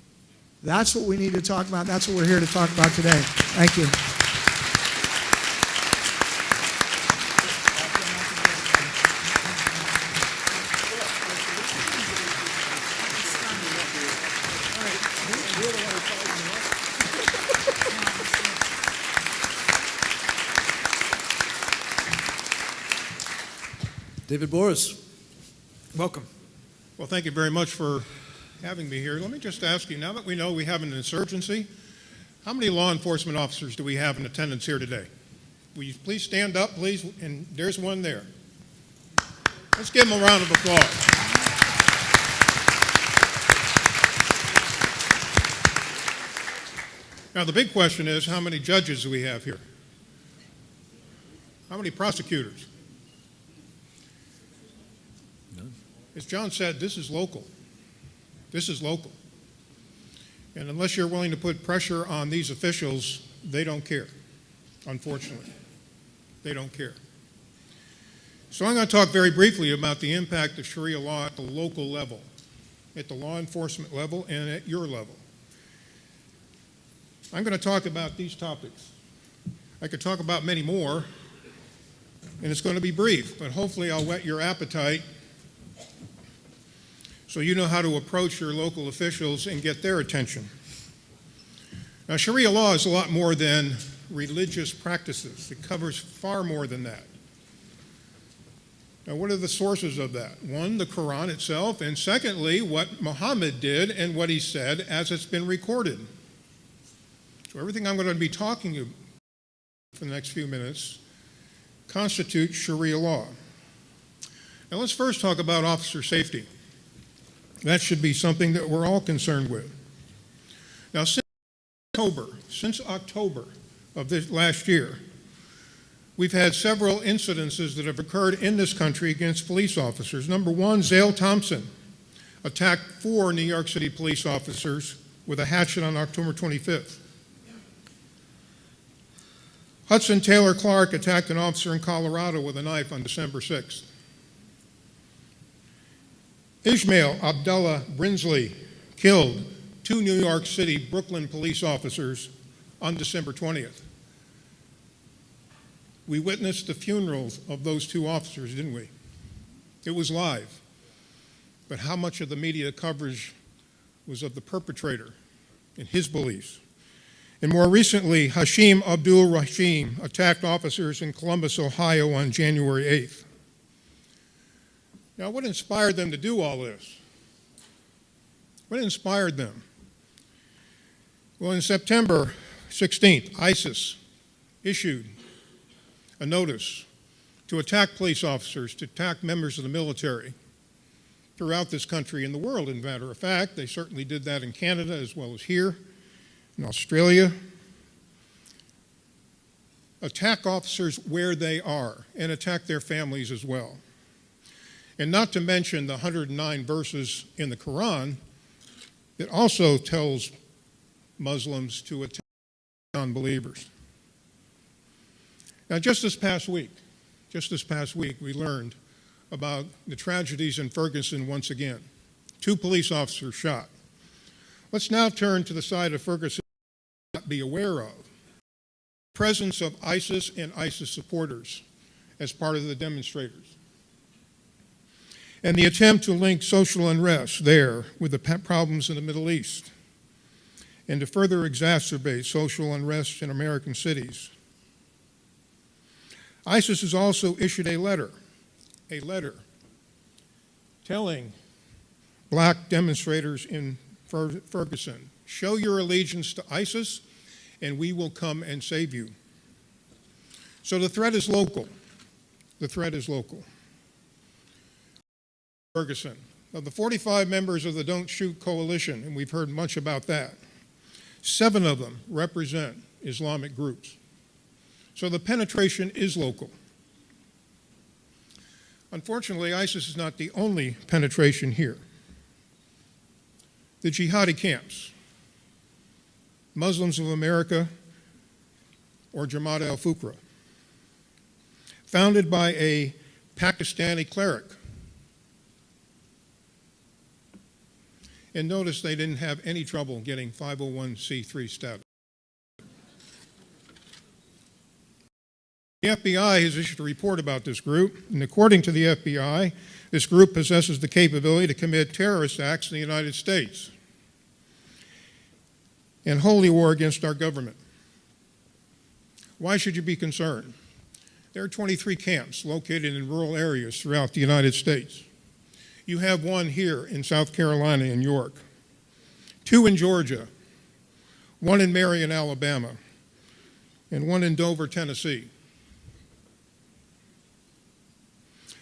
That's what we need to talk about. That's what we're here to talk about today. Thank you. David Boris, welcome. Well, thank you very much for having me here. Let me just ask you, now that we know we have an insurgency, how many law enforcement officers do we have in attendance here today? Will you please stand up, please? And there's one there. Let's give them a round of applause. Now, the big question is, how many judges do we have here? How many prosecutors? As John said, this is local. This is local. And unless you're willing to put pressure on these officials, they don't care, unfortunately. They don't care. So I'm going to talk very briefly about the impact of Sharia law at the local level, at the law enforcement level, and at your level. I'm going to talk about these topics. I could talk about many more, and it's going to be brief, but hopefully I'll whet your appetite so you know how to approach your local officials and get their attention. Now, Sharia law is a lot more than religious practices. It covers far more than that. Now, what are the sources of that? One, the Quran itself, and secondly, what Muhammad did and what he said as it's been recorded. So everything I'm going to be talking about for the next few minutes constitutes Sharia law. Now, let's first talk about officer safety. That should be something that we're all concerned with. Now, since October of this last year, we've had several incidences that have occurred in this country against police officers. Number one, Zale Thompson attacked 4 New York City police officers with a hatchet on October 25th. Hudson Taylor Clark attacked an officer in Colorado with a knife on December 6th. Ismail Abdullah Brinsley killed 2 New York City Brooklyn police officers on December 20th. We witnessed the funerals of those 2 officers, didn't we? It was live. But how much of the media coverage was of the perpetrator and his beliefs? And more recently, Hashim Abdul Rahim attacked officers in Columbus, Ohio on January 8th. Now, what inspired them to do all this? What inspired them? Well, in September 16th, ISIS issued a notice to attack police officers, to attack members of the military throughout this country and the world, in matter of fact. They certainly did that in Canada as well as here, in Australia. Attack officers where they are and attack their families as well. And not to mention the 109 verses in the Quran that also tells Muslims to attack non-believers. Now, just this past week, we learned about the tragedies in Ferguson once again. 2 police officers shot. Let's now turn to the side of Ferguson we not be aware of. Presence of ISIS and ISIS supporters as part of the demonstrators. And the attempt to link social unrest there with the problems in the Middle East and to further exacerbate social unrest in American cities. ISIS has also issued a letter telling black demonstrators in Ferguson, show your allegiance to ISIS and we will come and save you. So the threat is local. Ferguson. Of the 45 members of the Don't Shoot Coalition, and we've heard much about that, 7 of them represent Islamic groups. So the penetration is local. Unfortunately, ISIS is not the only penetration here. The jihadi camps, Muslims of America, or Jamaat al-Fuqra, founded by a Pakistani cleric. And notice they didn't have any trouble getting 501c3 status. The FBI has issued a report about this group, and according to the FBI, this group possesses the capability to commit terrorist acts in the United States and holy war against our government. Why should you be concerned? There are 23 camps located in rural areas throughout the United States. You have one here in South Carolina in York, 2 in Georgia, 1 in Marion, Alabama, and 1 in Dover, Tennessee.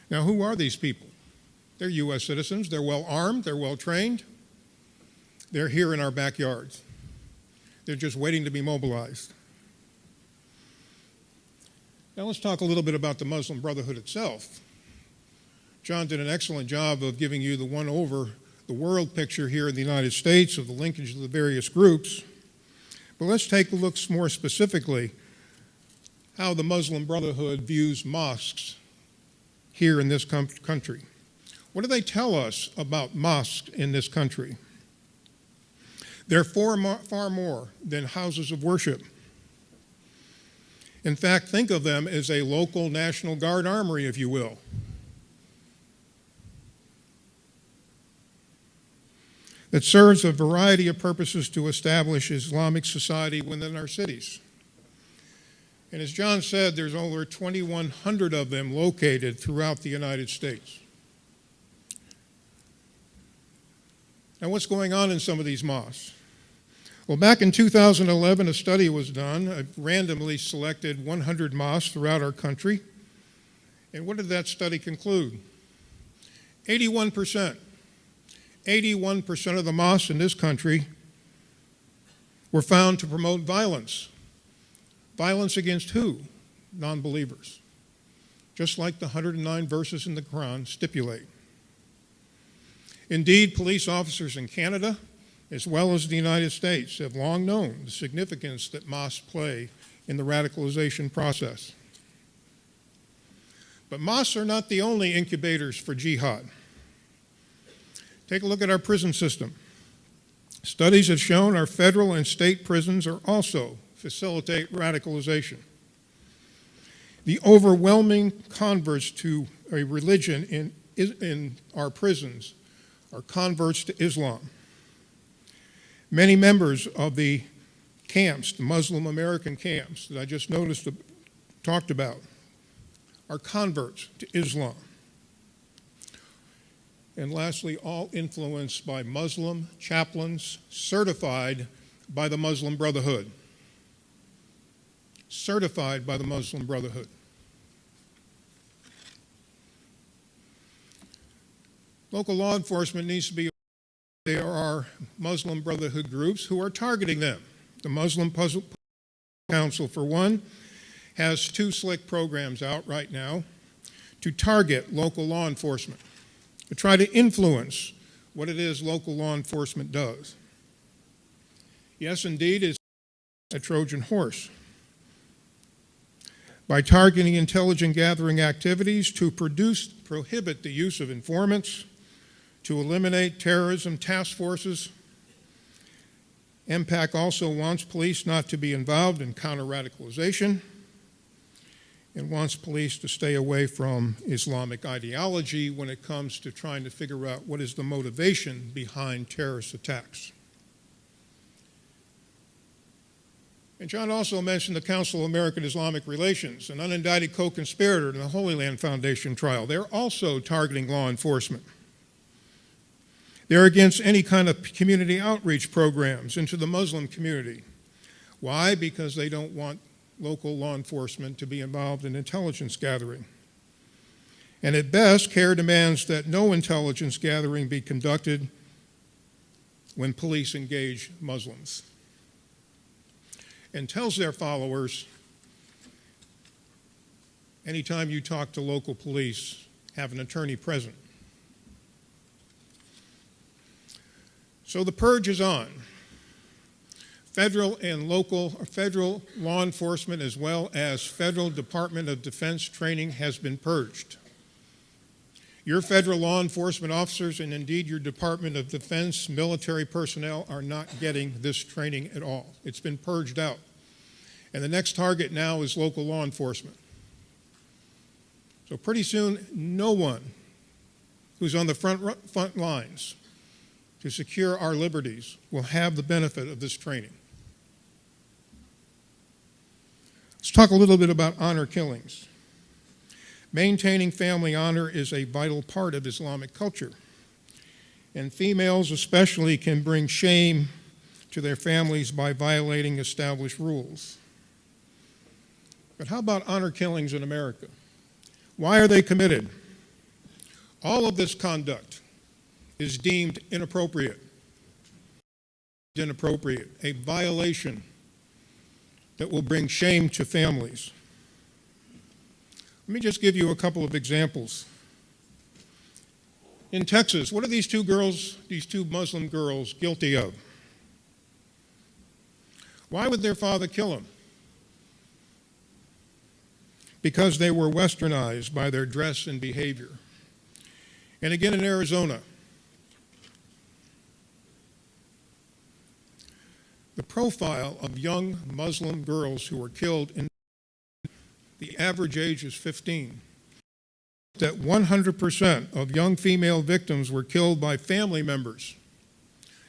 Now, who are these people? They're U.S. citizens. They're well armed. They're well trained. They're here in our backyards. They're just waiting to be mobilized. Now, let's talk a little bit about the Muslim Brotherhood itself. John did an excellent job of giving you the one-over-the-world picture here in the United States of the linkage of the various groups. But let's take a look more specifically how the Muslim Brotherhood views mosques here in this country. What do they tell us about mosques in this country? They're far more than houses of worship. In fact, think of them as a local National Guard armory, if you will. That serves a variety of purposes to establish Islamic society within our cities. And as John said, there's over 2,100 of them located throughout the United States. Now, what's going on in some of these mosques? Well, back in 2011, a study was done. I randomly selected 100 mosques throughout our country. And what did that study conclude? 81% of the mosques in this country were found to promote violence. Violence against who? Non-believers. Just like the 109 verses in the Quran stipulate. Indeed, police officers in Canada, as well as the United States, have long known the significance that mosques play in the radicalization process. But mosques are not the only incubators for jihad. Take a look at our prison system. Studies have shown our federal and state prisons are also facilitate radicalization. The overwhelming converts to a religion in our prisons are converts to Islam. Many members of the camps, the Muslim American camps that I just talked about, are converts to Islam. And lastly, all influenced by Muslim chaplains certified by the Muslim Brotherhood. Certified by the Muslim Brotherhood. Local law enforcement needs to be aware there are Muslim Brotherhood groups who are targeting them. The Muslim Council, for one, has 2 slick programs out right now to target local law enforcement, to try to influence what it is local law enforcement does. Yes, indeed, it's a Trojan horse. By targeting intelligence gathering activities to prohibit the use of informants, to eliminate terrorism task forces. MPAC also wants police not to be involved in counter-radicalization and wants police to stay away from Islamic ideology when it comes to trying to figure out what is the motivation behind terrorist attacks. And John also mentioned the Council of American Islamic Relations, an unindicted co-conspirator in the Holy Land Foundation trial. They're also targeting law enforcement. They're against any kind of community outreach programs into the Muslim community. Why? Because they don't want local law enforcement to be involved in intelligence gathering. And at best, CARE demands that no intelligence gathering be conducted when police engage Muslims, and tells their followers, anytime you talk to local police, have an attorney present. So the purge is on. Federal law enforcement as well as Federal Department of Defense training has been purged. Your federal law enforcement officers and indeed your Department of Defense military personnel are not getting this training at all. It's been purged out. And the next target now is local law enforcement. So pretty soon, no one who's on the front lines to secure our liberties will have the benefit of this training. Let's talk a little bit about honor killings. Maintaining family honor is a vital part of Islamic culture, and females especially can bring shame to their families by violating established rules. But how about honor killings in America? Why are they committed? All of this conduct is deemed inappropriate, a violation that will bring shame to families. Let me just give you a couple of examples. In Texas, what are these two Muslim girls guilty of? Why would their father kill them? Because they were westernized by their dress and behavior. And again in Arizona, the profile of young Muslim girls who were killed in the average age is 15. That 100% of young female victims were killed by family members,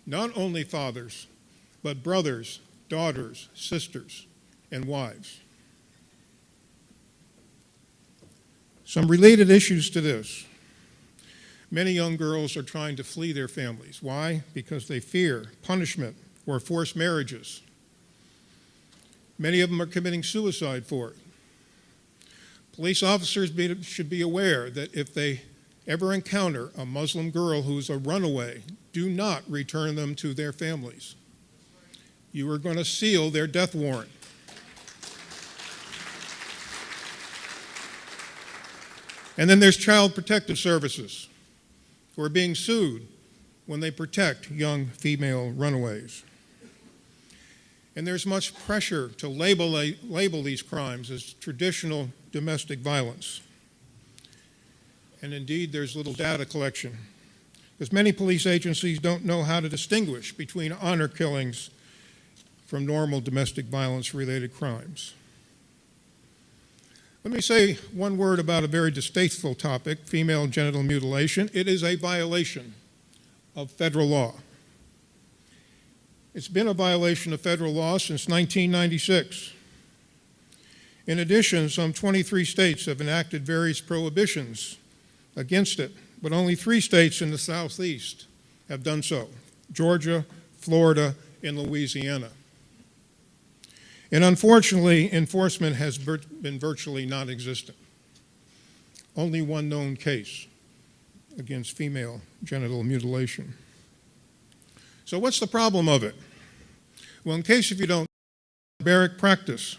not only fathers, but brothers, daughters, sisters, and wives. Some related issues to this. Many young girls are trying to flee their families. Why? Because they fear punishment or forced marriages. Many of them are committing suicide for it. Police officers should be aware that if they ever encounter a Muslim girl who's a runaway, do not return them to their families. You are going to seal their death warrant. And then there's Child Protective Services, who are being sued when they protect young female runaways. And there's much pressure to label these crimes as traditional domestic violence. And indeed, there's little data collection, because many police agencies don't know how to distinguish between honor killings from normal domestic violence-related crimes. Let me say one word about a very distasteful topic, female genital mutilation. It is a violation of federal law. It's been a violation of federal law since 1996. In addition, some 23 states have enacted various prohibitions against it, but only 3 states in the Southeast have done so: Georgia, Florida, and Louisiana. And unfortunately, enforcement has been virtually non-existent. Only one known case against female genital mutilation. So what's the problem of it? Well, in case if you don't, barbaric practice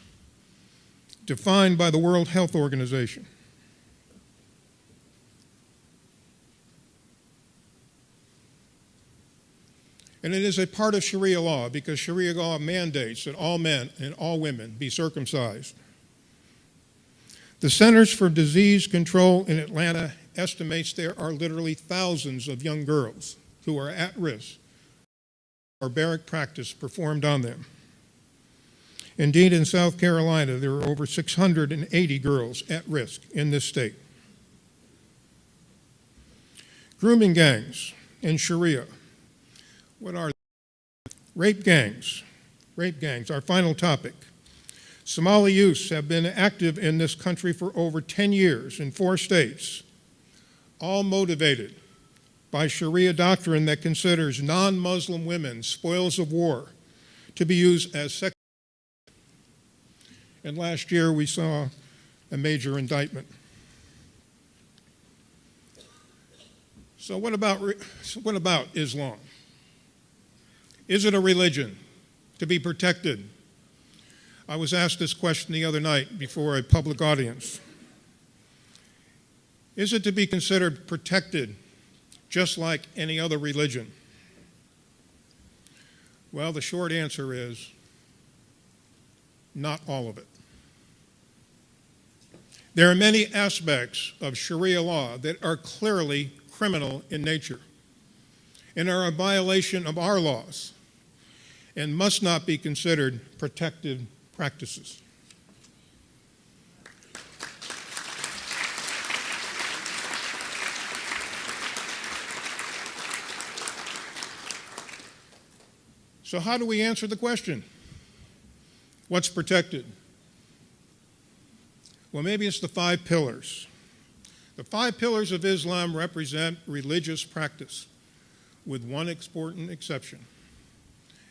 defined by the World Health Organization. And it is a part of Sharia law because Sharia law mandates that all men and all women be circumcised. The Centers for Disease Control in Atlanta estimates there are literally thousands of young girls who are at risk of barbaric practice performed on them. Indeed, in South Carolina, there are over 680 girls at risk in this state. Grooming gangs in Sharia. What are they? Rape gangs? Rape gangs, our final topic. Somali youths have been active in this country for over 10 years in 4 states, all motivated by Sharia doctrine that considers non-Muslim women spoils of war to be used as sex. And last year we saw a major indictment. So what about Islam? Is it a religion to be protected? I was asked this question the other night before a public audience. Is it to be considered protected just like any other religion? Well, the short answer is not all of it. There are many aspects of Sharia law that are clearly criminal in nature and are a violation of our laws and must not be considered protected practices. So how do we answer the question? What's protected? Well, maybe it's the 5 pillars. The 5 pillars of Islam represent religious practice with one important exception,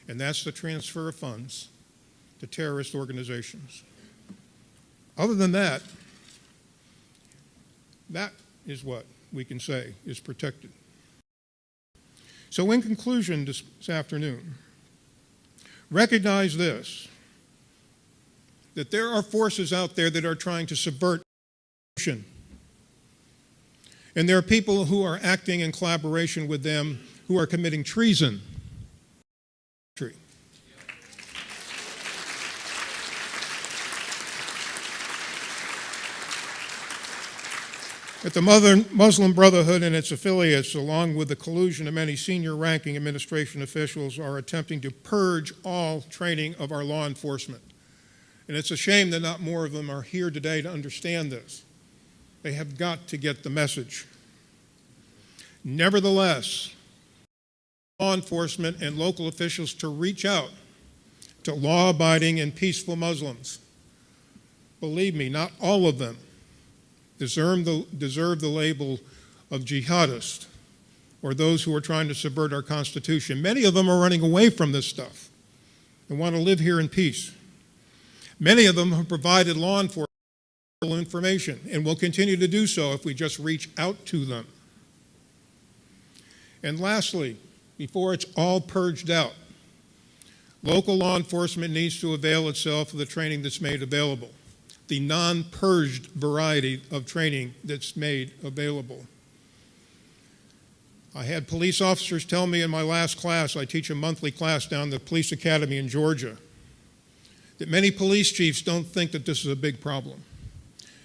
and that's the transfer of funds to terrorist organizations. Other than that, that is what we can say is protected. So in conclusion this afternoon, recognize this, that there are forces out there that are trying to subvert and there are people who are acting in collaboration with them who are committing treason. At the Muslim Brotherhood and its affiliates, along with the collusion of many senior-ranking administration officials, are attempting to purge all training of our law enforcement. And it's a shame that not more of them are here today to understand this. They have got to get the message. Nevertheless, law enforcement and local officials to reach out to law-abiding and peaceful Muslims. Believe me, not all of them deserve the label of jihadist or those who are trying to subvert our Constitution. Many of them are running away from this stuff and want to live here in peace. Many of them have provided law enforcement information and will continue to do so if we just reach out to them. And lastly, before it's all purged out, local law enforcement needs to avail itself of the training that's made available, the non-purged variety of training that's made available. I had police officers tell me in my last class, I teach a monthly class down at the police academy in Georgia, that many police chiefs don't think that this is a big problem.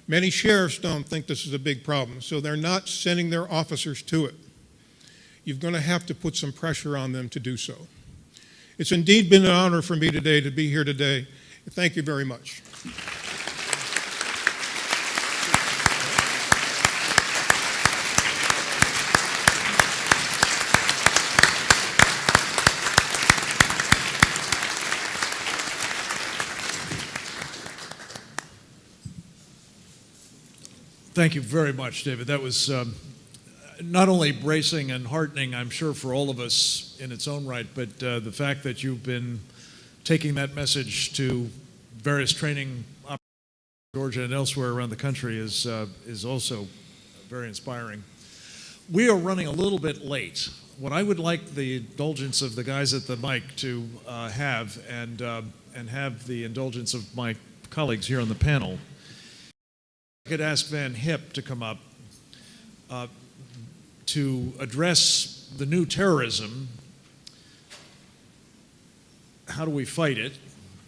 Many sheriffs don't think this is a big problem, so they're not sending their officers to it. You're going to have to put some pressure on them to do so. It's indeed been an honor for me today to be here today. Thank you very much. Thank you very much, David. That was not only bracing and heartening, I'm sure, for all of us in its own right, but the fact that you've been taking that message to various training operations in Georgia and elsewhere around the country is also very inspiring. We are running a little bit late. What I would like the indulgence of the guys at the mic to have, and have the indulgence of my colleagues here on the panel, I could ask Van Hipp to come up to address the new terrorism. How do we fight it,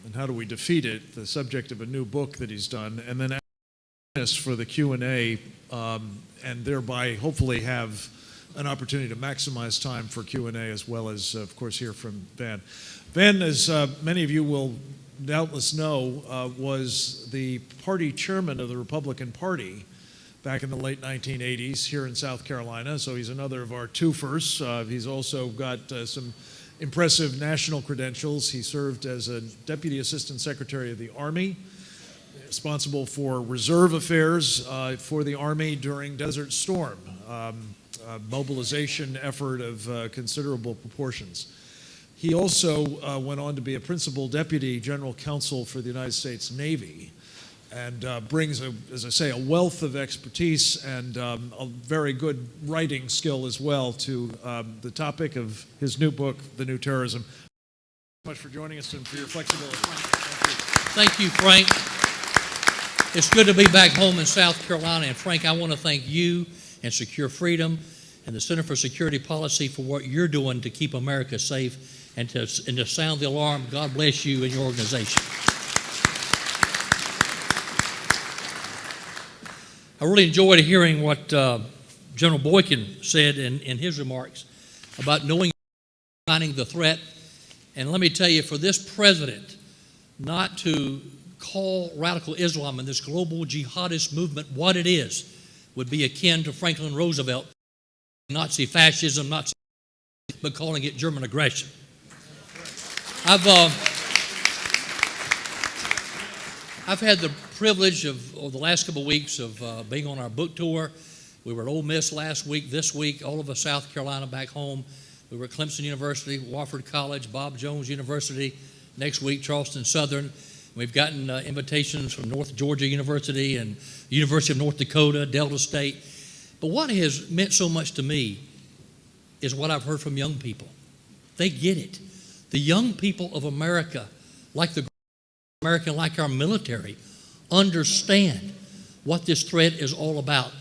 and how do we defeat it? The subject of a new book that he's done, and then ask for the Q&A, and thereby hopefully have an opportunity to maximize time for Q&A, as well as, of course, hear from Van. Van, as many of you will doubtless know, was the party chairman of the Republican Party back in the late 1980s here in South Carolina, so he's another of our twofers. He's also got some impressive national credentials. He served as a Deputy Assistant Secretary of the Army, responsible for reserve affairs for the Army during Desert Storm, a mobilization effort of considerable proportions. He also went on to be a Principal Deputy General Counsel for the United States Navy, and brings, as I say, a wealth of expertise and a very good writing skill as well to the topic of his new book, The New Terrorism. Thank you so much for joining us and for your flexibility. Thank you, Frank. It's good to be back home in South Carolina. And Frank, I want to thank you and Secure Freedom and the Center for Security Policy for what you're doing to keep America safe and to sound the alarm. God bless you and your organization. I really enjoyed hearing what General Boykin said in his remarks about knowing finding the threat. And let me tell you, for this president not to call radical Islam and this global jihadist movement what it is would be akin to Franklin Roosevelt, Nazi fascism, but calling it German aggression. I've had the privilege of the last couple of weeks of being on our book tour. We were at Ole Miss last week. This week, all of us South Carolina back home. We were at Clemson University, Wofford College, Bob Jones University. Next week, Charleston Southern. We've gotten invitations from North Georgia University and University of North Dakota, Delta State. But what has meant so much to me is what I've heard from young people. They get it. The young people of America, like the American, like our military, understand what this threat is all about.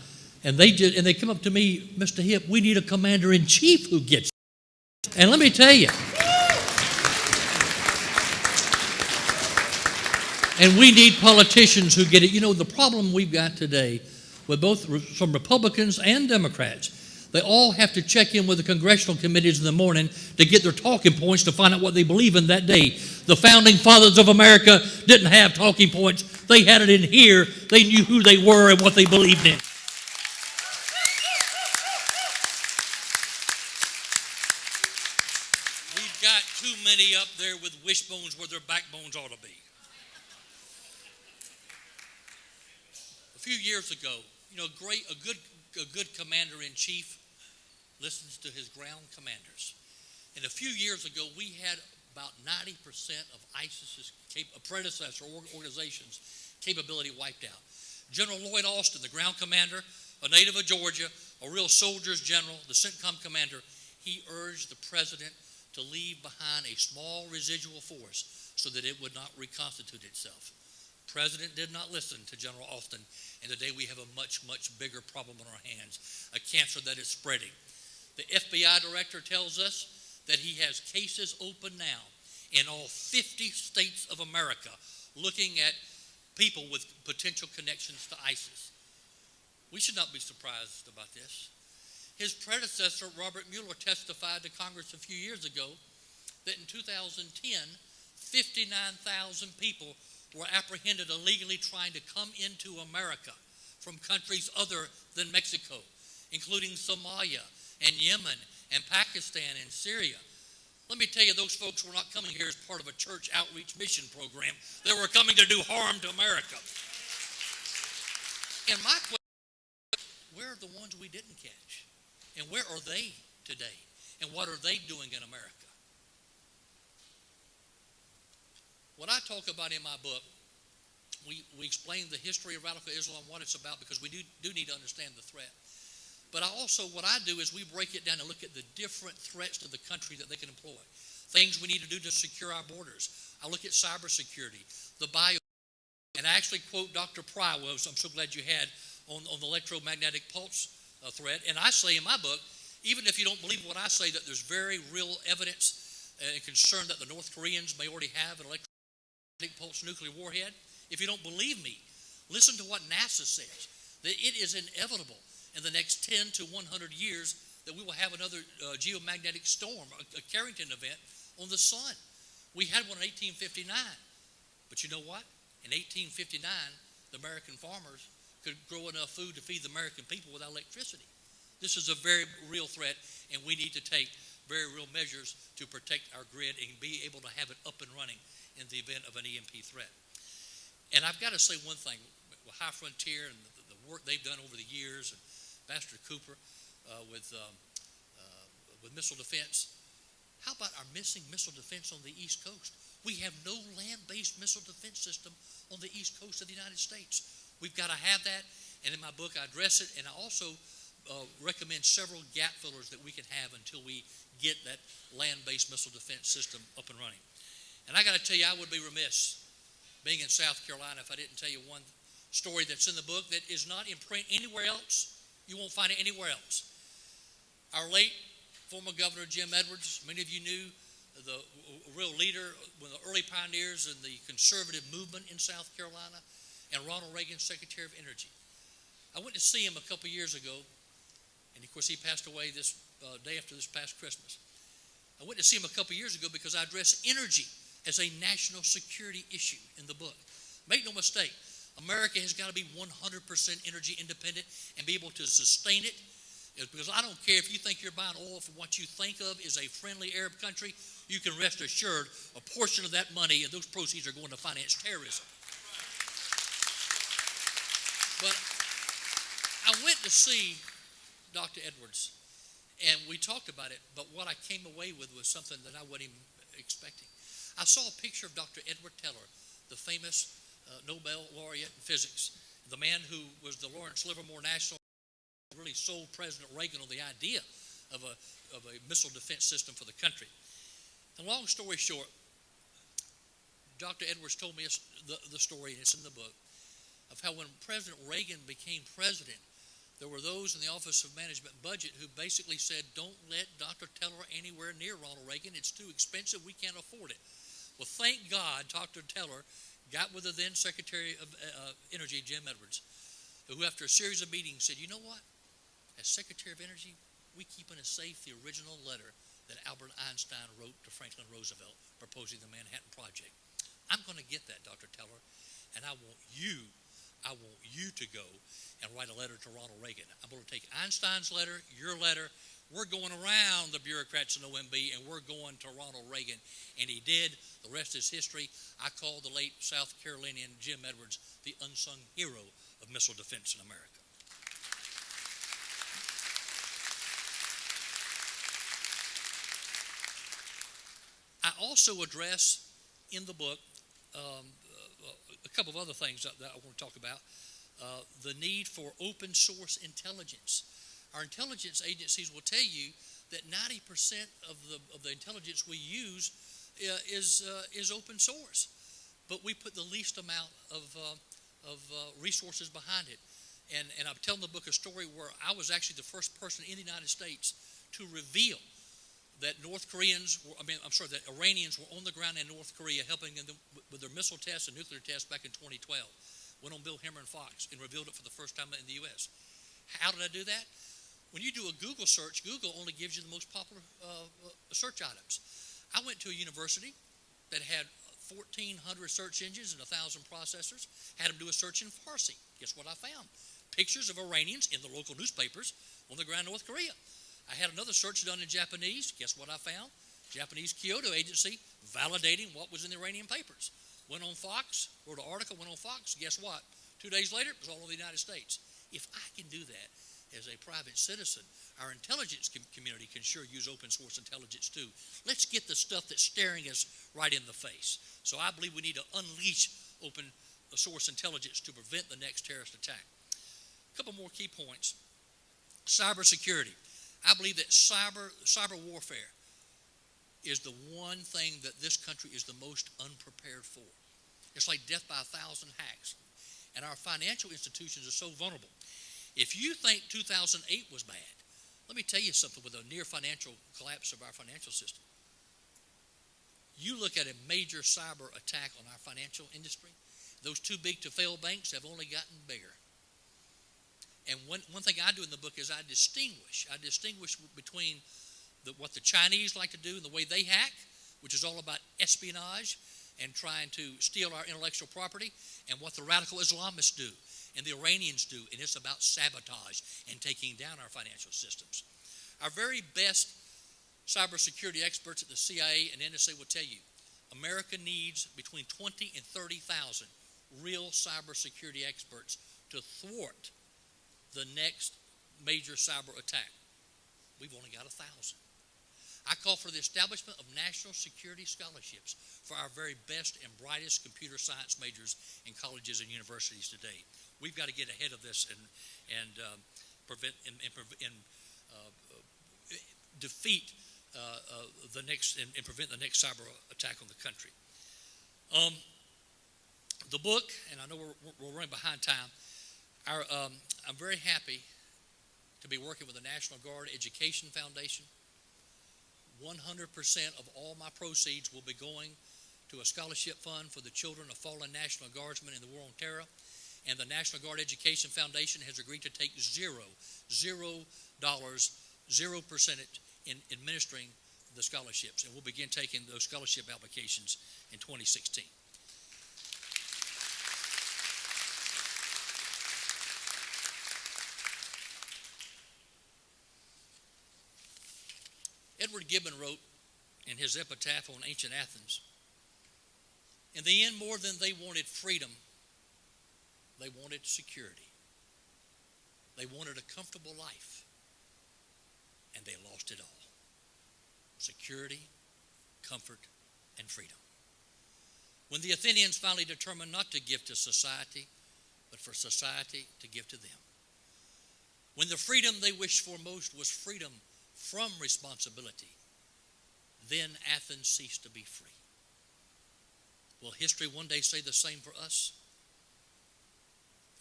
And they come up to me, Mr. Hipp, we need a commander-in-chief who gets it. And let me tell you, and we need politicians who get it. You know, the problem we've got today with both some Republicans and Democrats, they all have to check in with the congressional committees in the morning to get their talking points to find out what they believe in that day. The founding fathers of America didn't have talking points. They had it in here. They knew who they were and what they believed in. We've got too many up there with wishbones where their backbones ought to be. A few years ago, you know, a good commander-in-chief listens to his ground commanders. And a few years ago, we had about 90% of ISIS's predecessor organizations' capability wiped out. General Lloyd Austin, the ground commander, a native of Georgia, a real soldier's general, the CENTCOM commander, he urged the president to leave behind a small residual force so that it would not reconstitute itself. The president did not listen to General Austin, and today we have a much, much bigger problem on our hands, a cancer that is spreading. The FBI director tells us that he has cases open now in all 50 states of America looking at people with potential connections to ISIS. We should not be surprised about this. His predecessor, Robert Mueller, testified to Congress a few years ago that in 2010, 59,000 people were apprehended illegally trying to come into America from countries other than Mexico, including Somalia and Yemen and Pakistan and Syria. Let me tell you, those folks were not coming here as part of a church outreach mission program. They were coming to do harm to America. And my question where are the ones we didn't catch? And where are they today? And what are they doing in America? What I talk about in my book, we explain the history of radical Islam, what it's about, because we do need to understand the threat. But what I do is we break it down and look at the different threats to the country that they can employ. Things we need to do to secure our borders. I look at cybersecurity, the bio, and I actually quote Dr. Pry, I'm so glad you had, on the electromagnetic pulse threat. And I say in my book, even if you don't believe what I say, that there's very real evidence and concern that the North Koreans may already have an electromagnetic pulse nuclear warhead. If you don't believe me, listen to what NASA says, that it is inevitable in the next 10 to 100 years that we will have another geomagnetic storm, a Carrington event on the sun. We had one in 1859, but you know what? In 1859, the American farmers could grow enough food to feed the American people without electricity. This is a very real threat, and we need to take very real measures to protect our grid and be able to have it up and running in the event of an EMP threat. And I've got to say one thing, with High Frontier and the work they've done over the years, and Ambassador Cooper with missile defense, how about our missing missile defense on the East Coast? We have no land-based missile defense system on the East Coast of the United States. We've got to have that, and in my book I address it, and I also recommend several gap fillers that we can have until we get that land-based missile defense system up and running. And I got to tell you, I would be remiss being in South Carolina if I didn't tell you one story that's in the book that is not in print anywhere else. You won't find it anywhere else. Our late former Governor Jim Edwards, many of you knew, the real leader, one of the early pioneers in the conservative movement in South Carolina, and Ronald Reagan, Secretary of Energy. I went to see him a couple years ago, and of course he passed away this day after this past Christmas. I went to see him a couple years ago because I addressed energy as a national security issue in the book. Make no mistake, America has got to be 100% energy independent and be able to sustain it. Because I don't care if you think you're buying oil from what you think of is a friendly Arab country, you can rest assured a portion of that money and those proceeds are going to finance terrorism. But I went to see Dr. Edwards, and we talked about it, but what I came away with was something that I wasn't even expecting. I saw a picture of Dr. Edward Teller, the famous Nobel laureate in physics, the man who was the Lawrence Livermore National, really sold President Reagan on the idea of a missile defense system for the country. And long story short, Dr. Edwards told me the story, and it's in the book, of how when President Reagan became president, there were those in the Office of Management and Budget who basically said, don't let Dr. Teller anywhere near Ronald Reagan. It's too expensive. We can't afford it. Well, thank God Dr. Teller got with the then Secretary of Energy, Jim Edwards, who after a series of meetings said, you know what? As Secretary of Energy, we keep in a safe the original letter that Albert Einstein wrote to Franklin Roosevelt proposing the Manhattan Project. I'm going to get that, Dr. Teller, and I want you to go and write a letter to Ronald Reagan. I'm going to take Einstein's letter, your letter. We're going around the bureaucrats in OMB, and we're going to Ronald Reagan. And he did. The rest is history. I call the late South Carolinian Jim Edwards the unsung hero of missile defense in America. I also address in the book a couple of other things that I want to talk about. The need for open source intelligence. Our intelligence agencies will tell you that 90% of the intelligence we use is open source, but we put the least amount of resources behind it. And I'm telling the book a story where I was actually the first person in the United States to reveal that that Iranians were on the ground in North Korea helping them with their missile tests and nuclear tests back in 2012. Went on Bill Hemmer and Fox and revealed it for the first time in the U.S. How did I do that? When you do a Google search, Google only gives you the most popular search items. I went to a university that had 1,400 search engines and 1,000 processors, had them do a search in Farsi. Guess what I found? Pictures of Iranians in the local newspapers on the ground in North Korea. I had another search done in Japanese. Guess what I found? Japanese Kyoto agency validating what was in the Iranian papers. Went on Fox, wrote an article, went on Fox. Guess what? 2 days later, it was all over the United States. If I can do that, as a private citizen, our intelligence community can sure use open source intelligence too. Let's get the stuff that's staring us right in the face. So I believe we need to unleash open source intelligence to prevent the next terrorist attack. A couple more key points. Cybersecurity. I believe that cyber warfare is the one thing that this country is the most unprepared for. It's like death by 1,000 hacks. And our financial institutions are so vulnerable. If you think 2008 was bad, let me tell you something with a near financial collapse of our financial system. You look at a major cyber attack on our financial industry, those too big to fail banks have only gotten bigger. And one thing I do in the book is I distinguish between what the Chinese like to do and the way they hack, which is all about espionage and trying to steal our intellectual property, and what the radical Islamists do and the Iranians do, and it's about sabotage and taking down our financial systems. Our very best cybersecurity experts at the CIA and NSA will tell you, America needs between 20 and 30,000 real cybersecurity experts to thwart the next major cyber attack. We've only got 1,000. I call for the establishment of national security scholarships for our very best and brightest computer science majors in colleges and universities today. We've got to get ahead of this and defeat the next and prevent the next cyber attack on the country. The book, and I know we're running behind time. I'm very happy to be working with the National Guard Education Foundation. 100% of all my proceeds will be going to a scholarship fund for the children of fallen National Guardsmen in the war on terror. And the National Guard Education Foundation has agreed to take $0 in administering the scholarships. And we'll begin taking those scholarship applications in 2016. Edward Gibbon wrote in his epitaph on ancient Athens, in the end, more than they wanted freedom, they wanted security. They wanted a comfortable life, and they lost it all. Security, comfort, and freedom. When the Athenians finally determined not to give to society, but for society to give to them. When the freedom they wished for most was freedom from responsibility, then Athens ceased to be free. Will history one day say the same for us?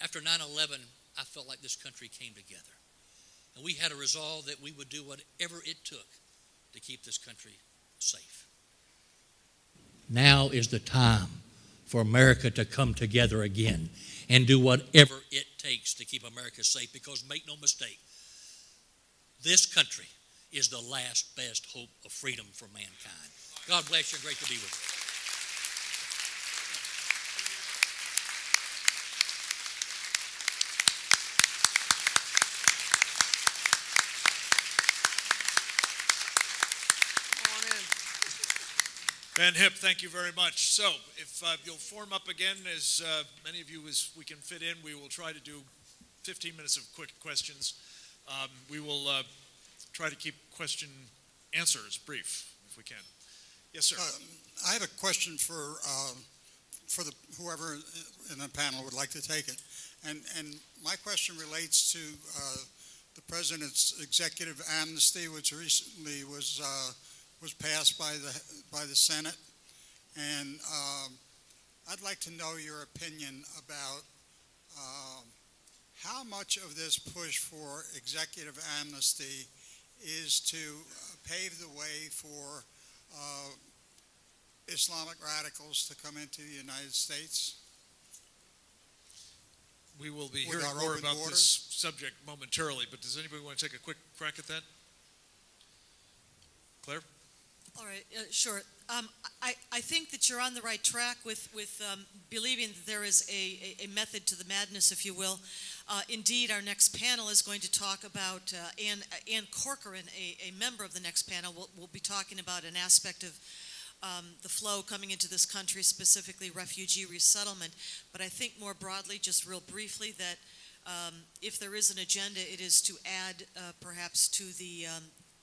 After 9/11, I felt like this country came together. And we had a resolve that we would do whatever it took to keep this country safe. Now is the time for America to come together again and do whatever it takes to keep America safe, because make no mistake, this country is the last best hope of freedom for mankind. God bless you. Great to be with you. Ben Hipp, thank you very much. So, if you'll form up again, as many of you as we can fit in, we will try to do 15 minutes of quick questions. We will try to keep question answers brief, if we can. Yes, sir. I have a question for whoever in the panel would like to take it. And my question relates to the President's executive amnesty, which recently was passed by the Senate, and I'd like to know your opinion about how much of this push for executive amnesty is to pave the way for Islamic radicals to come into the United States. We will be hearing more about this subject momentarily, but does anybody want to take a quick crack at that? Claire? All right, sure. I think that you're on the right track with believing that there is a method to the madness, if you will. Indeed, our next panel is going to talk about, Ann Corcoran, a member of the next panel, will be talking about an aspect of the flow coming into this country, specifically refugee resettlement. But I think more broadly, just real briefly, that If there is an agenda, it is to add perhaps to the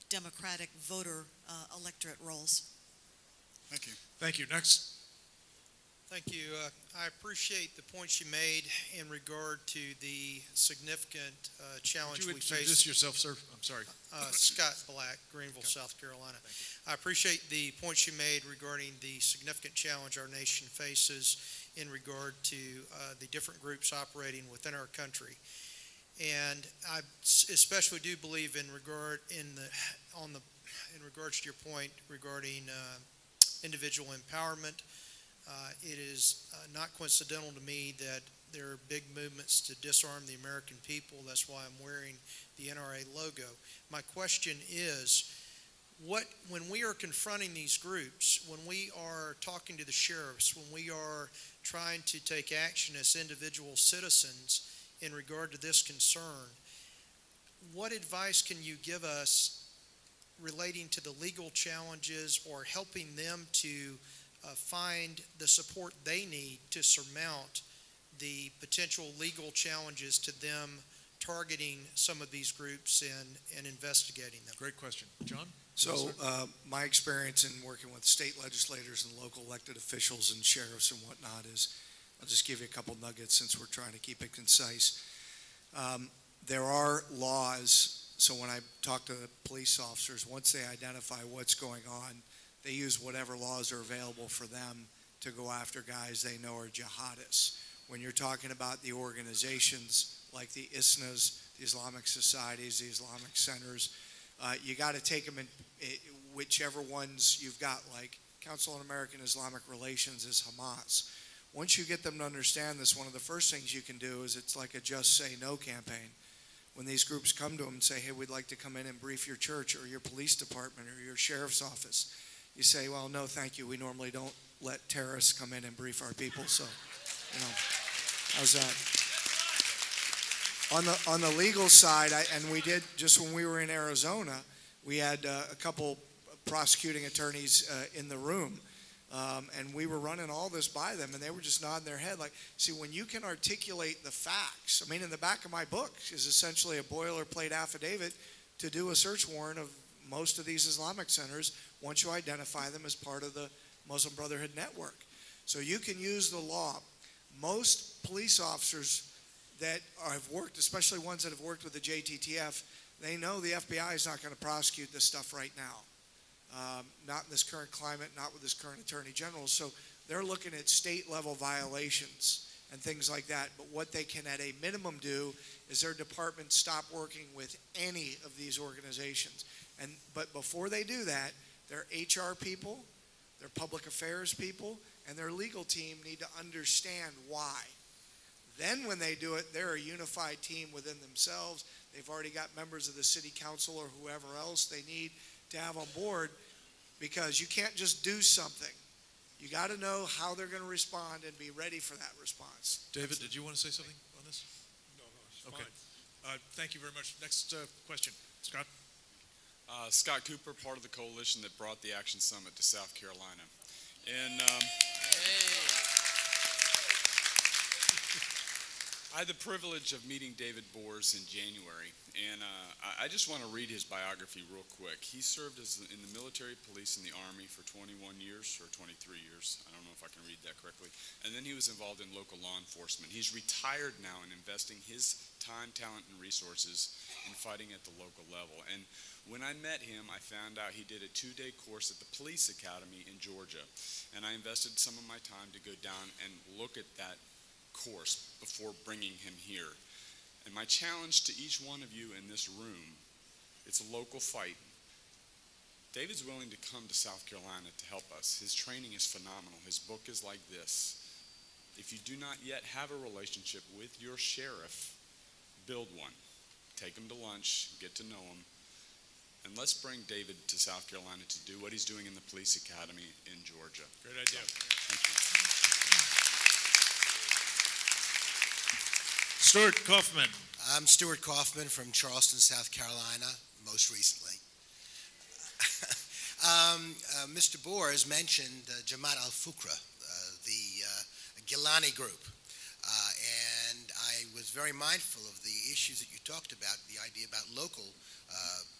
Democratic voter electorate rolls. Thank you. Thank you. Next. Thank you. I appreciate the points you made in regard to the significant challenge Would you we introduce face. yourself, sir? I'm sorry. Scott Black, Greenville, South Carolina. I appreciate the points you made regarding the significant challenge our nation faces in regard to the different groups operating within our country. And I especially do believe in regards to your point regarding individual empowerment. It is not coincidental to me that there are big movements to disarm the American people. That's why I'm wearing the NRA logo. My question is, when we are confronting these groups, when we are talking to the sheriffs, when we are trying to take action as individual citizens in regard to this concern, what advice can you give us relating to the legal challenges or helping them to find the support they need to surmount the potential legal challenges to them targeting some of these groups and investigating them? Great question. John? So my experience in working with state legislators and local elected officials and sheriffs and whatnot is, I'll just give you a couple nuggets since we're trying to keep it concise. There are laws, so when I talk to the police officers, once they identify what's going on, they use whatever laws are available for them to go after guys they know are jihadists. When you're talking about the organizations like the ISNAs, the Islamic Societies, the Islamic Centers, you got to take them in whichever ones you've got, like Council on American Islamic Relations is Hamas. Once you get them to understand this, one of the first things you can do is it's like a Just Say No campaign. When these groups come to them and say, hey, we'd like to come in and brief your church or your police department or your sheriff's office, you say, well, no, thank you. We normally don't let terrorists come in and brief our people. So, how's that? On the legal side, and we did, just when we were in Arizona, we had a couple prosecuting attorneys in the room. And we were running all this by them, and they were just nodding their head like, see, when you can articulate the facts, I mean, in the back of my book is essentially a boilerplate affidavit to do a search warrant of most of these Islamic centers once you identify them as part of the Muslim Brotherhood network. So you can use the law. Most police officers that have worked, especially ones that have worked with the JTTF, they know the FBI is not going to prosecute this stuff right now. Not in this current climate, not with this current Attorney General. So they're looking at state level violations and things like that. But what they can at a minimum do is their department stop working with any of these organizations. But before they do that, their HR people, their public affairs people, and their legal team need to understand why. Then when they do it, they're a unified team within themselves. They've already got members of the city council or whoever else they need to have on board, because you can't just do something. You got to know how they're going to respond and be ready for that response. David, did you want to say something on this? No, it's Okay. fine. Thank you very much. Next question. Scott? Scott Cooper, part of the coalition that brought the Action Summit to South Carolina. And I had the privilege of meeting David Bors in January, and I just want to read his biography real quick. He served in the military, police, and the Army for 21 years, or 23 years. I don't know if I can read that correctly. And then he was involved in local law enforcement. He's retired now and investing his time, talent, and resources in fighting at the local level. And when I met him, I found out he did a 2-day course at the police academy in Georgia. And I invested some of my time to go down and look at that course before bringing him here. And my challenge to each one of you in this room, it's a local fight. David's willing to come to South Carolina to help us. His training is phenomenal. His book is like this. If you do not yet have a relationship with your sheriff, build one. Take him to lunch, get to know him, and let's bring David to South Carolina to do what he's doing in the police academy in Georgia. Great idea. Thank you. Stuart Kaufman. I'm Stuart Kaufman from Charleston, South Carolina, most recently. Mr. Bors mentioned Jamaat al-Fukra, the Gilani group, and I was very mindful of the issues that you talked about, the idea about local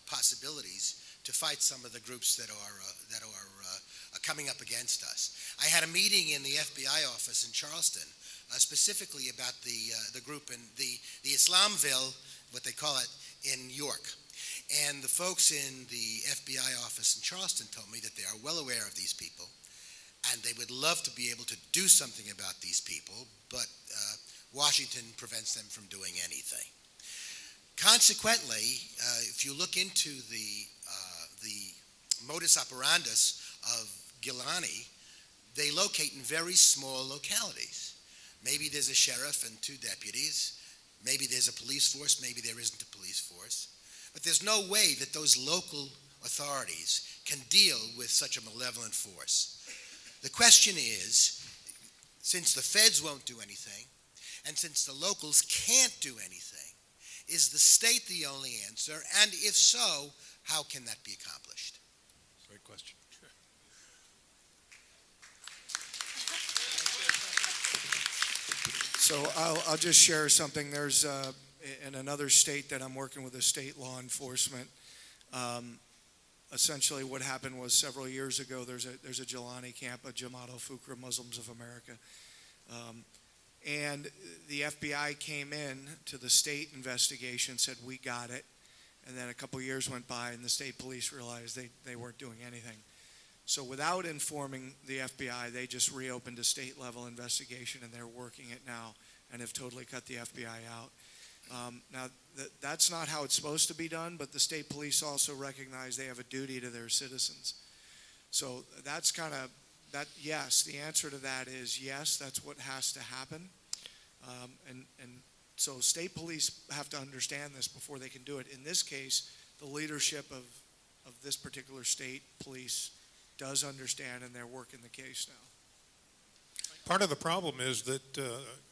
possibilities to fight some of the groups that are coming up against us. I had a meeting in the FBI office in Charleston, specifically about the group in the Islamville, what they call it, in York. And the folks in the FBI office in Charleston told me that they are well aware of these people, and they would love to be able to do something about these people, but Washington prevents them from doing anything. Consequently, if you look into the modus operandus of Gilani, they locate in very small localities. Maybe there's a sheriff and 2 deputies. Maybe there's a police force. Maybe there isn't a police force. But there's no way that those local authorities can deal with such a malevolent force. The question is, since the feds won't do anything, and since the locals can't do anything, is the state the only answer? And if so, how can that be accomplished? Great question. So I'll just share something. There's in another state that I'm working with the state law enforcement. Essentially, what happened was several years ago. There's a Jilani camp, a Jamaat al-Fuqra Muslims of America, and the FBI came in to the state investigation, said we got it, and then a couple years went by, and the state police realized they weren't doing anything. So without informing the FBI, they just reopened a state-level investigation, and they're working it now and have totally cut the FBI out. Now, that's not how it's supposed to be done, but the state police also recognize they have a duty to their citizens. So that's kind of, yes, the answer to that is yes, that's what has to happen. And so state police have to understand this before they can do it. In this case, the leadership of this particular state police does understand, and they're working the case now. Part of the problem is that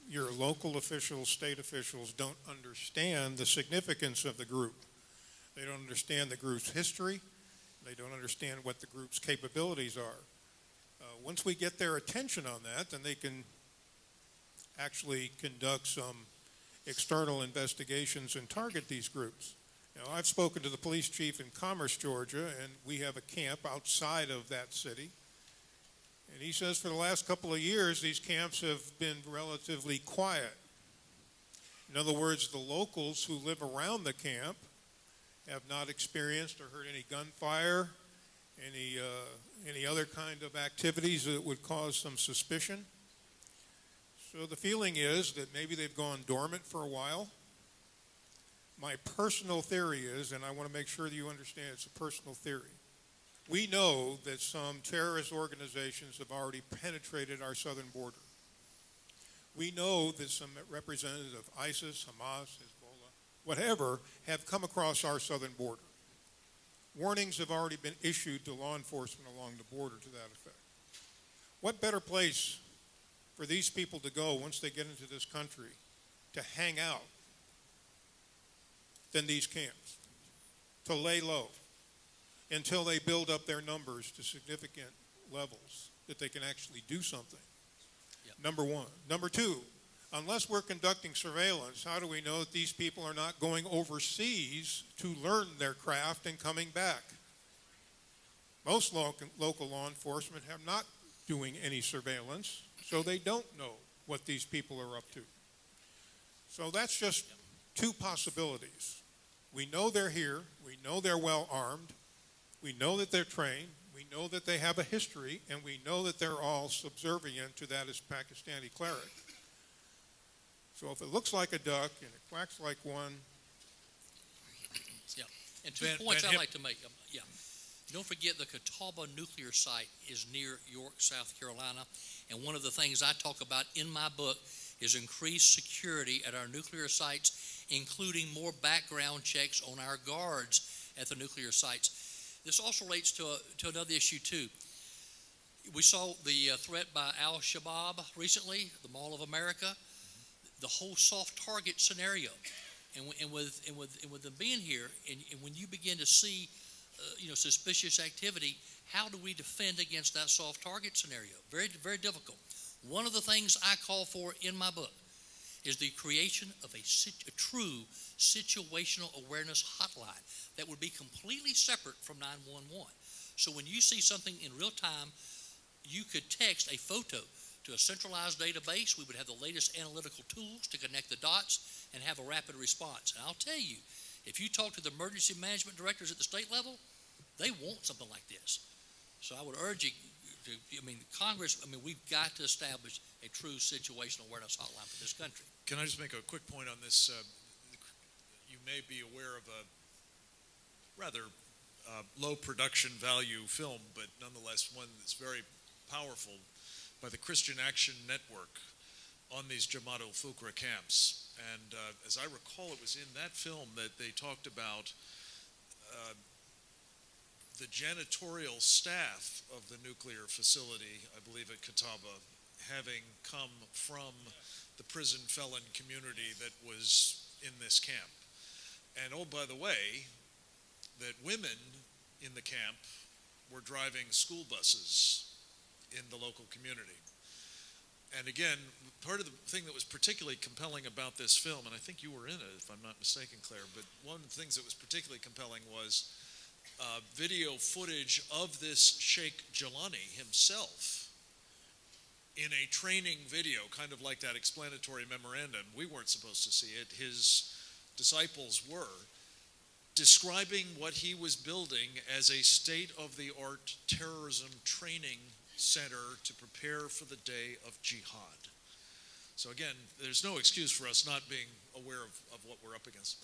your local officials, state officials don't understand the significance of the group. They don't understand the group's history. They don't understand what the group's capabilities are. Once we get their attention on that, then they can actually conduct some external investigations and target these groups. Now, I've spoken to the police chief in Commerce, Georgia, and we have a camp outside of that city. And he says for the last couple of years, these camps have been relatively quiet. In other words, the locals who live around the camp have not experienced or heard any gunfire, any other kind of activities that would cause some suspicion. So the feeling is that maybe they've gone dormant for a while. My personal theory is, and I want to make sure that you understand it's a personal theory, we know that some terrorist organizations have already penetrated our southern border. We know that some representatives of ISIS, Hamas, Hezbollah, whatever, have come across our southern border. Warnings have already been issued to law enforcement along the border to that effect. What better place for these people to go once they get into this country to hang out than these camps, to lay low until they build up their numbers to significant levels that they can actually do something. Yep. Number one. Number two, unless we're conducting surveillance, how do we know that these people are not going overseas to learn their craft and coming back? Most local law enforcement have not doing any surveillance, so they don't know what these people are up to. So that's just two possibilities. We know they're here. We know they're well armed. We know that they're trained. We know that they have a history, and we know that they're all subservient to that as Pakistani cleric. So if it looks like a duck and it quacks like one. Yeah, and two points I'd like to make. Yeah, don't forget the Catawba nuclear site is near York, South Carolina, and one of the things I talk about in my book is increased security at our nuclear sites, including more background checks on our guards at the nuclear sites. This also relates to another issue, too. We saw the threat by al-Shabaab recently, the Mall of America, the whole soft target scenario. And with them being here, and when you begin to see suspicious activity, how do we defend against that soft target scenario? Very, very difficult. One of the things I call for in my book is the creation of a true situational awareness hotline that would be completely separate from 911. So when you see something in real time, you could text a photo to a centralized database. We would have the latest analytical tools to connect the dots and have a rapid response. And I'll tell you, if you talk to the emergency management directors at the state level, they want something like this. So I would urge you, Congress, we've got to establish a true situational awareness hotline for this country. Can I just make a quick point on this? You may be aware of a rather low production value film, but nonetheless one that's very powerful, by the Christian Action Network on these Jamaat al-Fuqra camps. And as I recall, it was in that film that they talked about the janitorial staff of the nuclear facility, I believe at Catawba, having come from the prison felon community that was in this camp. And oh, by the way, that women in the camp were driving school buses in the local community. And again, part of the thing that was particularly compelling about this film, and I think you were in it, if I'm not mistaken, Claire, but one of the things that was particularly compelling was video footage of this Sheikh Jilani himself in a training video, kind of like that explanatory memorandum. We weren't supposed to see it. His disciples were, describing what he was building as a state-of-the-art terrorism training center to prepare for the day of jihad. So again, there's no excuse for us not being aware of what we're up against.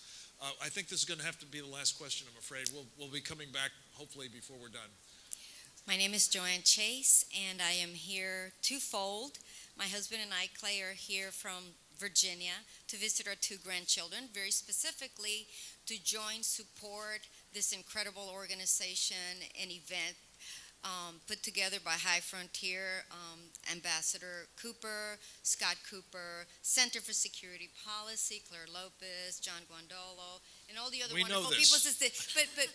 I think this is going to have to be the last question, I'm afraid. We'll be coming back hopefully before we're done. My name is Joanne Chase, and I am here twofold. My husband and I, Clay, are here from Virginia to visit our two grandchildren, very specifically to join support this incredible organization and event put together by High Frontier, Ambassador Cooper, Scott Cooper, Center for Security Policy, Claire Lopez, John Guandolo, and all the other wonderful people.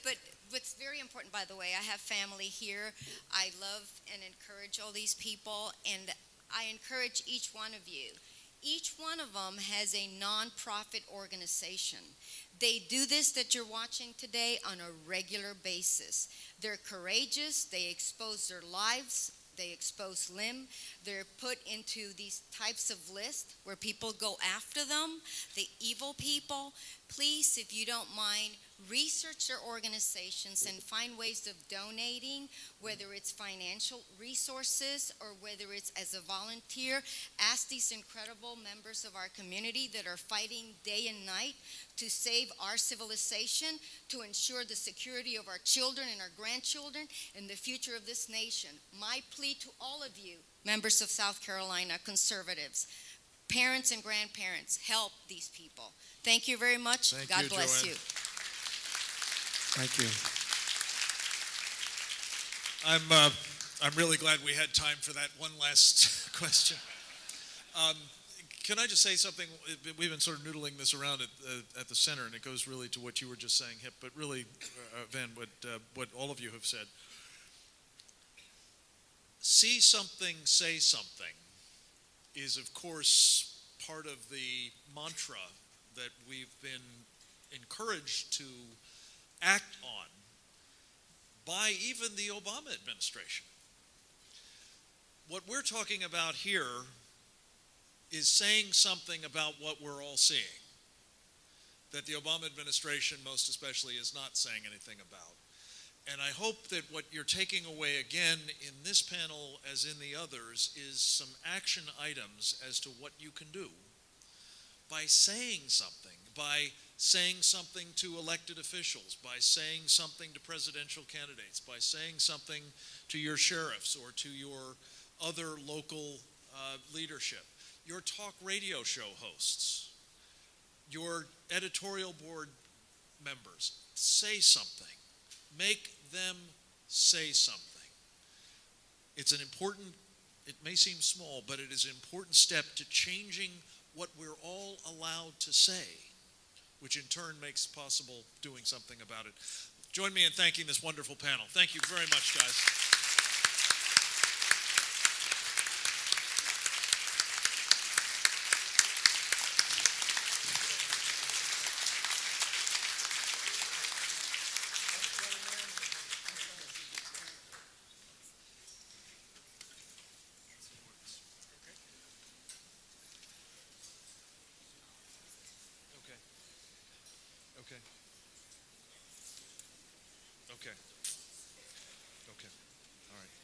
But what's very important, by the way, I have family here. I love and encourage all these people, and I encourage each one of you. Each one of them has a nonprofit organization. They do this that you're watching today on a regular basis. They're courageous. They expose their lives. They expose limb. They're put into these types of lists where people go after them, the evil people. Please, if you don't mind, research their organizations and find ways of donating, whether it's financial resources or whether it's as a volunteer. Ask these incredible members of our community that are fighting day and night to save our civilization, to ensure the security of our children and our grandchildren and the future of this nation. My plea to all of you, members of South Carolina, conservatives, parents and grandparents, help these people. Thank you very much. God bless you. Thank you. I'm really glad we had time for that one last question. Can I just say something? We've been sort of noodling this around at the center, and it goes really to what you were just saying, Hip, but really, Van, what all of you have said. See something, say something is, of course, part of the mantra that we've been encouraged to act on by even the Obama administration. What we're talking about here is saying something about what we're all seeing, that the Obama administration most especially is not saying anything about. And I hope that what you're taking away again in this panel as in the others is some action items as to what you can do by saying something, by saying something to elected officials, by saying something to presidential candidates, by saying something to your sheriffs or to your other local leadership, your talk radio show hosts, your editorial board members. Say something. Make them say something. It's an important, it may seem small, but it is an important step to changing what we're all allowed to say, which in turn makes possible doing something about it. Join me in thanking this wonderful panel. Thank you very much, guys. Okay. Okay. All right.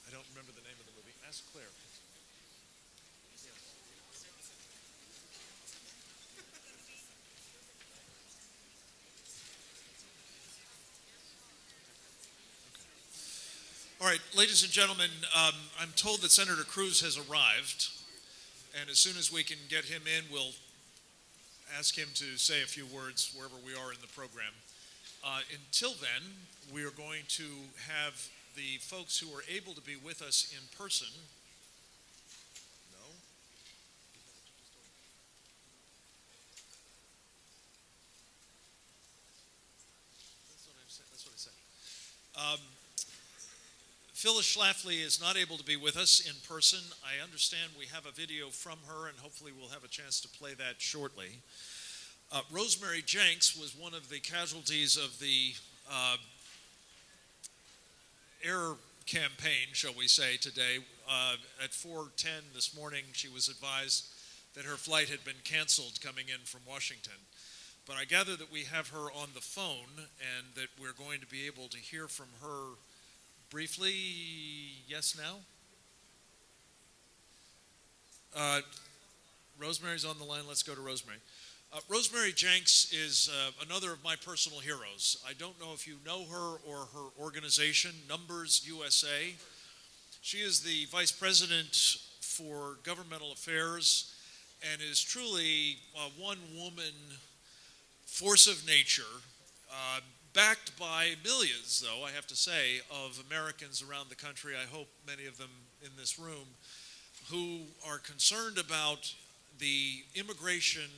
I don't remember the name of the movie. Ask Claire. All right, ladies and gentlemen, I'm told that Senator Cruz has arrived, and as soon as we can get him in, we'll ask him to say a few words wherever we are in the program. Until then, we are going to have the folks who are able to be with us in person. No? That's what I said. Phyllis Schlafly is not able to be with us in person. I understand we have a video from her, and hopefully we'll have a chance to play that shortly. Rosemary Jenks was one of the casualties of the air campaign, shall we say, today. At 4:10 this morning, she was advised that her flight had been canceled coming in from Washington. But I gather that we have her on the phone and that we're going to be able to hear from her briefly. Yes, now? Rosemary's on the line. Let's go to Rosemary. Rosemary Jenks is another of my personal heroes. I don't know if you know her or her organization, Numbers USA. She is the vice president for governmental affairs and is truly a one-woman force of nature, backed by millions, though, I have to say, of Americans around the country, I hope many of them in this room, who are concerned about the immigration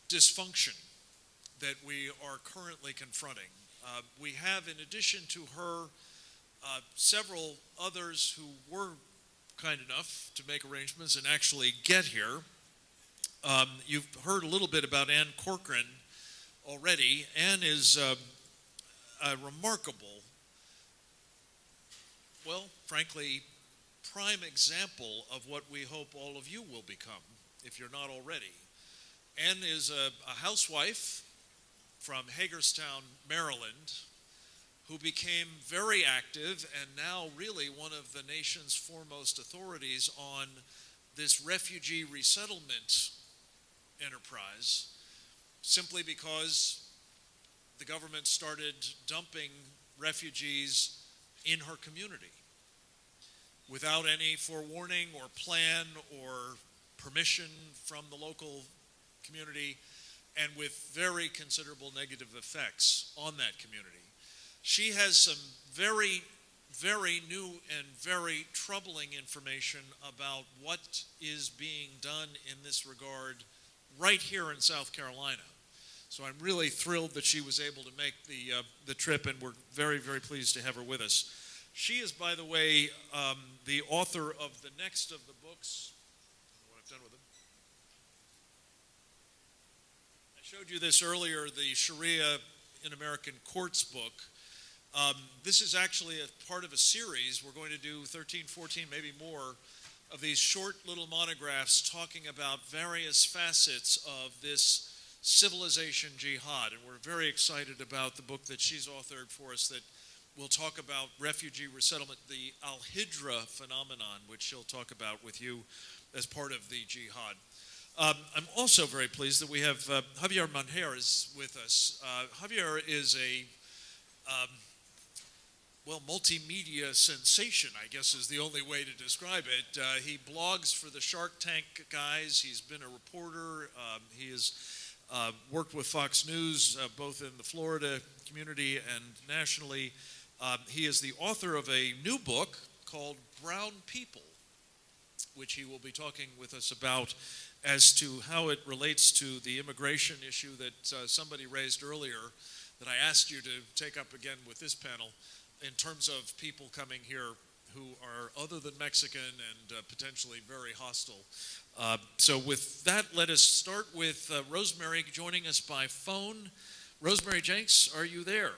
dysfunction that we are currently confronting. We have, in addition to her, several others who were kind enough to make arrangements and actually get here. You've heard a little bit about Ann Corcoran already. Ann is a remarkable, well, frankly, prime example of what we hope all of you will become, if you're not already. Ann is a housewife from Hagerstown, Maryland, who became very active and now really one of the nation's foremost authorities on this refugee resettlement enterprise, simply because the government started dumping refugees in her community without any forewarning or plan or permission from the local community, and with very considerable negative effects on that community. She has some very, very new and very troubling information about what is being done in this regard right here in South Carolina. So I'm really thrilled that she was able to make the trip, and we're very, very pleased to have her with us. She is, by the way, the author of the next of the books. I don't know what I've done with them. I showed you this earlier, the Sharia in American Courts book. This is actually a part of a series. We're going to do 13, 14, maybe more of these short little monographs talking about various facets of this civilization jihad. And we're very excited about the book that she's authored for us that will talk about refugee resettlement, the Al-Hijra phenomenon, which she'll talk about with you as part of the jihad. I'm also very pleased that we have Javier Manjer is with us. Javier is a multimedia sensation, I guess is the only way to describe it. He blogs for the Shark Tank guys. He's been a reporter. He has worked with Fox News, both in the Florida community and nationally. He is the author of a new book called Brown People, which he will be talking with us about as to how it relates to the immigration issue that somebody raised earlier that I asked you to take up again with this panel, in terms of people coming here who are other than Mexican and potentially very hostile. So with that, let us start with Rosemary joining us by phone. Rosemary Jenks, are you there?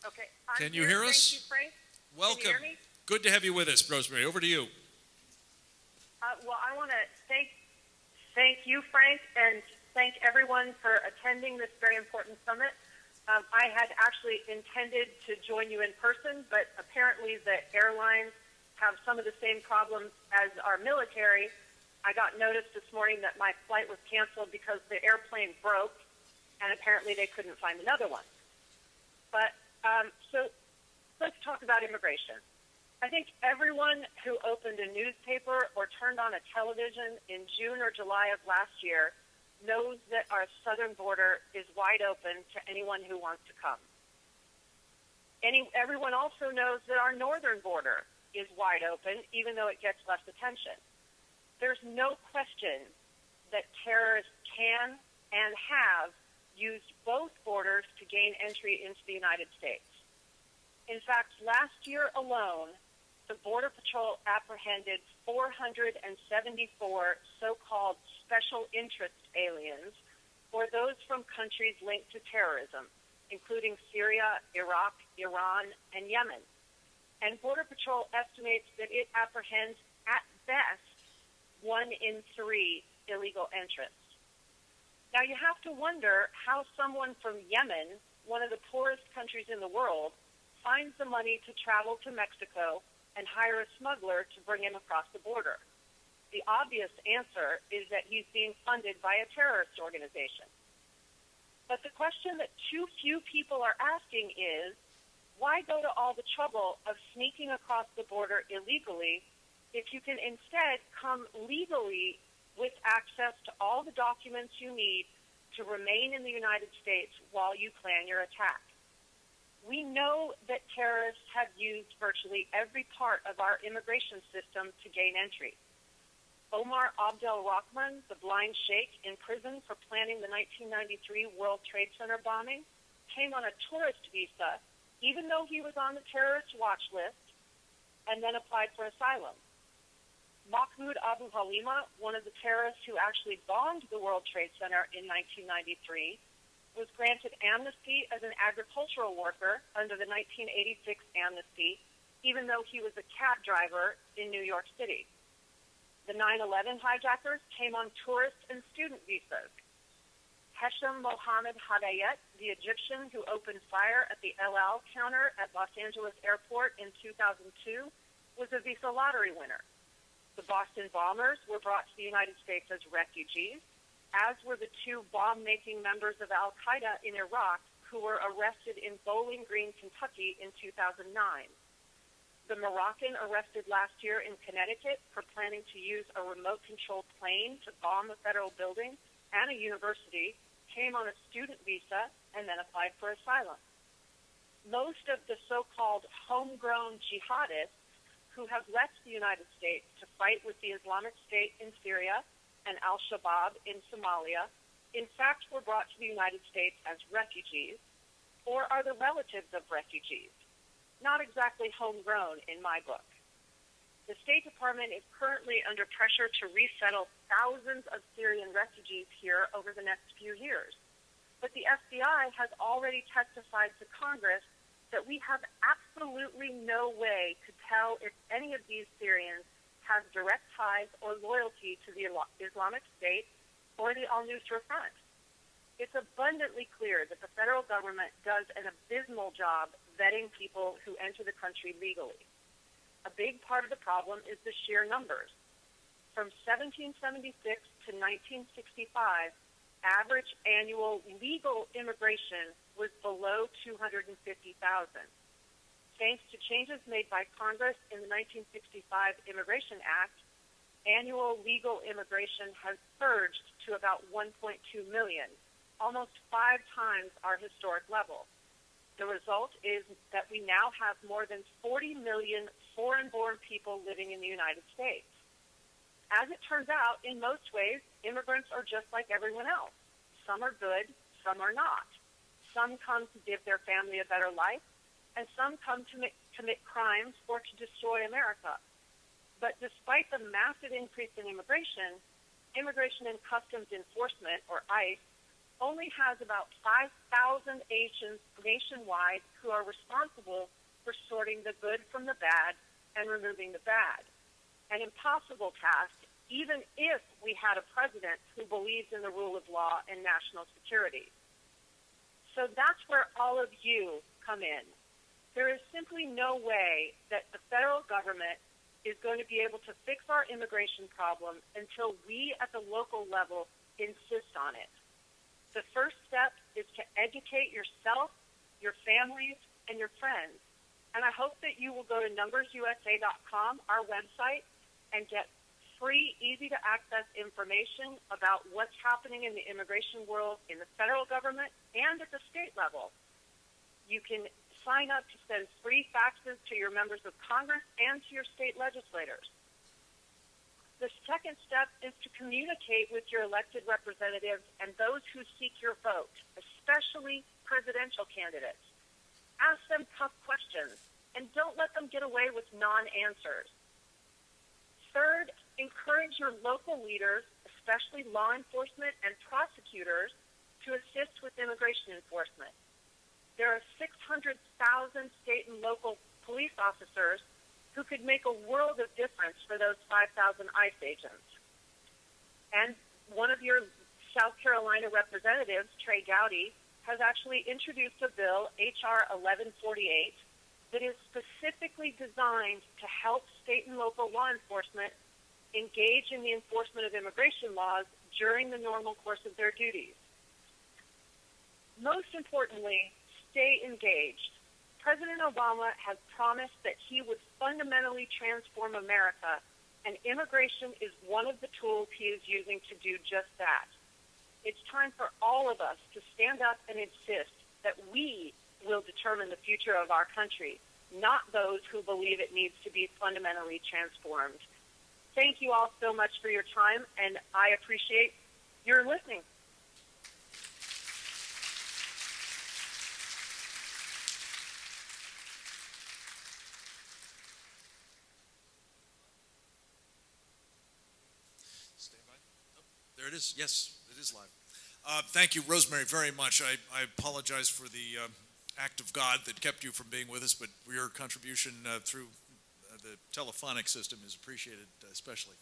Okay. Can you hear us? Thank you, Frank. Welcome. Can you hear me? Good to have you with us, Rosemary. Over to you. Well, I want to thank you, Frank, and thank everyone for attending this very important summit. I had actually intended to join you in person, but apparently the airlines have some of the same problems as our military. I got notice this morning that my flight was canceled because the airplane broke, and apparently they couldn't find another one. But so let's talk about immigration. I think everyone who opened a newspaper or turned on a television in June or July of last year knows that our southern border is wide open to anyone who wants to come. Everyone also knows that our northern border is wide open, even though it gets less attention. There's no question that terrorists can and have used both borders to gain entry into the United States. In fact, last year alone, the Border Patrol apprehended 474 so-called special interest aliens, or those from countries linked to terrorism, including Syria, Iraq, Iran, and Yemen. And Border Patrol estimates that it apprehends, at best, 1 in 3 illegal entrants. Now, you have to wonder how someone from Yemen, one of the poorest countries in the world, finds the money to travel to Mexico and hire a smuggler to bring him across the border. The obvious answer is that he's being funded by a terrorist organization. But the question that too few people are asking is, why go to all the trouble of sneaking across the border illegally if you can instead come legally with access to all the documents you need to remain in the United States while you plan your attack? We know that terrorists have used virtually every part of our immigration system to gain entry. Omar Abdel Rahman, the blind sheikh in prison for planning the 1993 World Trade Center bombing, came on a tourist visa, even though he was on the terrorist watch list, and then applied for asylum. Mahmoud Abu Halima, one of the terrorists who actually bombed the World Trade Center in 1993, was granted amnesty as an agricultural worker under the 1986 amnesty, even though he was a cab driver in New York City. The 9/11 hijackers came on tourist and student visas. Hesham Mohammed Hadayet, the Egyptian who opened fire at the El Al counter at Los Angeles Airport in 2002, was a visa lottery winner. The Boston bombers were brought to the United States as refugees, as were the 2 bomb-making members of Al-Qaeda in Iraq who were arrested in Bowling Green, Kentucky in 2009. The Moroccan arrested last year in Connecticut for planning to use a remote-controlled plane to bomb a federal building and a university came on a student visa and then applied for asylum. Most of the so-called homegrown jihadists who have left the United States to fight with the Islamic State in Syria and Al-Shabaab in Somalia, in fact, were brought to the United States as refugees, or are the relatives of refugees. Not exactly homegrown in my book. The State Department is currently under pressure to resettle thousands of Syrian refugees here over the next few years. But the FBI has already testified to Congress that we have absolutely no way to tell if any of these Syrians have direct ties or loyalty to the Islamic State or the al-Nusra Front. It's abundantly clear that the federal government does an abysmal job vetting people who enter the country legally. A big part of the problem is the sheer numbers. From 1776 to 1965, average annual legal immigration was below 250,000. Thanks to changes made by Congress in the 1965 Immigration Act, annual legal immigration has surged to about 1.2 million, almost 5 times our historic level. The result is that we now have more than 40 million foreign-born people living in the United States. As it turns out, in most ways, immigrants are just like everyone else. Some are good, some are not. Some come to give their family a better life, and some come to commit crimes or to destroy America. But despite the massive increase in Immigration and Customs Enforcement, or ICE, only has about 5,000 agents nationwide who are responsible for sorting the good from the bad and removing the bad. An impossible task even if we had a president who believes in the rule of law and national security. So that's where all of you come in. There is simply no way that the federal government is going to be able to fix our immigration problem until we at the local level insist on it. The first step is to educate yourself, your families, and your friends. And I hope that you will go to numbersusa.com, our website, and get free, easy-to-access information about what's happening in the immigration world in the federal government and at the state level. You can sign up to send free faxes to your members of Congress and to your state legislators. The second step is to communicate with your elected representatives and those who seek your vote, especially presidential candidates. Ask them tough questions, and don't let them get away with non-answers. Third, encourage your local leaders, especially law enforcement and prosecutors, to assist with immigration enforcement. There are 600,000 state and local police officers who could make a world of difference for those 5,000 ICE agents. And one of your South Carolina representatives, Trey Gowdy, has actually introduced a bill, H.R. 1148, that is specifically designed to help state and local law enforcement engage in the enforcement of immigration laws during the normal course of their duties. Most importantly, stay engaged. President Obama has promised that he would fundamentally transform America, and immigration is one of the tools he is using to do just that. It's time for all of us to stand up and insist that we will determine the future of our country, not those who believe it needs to be fundamentally transformed. Thank you all so much for your time, and I appreciate your listening. There it is. Yes, it is live. Thank you, Rosemary, very much. I apologize for the act of God that kept you from being with us, but your contribution through the telephonic system is appreciated especially.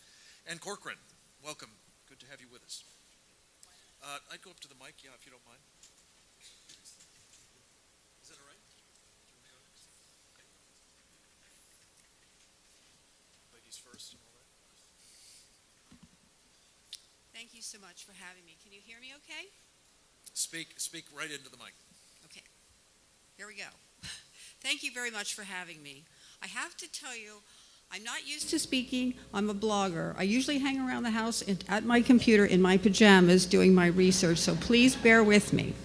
And Corcoran, welcome. Good to have you with us. I'd go up to the mic, yeah, if you don't mind. Is that all right? Okay. Ladies first and all that. Thank you so much for having me. Can you hear me okay? Speak right into the mic. Okay. Here we go. Thank you very much for having me. I have to tell you, I'm not used to speaking. I'm a blogger. I usually hang around the house at my computer in my pajamas doing my research, so please bear with me.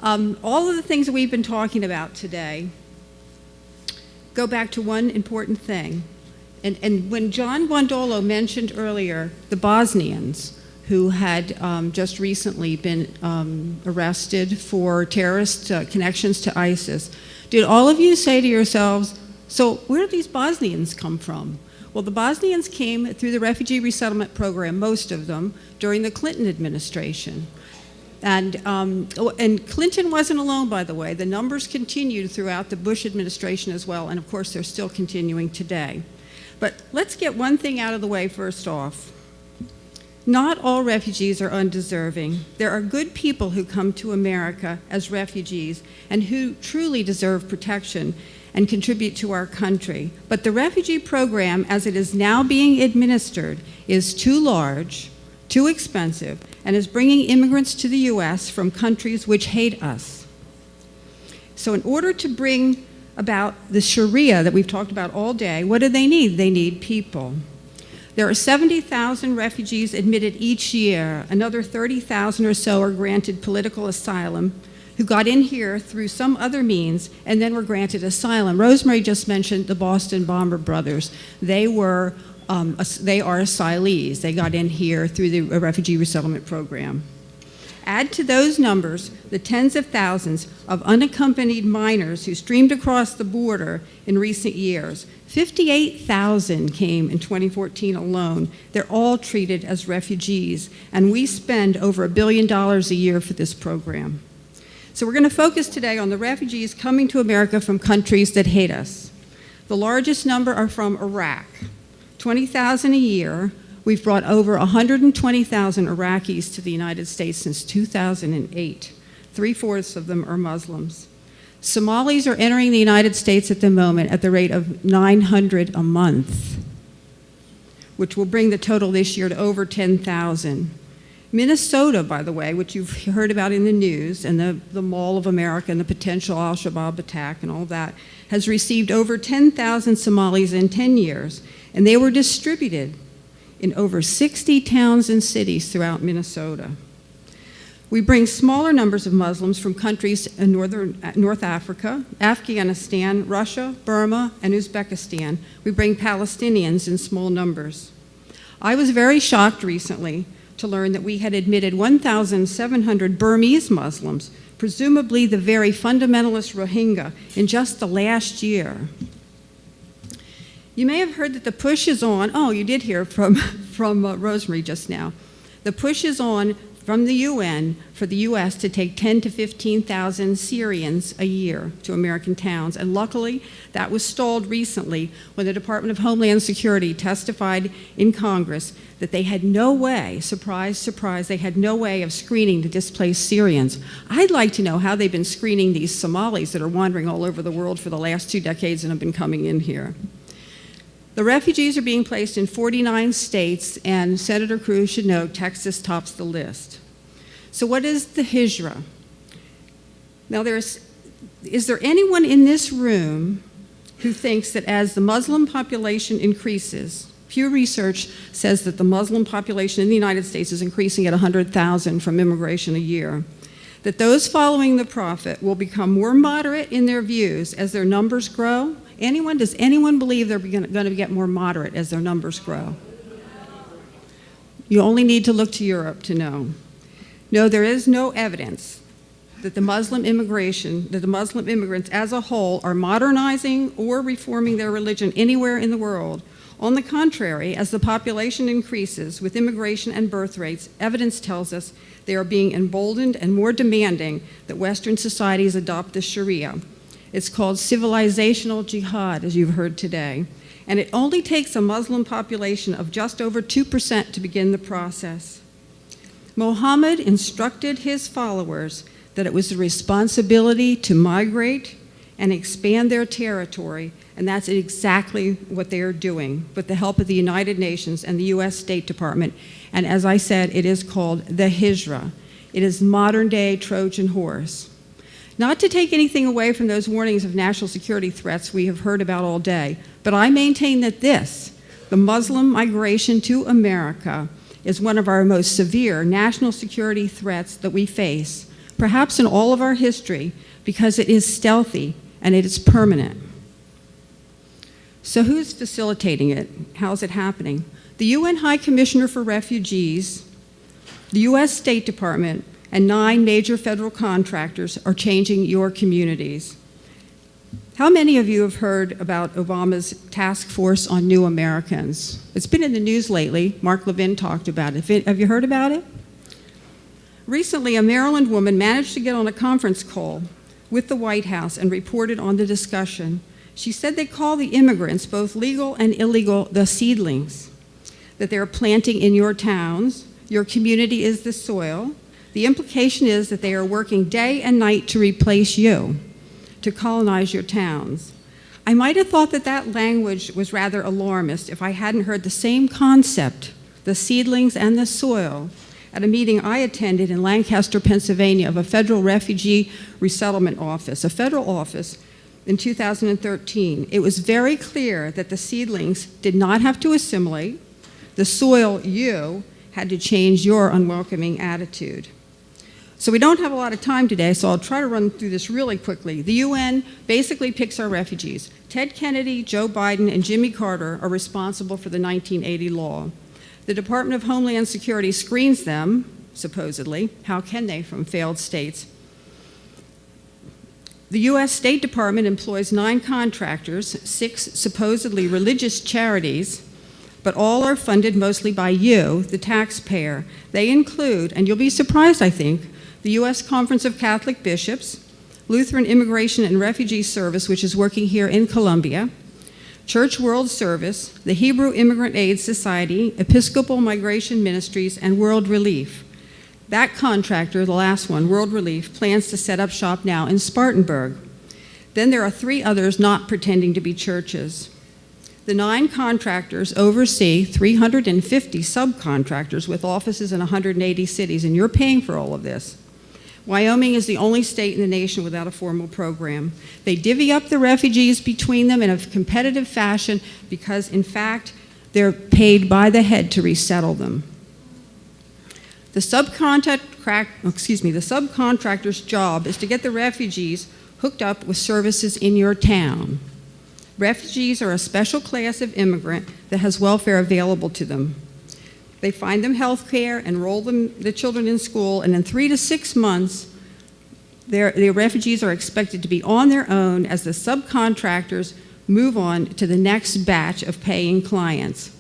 All of the things that we've been talking about today go back to one important thing. And when John Wondolo mentioned earlier the Bosnians who had just recently been arrested for terrorist connections to ISIS, did all of you say to yourselves, so where do these Bosnians come from? Well, the Bosnians came through the refugee resettlement program, most of them, during the Clinton administration. And Clinton wasn't alone, by the way. The numbers continued throughout the Bush administration as well, and of course they're still continuing today. But let's get one thing out of the way first off. Not all refugees are undeserving. There are good people who come to America as refugees and who truly deserve protection and contribute to our country. But the refugee program, as it is now being administered, is too large, too expensive, and is bringing immigrants to the U.S. from countries which hate us. So in order to bring about the Sharia that we've talked about all day, what do they need? They need people. There are 70,000 refugees admitted each year. Another 30,000 or so are granted political asylum, who got in here through some other means and then were granted asylum. Rosemary just mentioned the Boston Bomber Brothers. They are asylees. They got in here through the refugee resettlement program. Add to those numbers the tens of thousands of unaccompanied minors who streamed across the border in recent years. 58,000 came in 2014 alone. They're all treated as refugees, and we spend over $1 billion a year for this program. So we're going to focus today on the refugees coming to America from countries that hate us. The largest number are from Iraq, 20,000 a year, We've brought over 120,000 Iraqis to the United States since 2008. 3/4 of them are Muslims. Somalis are entering the United States at the moment at the rate of 900 a month, which will bring the total this year to over 10,000. Minnesota, by the way, which you've heard about in the news, and the Mall of America and the potential al-Shabaab attack and all that, has received over 10,000 Somalis in 10 years, and they were distributed in over 60 towns and cities throughout Minnesota. We bring smaller numbers of Muslims from countries in North Africa, Afghanistan, Russia, Burma, and Uzbekistan. We bring Palestinians in small numbers. I was very shocked recently to learn that we had admitted 1,700 Burmese Muslims, presumably the very fundamentalist Rohingya, in just the last year. You may have heard that the push is on. Oh, you did hear from Rosemary just now. The push is on from the UN for the U.S. to take 10 to 15,000 Syrians a year to American towns. And luckily, that was stalled recently when the Department of Homeland Security testified in Congress that they had no way, surprise, surprise, they had no way of screening the displaced Syrians. I'd like to know how they've been screening these Somalis that are wandering all over the world for the last 2 decades and have been coming in here. The refugees are being placed in 49 states, and Senator Cruz should know Texas tops the list. So what is the Hijra? Now, is there anyone in this room who thinks that as the Muslim population increases, Pew Research says that the Muslim population in the United States is increasing at 100,000 from immigration a year, that those following the Prophet will become more moderate in their views as their numbers grow? Does anyone believe they're going to get more moderate as their numbers grow? You only need to look to Europe to know. No, there is no evidence that the Muslim immigrants as a whole are modernizing or reforming their religion anywhere in the world. On the contrary, as the population increases with immigration and birth rates, evidence tells us they are being emboldened and more demanding that Western societies adopt the Sharia. It's called civilizational jihad, as you've heard today. And it only takes a Muslim population of just over 2% to begin the process. Muhammad instructed his followers that it was the responsibility to migrate and expand their territory, and that's exactly what they are doing with the help of the United Nations and the U.S. State Department. And as I said, it is called the Hijra. It is modern-day Trojan horse. Not to take anything away from those warnings of national security threats we have heard about all day, but I maintain that the Muslim migration to America, is one of our most severe national security threats that we face, perhaps in all of our history, because it is stealthy and it is permanent. So who's facilitating it? How's it happening? The UN High Commissioner for Refugees, the U.S. State Department, and 9 major federal contractors are changing your communities. How many of you have heard about Obama's task force on new Americans? It's been in the news lately. Mark Levin talked about it. Have you heard about it? Recently, a Maryland woman managed to get on a conference call with the White House and reported on the discussion. She said they call the immigrants, both legal and illegal, the seedlings, that they're planting in your towns. Your community is the soil. The implication is that they are working day and night to replace you, to colonize your towns. I might have thought that that language was rather alarmist if I hadn't heard the same concept, the seedlings and the soil, at a meeting I attended in Lancaster, Pennsylvania, of a federal refugee resettlement office, a federal office, in 2013. It was very clear that the seedlings did not have to assimilate. The soil, you, had to change your unwelcoming attitude. So we don't have a lot of time today, so I'll try to run through this really quickly. The UN basically picks our refugees. Ted Kennedy, Joe Biden, and Jimmy Carter are responsible for the 1980 law. The Department of Homeland Security screens them, supposedly. How can they, from failed states? The U.S. State Department employs 9 contractors, 6 supposedly religious charities, but all are funded mostly by you, the taxpayer. They include, and you'll be surprised, I think, the U.S. Conference of Catholic Bishops, Lutheran Immigration and Refugee Service, which is working here in Columbia, Church World Service, the Hebrew Immigrant Aid Society, Episcopal Migration Ministries, and World Relief. That contractor, the last one, World Relief, plans to set up shop now in Spartanburg. Then there are 3 others not pretending to be churches. The 9 contractors oversee 350 subcontractors with offices in 180 cities, and you're paying for all of this. Wyoming is the only state in the nation without a formal program. They divvy up the refugees between them in a competitive fashion because, in fact, they're paid by the head to resettle them. The subcontractor's job is to get the refugees hooked up with services in your town. Refugees are a special class of immigrant that has welfare available to them. They find them health care, enroll the children in school, and in 3 to 6 months, the refugees are expected to be on their own as the subcontractors move on to the next batch of paying clients.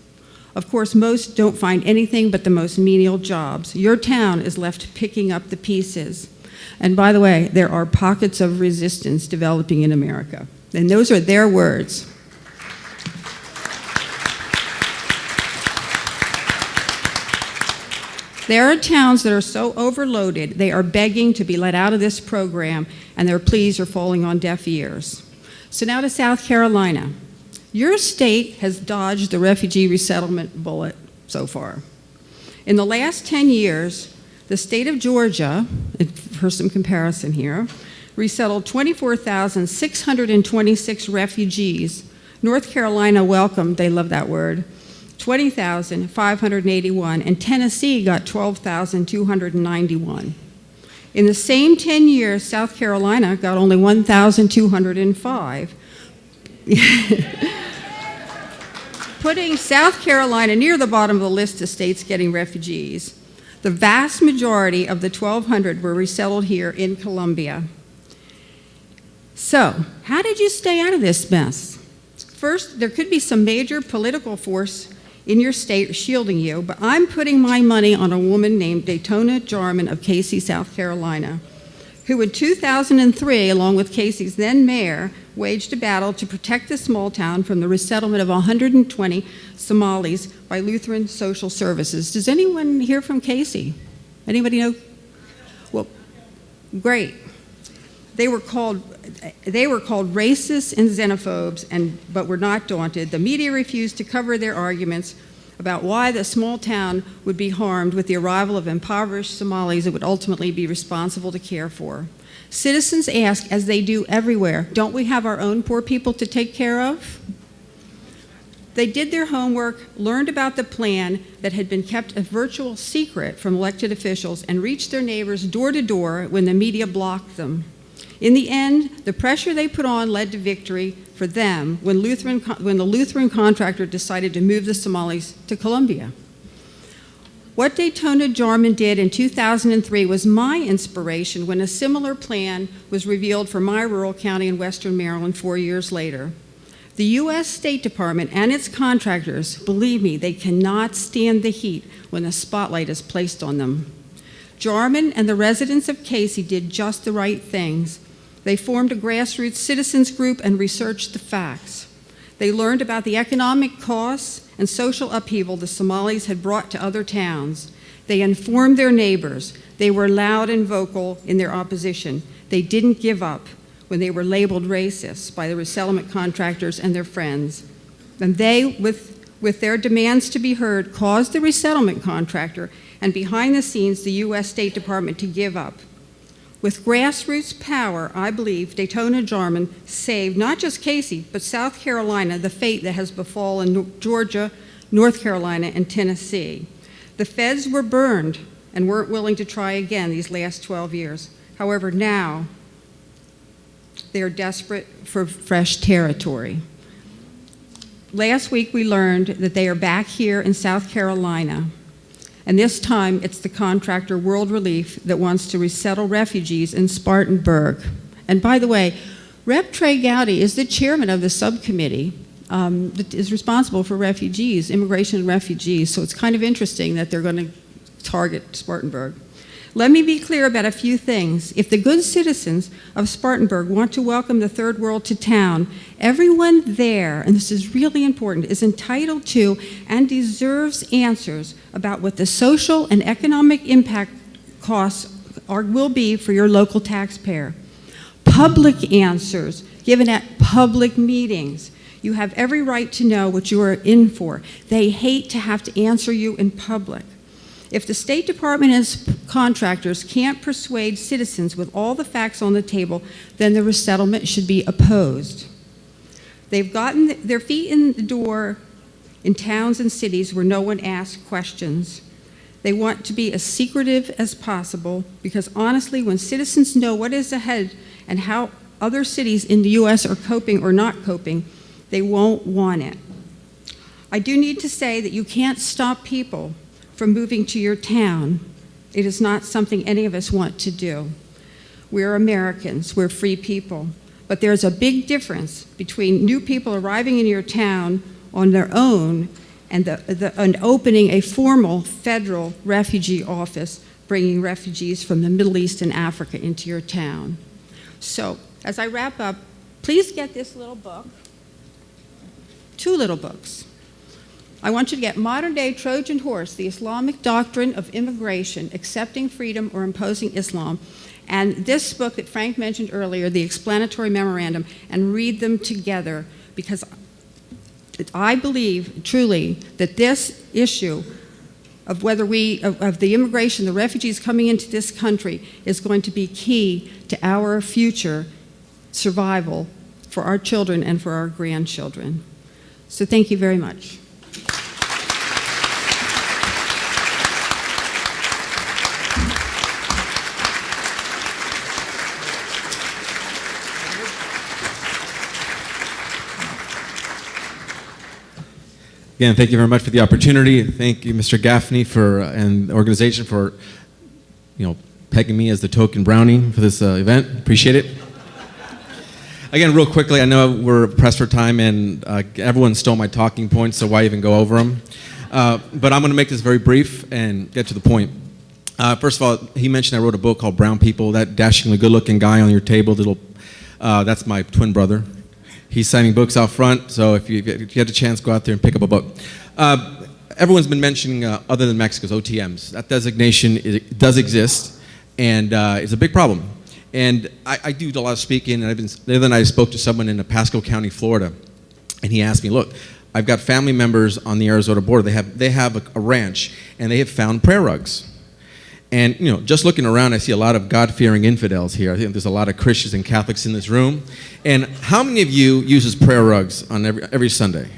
Of course, most don't find anything but the most menial jobs. Your town is left picking up the pieces. And by the way, there are pockets of resistance developing in America. And those are their words. There are towns that are so overloaded, they are begging to be let out of this program, and their pleas are falling on deaf ears. So now to South Carolina. Your state has dodged the refugee resettlement bullet so far. In the last 10 years, the state of Georgia, for some comparison here, resettled 24,626 refugees. North Carolina welcomed, they love that word, 20,581, and Tennessee got 12,291. In the same 10 years, South Carolina got only 1,205. Putting South Carolina near the bottom of the list of states getting refugees. The vast majority of the 1,200 were resettled here in Columbia. So, how did you stay out of this mess? First, there could be some major political force in your state shielding you, but I'm putting my money on a woman named Daytona Jarman of Casey, South Carolina, who in 2003, along with Casey's then mayor, waged a battle to protect the small town from the resettlement of 120 Somalis by Lutheran Social Services. Does anyone hear from Casey? Anybody know? Well, great. They were called racists and xenophobes, but were not daunted. The media refused to cover their arguments about why the small town would be harmed with the arrival of impoverished Somalis it would ultimately be responsible to care for. Citizens ask, as they do everywhere, don't we have our own poor people to take care of? They did their homework, learned about the plan that had been kept a virtual secret from elected officials, and reached their neighbors door to door when the media blocked them. In the end, the pressure they put on led to victory for them when the Lutheran contractor decided to move the Somalis to Columbia. What Daytona Jarman did in 2003 was my inspiration when a similar plan was revealed for my rural county in western Maryland 4 years later. The U.S. State Department and its contractors, believe me, they cannot stand the heat when the spotlight is placed on them. Jarman and the residents of Casey did just the right things. They formed a grassroots citizens group and researched the facts. They learned about the economic costs and social upheaval the Somalis had brought to other towns. They informed their neighbors. They were loud and vocal in their opposition. They didn't give up when they were labeled racist by the resettlement contractors and their friends. And they, with their demands to be heard, caused the resettlement contractor and behind the scenes the U.S. State Department to give up. With grassroots power, I believe Daytona Jarman saved not just Casey, but South Carolina the fate that has befallen Georgia, North Carolina, and Tennessee. The feds were burned and weren't willing to try again these last 12 years. However, now they are desperate for fresh territory. Last week we learned that they are back here in South Carolina. And this time, it's the contractor World Relief that wants to resettle refugees in Spartanburg. And by the way, Rep. Trey Gowdy is the chairman of the subcommittee that is responsible for refugees, immigration and refugees. So it's kind of interesting that they're going to target Spartanburg. Let me be clear about a few things. If the good citizens of Spartanburg want to welcome the third world to town, everyone there, and this is really important, is entitled to and deserves answers about what the social and economic impact costs will be for your local taxpayer. Public answers given at public meetings. You have every right to know what you are in for. They hate to have to answer you in public. If the State Department and its contractors can't persuade citizens with all the facts on the table, then the resettlement should be opposed. They've gotten their feet in the door in towns and cities where no one asks questions. They want to be as secretive as possible because honestly, when citizens know what is ahead and how other cities in the U.S. are coping or not coping, they won't want it. I do need to say that you can't stop people from moving to your town. It is not something any of us want to do. We're Americans, we're free people. But there's a big difference between new people arriving in your town on their own and opening a formal federal refugee office, bringing refugees from the Middle East and Africa into your town. So, as I wrap up, please get this little book, 2 little books. I want you to get Modern Day Trojan Horse, the Islamic Doctrine of Immigration, Accepting Freedom or Imposing Islam, and this book that Frank mentioned earlier, the Explanatory Memorandum, and read them together, because I believe truly that this issue of whether of the immigration, the refugees coming into this country is going to be key to our future survival for our children and for our grandchildren. So thank you very much. Again, thank you very much for the opportunity. Thank you, Mr. Gaffney, and the organization for, pegging me as the token brownie for this event. Appreciate it. Again, real quickly, I know we're pressed for time, and everyone stole my talking points, so why even go over them? But I'm going to make this very brief and get to the point. First of all, he mentioned I wrote a book called Brown People. That dashingly good-looking guy on your table, that's my twin brother. He's signing books out front, so if you get a chance, go out there and pick up a book. Everyone's been mentioning, other than Mexico's OTMs. That designation does exist, and it's a big problem. And I do a lot of speaking, and the other night I spoke to someone in Pasco County, Florida, and he asked me, look, I've got family members on the Arizona border. They have a ranch, and they have found prayer rugs. And, just looking around, I see a lot of God-fearing infidels here. I think there's a lot of Christians and Catholics in this room. And how many of you uses prayer rugs on every Sunday?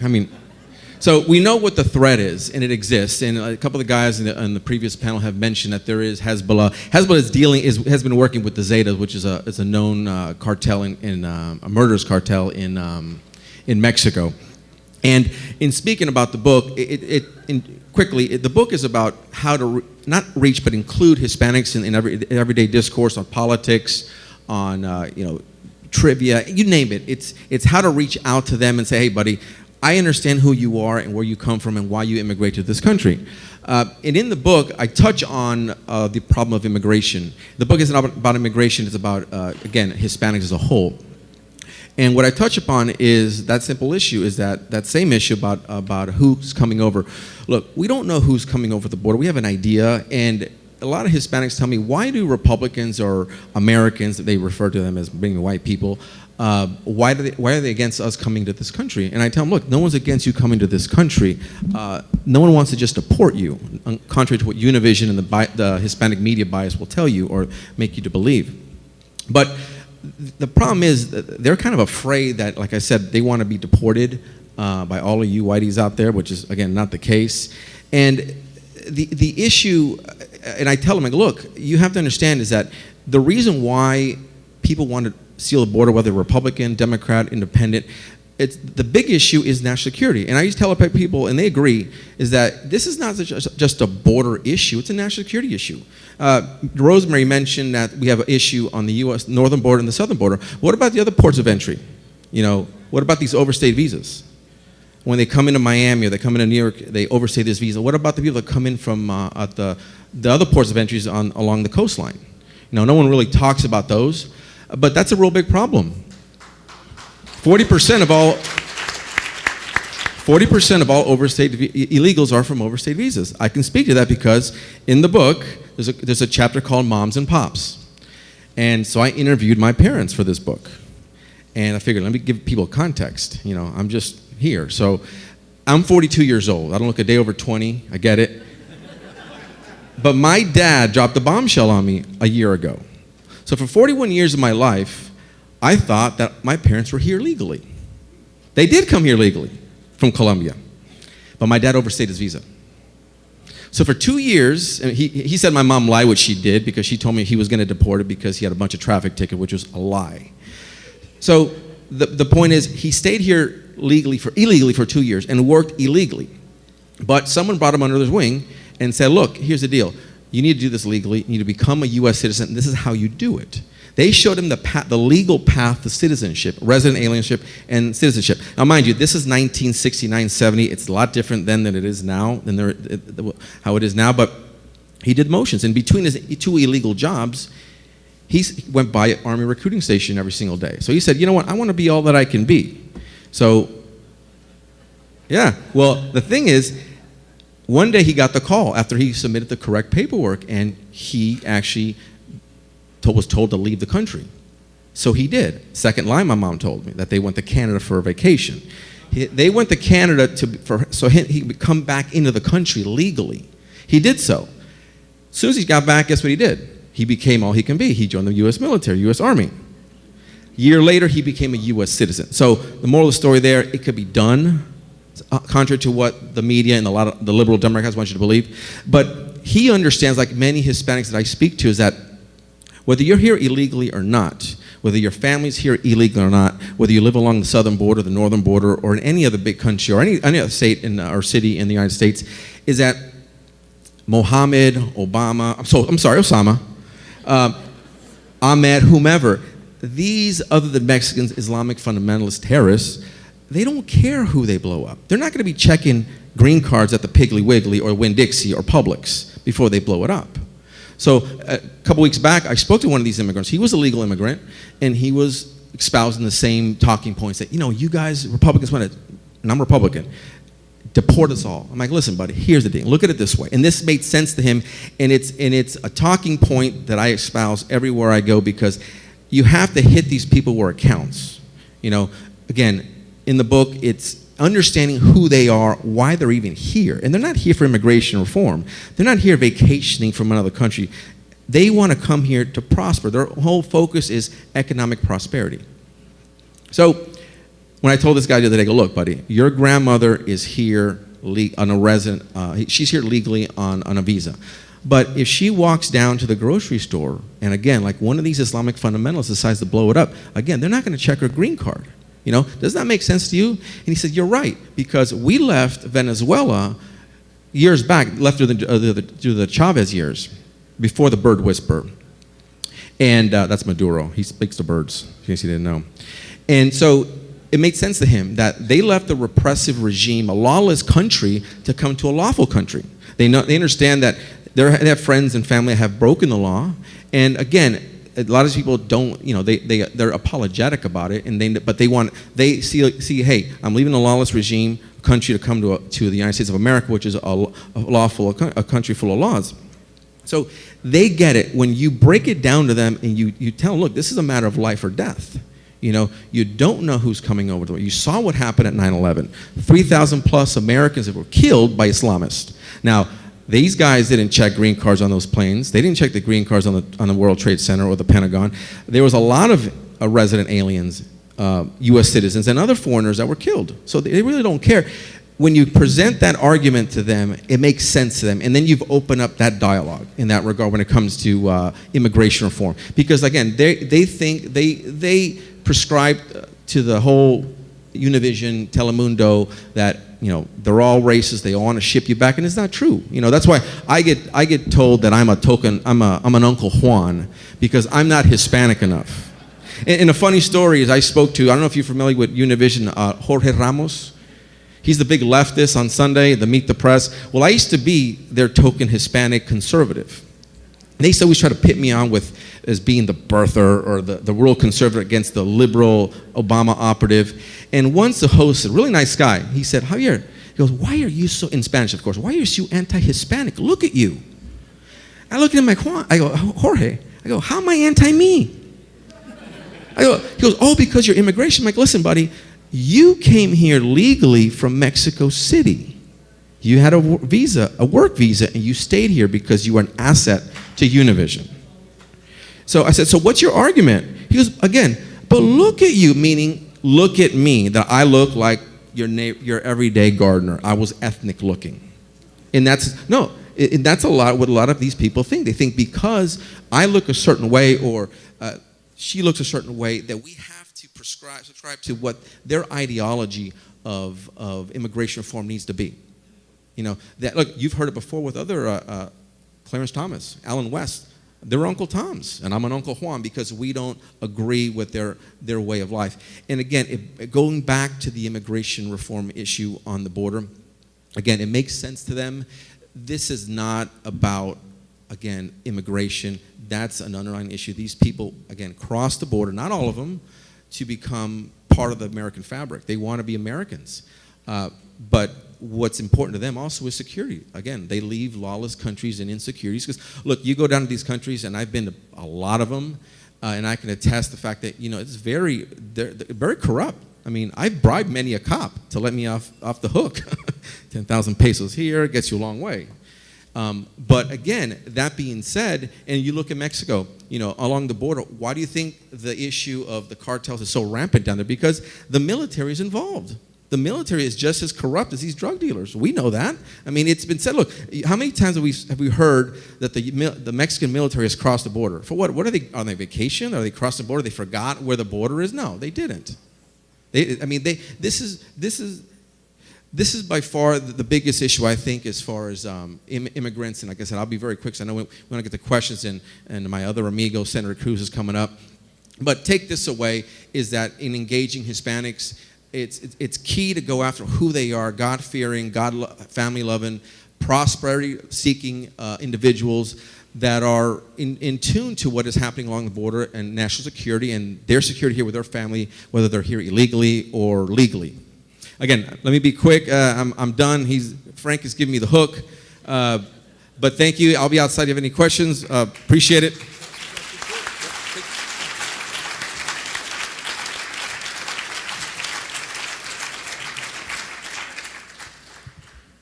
So we know what the threat is, and it exists. And a couple of the guys in the previous panel have mentioned that there is Hezbollah. Hezbollah has been working with the Zetas, which is a known cartel a murderous cartel in Mexico. And in speaking about the book, the book is about how to not reach but include Hispanics in everyday discourse on politics, on trivia, you name it. It's how to reach out to them and say, hey, buddy, I understand who you are and where you come from and why you immigrate to this country. And in the book, I touch on the problem of immigration. The book isn't about immigration. It's about, again, Hispanics as a whole. And what I touch upon is that simple issue, is that same issue about who's coming over. Look, we don't know who's coming over the border. We have an idea, and a lot of Hispanics tell me, why do Republicans or Americans, they refer to them as being white people, why are they against us coming to this country? And I tell them, look, no one's against you coming to this country. No one wants to just deport you, contrary to what Univision and the Hispanic media bias will tell you or make you to believe. But the problem is that they're kind of afraid that, like I said, they want to be deported by all of you whiteys out there, which is, again, not the case. And the issue, and I tell them, look, you have to understand is that the reason why people want to seal the border, whether Republican, Democrat, Independent, the big issue is national security. And I used to tell people, and they agree, is that this is not just a border issue, it's a national security issue. Rosemary mentioned that we have an issue on the U.S. northern border and the southern border. What about the other ports of entry? What about these overstayed visas? when they come into Miami or they come into New York, they overstay this visa. What about the people that come in from at the other ports of entries along the coastline? No one really talks about those, but that's a real big problem. 40% of all overstayed illegals are from overstayed visas. I can speak to that because in the book, there's a chapter called Moms and Pops. And so I interviewed my parents for this book. And I figured, let me give people context. I'm just here. So I'm 42 years old. I don't look a day over 20. I get it. But my dad dropped a bombshell on me a year ago. So for 41 years of my life, I thought that my parents were here legally. They did come here legally from Colombia. But my dad overstayed his visa. So for 2 years, and he said my mom lied, which she did, because she told me he was going to deport him because he had a bunch of traffic tickets, which was a lie. So the point is, he stayed here illegally for 2 years and worked illegally. But someone brought him under his wing and said, look, here's the deal. You need to do this legally. You need to become a U.S. citizen. And this is how you do it. They showed him the legal path to citizenship, resident alienship, and citizenship. Now, mind you, this is 1969, 70. It's a lot different then than it is now, how it is now. But he did motions. And between his 2 illegal jobs, he went by an Army recruiting station every single day. So he said, you know what, I want to be all that I can be. So, yeah. Well, the thing is, one day he got the call after he submitted the correct paperwork, and he actually was told to leave the country. So he did. Second line, my mom told me that they went to Canada for a vacation. They went to Canada so he could come back into the country legally. He did so. As soon as he got back, guess what he did? He became all he can be. He joined the U.S. military, U.S. Army. A year later, he became a U.S. citizen. So the moral of the story there, it could be done, contrary to what the media and a lot of the liberal Democrats want you to believe. But he understands, like many Hispanics that I speak to, is that whether you're here illegally or not, whether your family's here illegally or not, whether you live along the southern border, the northern border, or in any other big country or any other state or city in the United States, is that Osama, Ahmed, whomever, these other than Mexicans, Islamic fundamentalist terrorists, they don't care who they blow up. They're not going to be checking green cards at the Piggly Wiggly or Winn-Dixie or Publix before they blow it up. So a couple weeks back, I spoke to one of these immigrants. He was a legal immigrant, and he was espousing the same talking points that, you guys, Republicans want to, and I'm Republican, deport us all. I'm like, listen, buddy, here's the thing. Look at it this way. And this made sense to him, and it's a talking point that I espouse everywhere I go, because you have to hit these people where it counts. Again, in the book, it's understanding who they are, why they're even here. And they're not here for immigration reform. They're not here vacationing from another country. They want to come here to prosper. Their whole focus is economic prosperity. So when I told this guy the other day, I go, look, buddy, your grandmother is here on a resident, she's here legally on a visa. But if she walks down to the grocery store, and again, like one of these Islamic fundamentalists decides to blow it up, again, they're not going to check her green card. Does that make sense to you? And he said, you're right, because we left Venezuela years back, left through the Chavez years, before the bird whisperer. And that's Maduro. He speaks to birds, in case you didn't know. And so it made sense to him that they left a repressive regime, a lawless country, to come to a lawful country. They understand that they have friends and family that have broken the law. And again, a lot of people don't, they're apologetic about it, but they see, hey, I'm leaving a lawless regime, country to come to the United States of America, which is a country full of laws. So they get it. When you break it down to them and you tell them, look, this is a matter of life or death. You don't know who's coming over the way. You saw what happened at 9/11. 3,000 plus Americans that were killed by Islamists. Now, these guys didn't check green cards on those planes. They didn't check the green cards on the World Trade Center or the Pentagon. There was a lot of resident aliens, U.S. citizens, and other foreigners that were killed. So they really don't care. When you present that argument to them, it makes sense to them. And then you've opened up that dialogue in that regard when it comes to immigration reform. Because again, they prescribe to the whole Univision, Telemundo, that they're all racist. They all want to ship you back, and it's not true. That's why I get told that I'm an Uncle Juan, because I'm not Hispanic enough. And a funny story is I spoke to, I don't know if you're familiar with Univision, Jorge Ramos. he's the big leftist on Sunday, the Meet the Press. Well, I used to be their token Hispanic conservative. They used to always try to pit me on as being the birther or the real conservative against the liberal Obama operative. And once the host, a really nice guy, he said, Javier, he goes, why are you so, in Spanish of course, why are you so anti-Hispanic? Look at you. I look at him like, I go, Jorge, I go, how am I anti-me? I go, he goes, oh, because you're immigration. I'm like, listen, buddy, you came here legally from Mexico City. You had a visa, a work visa, and you stayed here because you were an asset to Univision. So I said, so what's your argument? He goes, again, but look at you, meaning look at me, that I look like your everyday gardener. I was ethnic looking. And that's a lot what a lot of these people think. They think because I look a certain way or she looks a certain way that we have to subscribe to what their ideology of immigration reform needs to be. You know, that, look, you've heard it before with other Clarence Thomas, Alan West. They're Uncle Toms, and I'm an Uncle Juan because we don't agree with their way of life. And again, going back to the immigration reform issue on the border, again, it makes sense to them. This is not about, again, immigration. That's an underlying issue. These people, again, cross the border, not all of them, to become part of the American fabric. They want to be Americans. But what's important to them also is security. Again, they leave lawless countries and insecurities. Because, look, you go down to these countries, and I've been to a lot of them, and I can attest the fact that, you know, they're very corrupt. I mean, I've bribed many a cop to let me off the hook. 10,000 pesos here gets you a long way. But again, that being said, and you look at Mexico, you know, along the border, why do you think the issue of the cartels is so rampant down there? Because the military is involved. The military is just as corrupt as these drug dealers. We know that. I mean, it's been said. Look, how many times have we heard that the Mexican military has crossed the border? For what? What are they on their vacation? Are they crossing the border? They forgot where the border is? No, they didn't. This is by far the biggest issue, I think, as far as immigrants. And like I said, I'll be very quick, so I know when I get the questions, and my other amigo, Senator Cruz, is coming up. But take this away, is that in engaging Hispanics, it's key to go after who they are, God-fearing, family-loving, prosperity-seeking individuals that are in tune to what is happening along the border and national security and their security here with their family, whether they're here illegally or legally. Again, let me be quick. I'm done. Frank is giving me the hook. But thank you. I'll be outside if you have any questions. Appreciate it.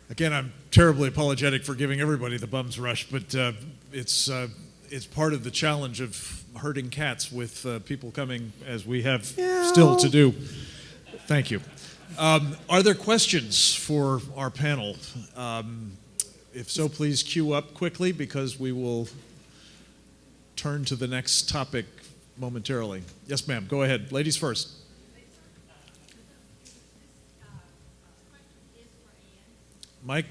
Again, I'm terribly apologetic for giving everybody the bum's rush, but it's part of the challenge of herding cats with people coming as we have still to do. Thank you. Are there questions for our panel? If so, please queue up quickly because we will turn to the next topic momentarily. Yes, ma'am. Go ahead. Ladies first. Mike.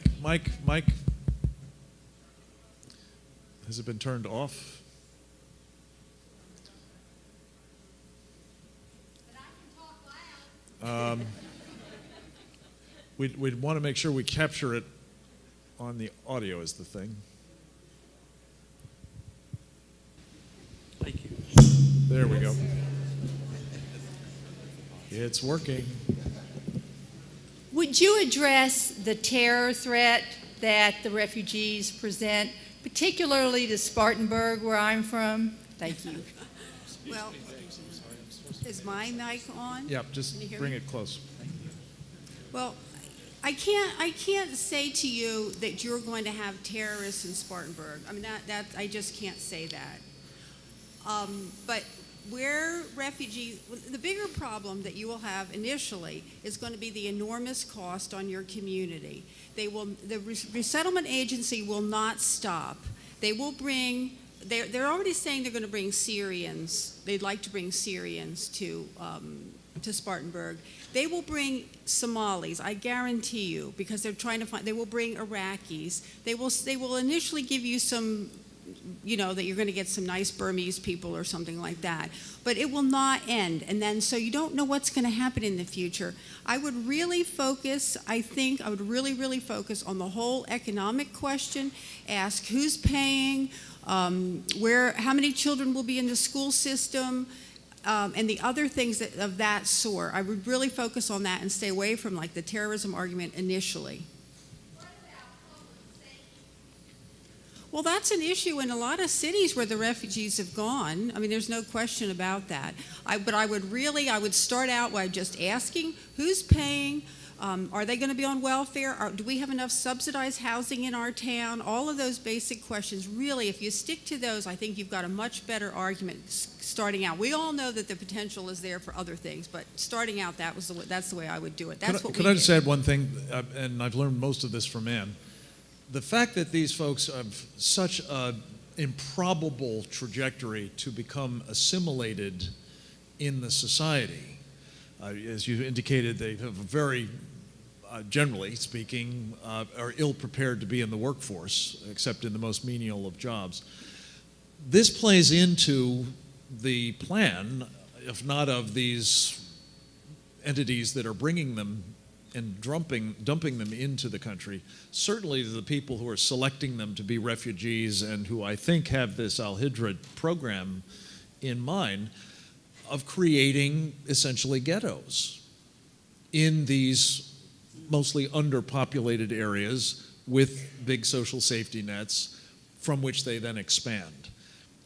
Has it been turned off? We'd want to make sure we capture it on the audio is the thing. Thank you. There we go. It's working. Would you address the terror threat that the refugees present, particularly to Spartanburg, where I'm from? Thank you. Well, is my mic on? Yeah, just bring me? it close. Well, I can't say to you that you're going to have terrorists in Spartanburg. I mean, I just can't say that. But where the bigger problem that you will have initially is going to be the enormous cost on your community. The resettlement agency will not stop. They will bring. They're already saying they're going to bring Syrians. They'd like to bring Syrians to Spartanburg. They will bring Somalis, I guarantee you, because they're trying to find. They will bring Iraqis. They will initially give you some that you're going to get some nice Burmese people or something like that. But it will not end. And then, so you don't know what's going to happen in the future. I would really focus, really focus on the whole economic question, ask who's paying, how many children will be in the school system, and the other things of that sort. I would really focus on that and stay away from like the terrorism argument initially. Well, that's an issue in a lot of cities where the refugees have gone. I mean, there's no question about that. But I would start out by just asking who's paying. Are they going to be on welfare? Do we have enough subsidized housing in our town? All of those basic questions, really, if you stick to those, I think you've got a much better argument starting out. We all know that the potential is there for other things, but starting out, that's the way I would do it. Could I just add one thing, and I've learned most of this from Ann. The fact that these folks have such an improbable trajectory to become assimilated in the society, as you indicated, they have very, generally speaking, are ill-prepared to be in the workforce, except in the most menial of jobs. This plays into the plan, if not of these entities that are bringing them and dumping them into the country, certainly the people who are selecting them to be refugees and who I think have this Al-Hijra program in mind of creating essentially ghettos in these mostly underpopulated areas with big social safety nets from which they then expand.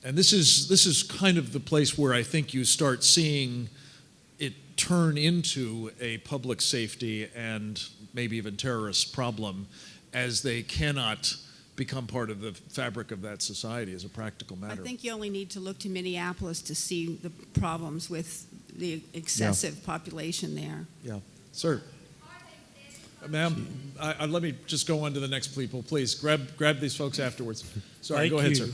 And this is kind of the place where I think you start seeing it turn into a public safety and maybe even terrorist problem as they cannot become part of the fabric of that society as a practical matter. I think you only need to look to Minneapolis to see the problems with the excessive population there. Yeah. Sir. Ma'am, let me just go on to the next people. Please, grab these folks afterwards. Sorry, go ahead, sir.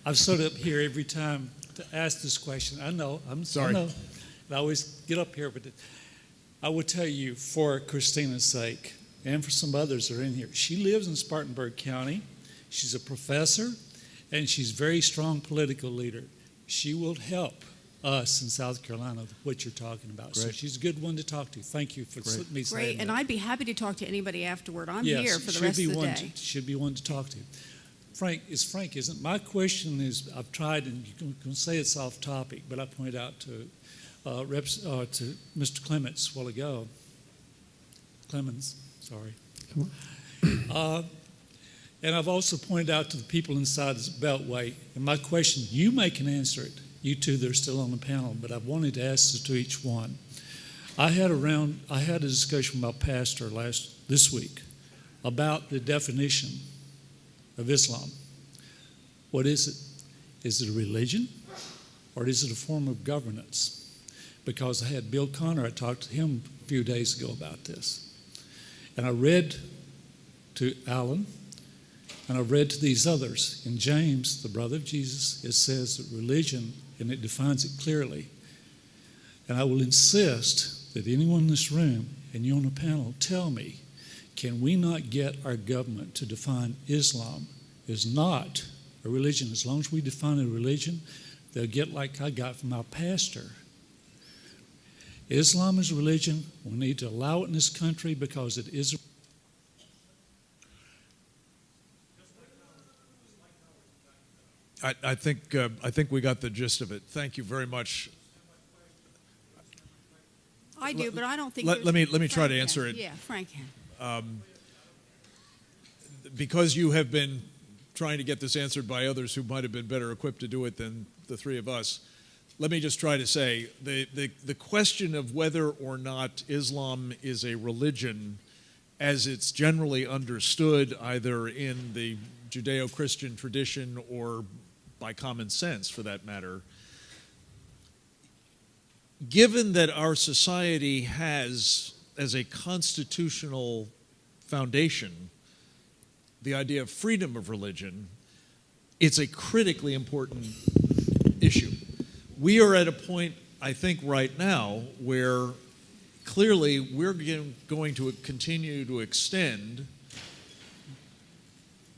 I've stood up here every time to ask this question. I know, I'm sorry. I know. I always get up here, but I will tell you, for Christina's sake, and for some others that are in here, she lives in Spartanburg County. She's a professor, and she's a very strong political leader. She will help us in South Carolina with what you're talking about. Great. So she's a good one to talk to. Thank you for me saying Great, and that. I'd be happy to talk to anybody afterward. I'm here for the rest of the day. Should be one to talk to. Frank, isn't my question is, I've tried, and you can say it's off topic, but I pointed out to Mr. Clements a while ago. Clemens, sorry. And I've also pointed out to the people inside this beltway, and my question, you may can answer it, you two that are still on the panel, but I wanted to ask this to each one. I had a discussion with my pastor this week about the definition of Islam. What is it? Is it a religion, or is it a form of governance? Because I had Bill Connor, I talked to him a few days ago about this. And I read to Alan, and I read to these others. In James, the brother of Jesus, it says that religion, and it defines it clearly. And I will insist that anyone in this room, and you on the panel, tell me, can we not get our government to define Islam as not a religion? As long as we define a religion, they'll get like I got from our pastor. Islam is a religion. We need to allow it in this country because it is. I think we got the gist of it. Thank you very much. I do, but I don't think. Let me try to answer it. Yeah, Frank can. Because you have been trying to get this answered by others who might have been better equipped to do it than the three of us. Let me just try to say the question of whether or not Islam is a religion as it's generally understood either in the Judeo-Christian tradition or by common sense for that matter, given that our society has as a constitutional foundation the idea of freedom of religion, it's a critically important issue. We are at a point, I think, right now where clearly we're going to continue to extend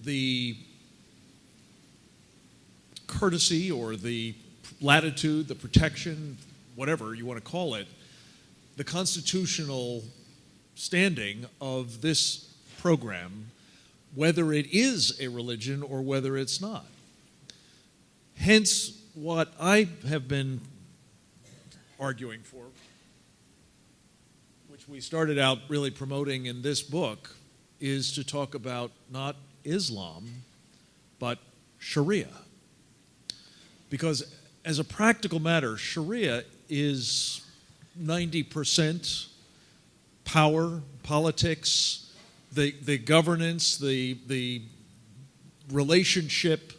the courtesy or the latitude, the protection, whatever you want to call it, the constitutional standing of this program, whether it is a religion or whether it's not. Hence, what I have been arguing for, which we started out really promoting in this book, is to talk about not Islam, but Sharia. Because as a practical matter, Sharia is 90% power, politics, the governance, the relationship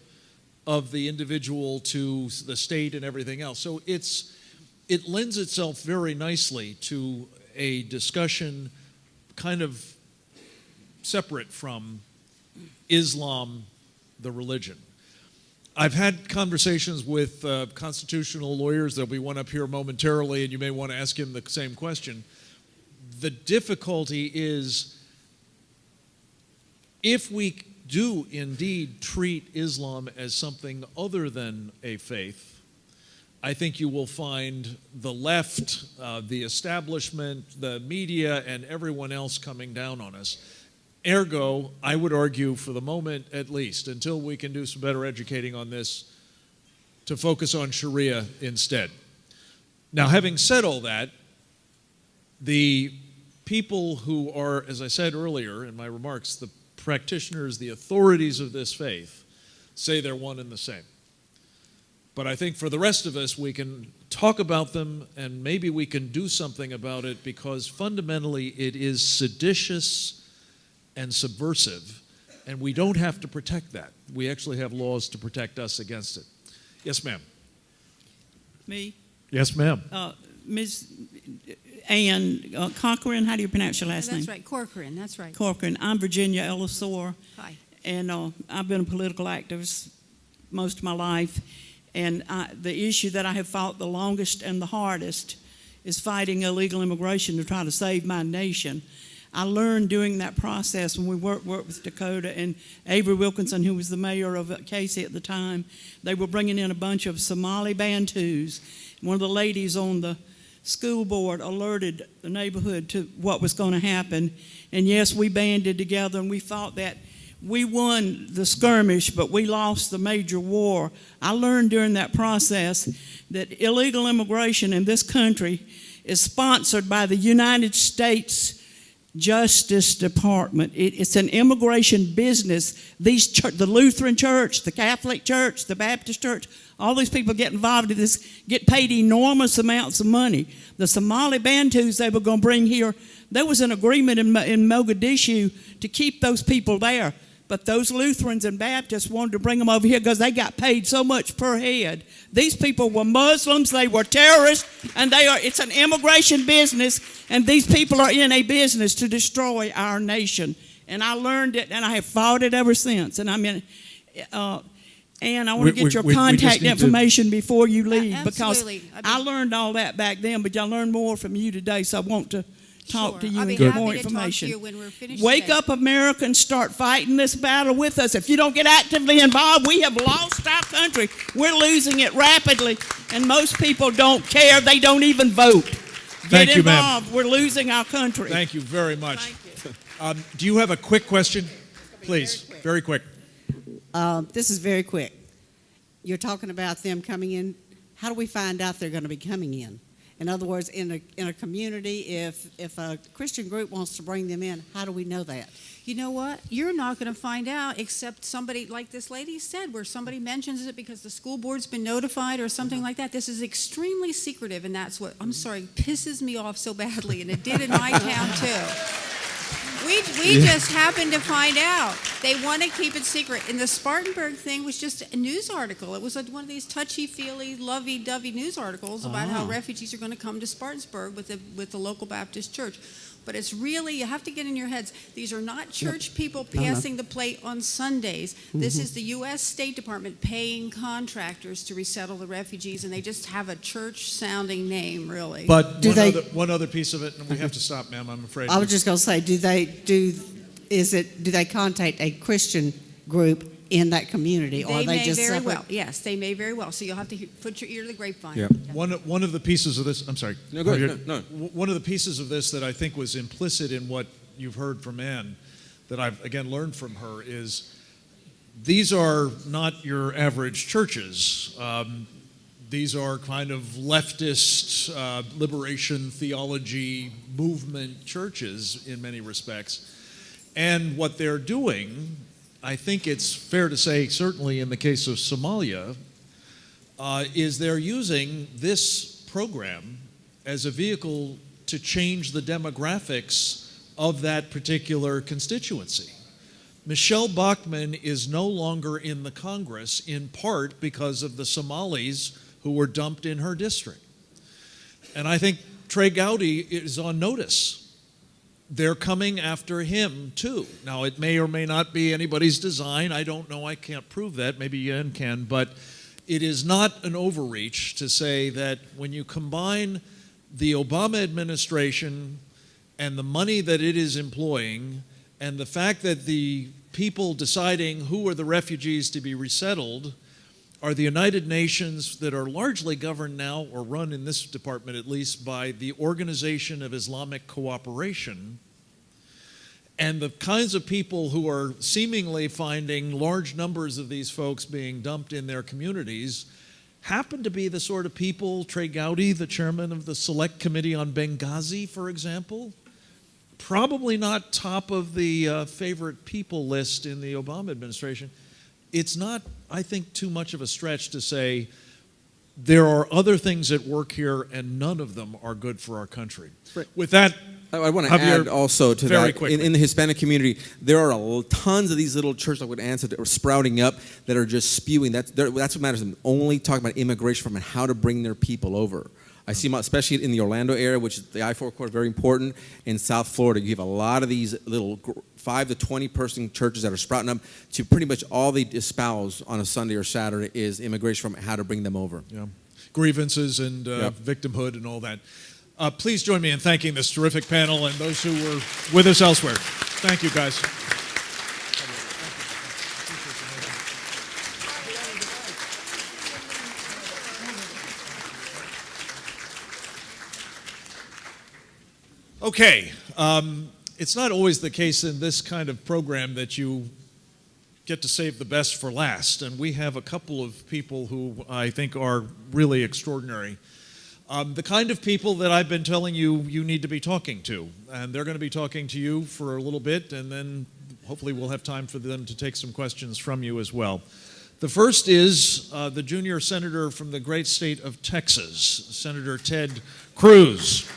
of the individual to the state and everything else. So it lends itself very nicely to a discussion kind of separate from Islam, the religion. I've had conversations with constitutional lawyers. There'll be one up here momentarily, and you may want to ask him the same question. The difficulty is, if we do indeed treat Islam as something other than a faith, I think you will find the left, the establishment, the media, and everyone else coming down on us. Ergo, I would argue, for the moment at least, until we can do some better educating on this, to focus on Sharia instead. Now, having said all that, the people who are, as I said earlier in my remarks, the practitioners, the authorities of this faith, say they're one and the same. But I think for the rest of us, we can talk about them and maybe we can do something about it, because fundamentally it is seditious and subversive, and we don't have to protect that. We actually have laws to protect us against it. Yes, ma'am. Me? Yes, ma'am. Ms. Ann Corcoran, how do you pronounce your last name? That's right, Corcoran, that's right. Corcoran. I'm Virginia Ellisor. Hi. And I've been a political activist most of my life. And the issue that I have fought the longest and the hardest is fighting illegal immigration to try to save my nation. I learned during that process when we worked with Dakota and Avery Wilkinson, who was the mayor of Casey at the time. They were bringing in a bunch of Somali Bantus. One of the ladies on the school board alerted the neighborhood to what was going to happen. And yes, we banded together and we fought that. We won the skirmish, but we lost the major war. I learned during that process that illegal immigration in this country is sponsored by the United States Justice Department. It's an immigration business. The Lutheran Church, the Catholic Church, the Baptist Church, all these people get involved in this, get paid enormous amounts of money. The Somali Bantus they were going to bring here, there was an agreement in Mogadishu to keep those people there. But those Lutherans and Baptists wanted to bring them over here because they got paid so much per head. These people were Muslims, they were terrorists, and it's an immigration business, and these people are in a business to destroy our nation. And I learned it, and I have fought it ever since. And I mean, and I want to get your contact information before you leave, because I learned all that back then, but I learned more from you today, so I want to talk to you and get more information. Wake up, America, and start fighting this battle with us. If you don't get actively involved, we have lost our country. We're losing it rapidly, and most people don't care. They don't even vote. Thank you, ma'am. Get involved. We're losing our country. Thank you very much. Do you have a quick question? Please, very quick. This is very quick. You're talking about them coming in. How do we find out they're going to be coming in? In other words, in a community, if a Christian group wants to bring them in, how do we know that? You know what? You're not going to find out except somebody, like this lady said, where somebody mentions it because the school board's been notified or something like that. This is extremely secretive, and that's what, I'm sorry, pisses me off so badly, and it did in my town too. We just happened to find out. They want to keep it secret. And the Spartanburg thing was just a news article. It was one of these touchy-feely, lovey-dovey news articles about how refugees are going to come to Spartanburg with the local Baptist church. But it's really, you have to get in your heads, these are not church people passing the plate on Sundays. This is the U.S. State Department paying contractors to resettle the refugees, and they just have a church-sounding name, really. But one other piece of it, and we have to stop, ma'am, I'm afraid. I was just going to say, do they contact a Christian group in that community, or They are they may just very separate? well, yes, they may very well. So you'll have to put your ear to the grapevine. Yeah. One of the pieces of this, I'm sorry. No, go ahead. No. One of the pieces of this that I think was implicit in what you've heard from Ann, that I've again learned from her, is these are not your average churches. These are kind of leftist liberation theology movement churches in many respects. And what they're doing, I think it's fair to say, certainly in the case of Somalia, is they're using this program as a vehicle to change the demographics of that particular constituency. Michelle Bachmann is no longer in the Congress, in part because of the Somalis who were dumped in her district. And I think Trey Gowdy is on notice. They're coming after him too. Now, it may or may not be anybody's design. I don't know. I can't prove that. Maybe Yen can. But it is not an overreach to say that when you combine the Obama administration and the money that it is employing and the fact that the people deciding who are the refugees to be resettled are the United Nations, that are largely governed now, or run in this department at least, by the Organization of Islamic Cooperation, and the kinds of people who are seemingly finding large numbers of these folks being dumped in their communities happen to be the sort of people, Trey Gowdy, the chairman of the Select Committee on Benghazi, for example, probably not top of the favorite people list in the Obama administration. It's not, I think, too much of a stretch to say there are other things at work here and none of them are good for our country. Right. With that, I want to Javier, add also to very that, quickly. in the Hispanic community, there are tons of these little churches, like what Ann said, that are sprouting up that are just spewing. That's what matters. I'm only talking about immigration from and how to bring their people over. I see, especially in the Orlando area, which is the I-4 corridor, very important. In South Florida, you have a lot of these little 5 to 20 person churches that are sprouting up to pretty much all they espouse on a Sunday or Saturday is immigration from how to bring them over. Yeah. Grievances and victimhood and all that. Please join me in thanking this terrific panel and those who were with us elsewhere. Thank you, guys. Okay, it's not always the case in this kind of program that you get to save the best for last, and we have a couple of people who I think are really extraordinary. The kind of people that I've been telling you need to be talking to, and they're going to be talking to you for a little bit, and then hopefully we'll have time for them to take some questions from you as well. The first is the junior senator from the great state of Texas, Senator Ted Cruz.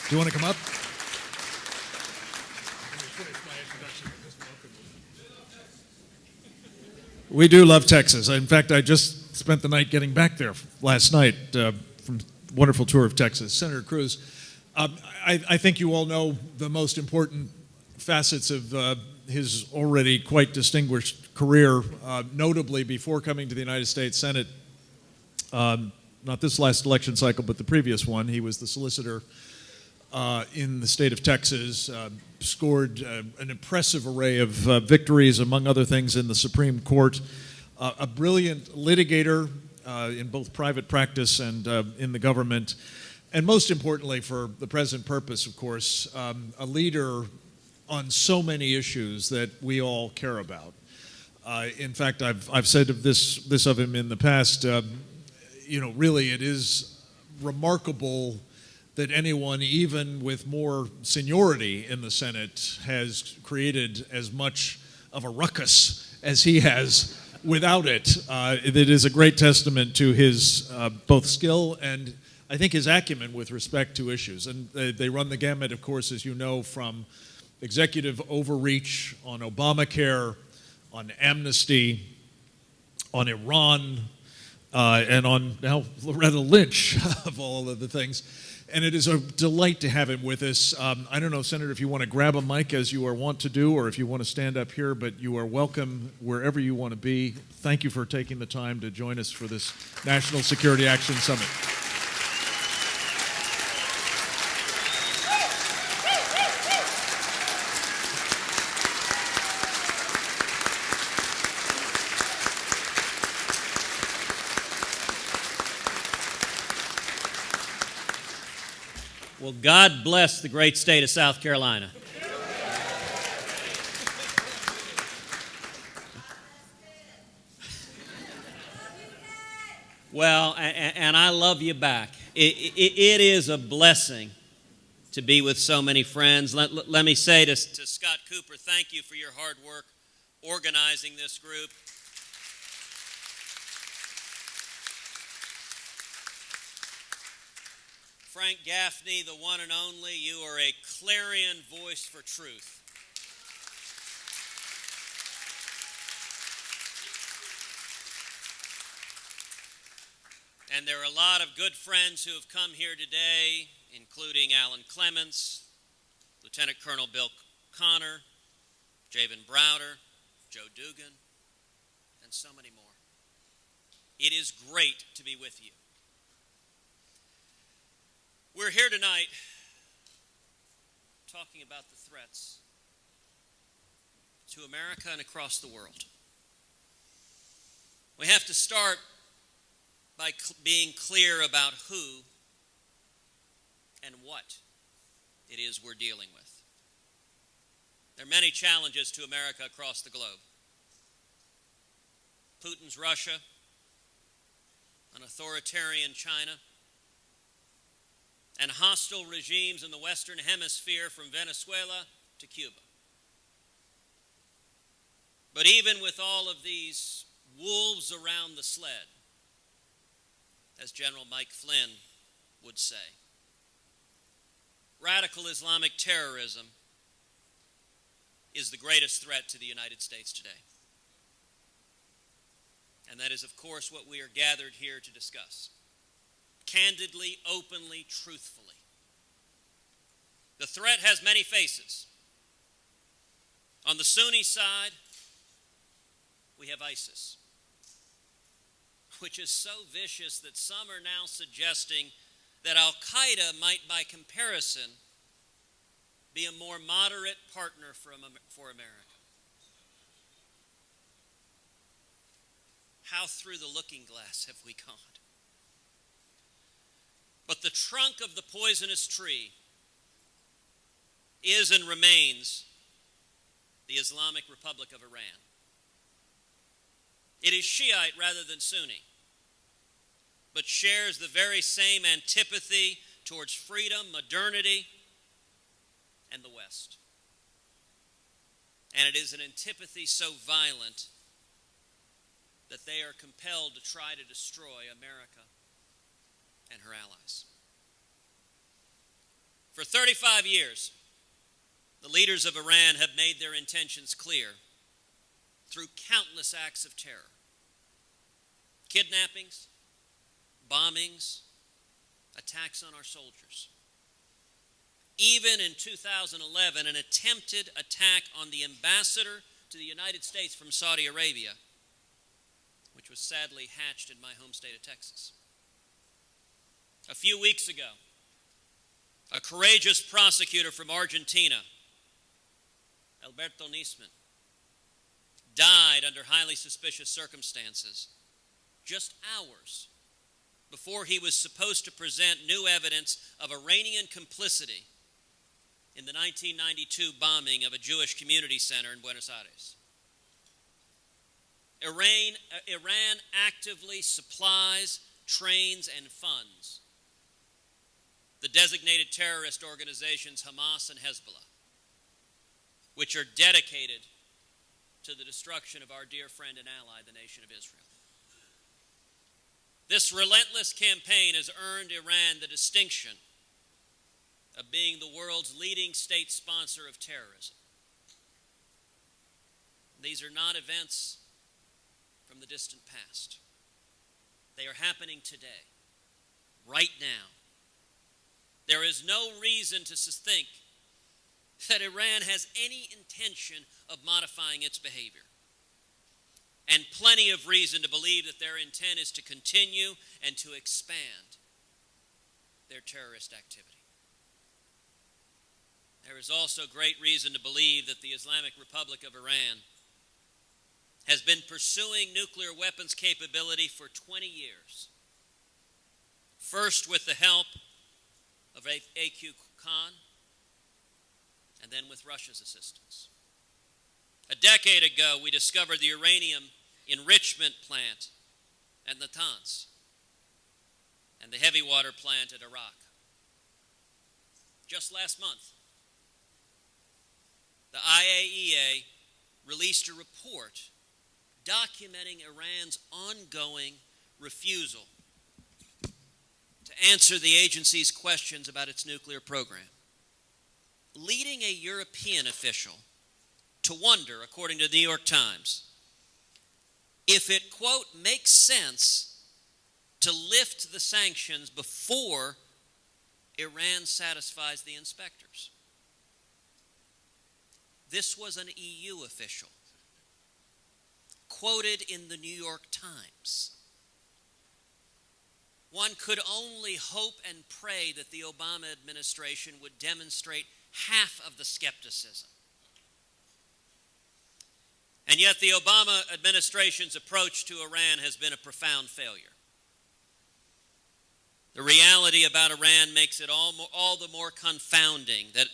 Do you want to come up? We do love Texas. In fact, I just spent the night getting back there last night from a wonderful tour of Texas. Senator Cruz, I think you all know the most important facets of his already quite distinguished career, notably before coming to the United States Senate, not this last election cycle, but the previous one. He was the solicitor in the state of Texas, scored an impressive array of victories, among other things, in the Supreme Court, a brilliant litigator in both private practice and in the government, and most importantly for the present purpose, of course, a leader on so many issues that we all care about. In fact, I've said of this of him in the past, really it is remarkable that anyone, even with more seniority in the Senate, has created as much of a ruckus as he has without it. It is a great testament to his both skill and I think his acumen with respect to issues. And they run the gamut, of course, as you know, from executive overreach on Obamacare, on amnesty, on Iran, and on now Loretta Lynch, of all of the things. And it is a delight to have him with us. I don't know, Senator, if you want to grab a mic as you are wont to do, or if you want to stand up here, but you are welcome wherever you want to be. Thank you for taking the time to join us for this National Security Action Summit. Well, God bless the great state of South Carolina. Well, and I love you back. It is a blessing to be with so many friends. Let me say to Scott Cooper, thank you for your hard work organizing this group. Frank Gaffney, the one and only, you are a clarion voice for truth. And there are a lot of good friends who have come here today, including Alan Clements, Lieutenant Colonel Bill Connor, Javen Browder, Joe Dugan, and so many more. It is great to be with you. We're here tonight talking about the threats to America and across the world. We have to start by being clear about who and what it is we're dealing with. There are many challenges to America across the globe. Putin's Russia, an authoritarian China, and hostile regimes in the Western Hemisphere from Venezuela to Cuba. But even with all of these wolves around the sled, as General Mike Flynn would say, radical Islamic terrorism is the greatest threat to the United States today. And that is, of course, what we are gathered here to discuss. Candidly, openly, truthfully. The threat has many faces. On the Sunni side, we have ISIS, which is so vicious that some are now suggesting that Al-Qaeda might, by comparison, be a more moderate partner for America. How through the looking glass have we gone? But the trunk of the poisonous tree is and remains the Islamic Republic of Iran. It is Shiite rather than Sunni, but shares the very same antipathy towards freedom, modernity, and the West. And it is an antipathy so violent that they are compelled to try to destroy America and her allies. For 35 years, the leaders of Iran have made their intentions clear through countless acts of terror. Kidnappings, bombings, attacks on our soldiers. Even in 2011, an attempted attack on the ambassador to the United States from Saudi Arabia, which was sadly hatched in my home state of Texas. A few weeks ago, a courageous prosecutor from Argentina, Alberto Nisman, died under highly suspicious circumstances just hours before he was supposed to present new evidence of Iranian complicity in the 1992 bombing of a Jewish community center in Buenos Aires. Iran actively supplies, trains, and funds the designated terrorist organizations Hamas and Hezbollah, which are dedicated to the destruction of our dear friend and ally, the nation of Israel. This relentless campaign has earned Iran the distinction of being the world's leading state sponsor of terrorism. These are not events from the distant past. They are happening today, right now. There is no reason to think that Iran has any intention of modifying its behavior, and plenty of reason to believe that their intent is to continue and to expand their terrorist activity. There is also great reason to believe that the Islamic Republic of Iran has been pursuing nuclear weapons capability for 20 years. First with the help of A.Q. Khan, and then with Russia's assistance. A decade ago, we discovered the uranium enrichment plant at Natanz and the heavy water plant at Arak. Just last month, the IAEA released a report documenting Iran's ongoing refusal to answer the agency's questions about its nuclear program, leading a European official to wonder, according to the New York Times, if it, quote, makes sense to lift the sanctions before Iran satisfies the inspectors. This was an EU official, quoted in the New York Times. One could only hope and pray that the Obama administration would demonstrate half of the skepticism. And yet the Obama administration's approach to Iran has been a profound failure. The reality about Iran makes it all the more confounding that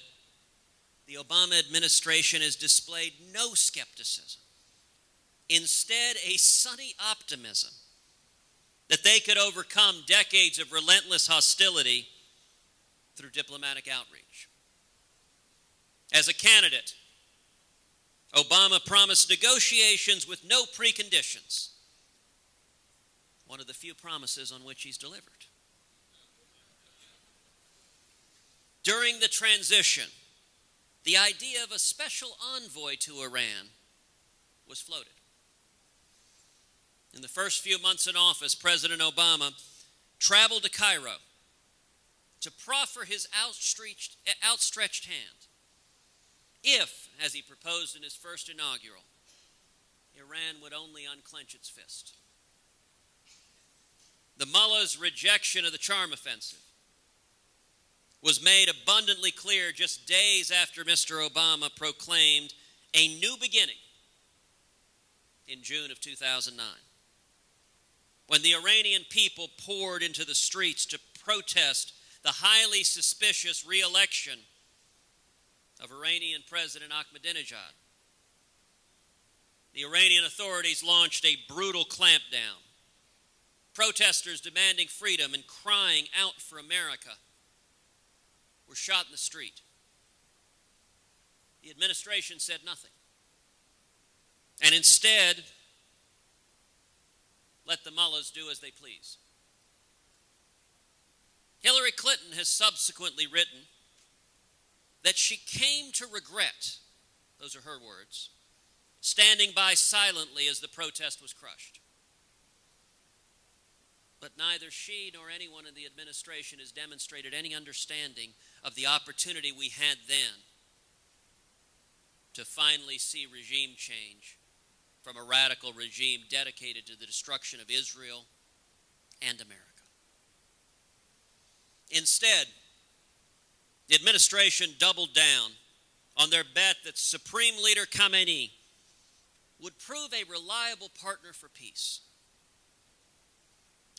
the Obama administration has displayed no skepticism. Instead, a sunny optimism that they could overcome decades of relentless hostility through diplomatic outreach. As a candidate, Obama promised negotiations with no preconditions, one of the few promises on which he's delivered. During the transition, the idea of a special envoy to Iran was floated. In the first few months in office, President Obama traveled to Cairo to proffer his outstretched hand if, as he proposed in his first inaugural, Iran would only unclench its fist. The mullah's rejection of the charm offensive was made abundantly clear just days after Mr. Obama proclaimed a new beginning in June of 2009, when the Iranian people poured into the streets to protest the highly suspicious re-election of Iranian President Ahmadinejad. The Iranian authorities launched a brutal clampdown. Protesters demanding freedom and crying out for America were shot in the street. The administration said nothing, and instead let the mullahs do as they please. Hillary Clinton has subsequently written that she came to regret, those are her words, standing by silently as the protest was crushed. But neither she nor anyone in the administration has demonstrated any understanding of the opportunity we had then to finally see regime change from a radical regime dedicated to the destruction of Israel and America. Instead, the administration doubled down on their bet that Supreme Leader Khamenei would prove a reliable partner for peace,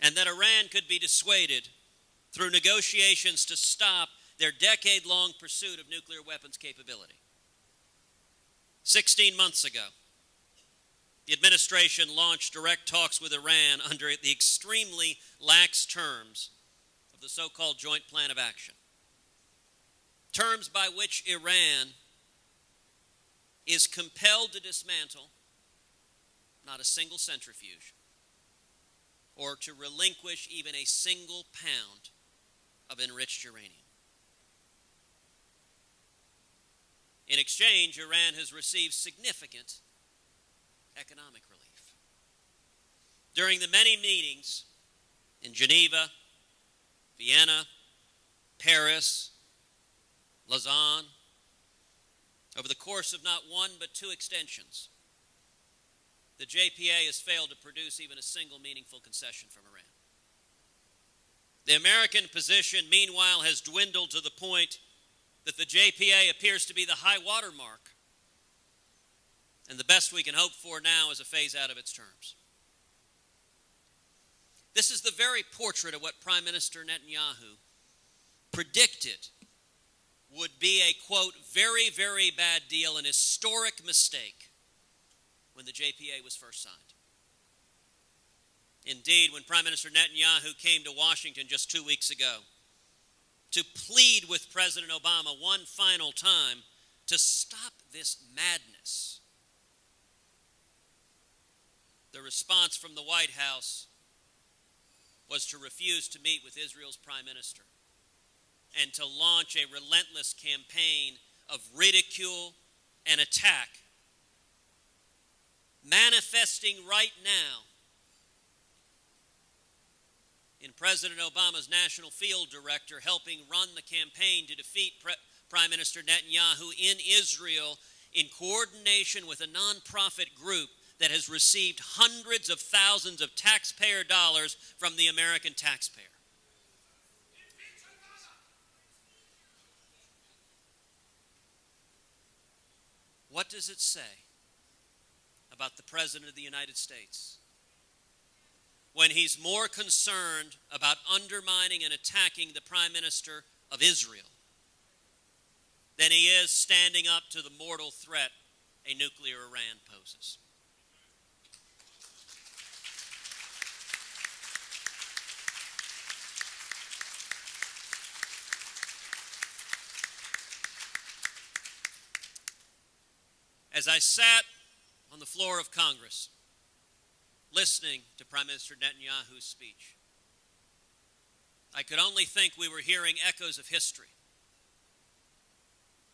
and that Iran could be dissuaded through negotiations to stop their decade-long pursuit of nuclear weapons capability. 16 months ago, the administration launched direct talks with Iran under the extremely lax terms of the so-called Joint Plan of Action. Terms by which Iran is compelled to dismantle not a single centrifuge or to relinquish even a single pound of enriched uranium. In exchange, Iran has received significant economic relief. during the many meetings in Geneva, Vienna, Paris, Lausanne, over the course of not one but two extensions, the JPA has failed to produce even a single meaningful concession from Iran. The American position, meanwhile, has dwindled to the point that the JPA appears to be the high water mark, and the best we can hope for now is a phase out of its terms. This is the very portrait of what Prime Minister Netanyahu predicted would be a, quote, very, very bad deal, an historic mistake when the JPA was first signed. Indeed, when Prime Minister Netanyahu came to Washington just 2 weeks ago to plead with President Obama one final time to stop this madness, the response from the White House was to refuse to meet with Israel's prime minister and to launch a relentless campaign of ridicule and attack, manifesting right now in President Obama's national field director helping run the campaign to defeat Prime Minister Netanyahu in Israel in coordination with a nonprofit group that has received hundreds of thousands of taxpayer dollars from the American taxpayer. What does it say about the President of the United States when he's more concerned about undermining and attacking the Prime Minister of Israel than he is standing up to the mortal threat a nuclear Iran poses? As I sat on the floor of Congress listening to Prime Minister Netanyahu's speech, I could only think we were hearing echoes of history,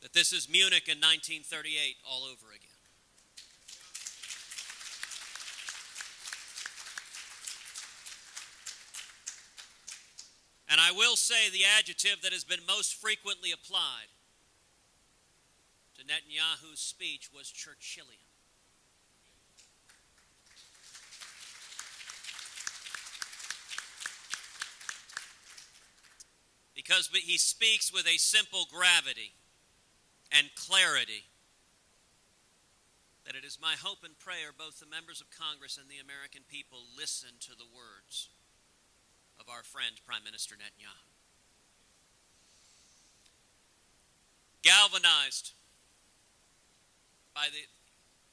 that this is Munich in 1938 all over again. And I will say the adjective that has been most frequently applied to Netanyahu's speech was Churchillian. Because he speaks with a simple gravity and clarity that it is my hope and prayer both the members of Congress and the American people listen to the words of our friend Prime Minister Netanyahu. Galvanized by the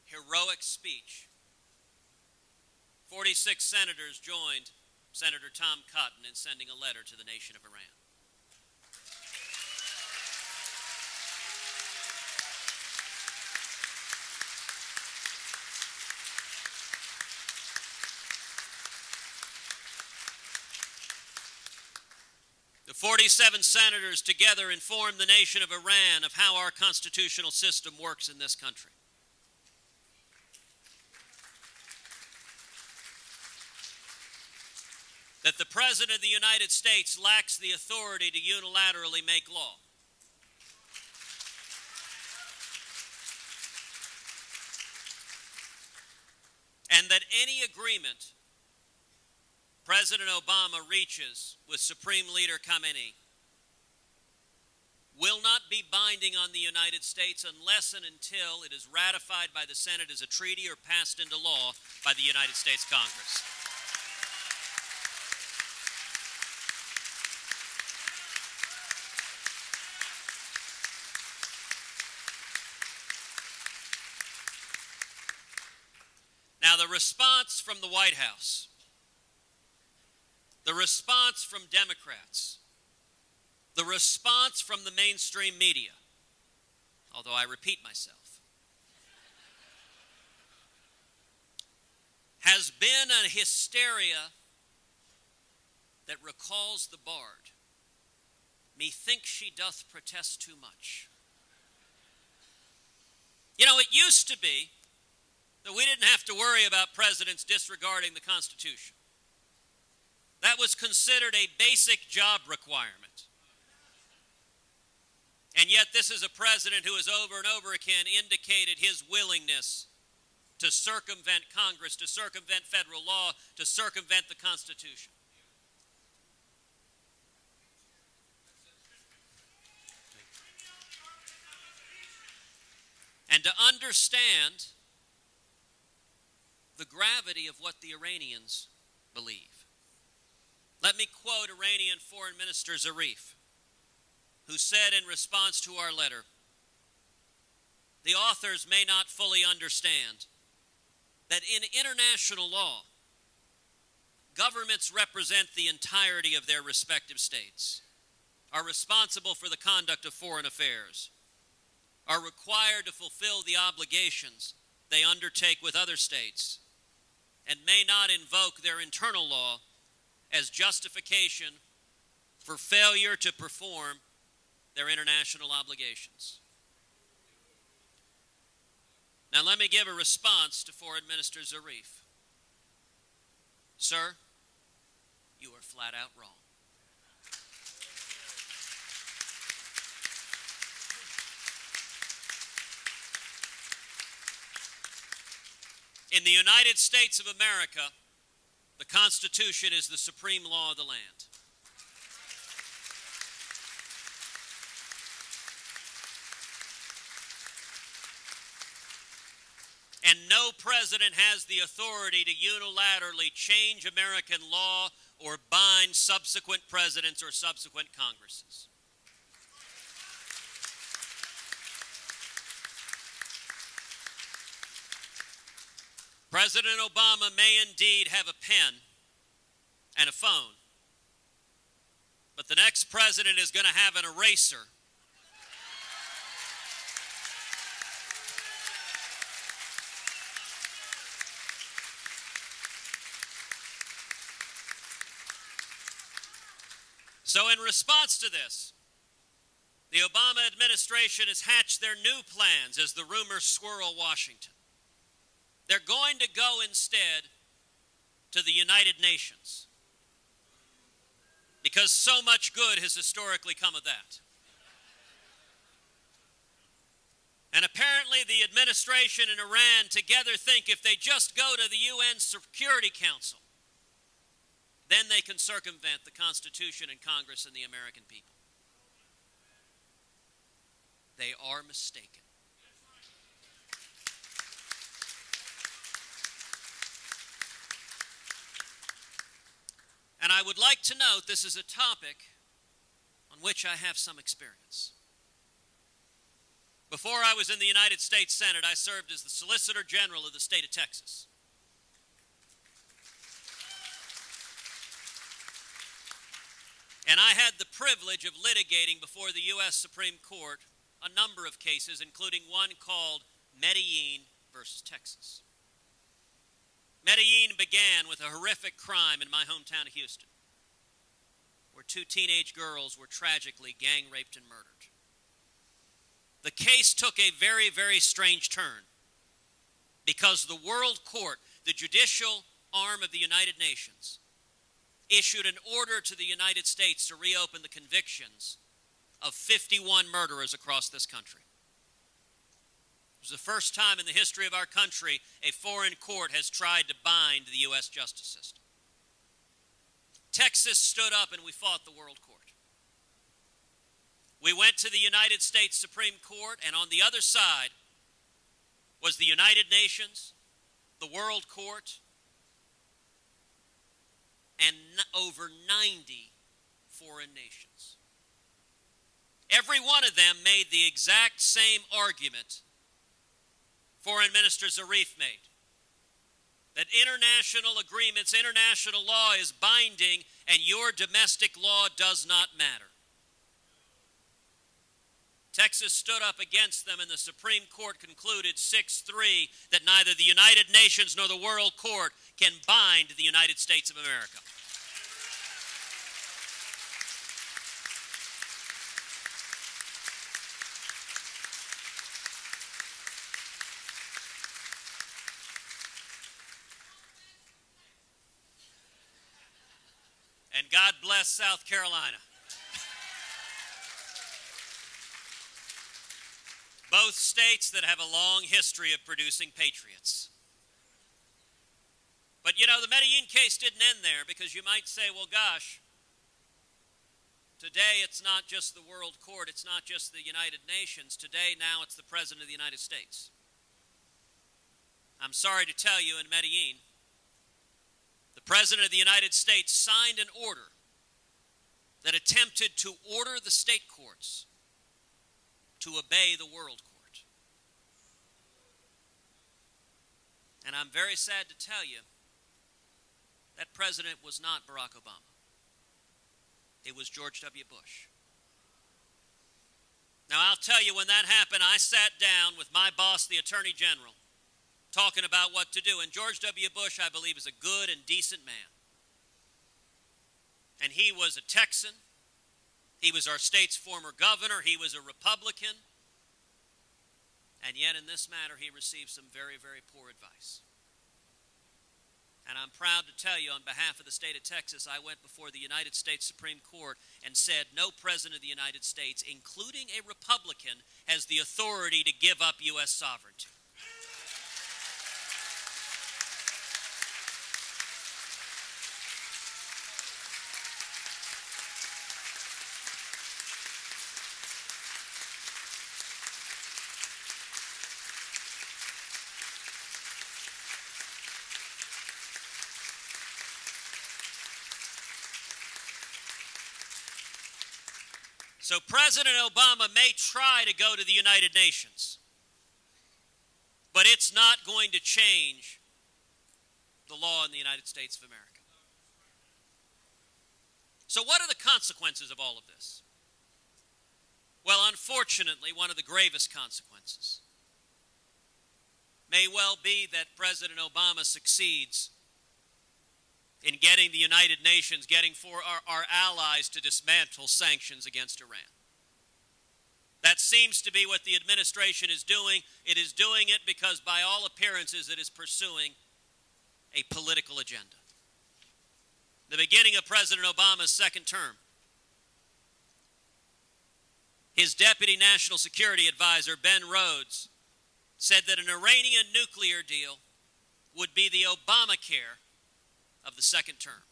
heroic speech, 46 senators joined Senator Tom Cotton in sending a letter to the nation of Iran. The 47 senators together informed the nation of Iran of how our constitutional system works in this country. That the President of the United States lacks the authority to unilaterally make law. And that any agreement President Obama reaches with Supreme Leader Khamenei will not be binding on the United States unless and until it is ratified by the Senate as a treaty or passed into law by the United States Congress. Now, the response from the White House, the response from Democrats, the response from the mainstream media, although I repeat myself, has been a hysteria that recalls the bard. Methinks she doth protest too much. You know, it used to be that we didn't have to worry about presidents disregarding the Constitution. That was considered a basic job requirement. And yet this is a president who has over and over again indicated his willingness to circumvent Congress, to circumvent federal law, to circumvent the Constitution. And to understand the gravity of what the Iranians believe, let me quote Iranian Foreign Minister Zarif, who said in response to our letter, "The authors may not fully understand that in international law, governments represent the entirety of their respective states, are responsible for the conduct of foreign affairs, are required to fulfill the obligations they undertake with other states, and may not invoke their internal law as justification for failure to perform their international obligations." Now let me give a response to Foreign Minister Zarif. Sir, you are flat out wrong. In the United States of America, the Constitution is the supreme law of the land. And no president has the authority to unilaterally change American law or bind subsequent presidents or subsequent Congresses. President Obama may indeed have a pen and a phone, but the next president is going to have an eraser. So in response to this, the Obama administration has hatched their new plans as the rumors swirl Washington. They're going to go instead to the United Nations, because so much good has historically come of that. And apparently the administration and Iran together think if they just go to the UN Security Council, then they can circumvent the Constitution and Congress and the American people. They are mistaken. And I would like to note this is a topic on which I have some experience. Before I was in the United States Senate, I served as the Solicitor General of the state of Texas. And I had the privilege of litigating before the U.S. Supreme Court a number of cases, including one called Medellin versus Texas. Medellin began with a horrific crime in my hometown of Houston, where 2 teenage girls were tragically gang raped and murdered. The case took a very, very strange turn because the World Court, the judicial arm of the United Nations, issued an order to the United States to reopen the convictions of 51 murderers across this country. It was the first time in the history of our country a foreign court has tried to bind the U.S. justice system. Texas stood up and we fought the World Court. We went to the United States Supreme Court, and on the other side was the United Nations, the World Court, and over 90 foreign nations. Every one of them made the exact same argument Foreign Minister Zarif made, that international agreements, international law is binding, and your domestic law does not matter. Texas stood up against them, and the Supreme Court concluded 6-3 that neither the United Nations nor the World Court can bind the United States of America. And God bless South Carolina. Both states that have a long history of producing patriots. But you know, the Medellin case didn't end there, because you might say, well, gosh, today it's not just the World Court, it's not just the United Nations. Today, now it's the President of the United States. I'm sorry to tell you, in Medellin, the President of the United States signed an order that attempted to order the state courts to obey the World Court. And I'm very sad to tell you, that president was not Barack Obama. It was George W. Bush. Now, I'll tell you, when that happened, I sat down with my boss, the Attorney General, talking about what to do. And George W. Bush, I believe, is a good and decent man. And he was a Texan. He was our state's former governor. He was a Republican. And yet, in this matter, he received some very, very poor advice. And I'm proud to tell you, on behalf of the state of Texas, I went before the United States Supreme Court and said no president of the United States, including a Republican, has the authority to give up U.S. sovereignty. So President Obama may try to go to the United Nations, but it's not going to change the law in the United States of America. So what are the consequences of all of this? Well, unfortunately, one of the gravest consequences may well be that President Obama succeeds in getting the United Nations, getting for our allies to dismantle sanctions against Iran. That seems to be what the administration is doing. It is doing it because, by all appearances, it is pursuing a political agenda. The beginning of President Obama's second term, his deputy national security advisor, Ben Rhodes, said that an Iranian nuclear deal would be the Obamacare of the second term.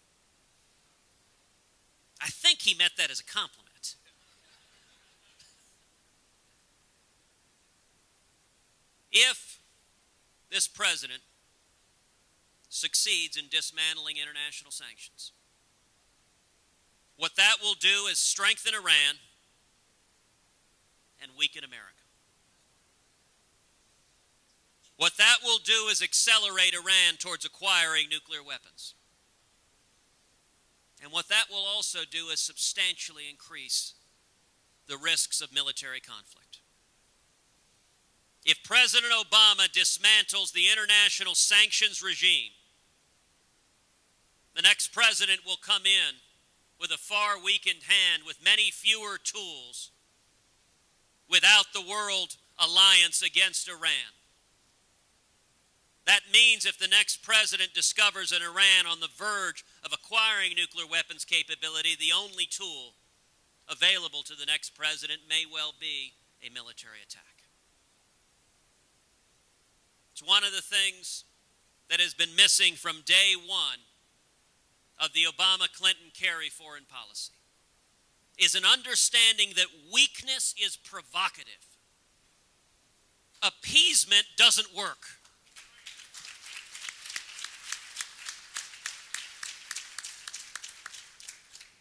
I think he meant that as a compliment. If this president succeeds in dismantling international sanctions, what that will do is strengthen Iran and weaken America. What that will do is accelerate Iran towards acquiring nuclear weapons. And what that will also do is substantially increase the risks of military conflict. If President Obama dismantles the international sanctions regime, the next president will come in with a far weakened hand, with many fewer tools, without the world alliance against Iran. That means if the next president discovers an Iran on the verge of acquiring nuclear weapons capability, the only tool available to the next president may well be a military attack. It's one of the things that has been missing from day one of the Obama-Clinton-Kerry foreign policy, is an understanding that weakness is provocative. Appeasement doesn't work.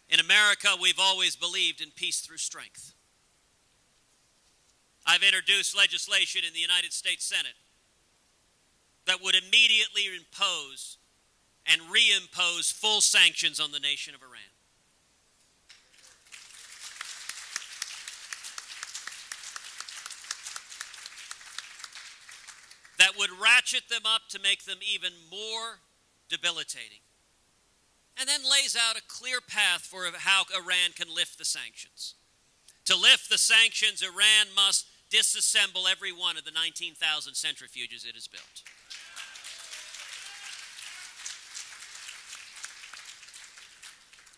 In America, we've always believed in peace through strength. I've introduced legislation in the United States Senate that would immediately impose and reimpose full sanctions on the nation of Iran. That would ratchet them up to make them even more debilitating. And then lays out a clear path for how Iran can lift the sanctions. To lift the sanctions, Iran must disassemble every one of the 19,000 centrifuges it has built.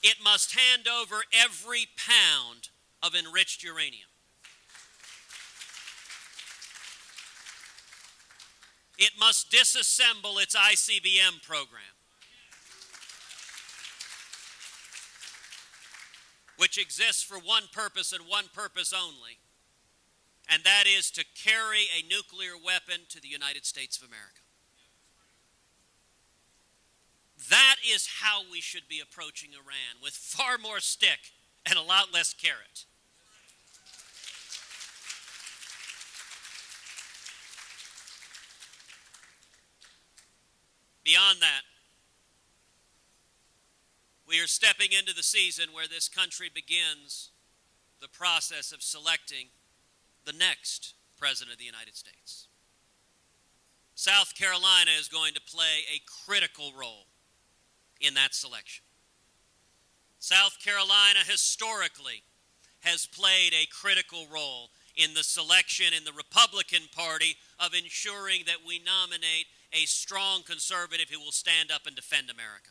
it must hand over every pound of enriched uranium. It must disassemble its ICBM program, which exists for one purpose and one purpose only, and that is to carry a nuclear weapon to the United States of America. That is how we should be approaching Iran, with far more stick and a lot less carrot. Beyond that, we are stepping into the season where this country begins the process of selecting the next President of the United States. South Carolina is going to play a critical role in that selection. South Carolina historically has played a critical role in the selection in the Republican Party of ensuring that we nominate a strong conservative who will stand up and defend America.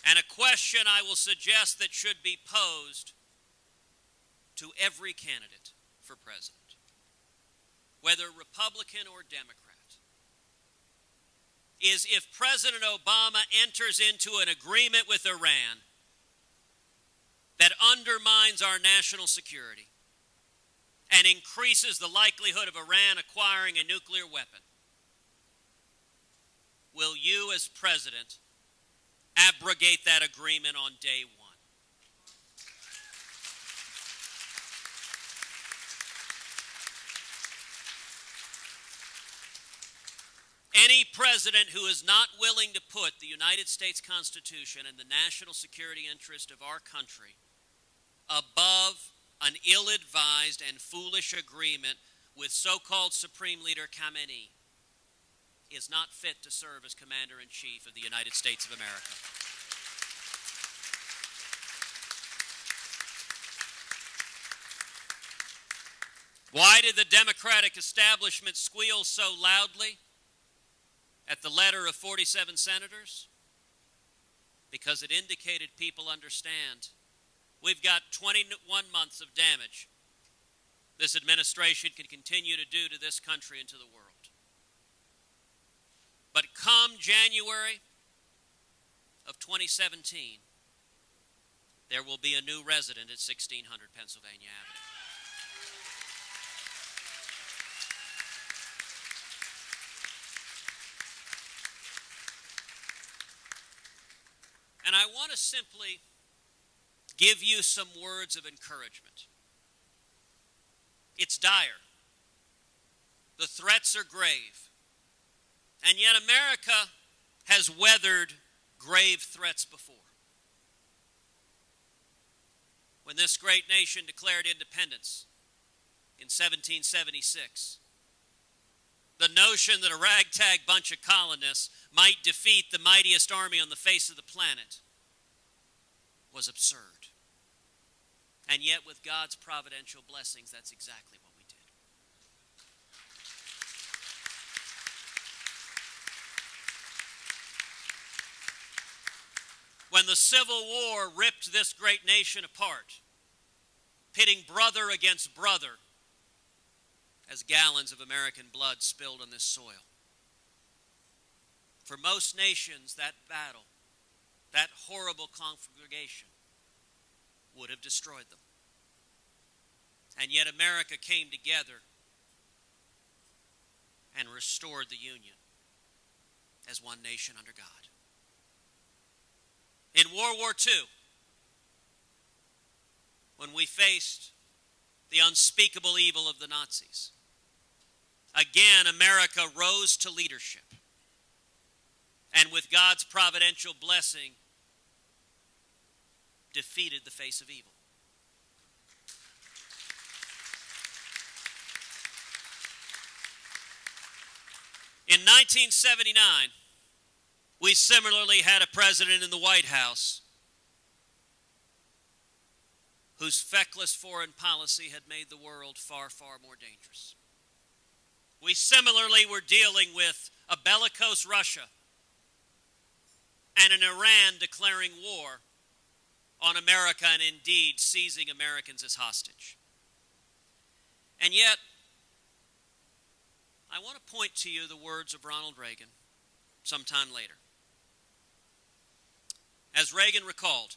And a question I will suggest that should be posed to every candidate for president, whether Republican or Democrat, is if President Obama enters into an agreement with Iran that undermines our national security and increases the likelihood of Iran acquiring a nuclear weapon, will you as president abrogate that agreement on day one? Any president who is not willing to put the United States Constitution and the national security interest of our country above an ill-advised and foolish agreement with so-called Supreme Leader Khamenei is not fit to serve as Commander-in-Chief of the United States of America. Why did the Democratic establishment squeal so loudly at the letter of 47 senators? Because it indicated people understand we've got 21 months of damage this administration can continue to do to this country and to the world. But come January of 2017, there will be a new resident at 1600 Pennsylvania Avenue. And I want to simply give you some words of encouragement. It's dire. The threats are grave. And yet America has weathered grave threats before. When this great nation declared independence in 1776, the notion that a ragtag bunch of colonists might defeat the mightiest army on the face of the planet was absurd. And yet, with God's providential blessings, that's exactly what we did. When the Civil War ripped this great nation apart, pitting brother against brother, as gallons of American blood spilled on this soil. For most nations, that battle, that horrible conflagration, would have destroyed them. And yet America came together and restored the Union as one nation under God. In World War II, when we faced the unspeakable evil of the Nazis, again, America rose to leadership. And with God's providential blessing, defeated the face of evil. In 1979, we similarly had a president in the White House whose feckless foreign policy had made the world far, far more dangerous. We similarly were dealing with a bellicose Russia and an Iran declaring war on America and indeed seizing Americans as hostage. And yet, I want to point to you the words of Ronald Reagan sometime later. As Reagan recalled,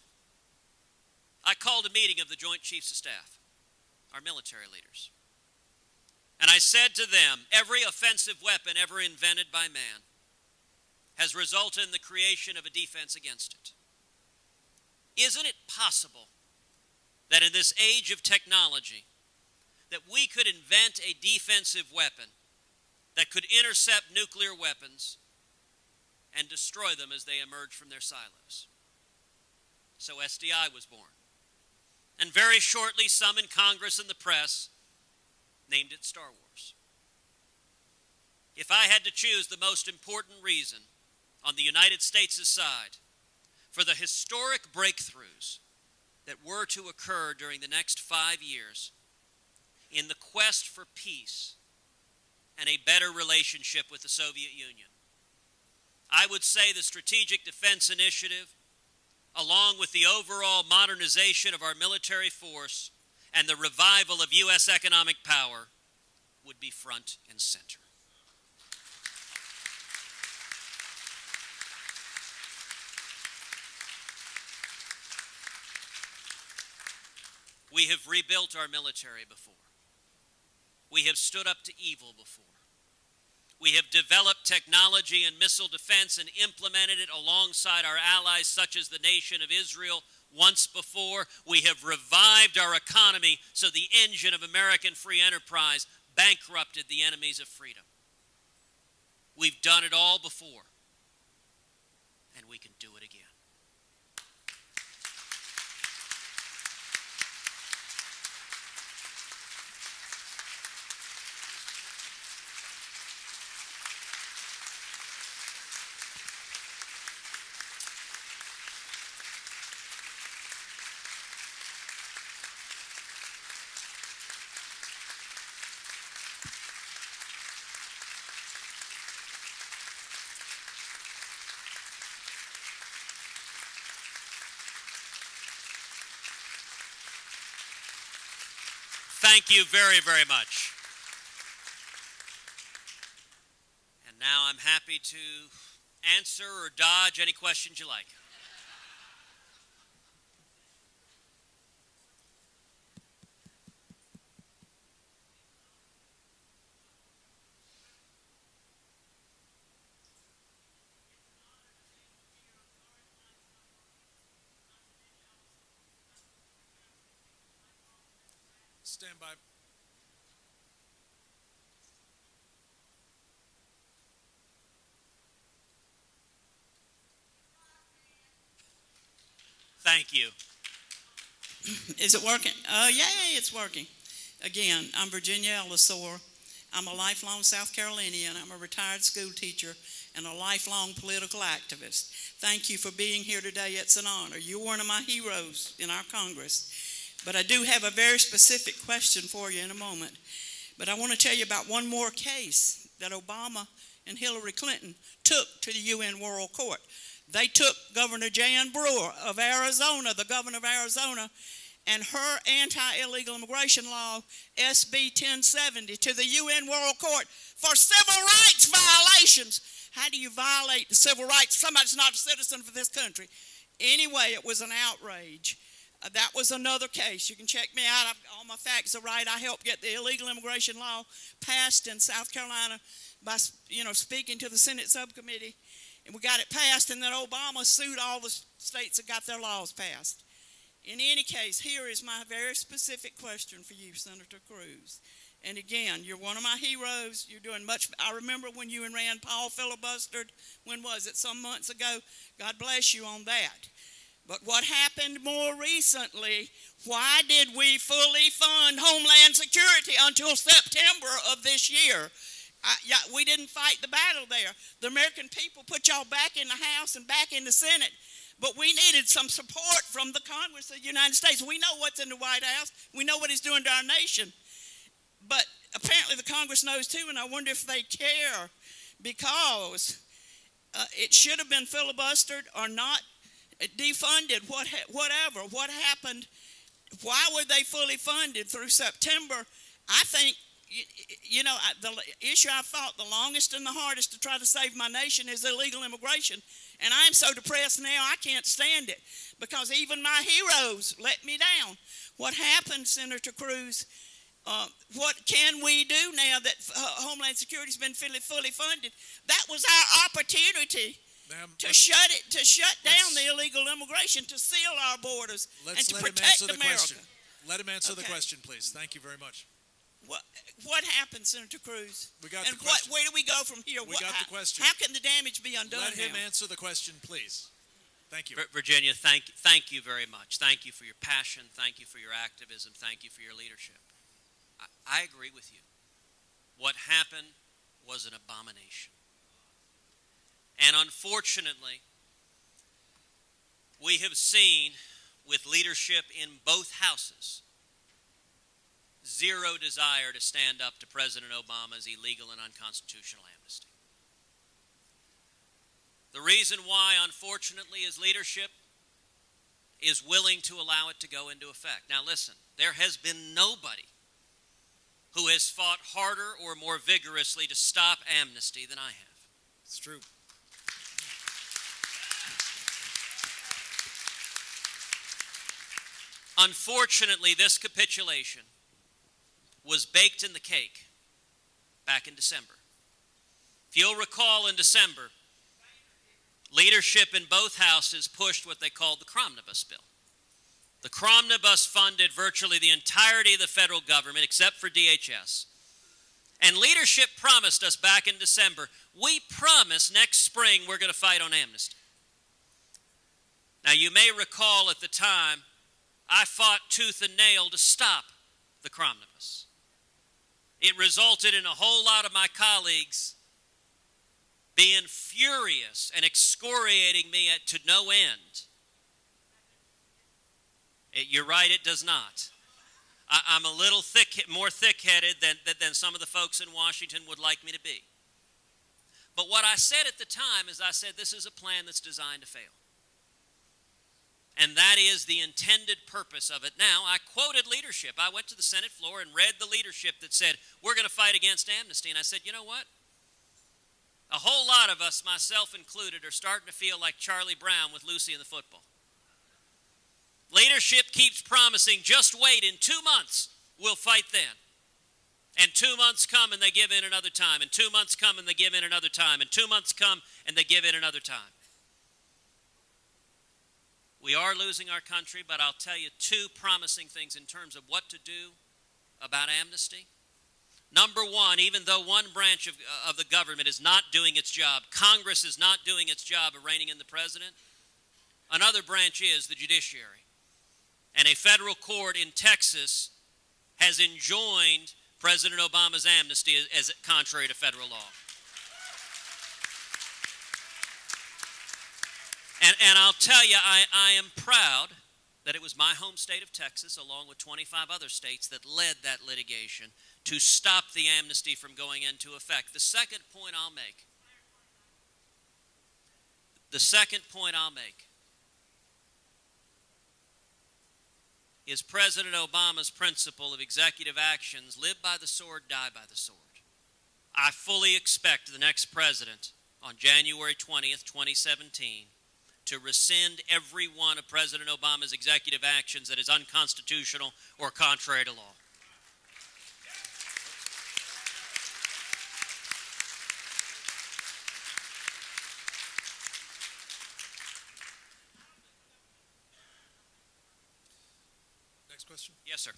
I called a meeting of the Joint Chiefs of Staff, our military leaders, and I said to them, every offensive weapon ever invented by man has resulted in the creation of a defense against it. Isn't it possible that in this age of technology that we could invent a defensive weapon that could intercept nuclear weapons and destroy them as they emerge from their silos? So SDI was born. And very shortly, some in Congress and the press named it Star Wars. If I had to choose the most important reason on the United States' side for the historic breakthroughs that were to occur during the next 5 years in the quest for peace and a better relationship with the Soviet Union, I would say the Strategic Defense Initiative, along with the overall modernization of our military force and the revival of U.S. economic power, would be front and center. We have rebuilt our military before. We have stood up to evil before. We have developed technology and missile defense and implemented it alongside our allies, such as the nation of Israel, once before. We have revived our economy so the engine of American free enterprise bankrupted the enemies of freedom. We've done it all before, and we can do it again. Thank you very, very much. And now I'm happy to answer or dodge any questions you like. Stand by. Thank you. Is it working? Yay, it's working. Again, I'm Virginia Ellisor. I'm a lifelong South Carolinian. I'm a retired school teacher and a lifelong political activist. Thank you for being here today. It's an honor. You're one of my heroes in our Congress. But I do have a very specific question for you in a moment. But I want to tell you about one more case that Obama and Hillary Clinton took to the UN World Court. They took Governor Jan Brewer of Arizona, the governor of Arizona, and her anti-illegal immigration law, SB 1070, to the UN World Court for civil rights violations. How do you violate the civil rights of somebody that's not a citizen for this country? Anyway, it was an outrage. That was another case. You can check me out. All my facts are right. I helped get the illegal immigration law passed in South Carolina by, speaking to the Senate subcommittee. And we got it passed, and then Obama sued all the states that got their laws passed. In any case, here is my very specific question for you, Senator Cruz. And again, you're one of my heroes. You're doing much. I remember when you and Rand Paul filibustered. When was it? Some months ago. God bless you on that. But what happened more recently, why did we fully fund Homeland Security until September of this year? We didn't fight the battle there. The American people put y'all back in the House and back in the Senate, but we needed some support from the Congress of the United States. We know what's in the White House. We know what he's doing to our nation. but apparently the Congress knows too, and I wonder if they care, because it should have been filibustered or not defunded, whatever. What happened? Why were they fully funded through September? I think, the issue I fought the longest and the hardest to try to save my nation is illegal immigration. And I'm so depressed now I can't stand it, because even my heroes let me down. What happened, Senator Cruz? What can we do now that Homeland Security's been fully funded? That was our opportunity to shut down the illegal immigration, to seal our borders, and to protect America. Let him answer the question, please. Thank you very much. What happened, Senator Cruz? We got and the question. Where do we go from here? We got the question. How can the damage be undone? Let him now? answer the question, please. Thank you. Virginia, thank you very much. Thank you for your passion. Thank you for your activism. Thank you for your leadership. I agree with you. What happened was an abomination. And unfortunately, we have seen with leadership in both houses zero desire to stand up to President Obama's illegal and unconstitutional amnesty. The reason why, unfortunately, is leadership is willing to allow it to go into effect. Now listen, there has been nobody who has fought harder or more vigorously to stop amnesty than I have. It's true. Unfortunately, this capitulation was baked in the cake back in December. If you'll recall, in December, leadership in both houses pushed what they called the Cromnibus Bill. The Cromnibus funded virtually the entirety of the federal government except for DHS. And leadership promised us back in December, we promise next spring we're going to fight on amnesty. Now, you may recall at the time, I fought tooth and nail to stop the Cromnibus. It resulted in a whole lot of my colleagues being furious and excoriating me to no end. You're right, it does not. I'm a little more thick-headed than some of the folks in Washington would like me to be. But what I said at the time is I said this is a plan that's designed to fail. And that is the intended purpose of it. Now, I quoted leadership. I went to the Senate floor and read the leadership that said, we're going to fight against amnesty. And I said, you know what? A whole lot of us, myself included, are starting to feel like Charlie Brown with Lucy and the football. Leadership keeps promising, just wait, in 2 months, we'll fight then. And 2 months come and they give in another time. And 2 months come and they give in another time. And 2 months come and they give in another time. We are losing our country, but I'll tell you two promising things in terms of what to do about amnesty. Number one, even though one branch of the government is not doing its job, Congress is not doing its job of reining in the president, another branch is the judiciary. And a federal court in Texas has enjoined President Obama's amnesty as contrary to federal law. And I'll tell you, I am proud that it was my home state of Texas, along with 25 other states, that led that litigation to stop the amnesty from going into effect. The second point I'll make is President Obama's principle of executive actions: live by the sword, die by the sword. I fully expect the next president on January 20th, 2017, to rescind every one of President Obama's executive actions that is unconstitutional or contrary to law. Next question. Yes, sir.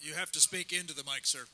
You have to speak into the mic, sir.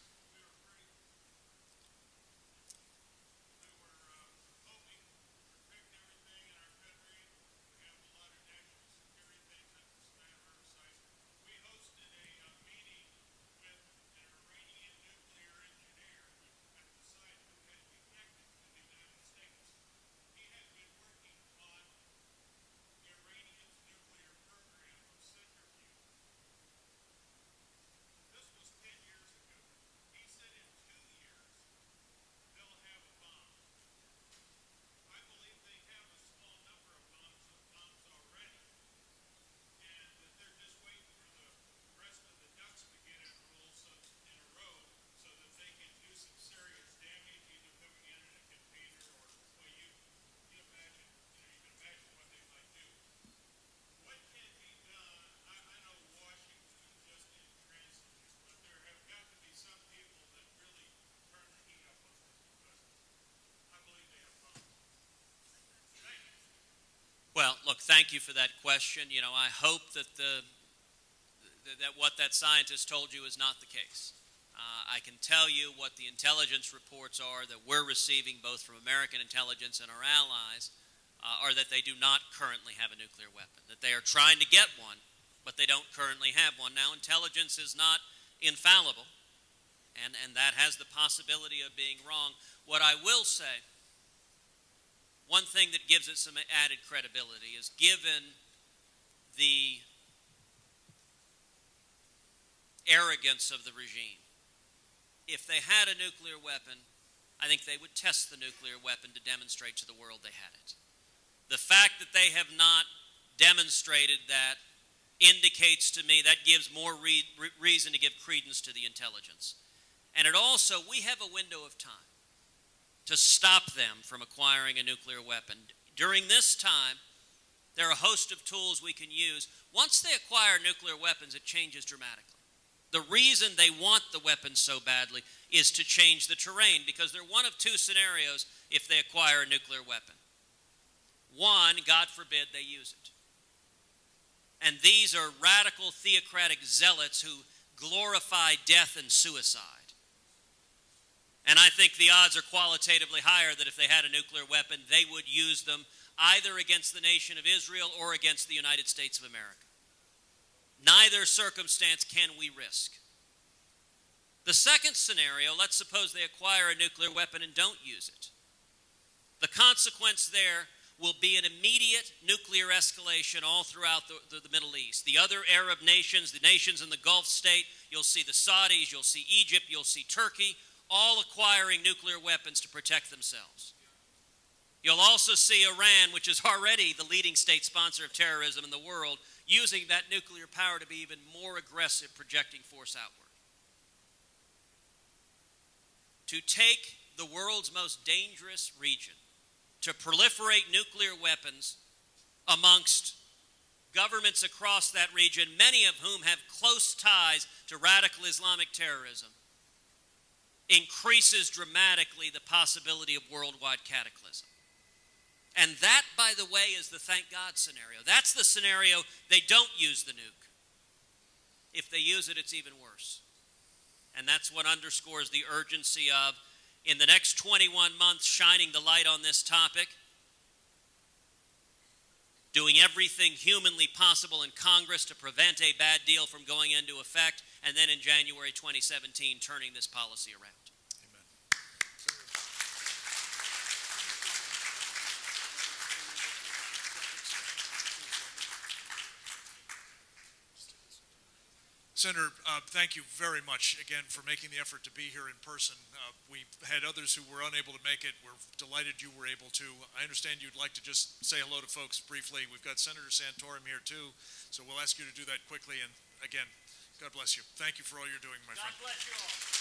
Well, look, thank you for that question. You know, I hope that that what that scientist told you is not the case. I can tell you what the intelligence reports are that we're receiving, both from American intelligence and our allies, are that they do not currently have a nuclear weapon, that they are trying to get one, but they don't currently have one. Now, intelligence is not infallible, and that has the possibility of being wrong. What I will say, one thing that gives it some added credibility is, given the arrogance of the regime, if they had a nuclear weapon, I think they would test the nuclear weapon to demonstrate to the world they had it. The fact that they have not demonstrated that indicates to me that gives more reason to give credence to the intelligence. And it also, we have a window of time to stop them from acquiring a nuclear weapon. During this time, there are a host of tools we can use. Once they acquire nuclear weapons, it changes dramatically. The reason they want the weapons so badly is to change the terrain, because they're one of two scenarios if they acquire a nuclear weapon. One, God forbid they use it. And these are radical theocratic zealots who glorify death and suicide. And I think the odds are qualitatively higher that if they had a nuclear weapon, they would use them either against the nation of Israel or against the United States of America. Neither circumstance can we risk. The second scenario, let's suppose they acquire a nuclear weapon and don't use it. The consequence there will be an immediate nuclear escalation all throughout the Middle East. The other Arab nations, the nations in the Gulf state, you'll see the Saudis, you'll see Egypt, you'll see Turkey, all acquiring nuclear weapons to protect themselves. You'll also see Iran, which is already the leading state sponsor of terrorism in the world, using that nuclear power to be even more aggressive, projecting force outward. To take the world's most dangerous region, to proliferate nuclear weapons amongst governments across that region, many of whom have close ties to radical Islamic terrorism, increases dramatically the possibility of worldwide cataclysm. And that, by the way, is the thank God scenario. That's the scenario they don't use the nuke. If they use it, it's even worse. And that's what underscores the urgency of, in the next 21 months, shining the light on this topic, doing everything humanly possible in Congress to prevent a bad deal from going into effect, and then in January 2017, turning this policy around. Senator, thank you very much again for making the effort to be here in person. We had others who were unable to make it. We're delighted you were able to. I understand you'd like to just say hello to folks briefly. We've got Senator Santorum here too, so we'll ask you to do that quickly. And again, God bless you. Thank you for all you're doing, my friend. God bless you all.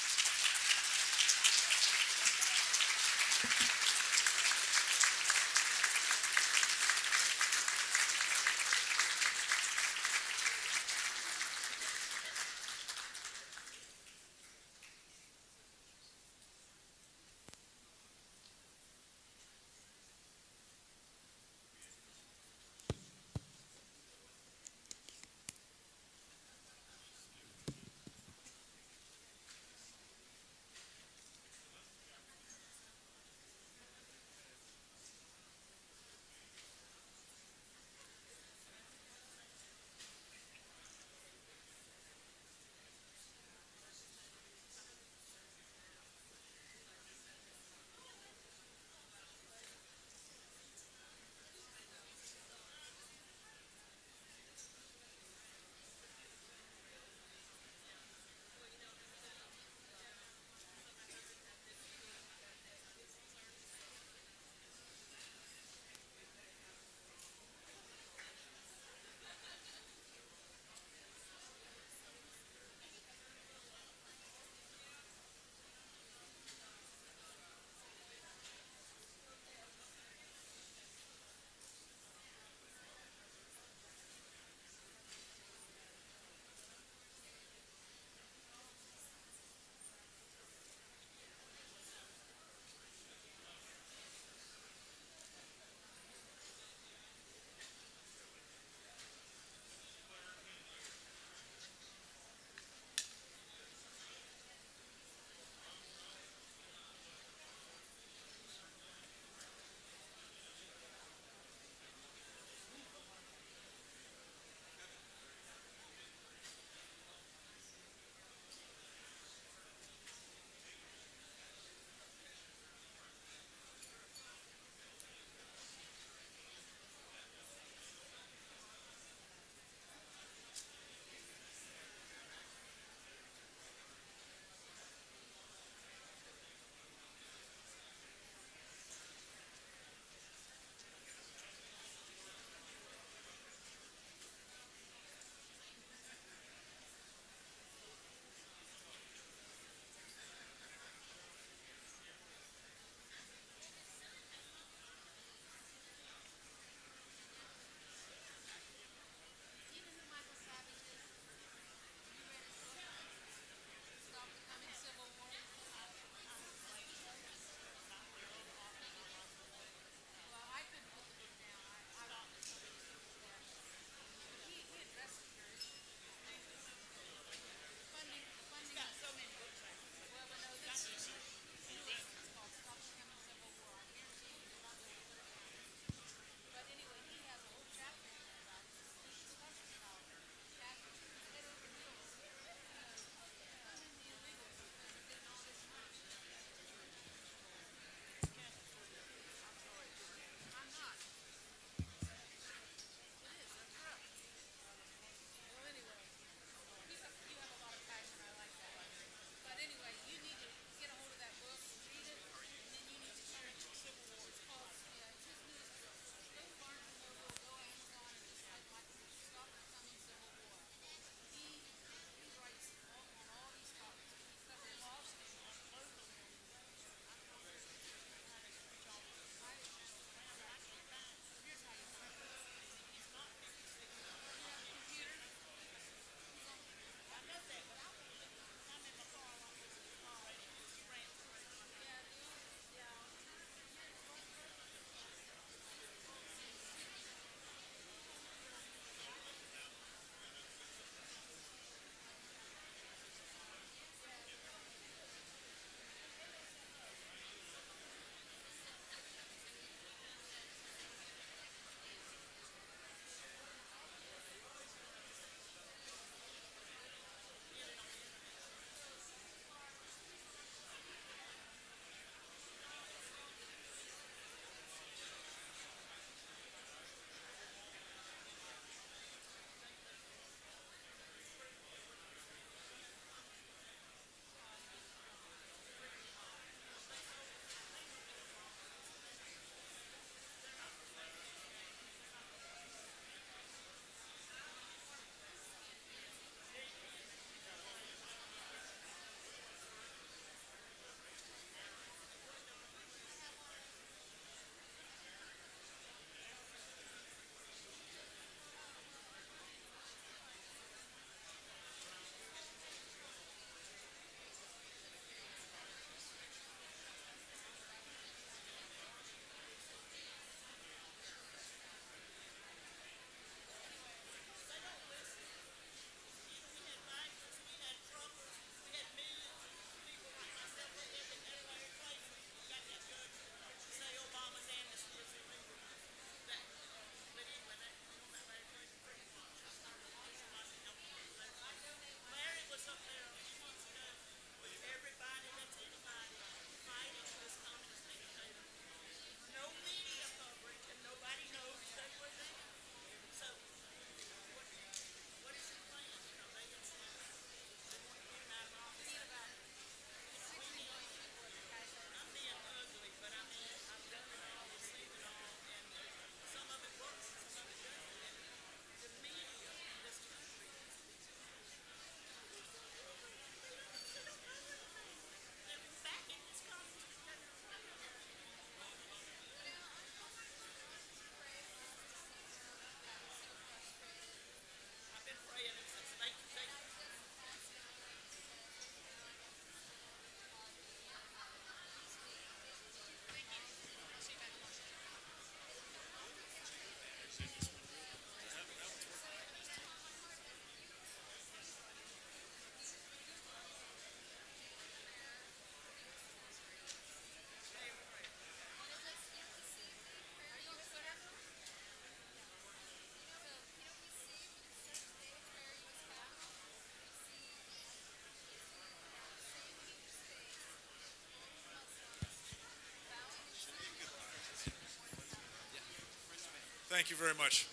Thank you very much.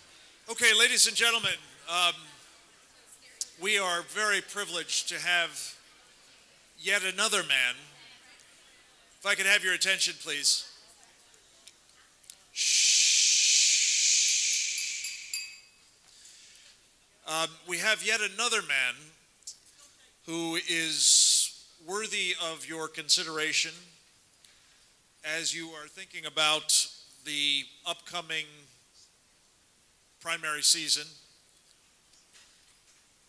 Okay, ladies and gentlemen, we are very privileged to have yet another man. If I could have your attention, please. We have yet another man who is worthy of your consideration as you are thinking about the upcoming primary season.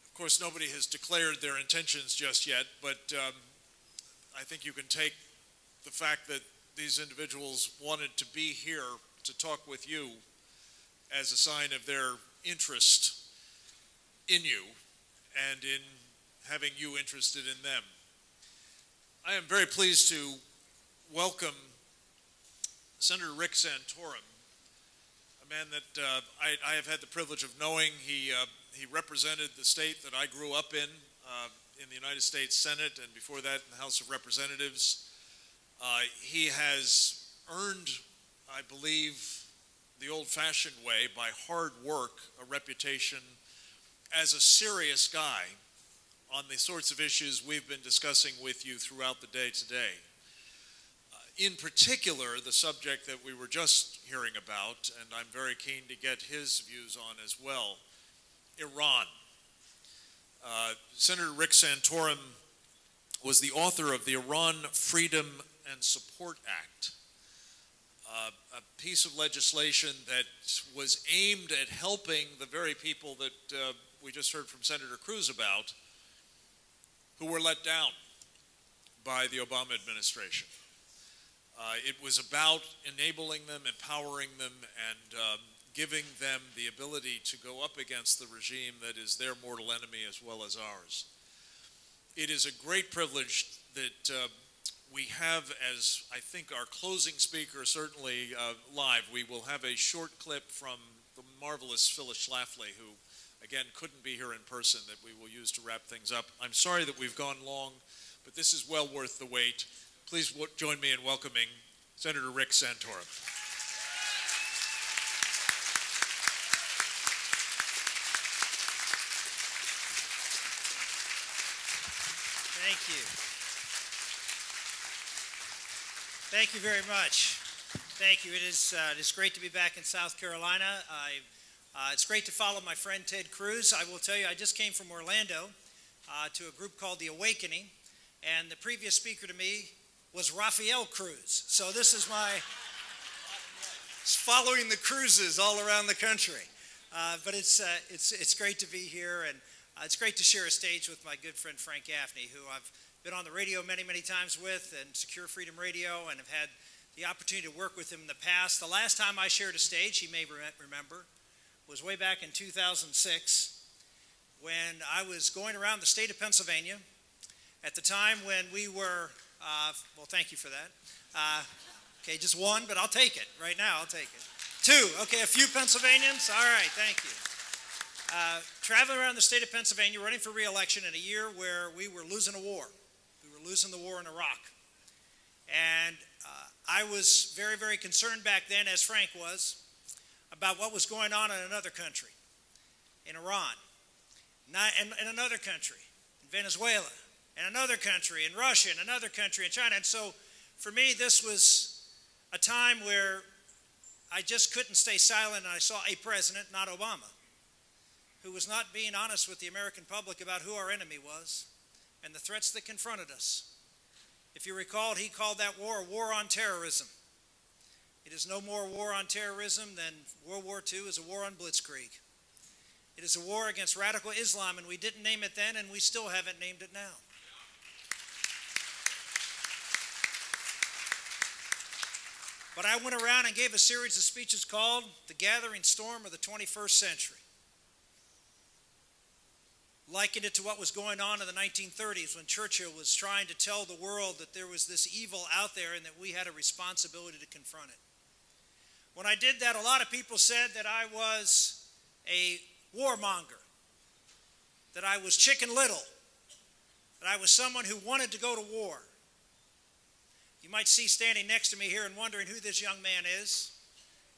Of course, nobody has declared their intentions just yet, but I think you can take the fact that these individuals wanted to be here to talk with you as a sign of their interest in you and in having you interested in them. I am very pleased to welcome Senator Rick Santorum, a man that I have had the privilege of knowing. He represented the state that I grew up in the United States Senate, and before that in the House of Representatives. He has earned, I believe, the old-fashioned way, by hard work, a reputation as a serious guy on the sorts of issues we've been discussing with you throughout the day today. In particular, the subject that we were just hearing about, and I'm very keen to get his views on as well, Iran. Senator Rick Santorum was the author of the Iran Freedom and Support Act, a piece of legislation that was aimed at helping the very people that we just heard from Senator Cruz about, who were let down by the Obama administration. It was about enabling them, empowering them, and giving them the ability to go up against the regime that is their mortal enemy as well as ours. It is a great privilege that we have, as I think our closing speaker, certainly live. We will have a short clip from the marvelous Phyllis Schlafly, who again couldn't be here in person, that we will use to wrap things up. I'm sorry that we've gone long, but this is well worth the wait. Please join me in welcoming Senator Rick Santorum. Thank you. Thank you very much. Thank you. It is great to be back in South Carolina. It's great to follow my friend Ted Cruz. I will tell you, I just came from Orlando to a group called The Awakening, and the previous speaker to me was Rafael Cruz. So this is following the Cruzes all around the country. But it's great to be here, and it's great to share a stage with my good friend Frank Gaffney, who I've been on the radio many, many times with, and Secure Freedom Radio, and have had the opportunity to work with him in the past. The last time I shared a stage, he may remember, was way back in 2006, when I was going around the state of Pennsylvania at the time when we were, well, thank you for that. Okay, just one, but I'll take it. Right now, I'll take it. Two, okay, a few Pennsylvanians? All right, thank you. Traveling around the state of Pennsylvania, running for re-election in a year where we were losing a war. We were losing the war in Iraq. And I was very, very concerned back then, as Frank was, about what was going on in another country, in Iran, in another country, in Venezuela, in another country, in Russia, in another country, in China. And so for me, this was a time where I just couldn't stay silent, and I saw a president, not Obama, who was not being honest with the American public about who our enemy was and the threats that confronted us. If you recall, he called that war a war on terrorism. It is no more war on terrorism than World War II is a war on blitzkrieg. It is a war against radical Islam, and we didn't name it then, and we still haven't named it now. But I went around and gave a series of speeches called The Gathering Storm of the 21st Century. Likened it to what was going on in the 1930s when Churchill was trying to tell the world that there was this evil out there and that we had a responsibility to confront it. When I did that, a lot of people said that I was a warmonger, that I was Chicken Little, that I was someone who wanted to go to war. You might see standing next to me here and wondering who this young man is.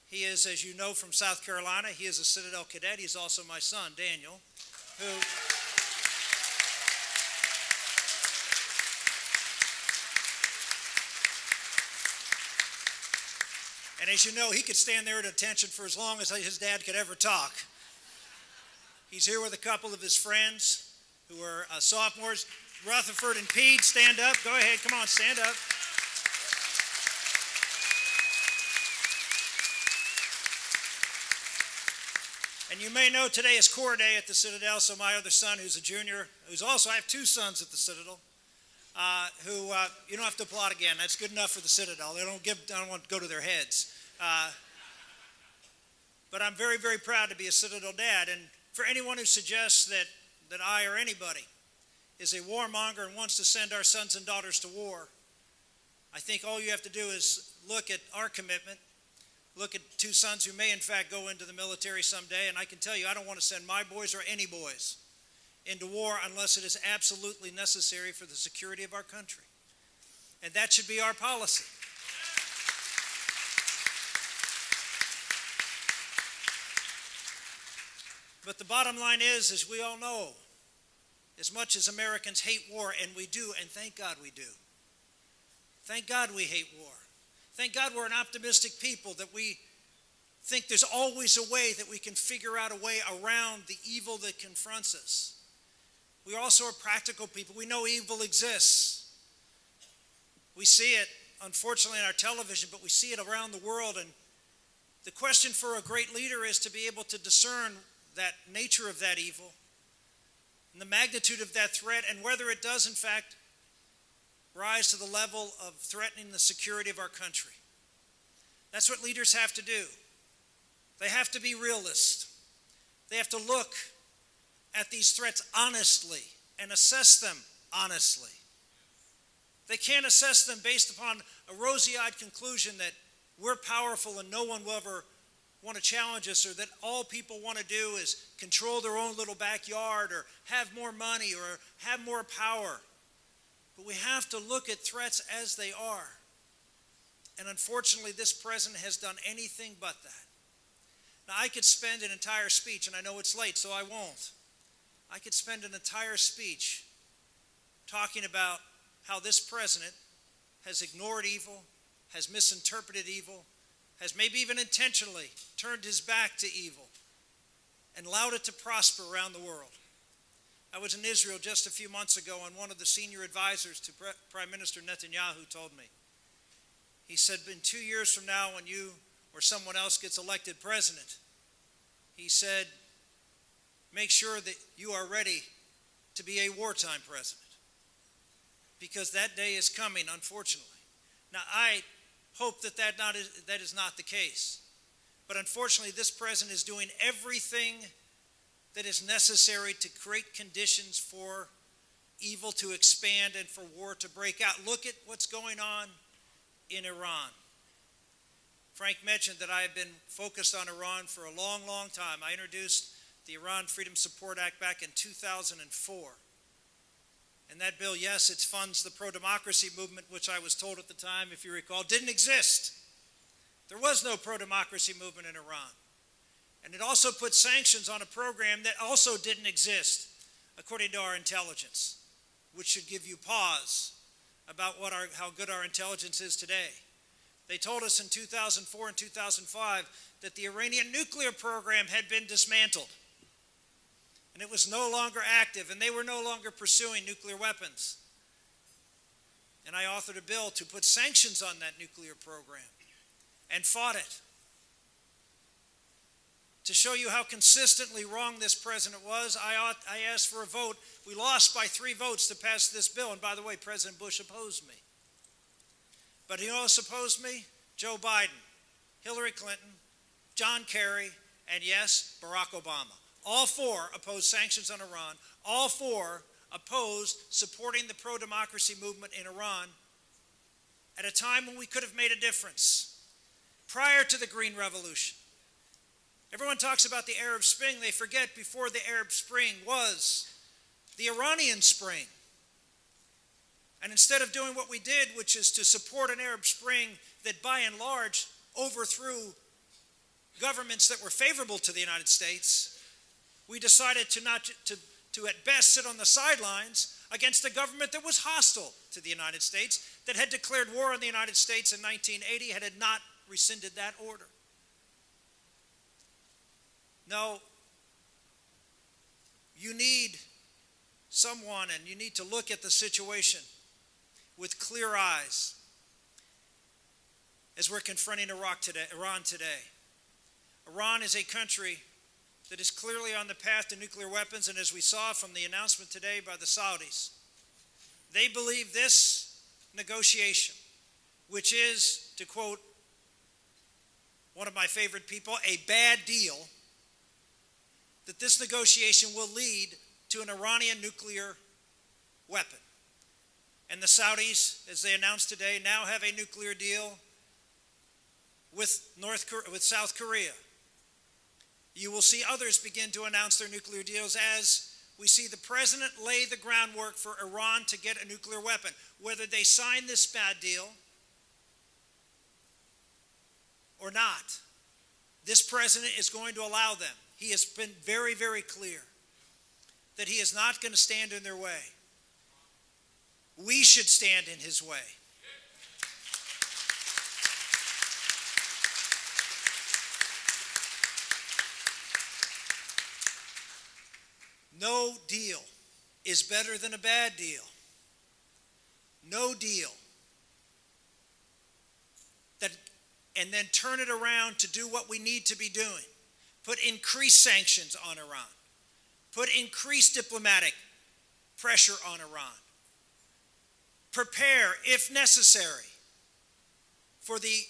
He is, as you know, from South Carolina. He is a Citadel cadet. He's also my son, Daniel, who... And as you know, he could stand there at attention for as long as his dad could ever talk. He's here with a couple of his friends who are sophomores. Rutherford and Pete, stand up. Go ahead. Come on, stand up. And you may know today is Corps Day at the Citadel, so my other son, who's a junior, I have two sons at the Citadel, who you don't have to applaud again. That's good enough for the Citadel. I don't want to go to their heads. But I'm very, very proud to be a Citadel dad. And for anyone who suggests that I or anybody is a warmonger and wants to send our sons and daughters to war, I think all you have to do is look at our commitment, look at two sons who may in fact go into the military someday, and I can tell you I don't want to send my boys or any boys into war unless it is absolutely necessary for the security of our country. And that should be our policy. But the bottom line is, as we all know, as much as Americans hate war, and we do, and thank God we do. Thank God we hate war. Thank God we're an optimistic people, that we think there's always a way that we can figure out a way around the evil that confronts us. We also are practical people. We know evil exists. We see it, unfortunately, on our television, but we see it around the world. And the question for a great leader is to be able to discern that nature of that evil and the magnitude of that threat, and whether it does, in fact, rise to the level of threatening the security of our country. That's what leaders have to do. They have to be realists. They have to look at these threats honestly and assess them honestly. They can't assess them based upon a rosy-eyed conclusion that we're powerful and no one will ever want to challenge us, or that all people want to do is control their own little backyard or have more money or have more power. But we have to look at threats as they are. And unfortunately, this president has done anything but that. Now, I could spend an entire speech, and I know it's late, so I won't. I could spend an entire speech talking about how this president has ignored evil, has misinterpreted evil, has maybe even intentionally turned his back to evil and allowed it to prosper around the world. I was in Israel just a few months ago, and one of the senior advisors to Prime Minister Netanyahu told me, he said, in 2 years from now, when you or someone else gets elected president, he said, make sure that you are ready to be a wartime president, because that day is coming, unfortunately. Now, I hope that is not the case. But unfortunately, this president is doing everything that is necessary to create conditions for evil to expand and for war to break out. Look at what's going on in Iran. Frank mentioned that I have been focused on Iran for a long, long time. I introduced the Iran Freedom Support Act back in 2004. And that bill, yes, it funds the pro-democracy movement, which I was told at the time, if you recall, didn't exist. There was no pro-democracy movement in Iran. And it also put sanctions on a program that also didn't exist, according to our intelligence, which should give you pause about how good our intelligence is today. They told us in 2004 and 2005 that the Iranian nuclear program had been dismantled, and it was no longer active, and they were no longer pursuing nuclear weapons. And I authored a bill to put sanctions on that nuclear program and fought it. To show you how consistently wrong this president was, I asked for a vote. We lost by 3 votes to pass this bill, and by the way, President Bush opposed me. But he also opposed me? Joe Biden, Hillary Clinton, John Kerry, and yes, Barack Obama. All 4 opposed sanctions on Iran. All 4 opposed supporting the pro-democracy movement in Iran at a time when we could have made a difference, prior to the Green Revolution. Everyone talks about the Arab Spring. They forget before the Arab Spring was the Iranian Spring. And instead of doing what we did, which is to support an Arab Spring that by and large overthrew governments that were favorable to the United States, we decided to at best sit on the sidelines against a government that was hostile to the United States, that had declared war on the United States in 1980 and had not rescinded that order. No, you need someone, and you need to look at the situation with clear eyes as we're confronting Iran today. Iran is a country that is clearly on the path to nuclear weapons, and as we saw from the announcement today by the Saudis, they believe this negotiation, which is, to quote one of my favorite people, a bad deal, that this negotiation will lead to an Iranian nuclear weapon. And the Saudis, as they announced today, now have a nuclear deal with South Korea. You will see others begin to announce their nuclear deals as we see the president lay the groundwork for Iran to get a nuclear weapon. Whether they sign this bad deal or not, this president is going to allow them. He has been very, very clear that he is not going to stand in their way. We should stand in his way. No deal is better than a bad deal. No deal. And then turn it around to do what we need to be doing. Put increased sanctions on Iran. Put increased diplomatic pressure on Iran. Prepare, if necessary, for the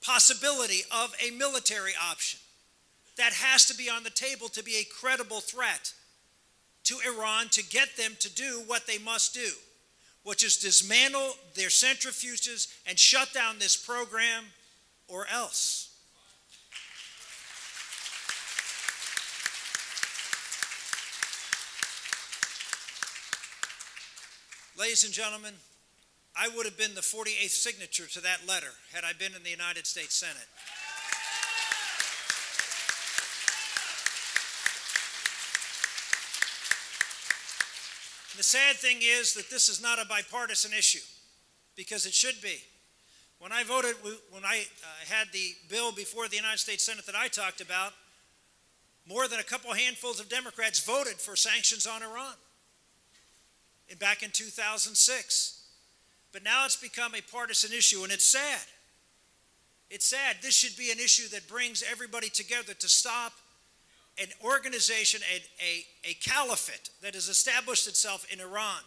possibility of a military option. That has to be on the table to be a credible threat to Iran to get them to do what they must do, which is dismantle their centrifuges and shut down this program, or else. Ladies and gentlemen, I would have been the 48th signature to that letter had I been in the United States Senate. The sad thing is that this is not a bipartisan issue, because it should be. When I had the bill before the United States Senate that I talked about, more than a couple handfuls of Democrats voted for sanctions on Iran back in 2006. But now it's become a partisan issue, and it's sad. It's sad. This should be an issue that brings everybody together to stop an organization, a caliphate that has established itself in Iran,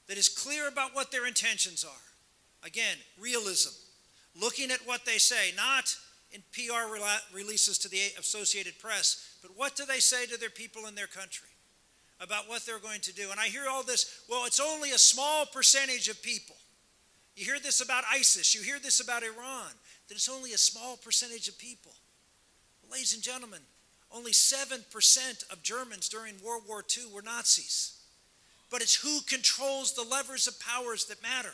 that is clear about what their intentions are. Again, realism. Looking at what they say, not in PR releases to the Associated Press, but what do they say to their people in their country about what they're going to do? And I hear all this, well, it's only a small percentage of people. You hear this about ISIS, you hear this about Iran, that it's only a small percentage of people. Well, ladies and gentlemen, only 7% of Germans during World War II were Nazis. But it's who controls the levers of powers that matter.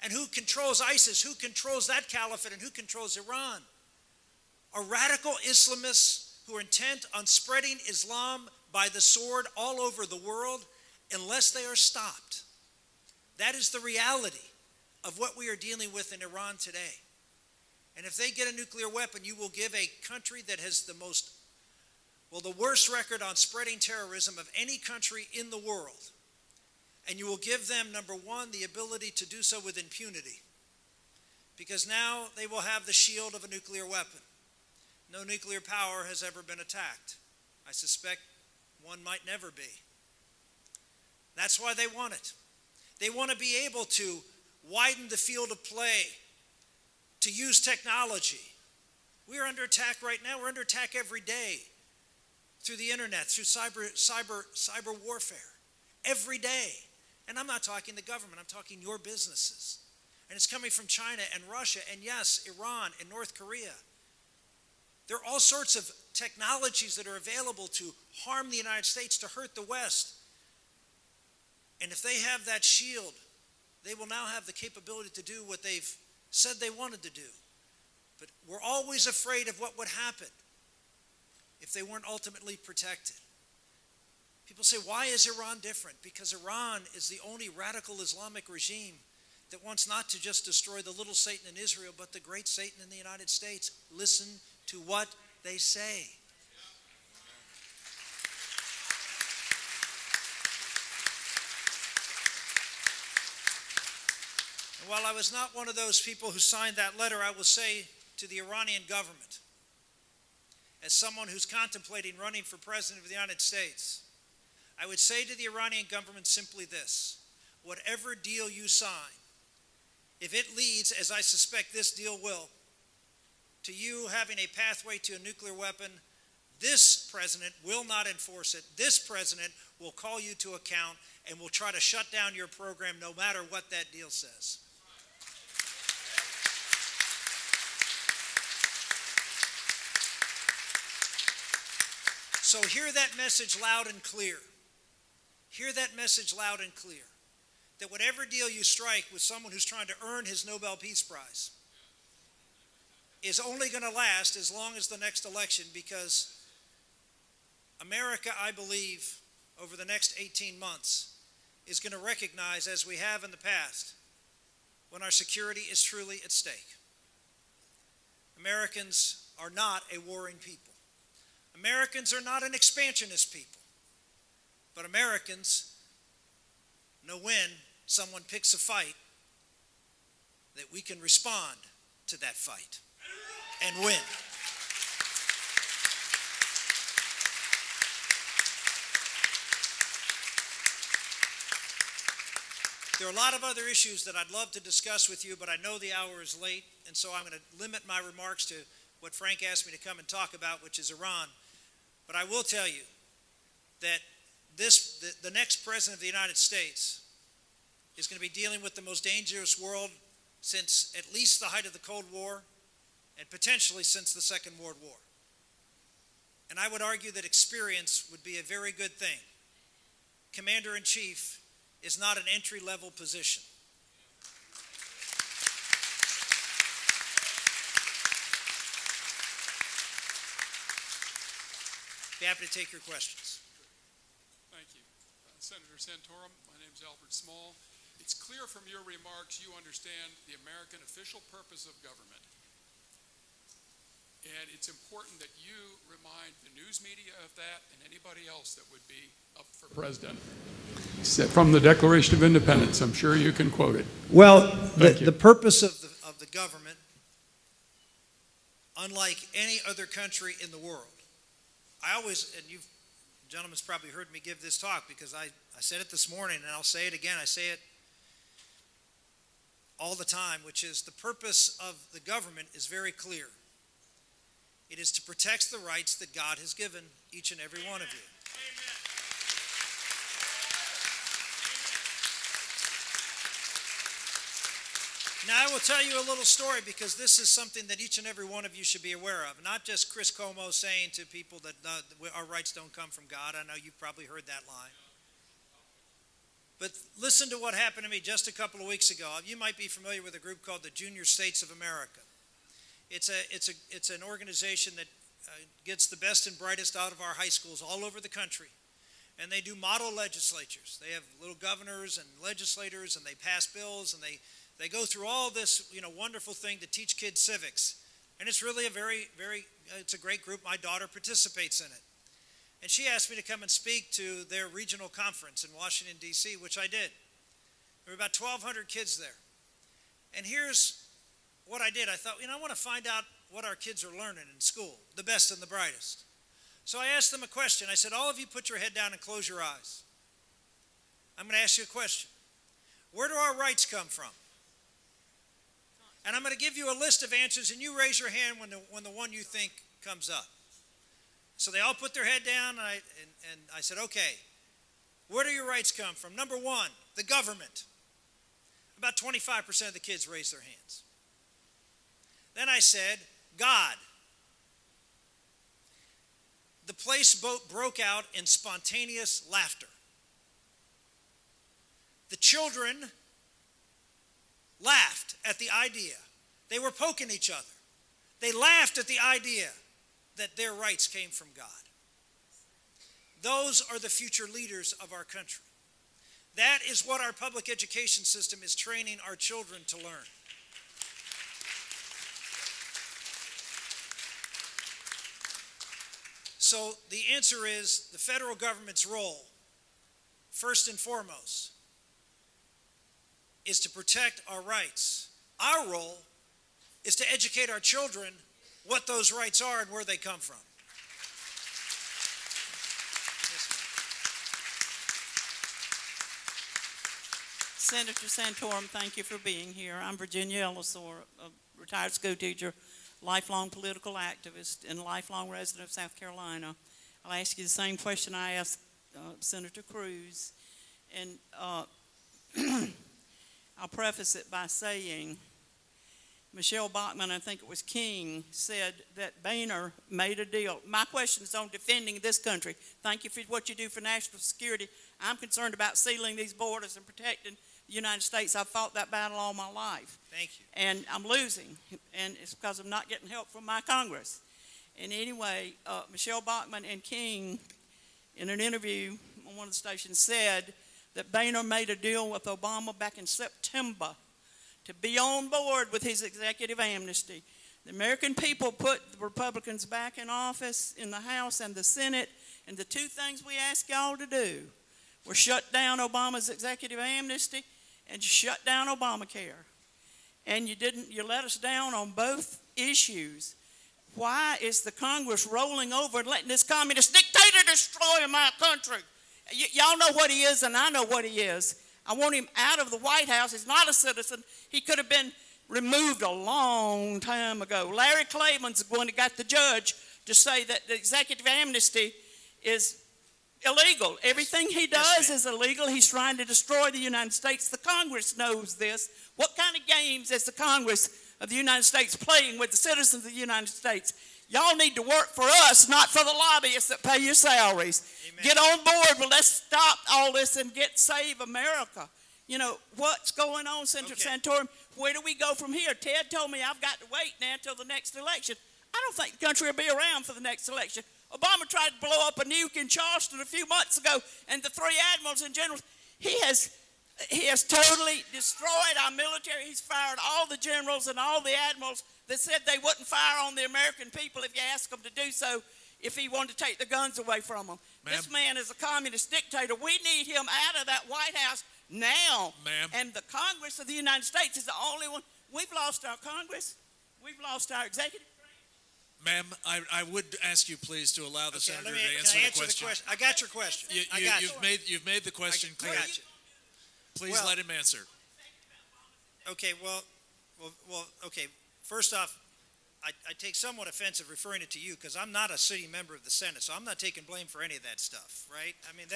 And who controls ISIS, who controls that caliphate, and who controls Iran are radical Islamists who are intent on spreading Islam by the sword all over the world unless they are stopped. That is the reality of what we are dealing with in Iran today. And if they get a nuclear weapon, you will give a country that has the worst record on spreading terrorism of any country in the world. And you will give them, number one, the ability to do so with impunity. Because now they will have the shield of a nuclear weapon. No nuclear power has ever been attacked. I suspect one might never be. That's why they want it. They want to be able to widen the field of play, to use technology. We are under attack right now. We're under attack every day through the internet, through cyber warfare. Every day. And I'm not talking the government, I'm talking your businesses. And it's coming from China and Russia and, yes, Iran and North Korea. There are all sorts of technologies that are available to harm the United States, to hurt the West. And if they have that shield, they will now have the capability to do what they've said they wanted to do. But we're always afraid of what would happen if they weren't ultimately protected. People say, why is Iran different? Because Iran is the only radical Islamic regime that wants not to just destroy the little Satan in Israel, but the great Satan in the United States. Listen to what they say. And while I was not one of those people who signed that letter, I will say to the Iranian government, as someone who's contemplating running for president of the United States, I would say to the Iranian government simply this: whatever deal you sign, if it leads, as I suspect this deal will, to you having a pathway to a nuclear weapon, this president will not enforce it. This president will call you to account and will try to shut down your program no matter what that deal says. So hear that message loud and clear. Hear that message loud and clear. That whatever deal you strike with someone who's trying to earn his Nobel Peace Prize is only going to last as long as the next election, because America, I believe, over the next 18 months is going to recognize, as we have in the past, when our security is truly at stake. Americans are not a warring people. Americans are not an expansionist people. But Americans know when someone picks a fight that we can respond to that fight and win. There are a lot of other issues that I'd love to discuss with you, but I know the hour is late, and so I'm going to limit my remarks to what Frank asked me to come and talk about, which is Iran. But I will tell you that the next president of the United States is going to be dealing with the most dangerous world since at least the height of the Cold War and potentially since the Second World War. And I would argue that experience would be a very good thing. Commander-in-Chief is not an entry-level position. Be happy to take your questions. Thank you. Senator Santorum, my name is Albert Small. It's clear from your remarks you understand the American official purpose of government. And it's important that you remind the news media of that and anybody else that would be up for president. From the Declaration of Independence, I'm sure you can quote it. Well, the purpose of the government, unlike any other country in the world, I always, and you gentlemen's probably heard me give this talk because I said it this morning and I'll say it again, I say it all the time, which is the purpose of the government is very clear. It is to protect the rights that God has given each and every one of you. Now, I will tell you a little story because this is something that each and every one of you should be aware of. Not just Chris Como saying to people that our rights don't come from God. I know you've probably heard that line. But listen to what happened to me just a couple of weeks ago. You might be familiar with a group called the Junior States of America. It's an organization that gets the best and brightest out of our high schools all over the country. And they do model legislatures. They have little governors and legislators, and they pass bills, and they go through all this, wonderful thing to teach kids civics. And it's really it's a great group. My daughter participates in it. And she asked me to come and speak to their regional conference in Washington, D.C., which I did. There were about 1,200 kids there. And here's what I did. I thought, I want to find out what our kids are learning in school, the best and the brightest. So I asked them a question. I said, all of you put your head down and close your eyes. I'm going to ask you a question. Where do our rights come from? And I'm going to give you a list of answers, and you raise your hand when the one you think comes up. So they all put their head down, and I said, okay, where do your rights come from? Number one, the government. About 25% of the kids raised their hands. Then I said, God. The place broke out in spontaneous laughter. The children laughed at the idea. They were poking each other. They laughed at the idea that their rights came from God. Those are the future leaders of our country. That is what our public education system is training our children to learn. So the answer is the federal government's role, first and foremost, is to protect our rights. Our role is to educate our children what those rights are and where they come from. Senator Santorum, thank you for being here. I'm Virginia Ellisor, a retired school teacher, lifelong political activist, and lifelong resident of South Carolina. I'll ask you the same question I asked Senator Cruz, and I'll preface it by saying Michelle Bachmann, I think it was King, said that Boehner made a deal. My question is on defending this country. Thank you for what you do for national security. I'm concerned about sealing these borders and protecting the United States. I've fought that battle all my life. Thank you. And I'm losing, and it's because I'm not getting help from my Congress. And anyway, Michelle Bachmann and King, in an interview on one of the stations, said that Boehner made a deal with Obama back in September to be on board with his executive amnesty. The American people put the Republicans back in office in the House and the Senate, and the two things we ask y'all to do were shut down Obama's executive amnesty and shut down Obamacare. And you didn't, you let us down on both issues. Why is the Congress rolling over and letting this communist dictator destroy my country? Y'all know what he is, and I know what he is. I want him out of the White House. He's not a citizen. He could have been removed a long time ago. Larry Clayman's the one that got the judge to say that the executive amnesty is illegal. Everything he does is illegal. He's trying to destroy the United States. The Congress knows this. What kind of games is the Congress of the United States playing with the citizens of the United States? Y'all need to work for us, not for the lobbyists that pay your salaries. Amen. Get on board, but let's stop all this and save America. You know, what's going on, Senator Santorum? Where do we go from here? Ted told me I've got to wait now until the next election. I don't think the country will be around for the next election. Obama tried to blow up a nuke in Charleston a few months ago, and the three admirals and generals, he has totally destroyed our military. He's fired all the generals and all the admirals that said they wouldn't fire on the American people if you asked them to do so if he wanted to take the guns away from them. This man is a communist dictator. We need him out of that White House now. And the Congress of the United States is the only one. We've lost our Congress. We've lost our executive. Ma'am, I would ask you please to allow the senator to answer the question. I got your question. You've made the question clear. Please let him answer. Okay, okay. First off, I take somewhat offense of referring it to you because I'm not a sitting member of the Senate, so I'm not taking blame for any of that stuff, right? I mean,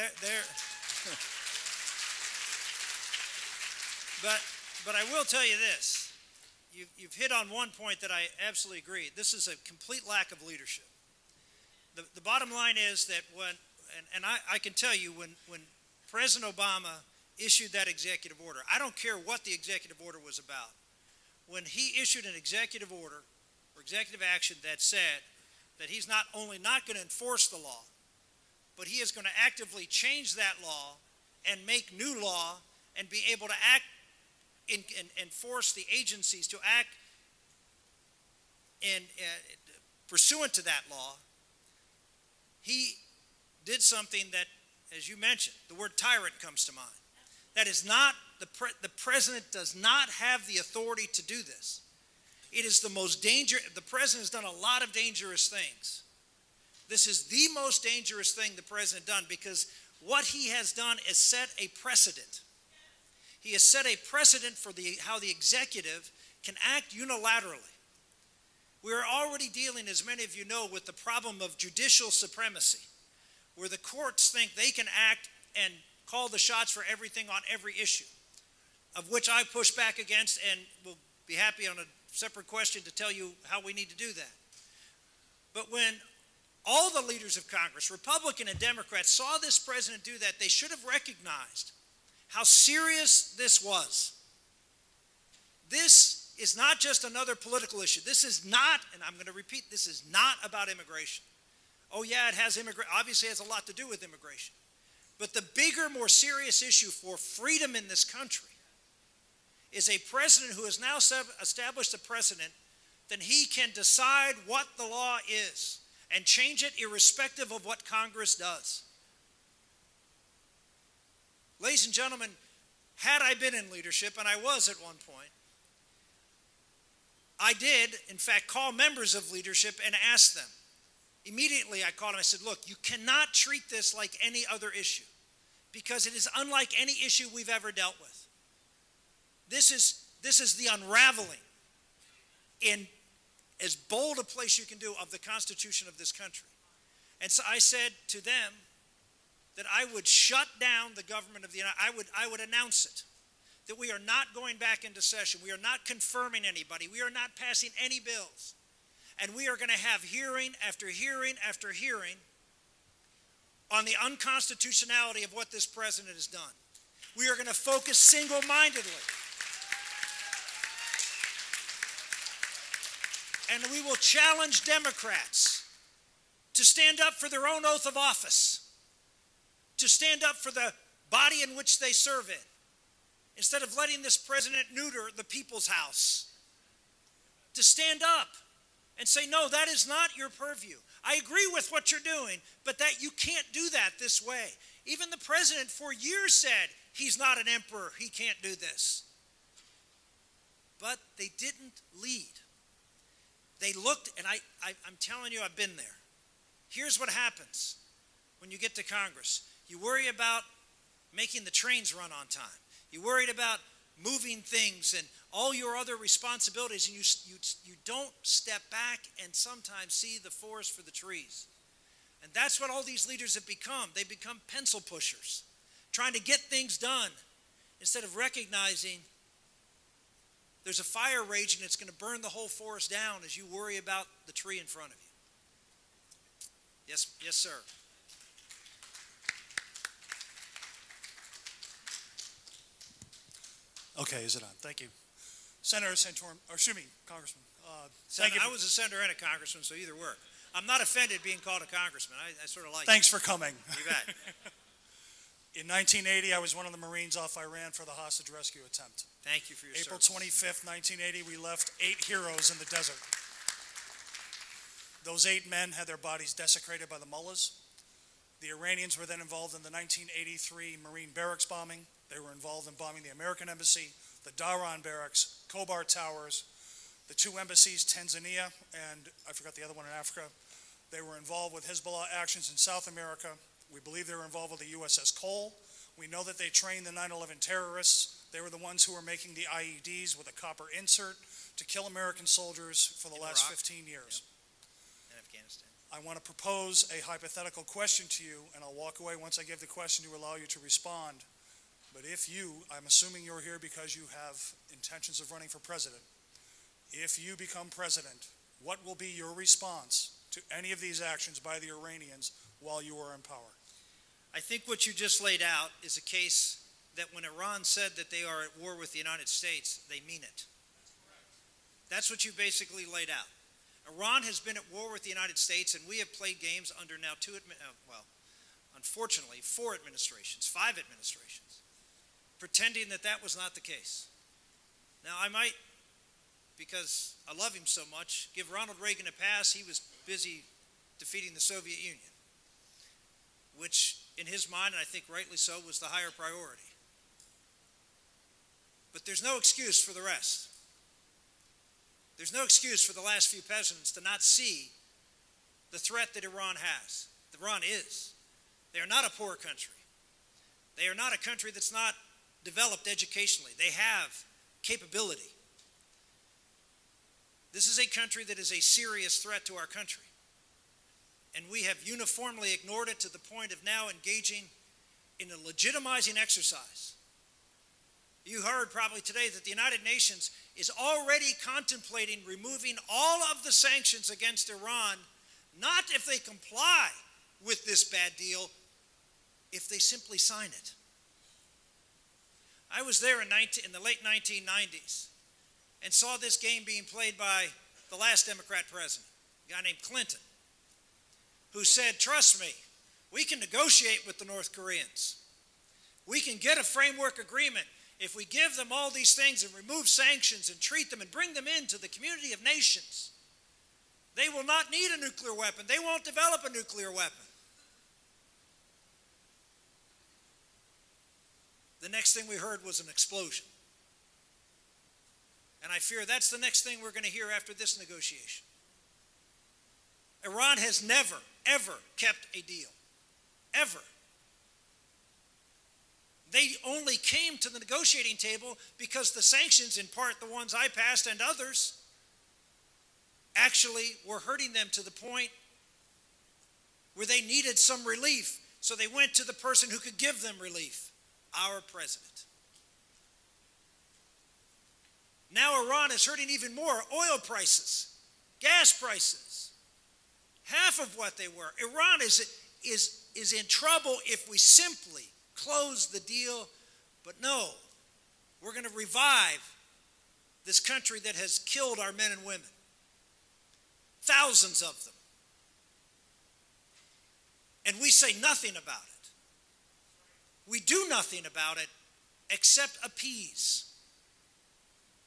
but I will tell you this. You've hit on one point that I absolutely agree. This is a complete lack of leadership. The bottom line is that I can tell you when President Obama issued that executive order, I don't care what the executive order was about. When he issued an executive order or executive action that said that he's not only not going to enforce the law, but he is going to actively change that law and make new law and be able to act and force the agencies to act in pursuant to that law, he did something that, as you mentioned, the word tyrant comes to mind. That is not, the president does not have the authority to do this. It is the most dangerous, the president has done a lot of dangerous things. This is the most dangerous thing the president done because what he has done is set a precedent. He has set a precedent for how the executive can act unilaterally. We are already dealing, as many of you know, with the problem of judicial supremacy, where the courts think they can act and call the shots for everything on every issue, of which I push back against and will be happy on a separate question to tell you how we need to do that. But when all the leaders of Congress, Republican and Democrat, saw this president do that, they should have recognized how serious this was. This is not just another political issue. This is not, and I'm going to repeat, this is not about immigration. Oh yeah, it has obviously has a lot to do with immigration. But the bigger, more serious issue for freedom in this country is a president who has now established a precedent that he can decide what the law is and change it irrespective of what Congress does. Ladies and gentlemen, had I been in leadership, and I was at one point, I did, in fact, call members of leadership and ask them. Immediately I called them, I said, look, you cannot treat this like any other issue because it is unlike any issue we've ever dealt with. This is the unraveling in as bold a place you can do of the Constitution of this country. And so I said to them that I would shut down the government of the United States. I would announce it, that we are not going back into session. We are not confirming anybody. We are not passing any bills. And we are going to have hearing after hearing after hearing on the unconstitutionality of what this president has done. We are going to focus single-mindedly. And we will challenge Democrats to stand up for their own oath of office, to stand up for the body in which they serve in, instead of letting this president neuter the people's house, to stand up and say, no, that is not your purview. I agree with what you're doing, but that you can't do that this way. Even the president for years said, he's not an emperor, he can't do this. But they didn't lead. They looked, and I'm telling you, I've been there. Here's what happens when you get to Congress. You worry about making the trains run on time. You're worried about moving things and all your other responsibilities, and you don't step back and sometimes see the forest for the trees. And that's what all these leaders have become. They become pencil pushers, trying to get things done instead of recognizing there's a fire raging that's going to burn the whole forest down as you worry about the tree in front of you. Yes, sir. Okay, is it on? Thank you. Senator Santorum, or excuse me, Congressman. I was a senator and a congressman, so either work. I'm not offended being called a congressman. I sort of like Thanks it. for coming. You bet. In 1980, I was one of the Marines off Iran for the hostage rescue attempt. Thank you for your April service. 25th, 1980, we left 8 heroes in the desert. Those 8 men had their bodies desecrated by the mullahs. The Iranians were then involved in the 1983 Marine barracks bombing. They were involved in bombing the American embassy, the Dhahran barracks, Khobar towers, the 2 embassies, Tanzania, and I forgot the other one in Africa. They were involved with Hezbollah actions in South America. We believe they were involved with the USS Cole. We know that they trained the 9/11 terrorists. They were the ones who were making the IEDs with a copper insert to kill American soldiers for the last 15 years. In Afghanistan. I want to propose a hypothetical question to you, and I'll walk away once I give the question to allow you to respond. But if you, I'm assuming you're here because you have intentions of running for president, if you become president, what will be your response to any of these actions by the Iranians while you are in power? I think what you just laid out is a case that when Iran said that they are at war with the United States, they mean it. That's what you basically laid out. Iran has been at war with the United States, and we have played games under now unfortunately, 4 administrations, 5 administrations, pretending that that was not the case. Now, I might, because I love him so much, give Ronald Reagan a pass. He was busy defeating the Soviet Union, which in his mind, and I think rightly so, was the higher priority. But there's no excuse for the rest. There's no excuse for the last few presidents to not see the threat that Iran has. Iran is. They are not a poor country. They are not a country that's not developed educationally. They have capability. This is a country that is a serious threat to our country. And we have uniformly ignored it to the point of now engaging in a legitimizing exercise. You heard probably today that the United Nations is already contemplating removing all of the sanctions against Iran, not if they comply with this bad deal, if they simply sign it. I was there in the late 1990s and saw this game being played by the last Democrat president, a guy named Clinton, who said, trust me, we can negotiate with the North Koreans. We can get a framework agreement if we give them all these things and remove sanctions and treat them and bring them into the community of nations. They will not need a nuclear weapon. They won't develop a nuclear weapon. The next thing we heard was an explosion. And I fear that's the next thing we're going to hear after this negotiation. Iran has never, ever kept a deal. Ever. They only came to the negotiating table because the sanctions, in part the ones I passed and others, actually were hurting them to the point where they needed some relief. So they went to the person who could give them relief, our president. Now Iran is hurting even more. Oil prices, gas prices, half of what they were. Iran is in trouble if we simply close the deal. But no, we're going to revive this country that has killed our men and women. Thousands of them. And we say nothing about it. We do nothing about it except appease.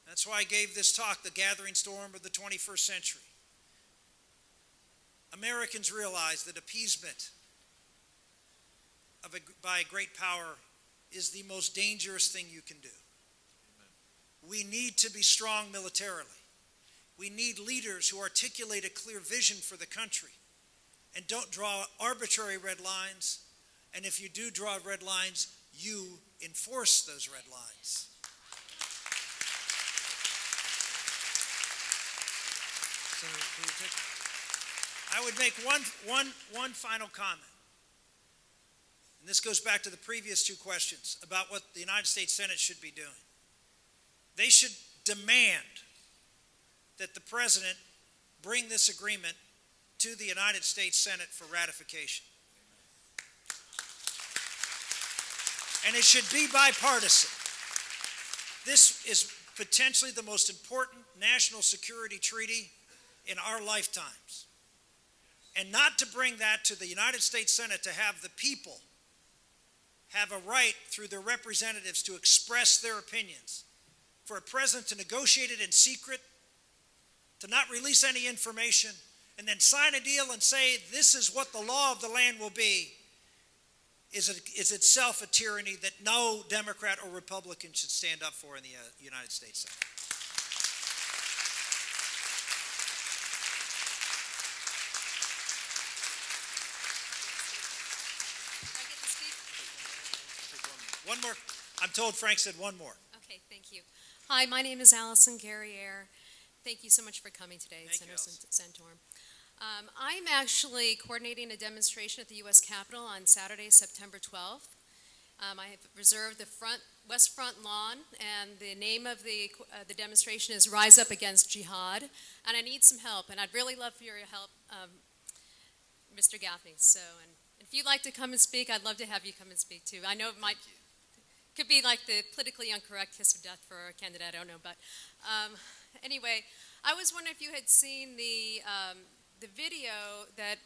That's why I gave this talk, The Gathering Storm of the 21st Century. Americans realize that appeasement by a great power is the most dangerous thing you can do. Amen. We need to be strong militarily. We need leaders who articulate a clear vision for the country and don't draw arbitrary red lines. And if you do draw red lines, you enforce those red lines. I would make one final comment. And this goes back to the previous two questions about what the United States Senate should be doing. They should demand that the president bring this agreement to the United States Senate for ratification. And it should be bipartisan. This is potentially the most important national security treaty in our lifetimes. And not to bring that to the United States Senate to have the people have a right through their representatives to express their opinions. For a president to negotiate it in secret, to not release any information, and then sign a deal and say this is what the law of the land will be, is itself a tyranny that no Democrat or Republican should stand up for in the United States Senate. One more. I'm told Frank said one more. Okay, thank you. Hi, my name is Allison Guerriere. Thank you so much for coming today, Senator Santorum. I'm actually coordinating a demonstration at the U.S. Capitol on Saturday, September 12th. I have reserved the West Front lawn, and the name of the demonstration is Rise Up Against Jihad, and I need some help, and I'd really love for your help, Mr. Gaffney. So, and if you'd like to come and speak, I'd love to have you come and speak too. I know it could be like the politically incorrect kiss of death for a candidate, I don't know, but anyway, I was wondering if you had seen the video that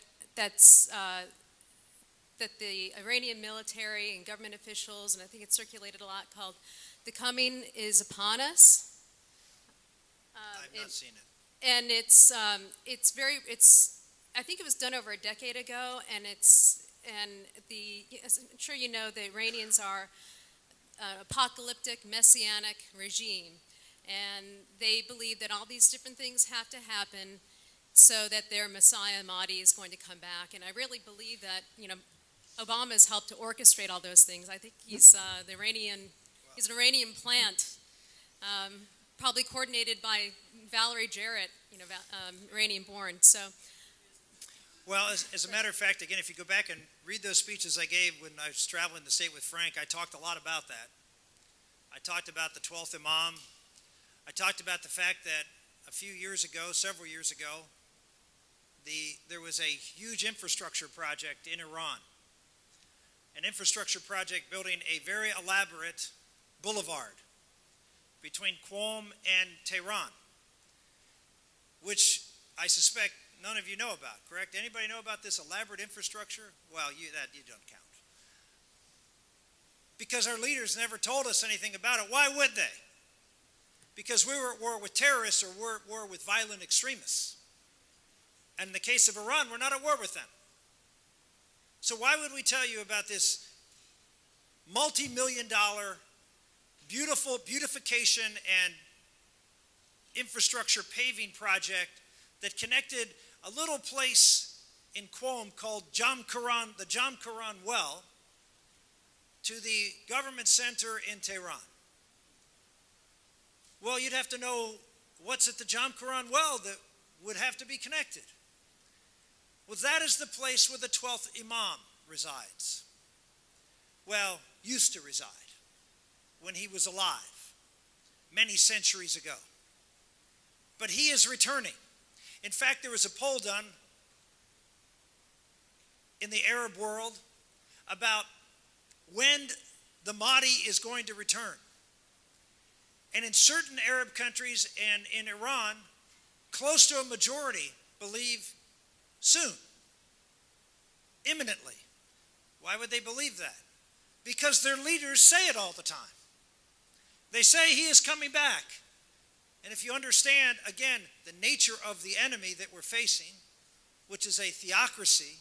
the Iranian military and government officials, and I think it's circulated a lot, called "The Coming Is Upon Us." I've not seen it. And I think it was done over a decade ago, and I'm sure you know the Iranians are an apocalyptic messianic regime, and they believe that all these different things have to happen so that their Messiah Mahdi is going to come back. And I really believe that, Obama has helped to orchestrate all those things. I think he's an Iranian plant, probably coordinated by Valerie Jarrett, Iranian born. So. Well, as a matter of fact, again, if you go back and read those speeches I gave when I was traveling the state with Frank, I talked a lot about that. I talked about the 12th Imam. I talked about the fact that several years ago, there was a huge infrastructure project in Iran, an infrastructure project building a very elaborate boulevard between Qom and Tehran, which I suspect none of you know about, correct? Anybody know about this elaborate infrastructure? Well, you don't count. Because our leaders never told us anything about it. Why would they? Because we were at war with terrorists or we're at war with violent extremists. And in the case of Iran, we're not at war with them. So why would we tell you about this multi-million-dollar beautification and infrastructure paving project that connected a little place in Qom called the Jamkaran Well to the government center in Tehran? Well, you'd have to know what's at the Jamkaran Well that would have to be connected. Well, that is the place where the 12th Imam resides. Well, used to reside when he was alive many centuries ago. But he is returning. In fact, there was a poll done in the Arab world about when the Mahdi is going to return. And in certain Arab countries and in Iran, close to a majority believe soon, imminently. Why would they believe that? Because their leaders say it all the time. They say he is coming back. And if you understand, again, the nature of the enemy that we're facing, which is a theocracy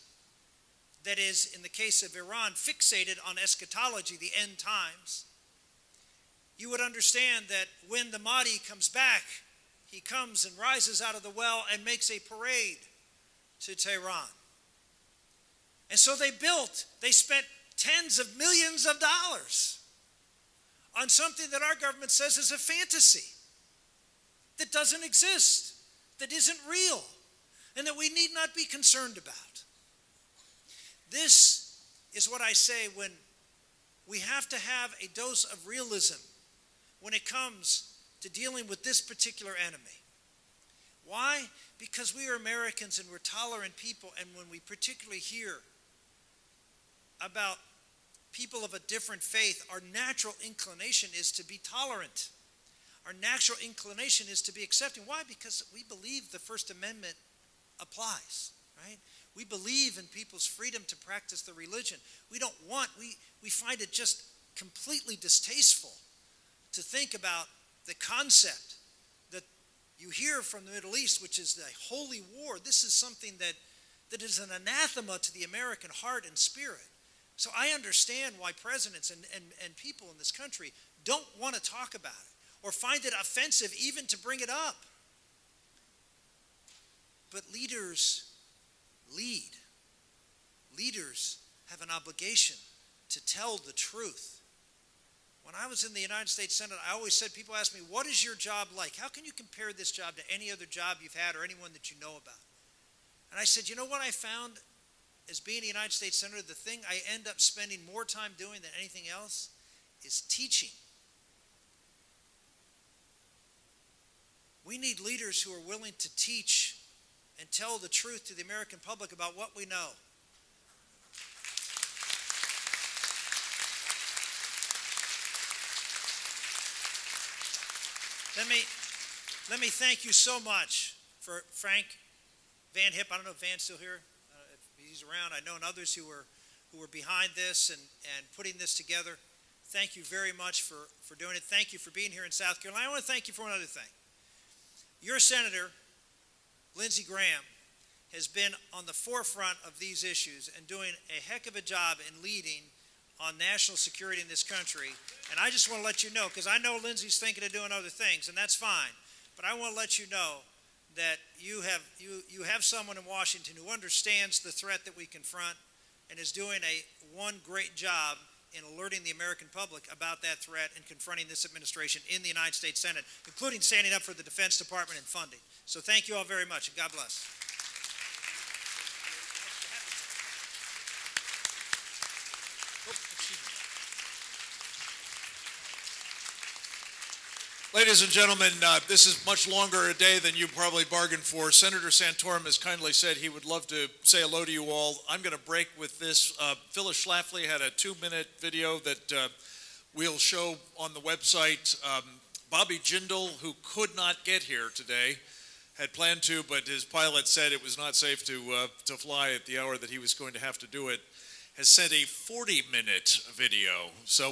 that is, in the case of Iran, fixated on eschatology, the end times, you would understand that when the Mahdi comes back, he comes and rises out of the well and makes a parade to Tehran. And so they spent tens of millions of dollars on something that our government says is a fantasy, that doesn't exist, that isn't real, and that we need not be concerned about. This is what I say when we have to have a dose of realism when it comes to dealing with this particular enemy. Why? Because we are Americans and we're tolerant people, and when we particularly hear about people of a different faith, our natural inclination is to be tolerant. Our natural inclination is to be accepting. Why? Because we believe the First Amendment applies, right? We believe in people's freedom to practice their religion. We find it just completely distasteful to think about the concept that you hear from the Middle East, which is the holy war. This is something that is an anathema to the American heart and spirit. So I understand why presidents and people in this country don't want to talk about it or find it offensive even to bring it up. But leaders lead. Leaders have an obligation to tell the truth. When I was in the United States Senate, I always said, people ask me, what is your job like? How can you compare this job to any other job you've had or anyone that you know about? And I said, you know what I found as being a United States Senator? The thing I end up spending more time doing than anything else is teaching. We need leaders who are willing to teach and tell the truth to the American public about what we know. Let me thank you so much for Frank Van Hipp. I don't know if Van's still here. If he's around. I know and others who were behind this and putting this together. Thank you very much for doing it. Thank you for being here in South Carolina. I want to thank you for one other thing. Your senator, Lindsey Graham, has been on the forefront of these issues and doing a heck of a job in leading on national security in this country. And I just want to let you know, because I know Lindsey's thinking of doing other things, and that's fine. But I want to let you know that you have someone in Washington who understands the threat that we confront and is doing one great job in alerting the American public about that threat and confronting this administration in the United States Senate, including standing up for the Defense Department and funding. So thank you all very much, and God bless. Ladies and gentlemen, this is much longer a day than you probably bargained for. Senator Santorum has kindly said he would love to say hello to you all. I'm going to break with this. Phyllis Schlafly had a 2-minute video that we'll show on the website. Bobby Jindal, who could not get here today, had planned to, but his pilot said it was not safe to fly at the hour that he was going to have to do it, has sent a 40-minute video. So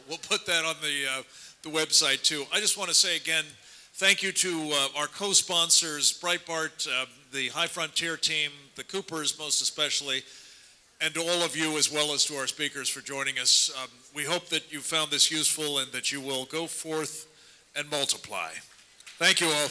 we'll put that on the website too. I just want to say again, thank you to our co-sponsors, Breitbart, the High Frontier team, the Coopers most especially, and to all of you as well as to our speakers for joining us. We hope that you found this useful and that you will go forth and multiply. Thank you all.